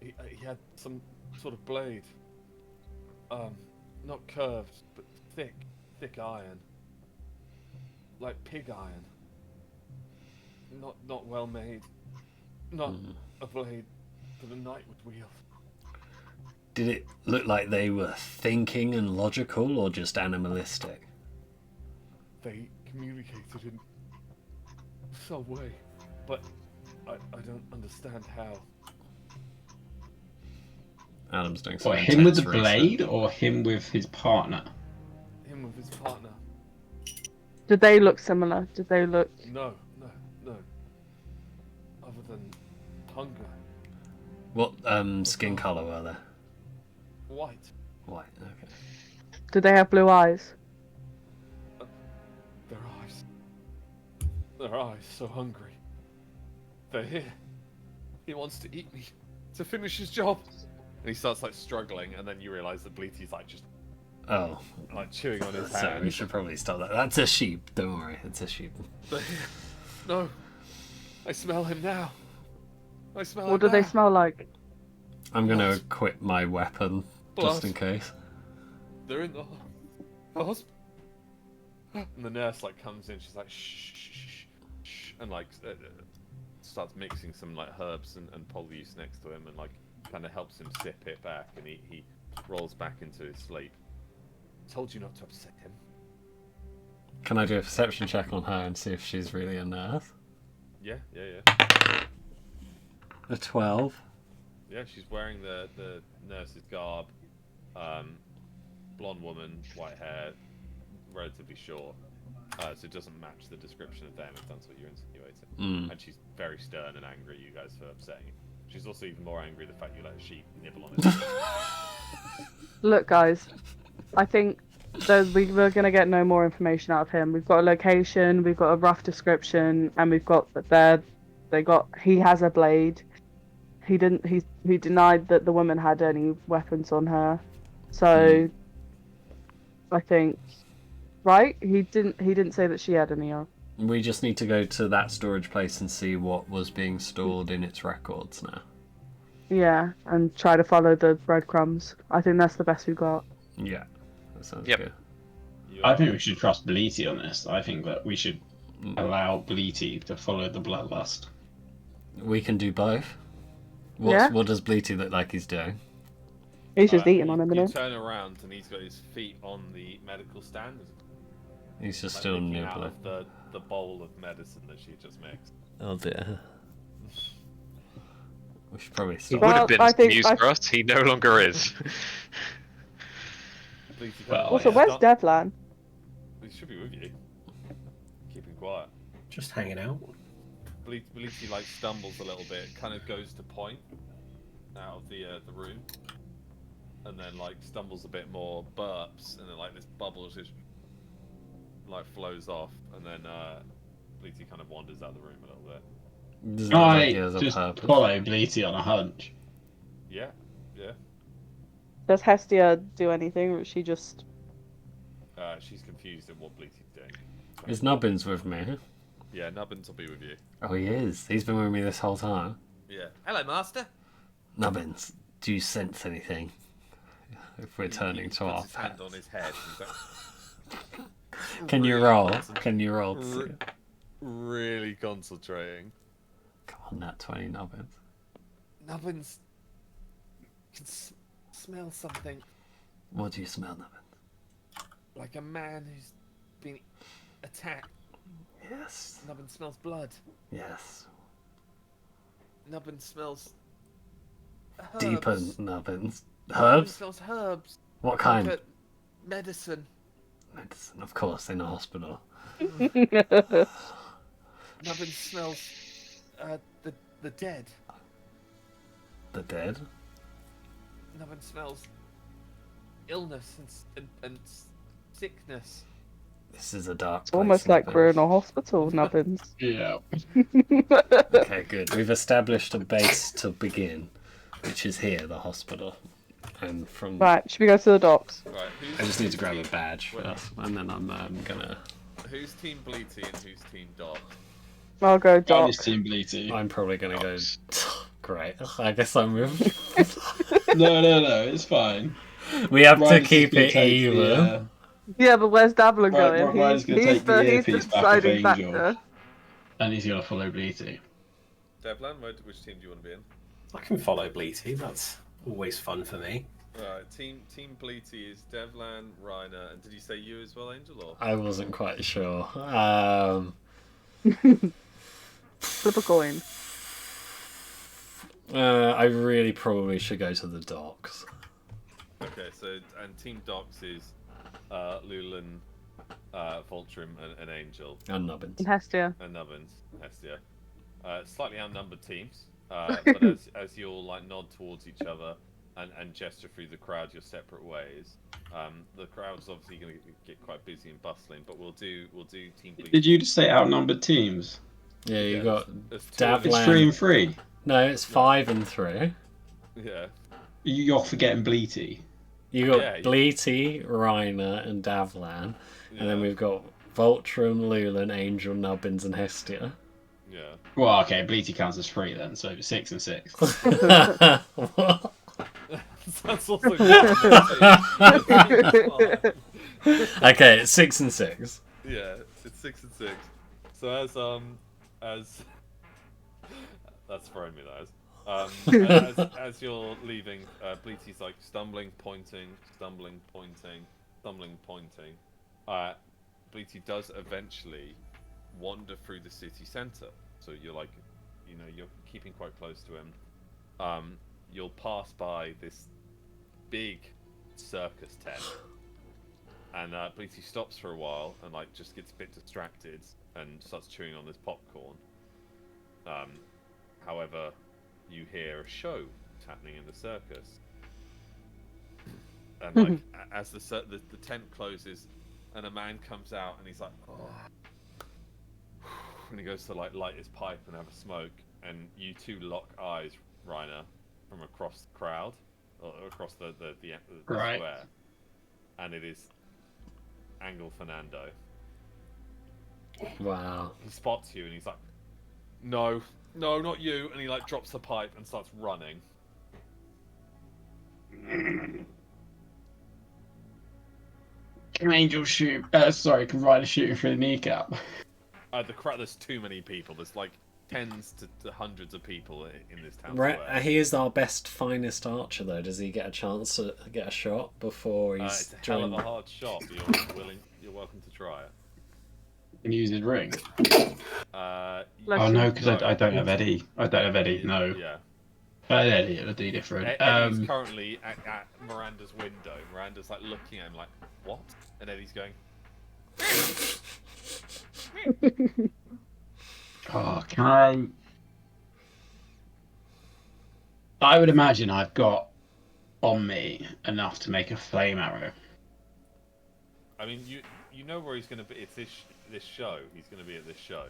He had some sort of blade. Not curved, but thick iron. Like pig iron. Not well made. Not a blade that a knight would wield. Did it look like they were thinking and logical or just animalistic? They communicated in some way, but I don't understand how. Adam's doing some What, him with the intense blade research. or him with his partner? Him with his partner. Did they look similar? Did they look... No. Other than hunger. What skin colour were they? White. White, okay. Did they have blue eyes? Their eyes so hungry. They're here. He wants to eat me to finish his job. And he starts like struggling, and then you realise that Bleaty's like just like chewing on his hand. So we should probably stop that. That's a sheep. Don't worry, it's a sheep. No, I smell him now. I smell him What do they smell like? I'm going to equip my weapon just in case. They're in the hospital. And the nurse like comes in. She's like shh, and like starts mixing some like herbs and poultice next to him, and like kind of helps him sip it back, and he rolls back into his sleep. Told you not to upset him. Can I do a perception check on her and see if she's really a nurse? Yeah. A 12. Yeah, she's wearing the nurse's garb. Blonde woman, white hair, relatively short. So it doesn't match the description of them, if that's what you're insinuating. And she's very stern and angry at you guys for upsetting him. She's also even more angry at the fact you let a sheep nibble on it. Look, guys, I think we're going to get no more information out of him. We've got a location, we've got a rough description, and we've got that he has a blade. He denied that the woman had any weapons on her. So I think, right? He didn't say that she had any on. We just need to go to that storage place and see what was being stored in its records now. Yeah, and try to follow the breadcrumbs. I think that's the best we've got. Yeah, that sounds Yep. good. I think we should trust Bleaty on this. I think that we should allow Bleaty to follow the bloodlust. We can do both. Yeah. What does Bleaty look like he's doing? He's just eating on a You minute. turn around and he's got his feet on the medical stand. He's just Like still licking out nibbling. of the bowl of medicine that she just mixed. Oh dear. We should probably He stop. would have been I think news for us. He no longer is. Bleaty Well, Also, where's Devlan? He should be with you. Keep him quiet. Just hanging out. Bleaty like stumbles a little bit, kind of goes to point out of the room, and then like stumbles a bit more, burps, and then like this bubble just like flows off, and then Bleaty kind of wanders out of the room a little bit. Doesn't look like I he has a just purpose. follow Bleaty on a hunch. Yeah. Does Hestia do anything, or is she just... She's confused at what Bleaty's doing. Is Nubbins with me? Yeah, Nubbins will be with you. Oh, he is. He's been with me this whole time. Yeah. Hello, Master. Nubbins, do you sense anything? If we're turning to our Puts his hand pets. on his head. He's like, Can you really roll? concentrating. Can you roll? To see it? Really concentrating. Come on, that 20 Nubbins. Nubbins can smell something What do you smell, Nubbins? like a man who's been attacked Yes. Nubbin smells blood. Yes. Nubbin smells herbs. Deeper nubbins. Nubbin Herbs? smells herbs. What Like kind? a medicine. Medicine, of course, in a hospital. Nubbin smells the dead. The dead? Nubbin smells illness and sickness. This is a dark It's place. almost like we're in Nubbins. a hospital, Nubbins. Yeah. Okay, good. We've established a base to begin, which is here, the hospital. And from... Right, should we go to the docks? Right, I just need to grab a team- badge wait, first, and then I'm gonna... Who's Team Bleaty and who's Team Dog? I'll go Oh, dock. this Team Bleaty. I'm probably gonna go... Docks. Great. I guess I'm moving. No, it's fine. We have to Ryan's keep just gonna it take even. Yeah, but where's Davlin Right, going? Ryan's gonna he's take the he's the earpiece back off deciding Angel. factor. And he's gonna follow Bleaty. Devlan, which team do you want to be in? I can follow Bleaty. That's always fun for me. Right, Team Bleaty is Devlan, Reiner, and did you say you as well, Angel? Or I wasn't quite sure. Flip a coin. I really probably should go to the docks. okay, so and Team Docs is Lulan, Voltrim, and Angel, And Nubbins. And Hestia. and Nubbins, Hestia. Slightly outnumbered teams, but as you all like nod towards each other and gesture through the crowd your separate ways, the crowd's obviously going to get quite busy and bustling. But we'll do Team Bleaty. Did you just say outnumbered teams? Yeah, you Yeah, got there's two of It's Davlan. 3 and 3. No, it's 5 and 3. Yeah. You're forgetting Bleaty. You got Yeah, Bleaty, Reiner, and Davlan. And then Yeah. we've got Voltrum, Lulan, Angel, Nubbins, and Hestia. Yeah. Well, okay, Bleaty counts as 3 then, so 6 and 6. What? That's also Okay, it's 6 and 6. yeah, it's 6 and 6. So as that's throwing me that as you're leaving, Bleaty's like stumbling, pointing. Bleaty does eventually wander through the city centre. So you're like, you're keeping quite close to him. You'll pass by this big circus tent, and Bleaty stops for a while and like just gets a bit distracted and starts chewing on this popcorn. However, you hear a show happening in the circus, and like as the tent closes, and a man comes out and he's like, oh, and he goes to like light his pipe and have a smoke, and you two lock eyes, Reiner, from across the crowd, or across the Right. square, and it is Angel Fernando. Wow. He spots you and he's like, no, not you, and he like drops the pipe and starts running. Can Angel shoot? Can Ryder shoot him through the kneecap? The crowd, there's too many people. There's like tens to hundreds of people in this town square. He is our best, finest archer, though. Does he get a chance to get a shot before he's It's a hell of joined? a hard shot. You're welcome to try it. Can use his ring. Uh, Bless Oh you. no, because I don't have Eddie. No. Yeah. Eddie, it'll do different. Eddie's currently at Miranda's window. Miranda's like looking at him like, what? And Eddie's going, Oh, can I would imagine I've got on me enough to make a flame arrow. I mean, you know where he's going to be. It's this show. He's going to be at this show,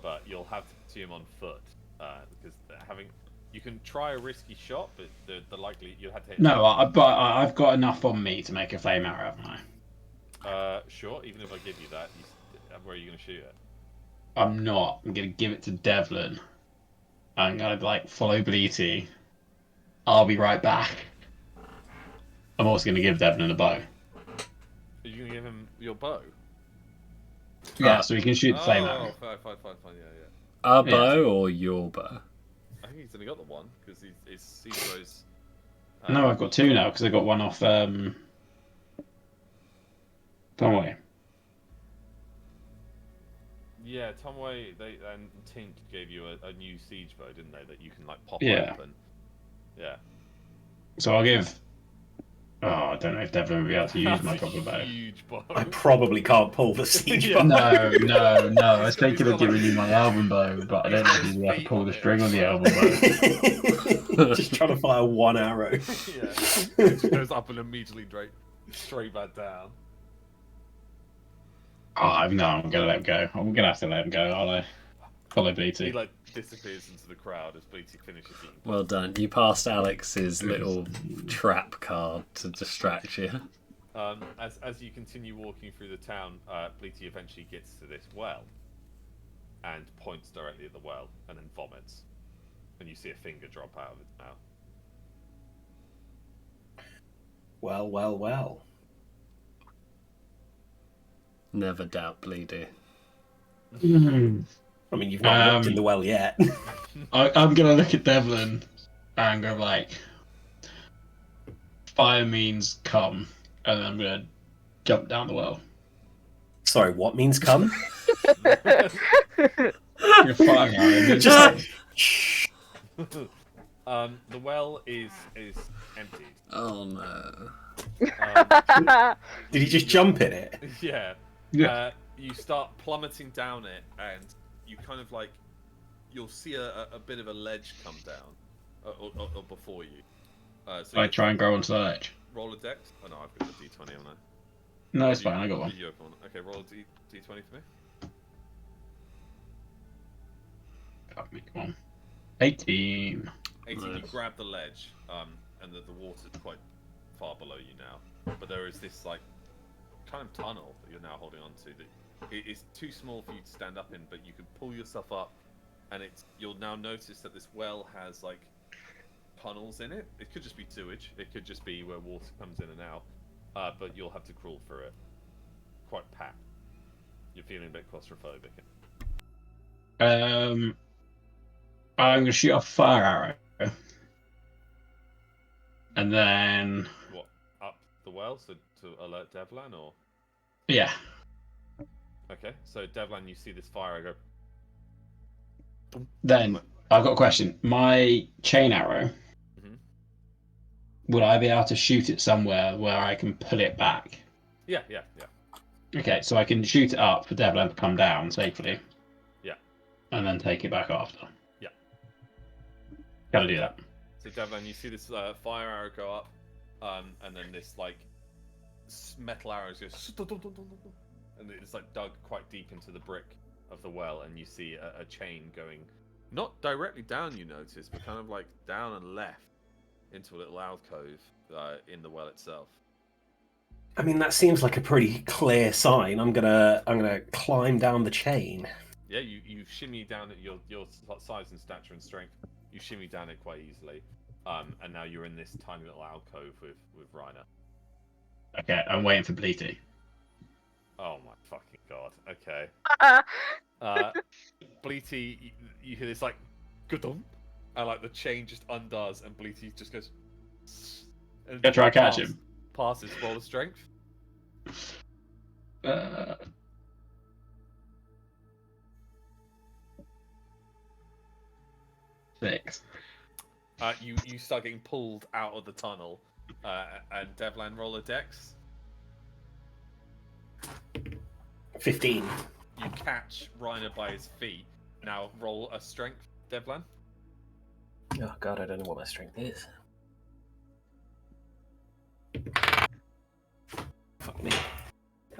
but you'll have to see him on foot because you can try a risky shot, but the likely you'll have to hit. No, but I've got enough on me to make a flame arrow, haven't I? Sure. Even if I give you that, where are you going to shoot it? I'm not. I'm gonna give it to Devlin. I'm gonna follow Bleaty. I'll be right back. I'm also gonna give Devlin a bow. Are you going to give him your bow? Yeah, so he can shoot the flame arrow. Fine. Yeah. A bow or your bow? I think he's only got the one because it's Cicro's. No, I've got 2 now because I got one off. Conway. Yeah, Tomway and Tink gave you a new siege bow, didn't they? That you can like pop Yeah. open. Yeah. So I'll give. Oh, I don't know if Devlin will be able to use That's my a proper bow. huge bow. I probably can't pull the siege Yeah. bow. No. I was He's got- thinking he's of got, giving you my album bow, but I don't know if his you'll be able to feet pull on the it string as on the well. album bow. Just trying to fire one arrow. Yeah. It just goes up and immediately straight back down. Oh, no, I'm gonna let him go. I'm gonna have to let him go, aren't I? Follow He BT. like disappears into the crowd as Bleaty finishes eating. Well done. You passed Alex's little trap card to distract you. As you continue walking through the town, Bleaty eventually gets to this well and points directly at the well and then vomits. And you see a finger drop out of its mouth. Well. Never doubt Bleedy. I mean, you've not looked in the well yet. I'm gonna look at Devlin and go like, fire means come, and then I'm gonna jump down the well. Sorry, what means come? You're firing at him. Just like, The well is emptied. Oh no. did he just jump in it? Yeah. Yeah. You start plummeting down it, and you kind of like you'll see a bit of a ledge come down, or before you. So I you try and grow onto the ledge. roll a dex. Oh no, I've got a d20 on that. No, it's fine. I got one. You open one. Okay, roll a d20 for me. I'll make one. 18. 18. You Nice. grab the ledge, and the water's quite far below you now. But there is this like kind of tunnel that you're now holding on to. That it is too small for you to stand up in, but you can pull yourself up, and you'll now notice that this well has like tunnels in it. It could just be sewage. It could just be where water comes in and out. But you'll have to crawl through it. Quite packed. You're feeling a bit claustrophobic. I'm gonna shoot off a fire arrow, and then What? Up the well, so to alert Devlan, or? yeah, Okay, so Devlan, you see this fire go. then I've got a question. My chain arrow, Mhm. would I be able to shoot it somewhere where I can pull it back? Yeah. Okay, so I can shoot it up for Devlin to come down safely. Yeah. And then take it back after. Yeah. Gotta do that. So Devlan, you see this fire arrow go up, and then this like metal arrows goes, and it's like dug quite deep into the brick of the well, and you see a chain going, not directly down, you notice, but kind of like down and left into a little alcove in the well itself. I mean, that seems like a pretty clear sign. I'm gonna climb down the chain. Yeah, you shimmy down at your size and stature and strength. You shimmy down it quite easily, and now you're in this tiny little alcove with Reiner. Okay, I'm waiting for Bleaty. Oh my fucking god. Okay. Bleaty, you hear this like, gudum, and like the chain just undoes, and Bleaty just goes. And Gonna try and catch him. Passes. Roll of strength. Uh, Six. You start getting pulled out of the tunnel, and Devlan, roll a dex. 15. You catch Reiner by his feet. Now roll a strength, Devlan. Oh god, I don't know what my strength is. Fuck me.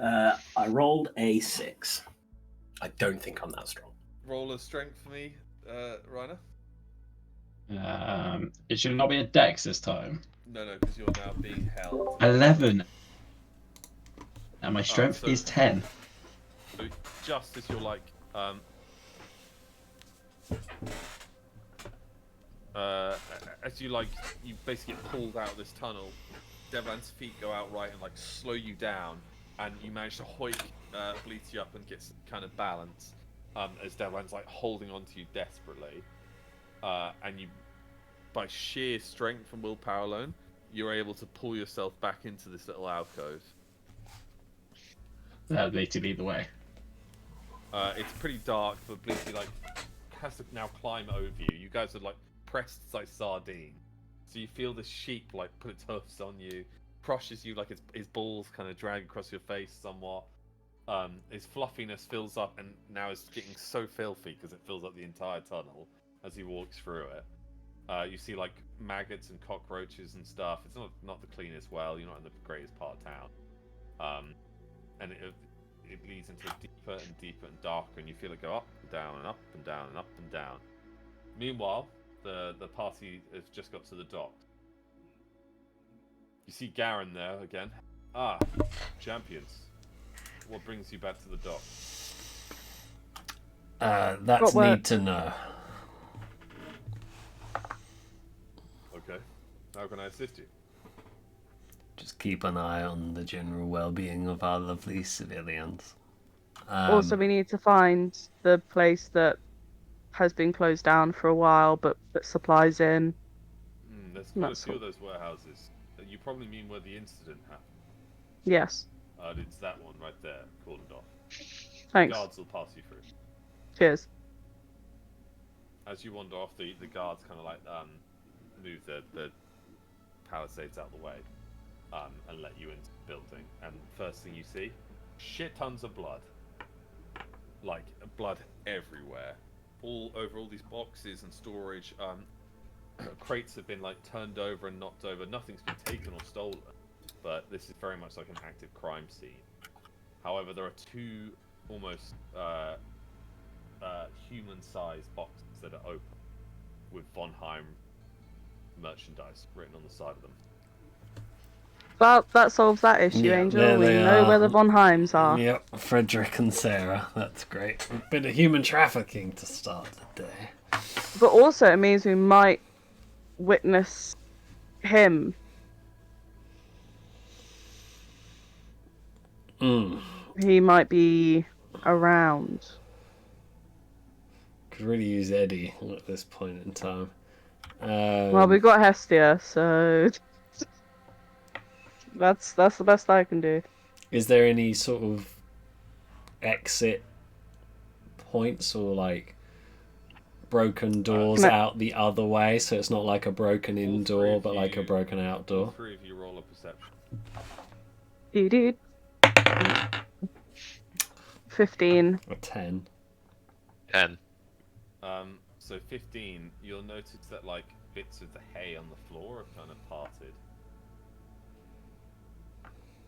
I rolled a 6. I don't think I'm that strong. Roll a strength for me, Reiner. It should not be a dex this time. No, because you're now being held. 11. And my strength so- is 10. So just as you're like, as you like, you basically get pulled out of this tunnel. Devlan's feet go out right and like slow you down, and you manage to hoik Bleaty up and get some kind of balance. As Devlan's like holding onto you desperately, and you, by sheer strength and willpower alone, you're able to pull yourself back into this little alcove. That'd be to lead the way. It's pretty dark, but Bleaky like has to now climb over you. You guys are like pressed like sardines. So you feel this sheep like put its hoofs on you, crushes you like his balls kind of drag across your face somewhat. His fluffiness fills up and now is getting so filthy because it fills up the entire tunnel as he walks through it. You see like maggots and cockroaches and stuff. It's not the cleanest well. You're not in the greatest part of town. And it leads into deeper and deeper and darker, and you feel it go up and down and up and down and up and down. Meanwhile, the party has just got to the docks. You see Garen there again. Ah, champions. What brings you back to the dock? That's need to know. Okay. How can I assist you? Just keep an eye on the general well-being of our lovely civilians. Also, we need to find the place that has been closed down for a while, but put supplies in. There's quite a few of those warehouses. You probably mean where the incident happened. Yes. It's that one right there, cordoned off. Thanks. Guards will pass you through. Cheers. As you wander off, the guards kind of like move the palisades out of the way and let you into the building. And first thing you see, shit tons of blood. Like blood everywhere, all over all these boxes and storage. Crates have been like turned over and knocked over. Nothing's been taken or stolen, but this is very much like an active crime scene. However, there are two almost human-sized boxes that are open with Von Heim merchandise written on the side of them. Well, that solves that issue, Yeah, Angel. there We they know are. where the Von Heims are. Yep, Frederick and Sarah. That's great. A bit of human trafficking to start the day. But also, it means we might witness him. He might be around. Could really use Eddie at this point in time. Well, we've got Hestia, so that's the best I can do. Is there any sort of exit points or like broken doors out the other way, so it's not like a broken indoor but like a broken outdoor? All three of you roll a perception. Dude. 15. A 10. 10. So 15, you'll notice that like bits of the hay on the floor have kind of parted.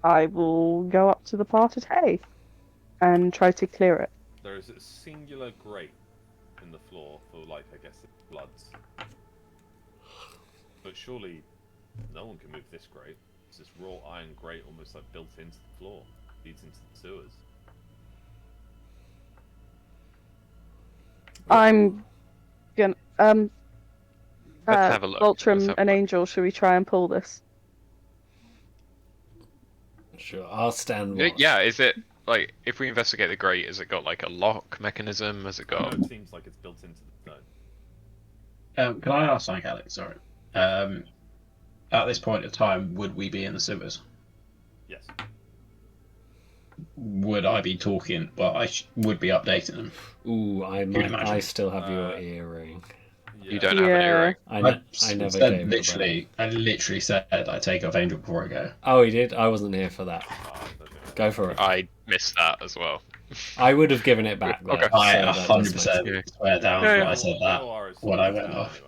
I will go up to the parted hay and try to clear it. There is a singular grate in the floor for like, I guess, it's bloods. But surely no one can move this grate. It's this raw iron grate almost like built into the floor. Leads into the sewers. I'm gonna Let's have a look. Voltrum and Angel, should we try and pull this? Sure, I'll stand watch. Yeah, is it like if we investigate the grate? Has it got like a lock mechanism? Has it got? No, it seems like it's built into the stone. Can I ask something, Alex? Sorry. At this point in time, would we be in the sewers? Yes. Would I be talking? Well, I would be updating them. Ooh, imagine. I still have your earring. You don't have an earring. I never said gave literally. I literally said I take off Angel before I go. Oh, he did? I wasn't here for that. Go for it. I missed that as well. I would have given it back though. Okay. I so that does 100% make- swear down Yeah, that I said that when I went off.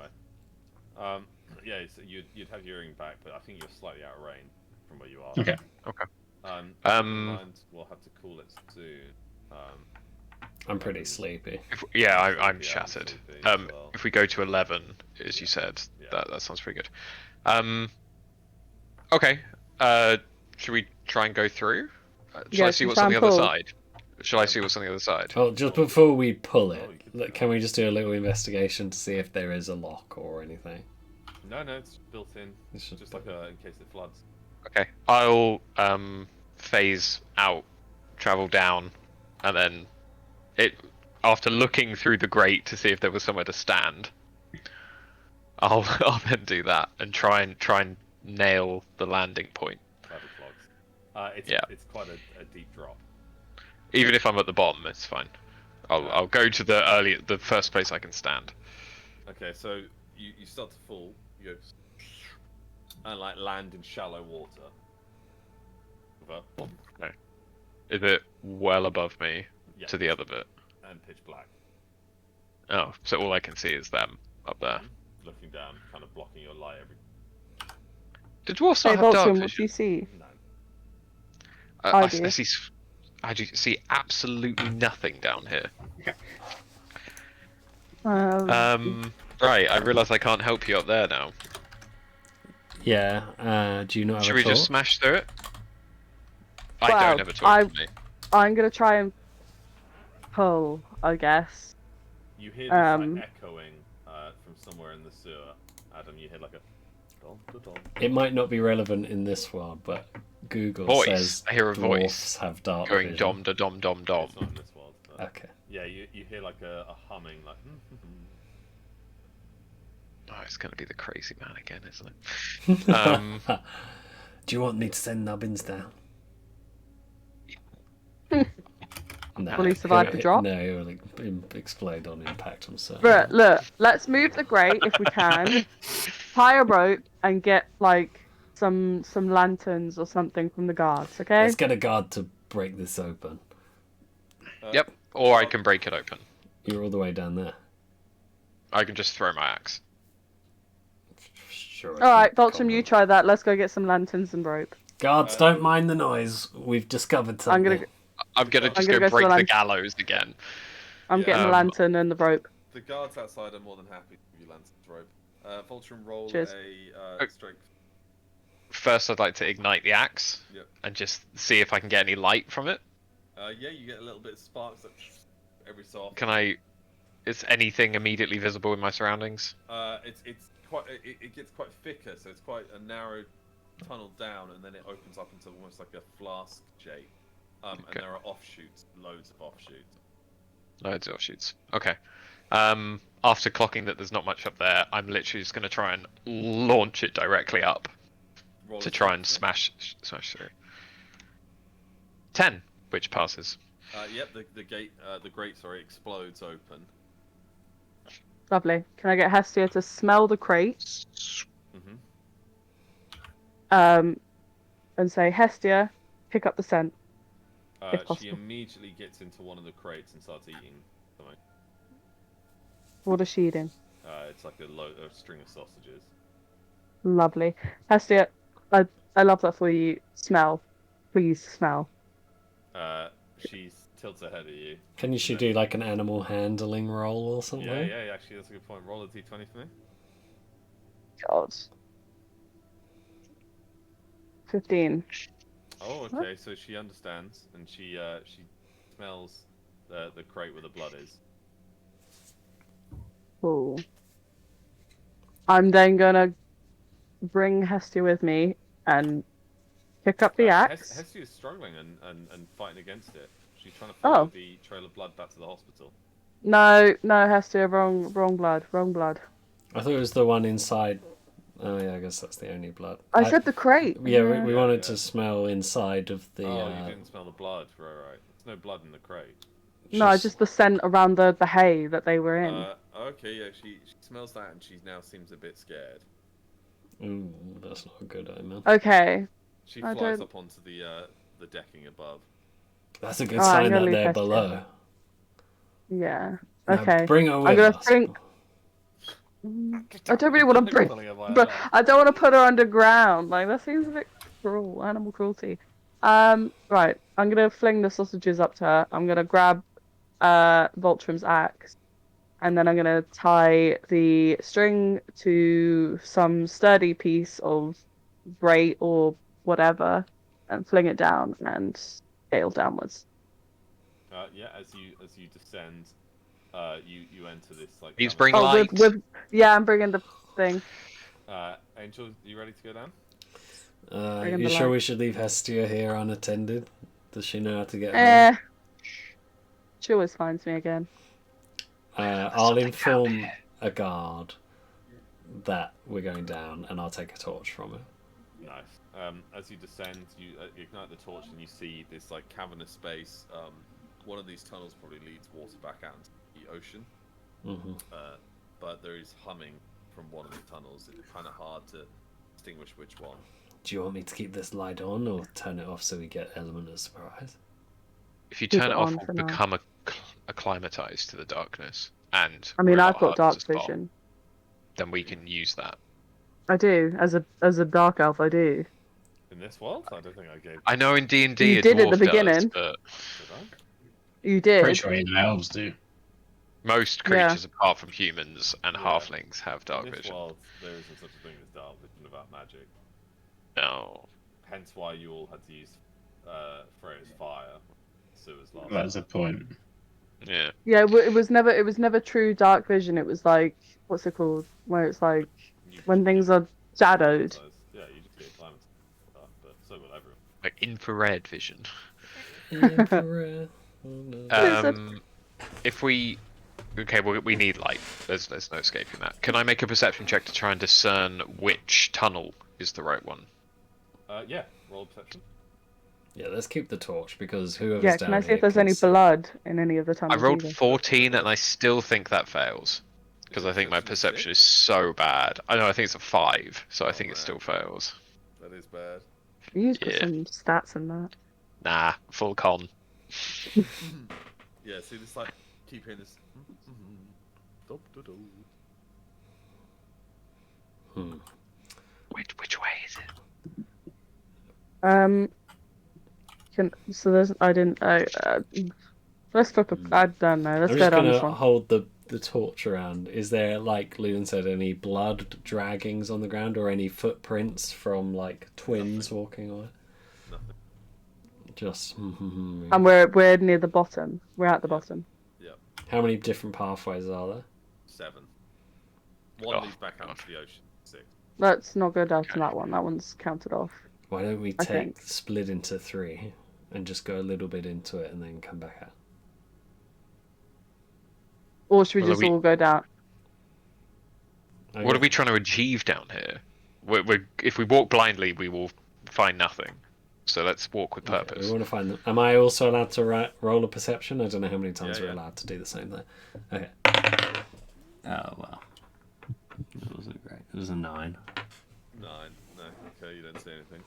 Anyway. Yeah, so you'd have your earring back, but I think you're slightly out of range from where you are. Okay. Never mind, we'll have to call it soon. I'm pretty sleepy. I'm shattered. If we go to 11, as you said, that sounds pretty good. Okay. Should we try and go through? Shall I see what's on the other side? Shall I see what's on the other side? Well, just before we pull it, can we just do a little investigation to see if there is a lock or anything? No, it's built in. It's just like in case it floods. Okay. I'll phase out, travel down, and then after looking through the grate to see if there was somewhere to stand, I'll then do that and try and nail the landing point. It's quite a deep drop. Even if I'm at the bottom, it's fine. I'll go to the first place I can stand. Okay, so you start to fall. You go and like land in shallow water. With a boom, Okay. Is it well above me yeah, to the other bit? and pitch black. Oh, so all I can see is them up there. Looking down, kind of blocking your light every. Do dwarves Hey, not have dark Voltron, what do vision? you see? No. I I do. see. I do see absolutely nothing down here. Right. I realise I can't help you up there now. Yeah. Do you not have Should a we torch? just smash through it? I Well, don't have a torch with me. I'm gonna try and pull, I guess. You hear this like echoing from somewhere in the sewer. Adam, you hear like a. It might not be relevant in this world, but Google Voice. says I hear a dwarfs voice have dark going vision. dom da dom dom dom. It's not in this world. But Okay. yeah, you hear like a humming like. Oh, it's going to be the crazy man again, isn't it? Do you want me to send nubbins down? No, Will he survive the drop? No, he'll explode on impact, I'm certain. But look, let's move the grate if we can. Tie a rope and get like some lanterns or something from the guards. Okay. Let's get a guard to break this open. Yep. Or I can break it open. You're all the way down there. I can just throw my axe. Sure. All right, Voltron, you try that. Let's go get some lanterns and rope. Guards, don't mind the noise. We've discovered something. I'm gonna I'm gonna go go break for the gallows again. I'm getting the lantern and the rope. The guards outside are more than happy to give you lanterns rope. Voltron, roll Cheers. a strength. First, I'd like to ignite the axe Yep. and just see if I can get any light from it. Yeah, you get a little bit of sparks every so often. Can I? Is anything immediately visible in my surroundings? It's quite it gets quite thicker, so it's quite a narrow tunnel down, and then it opens up into almost like a flask shape. And there are offshoots, loads of offshoots. Loads of offshoots. Okay. After clocking that there's not much up there, I'm literally just going to try and launch it directly up Roll to a try and strength, smash through. 10, which passes. Yep, the grate explodes open. Lovely. Can I get Hestia to smell the crate? Mm-hmm. And say, Hestia, pick up the scent. If She possible. immediately gets into one of the crates and starts eating something. What is she eating? It's like a string of sausages. Lovely. Hestia, I love that for you. Smell. Please smell. She tilts her head at you. Can you do like an animal handling roll or something? Yeah, actually, that's a good point. Roll a d20 for me. God. 15. Oh, okay. So she understands, and she smells the crate where the blood is. Cool. I'm then gonna bring Hestia with me and pick up the axe. Hestia is struggling and fighting against it. She's trying to follow the trail of blood back to the hospital. No, Hestia, wrong blood. I thought it was the one inside. Oh yeah, I guess that's the only blood. I said the crate. Yeah, we wanted to smell inside of the. Oh, you didn't smell the blood. Right. There's no blood in the crate. No, just the scent around the hay that they were in. Okay, yeah, she smells that and she now seems a bit scared. Ooh, that's not a good omen. Okay. She flies up onto the decking above. That's a good sign that they're Hestia below. Yeah. Now Okay. bring her with I'm gonna us. bring. I don't really want to bring, but I don't want to put her underground. Like that seems a bit cruel, animal cruelty. Right. I'm gonna fling the sausages up to her. I'm gonna grab Voltram's axe, and then I'm gonna tie the string to some sturdy piece of grate or whatever, and fling it down and scale downwards. Yeah, as you descend, you enter this like. Please bring light. Yeah, I'm bringing the thing. Angel, are you ready to go down? You sure we should leave Hestia here unattended? Does she know how to get home? She always finds me again. I'll inform a guard that we're going down, and I'll take a torch from her. Nice. As you descend, you ignite the torch, and you see this like cavernous space one of these tunnels probably leads water back out into the ocean. Mm-hmm. But there is humming from one of the tunnels. It's kind of hard to distinguish which one. Do you want me to keep this light on or turn it off so we get element of surprise? If you Keep turn it it off, on we'll for now. become acclimatized to the darkness. And I mean, we're a I've lot got harder dark to spot. vision. Then we can use that. I do, as a dark elf, I do. In this world, I don't think I gave. I know in D&D You a did at the dwarf beginning. does, but Did I? You did. Pretty sure even elves do. most Yeah. creatures apart from humans and Yeah. halflings have dark In this vision. world, there isn't such a thing as dark vision about magic. No. Hence why you all had to use Freya's fire. Sewers last. That's a point. Yeah. Yeah, it was never true dark vision. It was like, what's it called? Where it's like You when just things get are shadowed. acclimatized. Yeah, you just get acclimatized, but so will everyone. Like infrared vision. Infrared. If we... Okay, well, we need light. There's no escaping that. Can I make a perception check to try and discern which tunnel is the right one? Yeah, roll perception. Yeah, let's keep the torch because whoever's Yeah, down can I see here if there's can any see. blood in any of the I tunnels? rolled either? 14 and I still think that fails. Because I think my perception is so bad. I know, I think it's a 5, so I think it man. still fails. That is bad. You've got Yeah. some stats in that. Nah, full con. Yeah, see this like keep hearing this. Hmm. Which way is it? So there's I didn't. Let's flip. I don't know. Let's I'm go just down gonna this one. hold the torch around. Is there, like Luan said, any blood draggings on the ground or any footprints from like twins walking away? Nothing. Just. And we're near the bottom. We're at the bottom. Yep. How many different pathways are there? 7. One Oh, leads back out God. into the ocean. 6. Let's not go down to Okay. that one. That one's counted off. Why don't we I take think. split into 3 and just go a little bit into it and then come back out? Or should we Well, are just we- all go down? What are we trying to achieve down here? If we walk blindly, we will find nothing. So let's walk with Okay, purpose. we want to find them. Am I also allowed to roll a perception? I don't know how many times Yeah, we're yeah. allowed to do the same thing. Okay. Oh, well. It wasn't great. It was a 9. 9. No, okay, you don't see anything.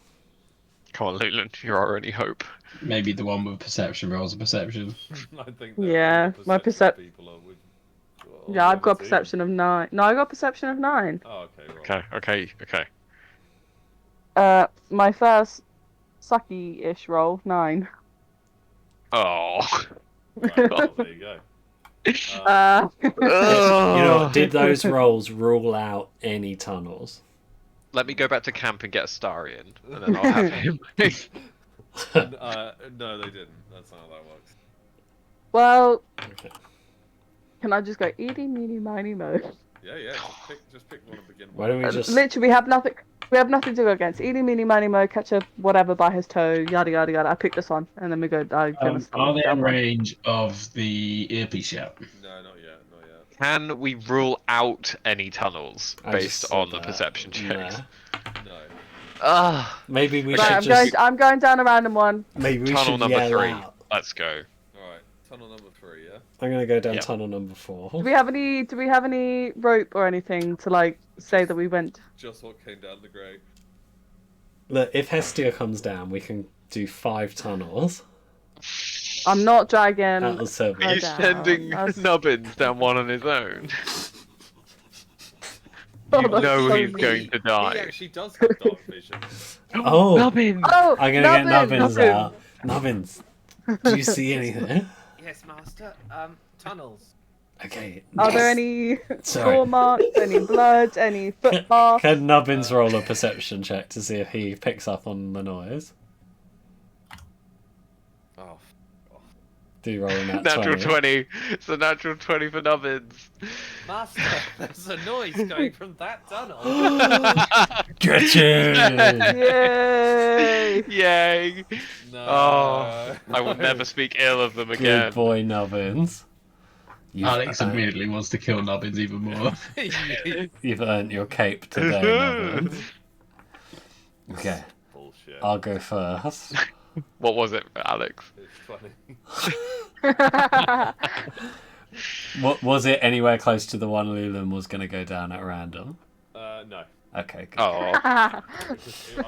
Come on, Luteland, you're our only hope. Maybe the one with perception rolls a perception. I think Yeah, the my perception people are with. Yeah, I've got perception of 9. No, I got perception of 9. Oh, okay. Roll. Okay. My first sucky-ish roll, 9. Oh. Right, well, there you go. You know what? Did those rolls rule out any tunnels? Let me go back to camp and get Astarion, and then I'll have him. No, they didn't. That's not how that works. Well, Okay. can I just go eeny, meeny, miny, mo? Yeah. Just pick one and begin. Why don't we just... Literally, we have nothing. We have nothing to go against. Eeny, meeny, miny, mo. Catch a whatever by his toe. Yada yada yada. I pick this one, and then we go. I'm gonna start Are with they the in other one. range of the earpiece yet? No, not yet. Can we rule out any tunnels I based just on said the that. perception checks? Nah. No. Ah, Maybe we Right, should I'm going down a random one. Maybe we tunnel should number yell 3. out. Let's go. All right. Tunnel number 3. Yeah. I'm gonna go down Yep. tunnel number 4. Do we have any rope or anything to like say that we went? Just what came down the grate. Look, if Hestia comes down, we can do 5 tunnels. I'm not dragging. That'll serve her me. He's down. sending That's- Nubbins down one on his own. Oh, You that's know so he's mean. going to He die. actually does have dark vision. Oh, Nubbins! Oh, I'm gonna get Nubbins, Nubbins out. Nubbins, do you see anything? Yes, master. Tunnels. Okay. Are there any Sorry. claw marks, any blood, any footpaths? Can Nubbins roll a perception check to see if he picks up on the noise? Oh. Do you roll in that Natural 20? 20. It's a natural 20 for Nubbins. Master, there's a noise going from that tunnel. Get you! Yay! Yay! No. Oh, I will never speak ill of them Good again. boy, Nubbins. Alex immediately wants to kill Nubbins even more. You've earned your cape today, Nubbins. Okay, Bullshit. I'll go first. What was it, Alex? It's funny. What was it anywhere close to the one Lulan was going to go down at random? No. Okay, good. Oh, I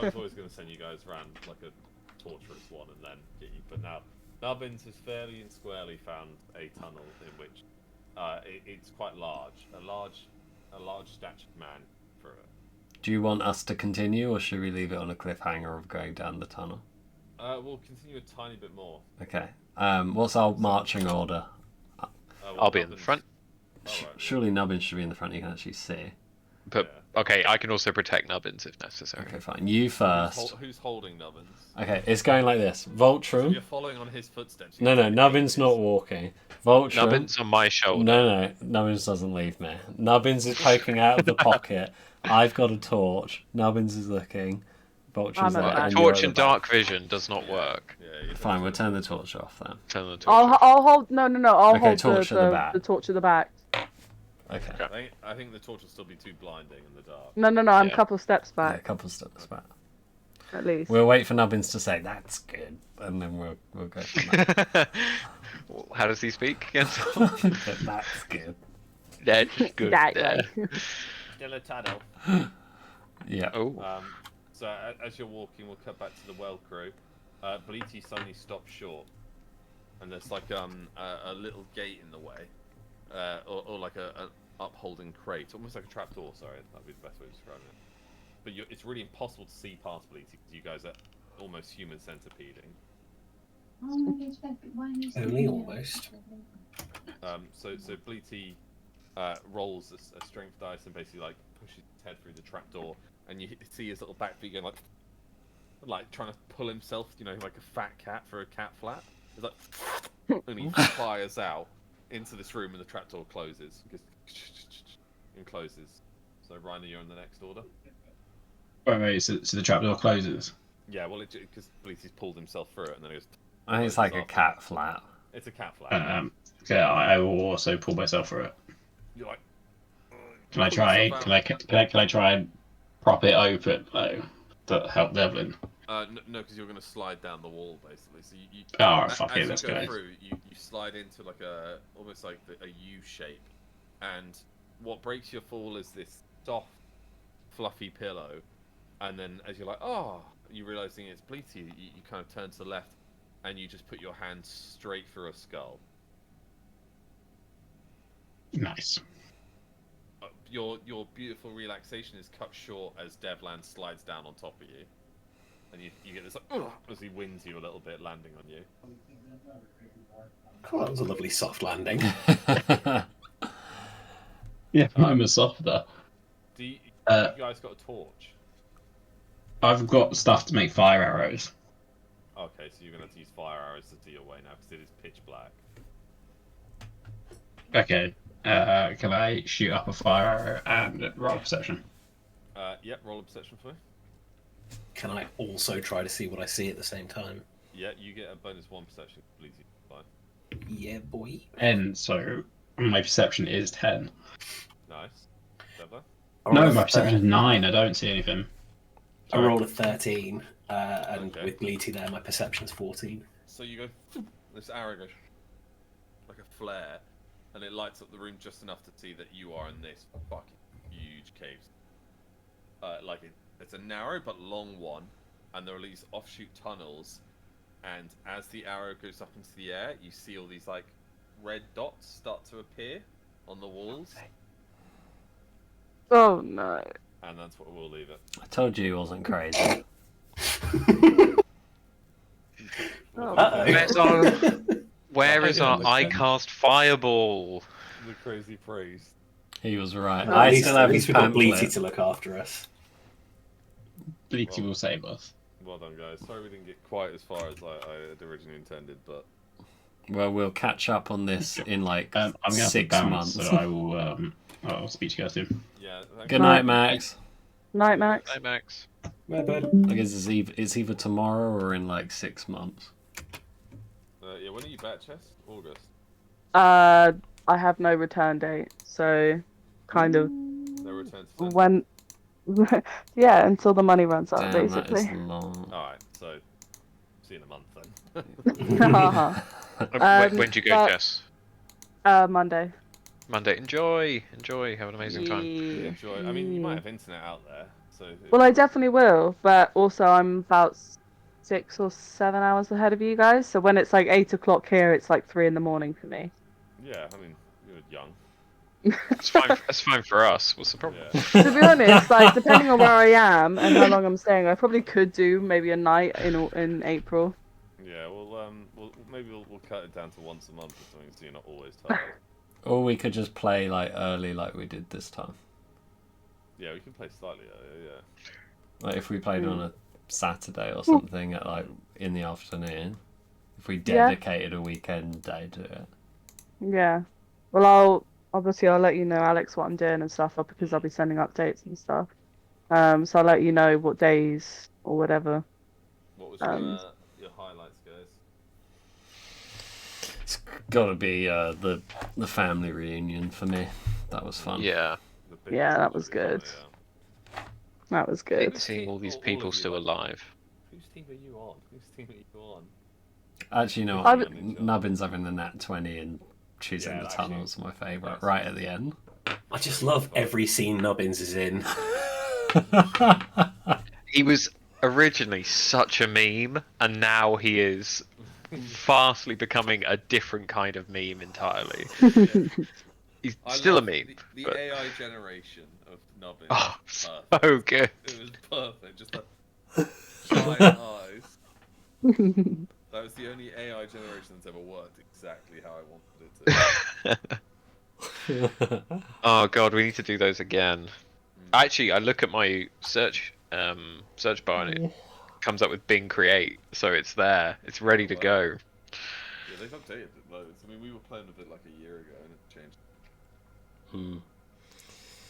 was always going to send you guys around like a torturous one and then get you. But now, Nubbins has fairly and squarely found a tunnel in which it's quite large. A large statured man through it. Do you want us to continue, or should we leave it on a cliffhanger of going down the tunnel? We'll continue a tiny bit more. Okay. What's our marching order? I'll be in the front. Surely Nubbins should be in the front. You can actually see. But okay, I can also protect Nubbins if necessary. Okay, fine. You first. Who's holding Nubbins? Okay, it's going like this. So Voltrum. you're following on his footsteps. No, Nubbins not walking. Voltrum. Nubbins on my shoulder. No, Nubbins doesn't leave me. Nubbins is poking out of the pocket. I've got a torch. Nubbins is looking. Voltrum's there. And Torch you're and at the back. dark vision does not work. Fine, we'll turn the torch off then. Turn the torch off. I'll hold. No. I'll Okay, hold torch at the back. the torch at the back. Okay. I think the torch will still be too blinding in the dark. No. I'm a Yeah. couple of steps Yeah, a back, couple of steps back. at least. We'll wait for Nubbins to say that's good, and then we'll go from there. How does he speak again? That's good. That's good. That there. way. Still a tunnel. Yeah. Oh. So as you're walking, we'll cut back to the well crew. Bleaty suddenly stops short, and there's like a little gate in the way, or like a upholding crate, almost like a trapdoor. Sorry, that'd be the best way to describe it. But it's really impossible to see past Bleaty because you guys are almost human centipeding. Only almost. So Bleaty rolls a strength dice and basically like pushes his head through the trapdoor, and you see his little back feet going like trying to pull himself, like a fat cat for a cat flap. It's like, and he fires out into this room, and the trapdoor closes and closes. So Reiner, you're in the next order. Wait, so the trapdoor closes? Yeah, well, because Bleaty's pulled himself through it, and then he goes. I think it's like a cat flap. It's a cat flap. Okay, I will also pull myself through it. You're like. Can I try? Can I try and prop it open though to help Devlin? No, because you're going to slide down the wall basically. So you Fuck it, let's as you go. go through, you slide into like almost like a U shape, and what breaks your fall is this soft, fluffy pillow, and then as you're like, you realizing it's Bleaty, you kind of turn to the left, and you just put your hand straight through a skull. Nice. Your beautiful relaxation is cut short as Devlan slides down on top of you, and you get this like as he wins you a little bit, landing on you. Oh, that was a lovely soft landing. Yeah, I'm a softer. Do you guys got a torch? I've got stuff to make fire arrows. Okay, so you're going to have to use fire arrows to see your way now, because it is pitch black. Okay. Can I shoot up a fire arrow and roll perception? Yep, roll a perception for me. Can I also try to see what I see at the same time? Yeah, you get a bonus 1 perception. Please, fine. Yeah, boy. And so my perception is 10. Nice. Devla? No, my perception is 9. I don't see anything. I rolled a 13, and Okay. with Bleaty there, my perception's 14. So you go, this arrow goes like a flare, and it lights up the room just enough to see that you are in this fucking huge cave. It's a narrow but long one, and there are these offshoot tunnels, and as the arrow goes up into the air, you see all these like red dots start to appear on the walls. Oh no. And that's what we'll leave it. I told you he wasn't crazy. Where is our iCast fireball? The crazy priest. He was right. Well, I at least, still have at his least we've got Bleaty pamphlet. to look after us. Bleaty will save us. Well done, guys. Sorry we didn't get quite as far as I had originally intended, but Well, we'll catch up on this in like I'm going to have to 6 bounce, months. so I will. I'll speak to you guys soon. yeah. Good night, Max. Night, Max. Hey, Max. Bye, bud. I guess it's either tomorrow or in like 6 months. Yeah. When are you back, Chess? August. I have no return date, so kind of No return to sender. when. Yeah, until the money runs out, Damn, that basically. is long. All right. So see you in a month then. When do you go, but- Jess? Monday. Monday. Enjoy. Have an amazing time. You enjoy. I mean, you might have internet out there, so. Well, I definitely will, but also I'm about 6 or 7 hours ahead of you guys. So when it's like 8 o'clock here, it's like 3 in the morning for me. Yeah, I mean, you're young. It's fine. It's fine for us. What's the problem? To be honest, like depending on where I am and how long I'm staying, I probably could do maybe a night in April. Yeah, maybe we'll cut it down to once a month or something, so you're not always tired. Or we could just play like early, like we did this time. Yeah, we can play slightly earlier. Yeah. Like if we played on a Saturday or something at like in the afternoon. If we dedicated a weekend day to it. Yeah. Well, I'll let you know, Alex, what I'm doing and stuff, because I'll be sending updates and stuff. So I'll let you know what days or whatever. What was your highlights, guys? It's got to be the family reunion for me. That was fun. Yeah. Yeah, that was good. That was good. Seeing all these people still alive. Whose team are you on? Whose team are you on? Actually, no, Nubbin's having the nat 20 and choosing the tunnels my favourite right at the end. I just love every scene Nubbins is in. He was originally such a meme, and now he is vastly becoming a different kind of meme entirely. He's still a meme. The but... AI generation of Nubbin. Oh, so good. It was perfect. Just the giant eyes. That was the only AI generation that's ever worked exactly how I wanted it to. Oh god, we need to do those again. Actually, I look at my search bar and it comes up with Bing Create, so it's there. It's ready to go. Yeah, they've updated it loads. I mean, we were playing with it like a year ago and it changed.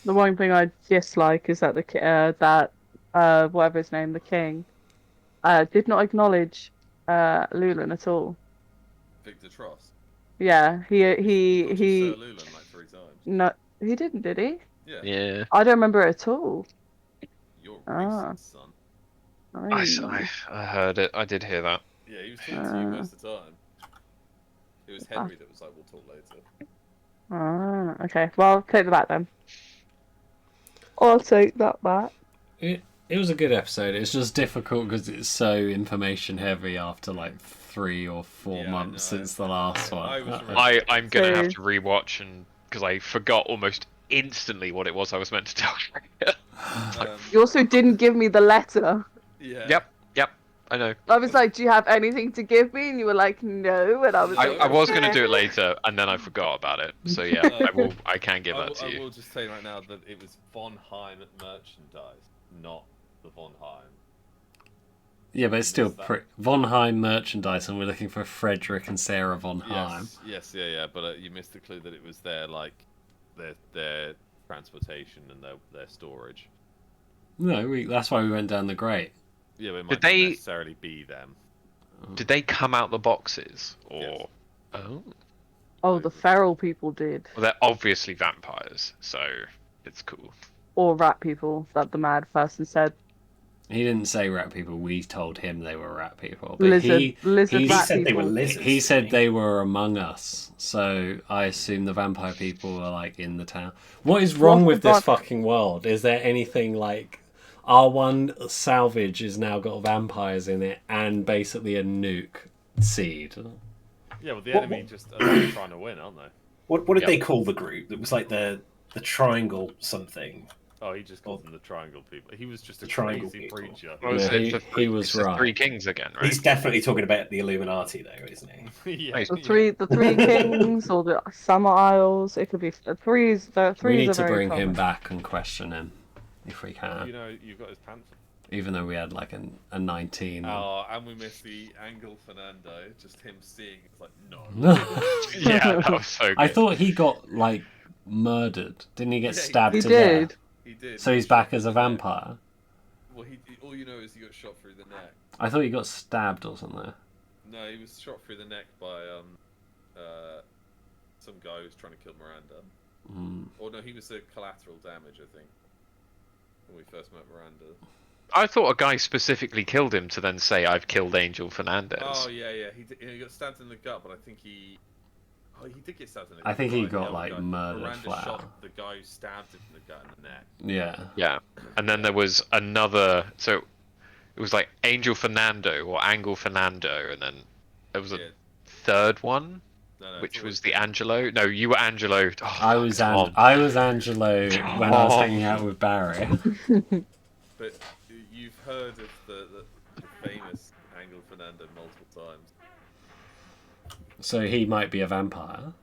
The one thing I dislike is that whatever his name, the king, did not acknowledge Lulan at all. Victor Tross. Yeah, he Sir Lulan like 3 times. No, he didn't, did he? Yeah. I don't remember it at all. You're racist, son. I heard it. I did hear that. Yeah, he was talking to you most of the time. It was Henry that was like, we'll talk later. Okay. Well, take that back then. I'll take that back. It was a good episode. It's just difficult because it's so information heavy after like 3 or 4 months since the last one. I'm gonna have to rewatch and because I forgot almost instantly what it was I was meant to tell you. You also didn't give me the letter. Yeah. Yep. I know. I was like, "Do you have anything to give me?" And you were like, "No." And I was like, I was going to do it later, and then I forgot about it. So yeah, I can give that to you. I will just say right now that it was Von Heim merchandise, not the Von Heim. Yeah, but it's still Von Heim merchandise, and we're looking for Frederick and Sarah Von Heim. Yes, but you missed the clue that it was their their transportation and their storage. No, that's why we went down the grate. Yeah, but it might not necessarily be them. Did they come out the boxes, or? Yes. Oh, the feral people did. Well, they're obviously vampires, so it's cool. Or rat people, that the mad person said. He didn't say rat people. We told him they were rat people. But Lizard he rat said people. they were lizards. He said they were among us. So I assume the vampire people are like in the town. What is wrong with this fucking world? Is there anything like R1 salvage has now got vampires in it and basically a nuke seed? Yeah, well, the enemy just are trying to win, aren't they? What did they call the group? It was like the triangle something. Oh, he just called them the triangle people. He was just a triangle crazy people. preacher. Well, he was right. 3 kings again, right? He's definitely talking about the Illuminati, though, isn't he? Yeah. The three kings or the Summer Isles. It could be the threes. The threes We need are to very bring common. him back and question him if we can. You know, you've got his pants. Even though we had like a 19. Oh, and we missed the Angel Fernando. Just him seeing. It's like, no. Yeah, that was so good. I thought he got like murdered. Didn't he get stabbed He to did. death? He did. So he's back as a vampire. Well, all you know is he got shot through the neck. I thought he got stabbed or something. No, he was shot through the neck by some guy who was trying to kill Miranda. Mm. Or no, he was the collateral damage, I think. When we first met Miranda. I thought a guy specifically killed him to then say, "I've killed Angel Fernandez." Oh yeah. He got stabbed in the gut, but I think he. Oh, he did get stabbed in the gut. I think he right, got the like other guy. murdered Miranda flat shot out. the guy who stabbed him in the gut and the neck. Yeah. Yeah, and then there was another. So it was like Angel Fernando or Angle Fernando, and then there was a Yeah. third one, No, which it's was always the Angelo. No, you were Angelo. Oh, I was Tom. I was Angelo when I was Tom. hanging out with Barry. But you've heard of the famous Angle Fernando multiple times. So he might be a vampire.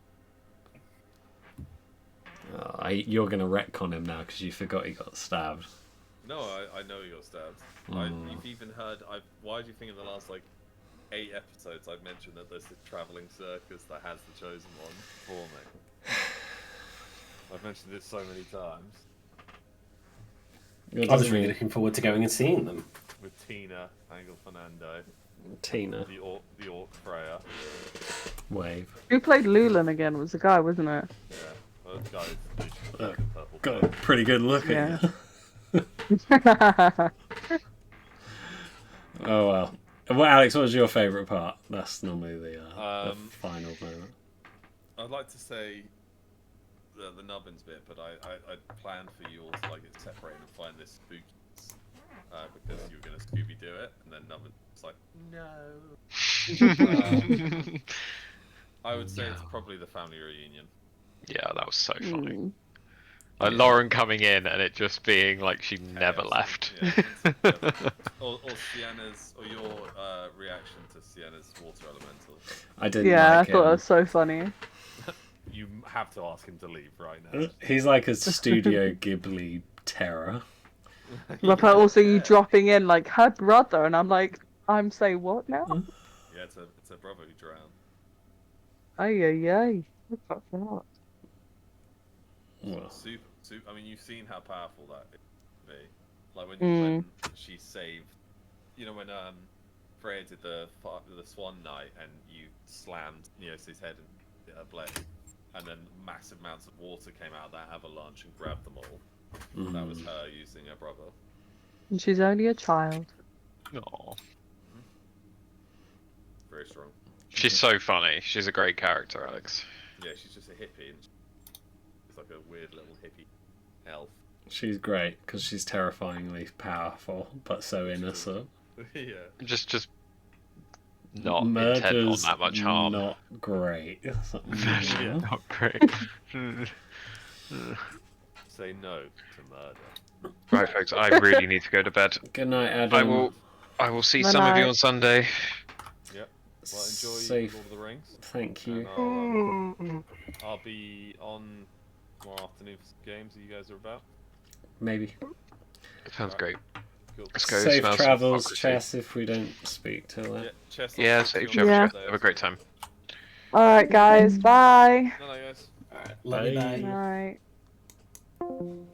Oh, you're gonna retcon him now because you forgot he got stabbed. No, I know he got stabbed. You've even heard. Why do you think in the last like 8 episodes I've mentioned that there's this traveling circus that has the chosen one for me? I've mentioned it so many times. It I was doesn't really mean- looking forward to going and seeing them. With Tina, Angle Fernando, Tina. the Orc Freya. Wave. Who played Lulan again? It was the guy, wasn't it? Yeah, well, the guy with the purple. Got a pretty good look at you. Oh well. Well, Alex, what was your favourite part? That's normally the final moment. I'd like to say the nubbins bit, but I planned for you all to like get separated and find this spooky because you were going to Scooby Doo it, and then Nubbins was like, no. I would say it's probably the family reunion. Yeah, that was so funny. Like Lauren coming in and it just being like she never left. Yeah, or Sienna's, or your reaction to Sienna's water elemental. I didn't Yeah, like I thought him. that was so funny. You have to ask him to leave right now. He's like a Studio Ghibli terror. But also you dropping in like her brother, and I'm like, I'm saying what now? Yeah, it's a brother who drowned. Ay. What the fuck? Well, Super. I mean, you've seen how powerful that it can be. Like when she saved, you know, when Freya did the Swan Knight and you slammed his head and her blade, and then massive amounts of water came out of that avalanche and grabbed them all. That was her using her brother. And she's only a child. Aw. Very strong. She's so funny. She's a great character, Alex. Yeah, she's just a hippie, and she's like a weird little hippie elf. she's great because she's terrifyingly powerful, but so innocent. Yeah. Just not intent on Murder's that much harm. not great. Yeah, not great. Say no to murder. Right, folks, I really need to go to bed. Good night, Adam. I will see Good some of you night. on Sunday. Yep. Well, enjoy Safe. Lord of the Rings. Thank you. And I'll be on tomorrow afternoon for some games that you guys are about. Maybe. Sounds great. Cool. Let's go. Safe smell some travels, hypocrisy. Chess, if we don't speak till then. Yeah, Chess, Yeah, I'll safe see you on travels. Thursday. Have a great time. Alright, guys. Bye. No, guys. Alright, love you, Bye. bye. Night.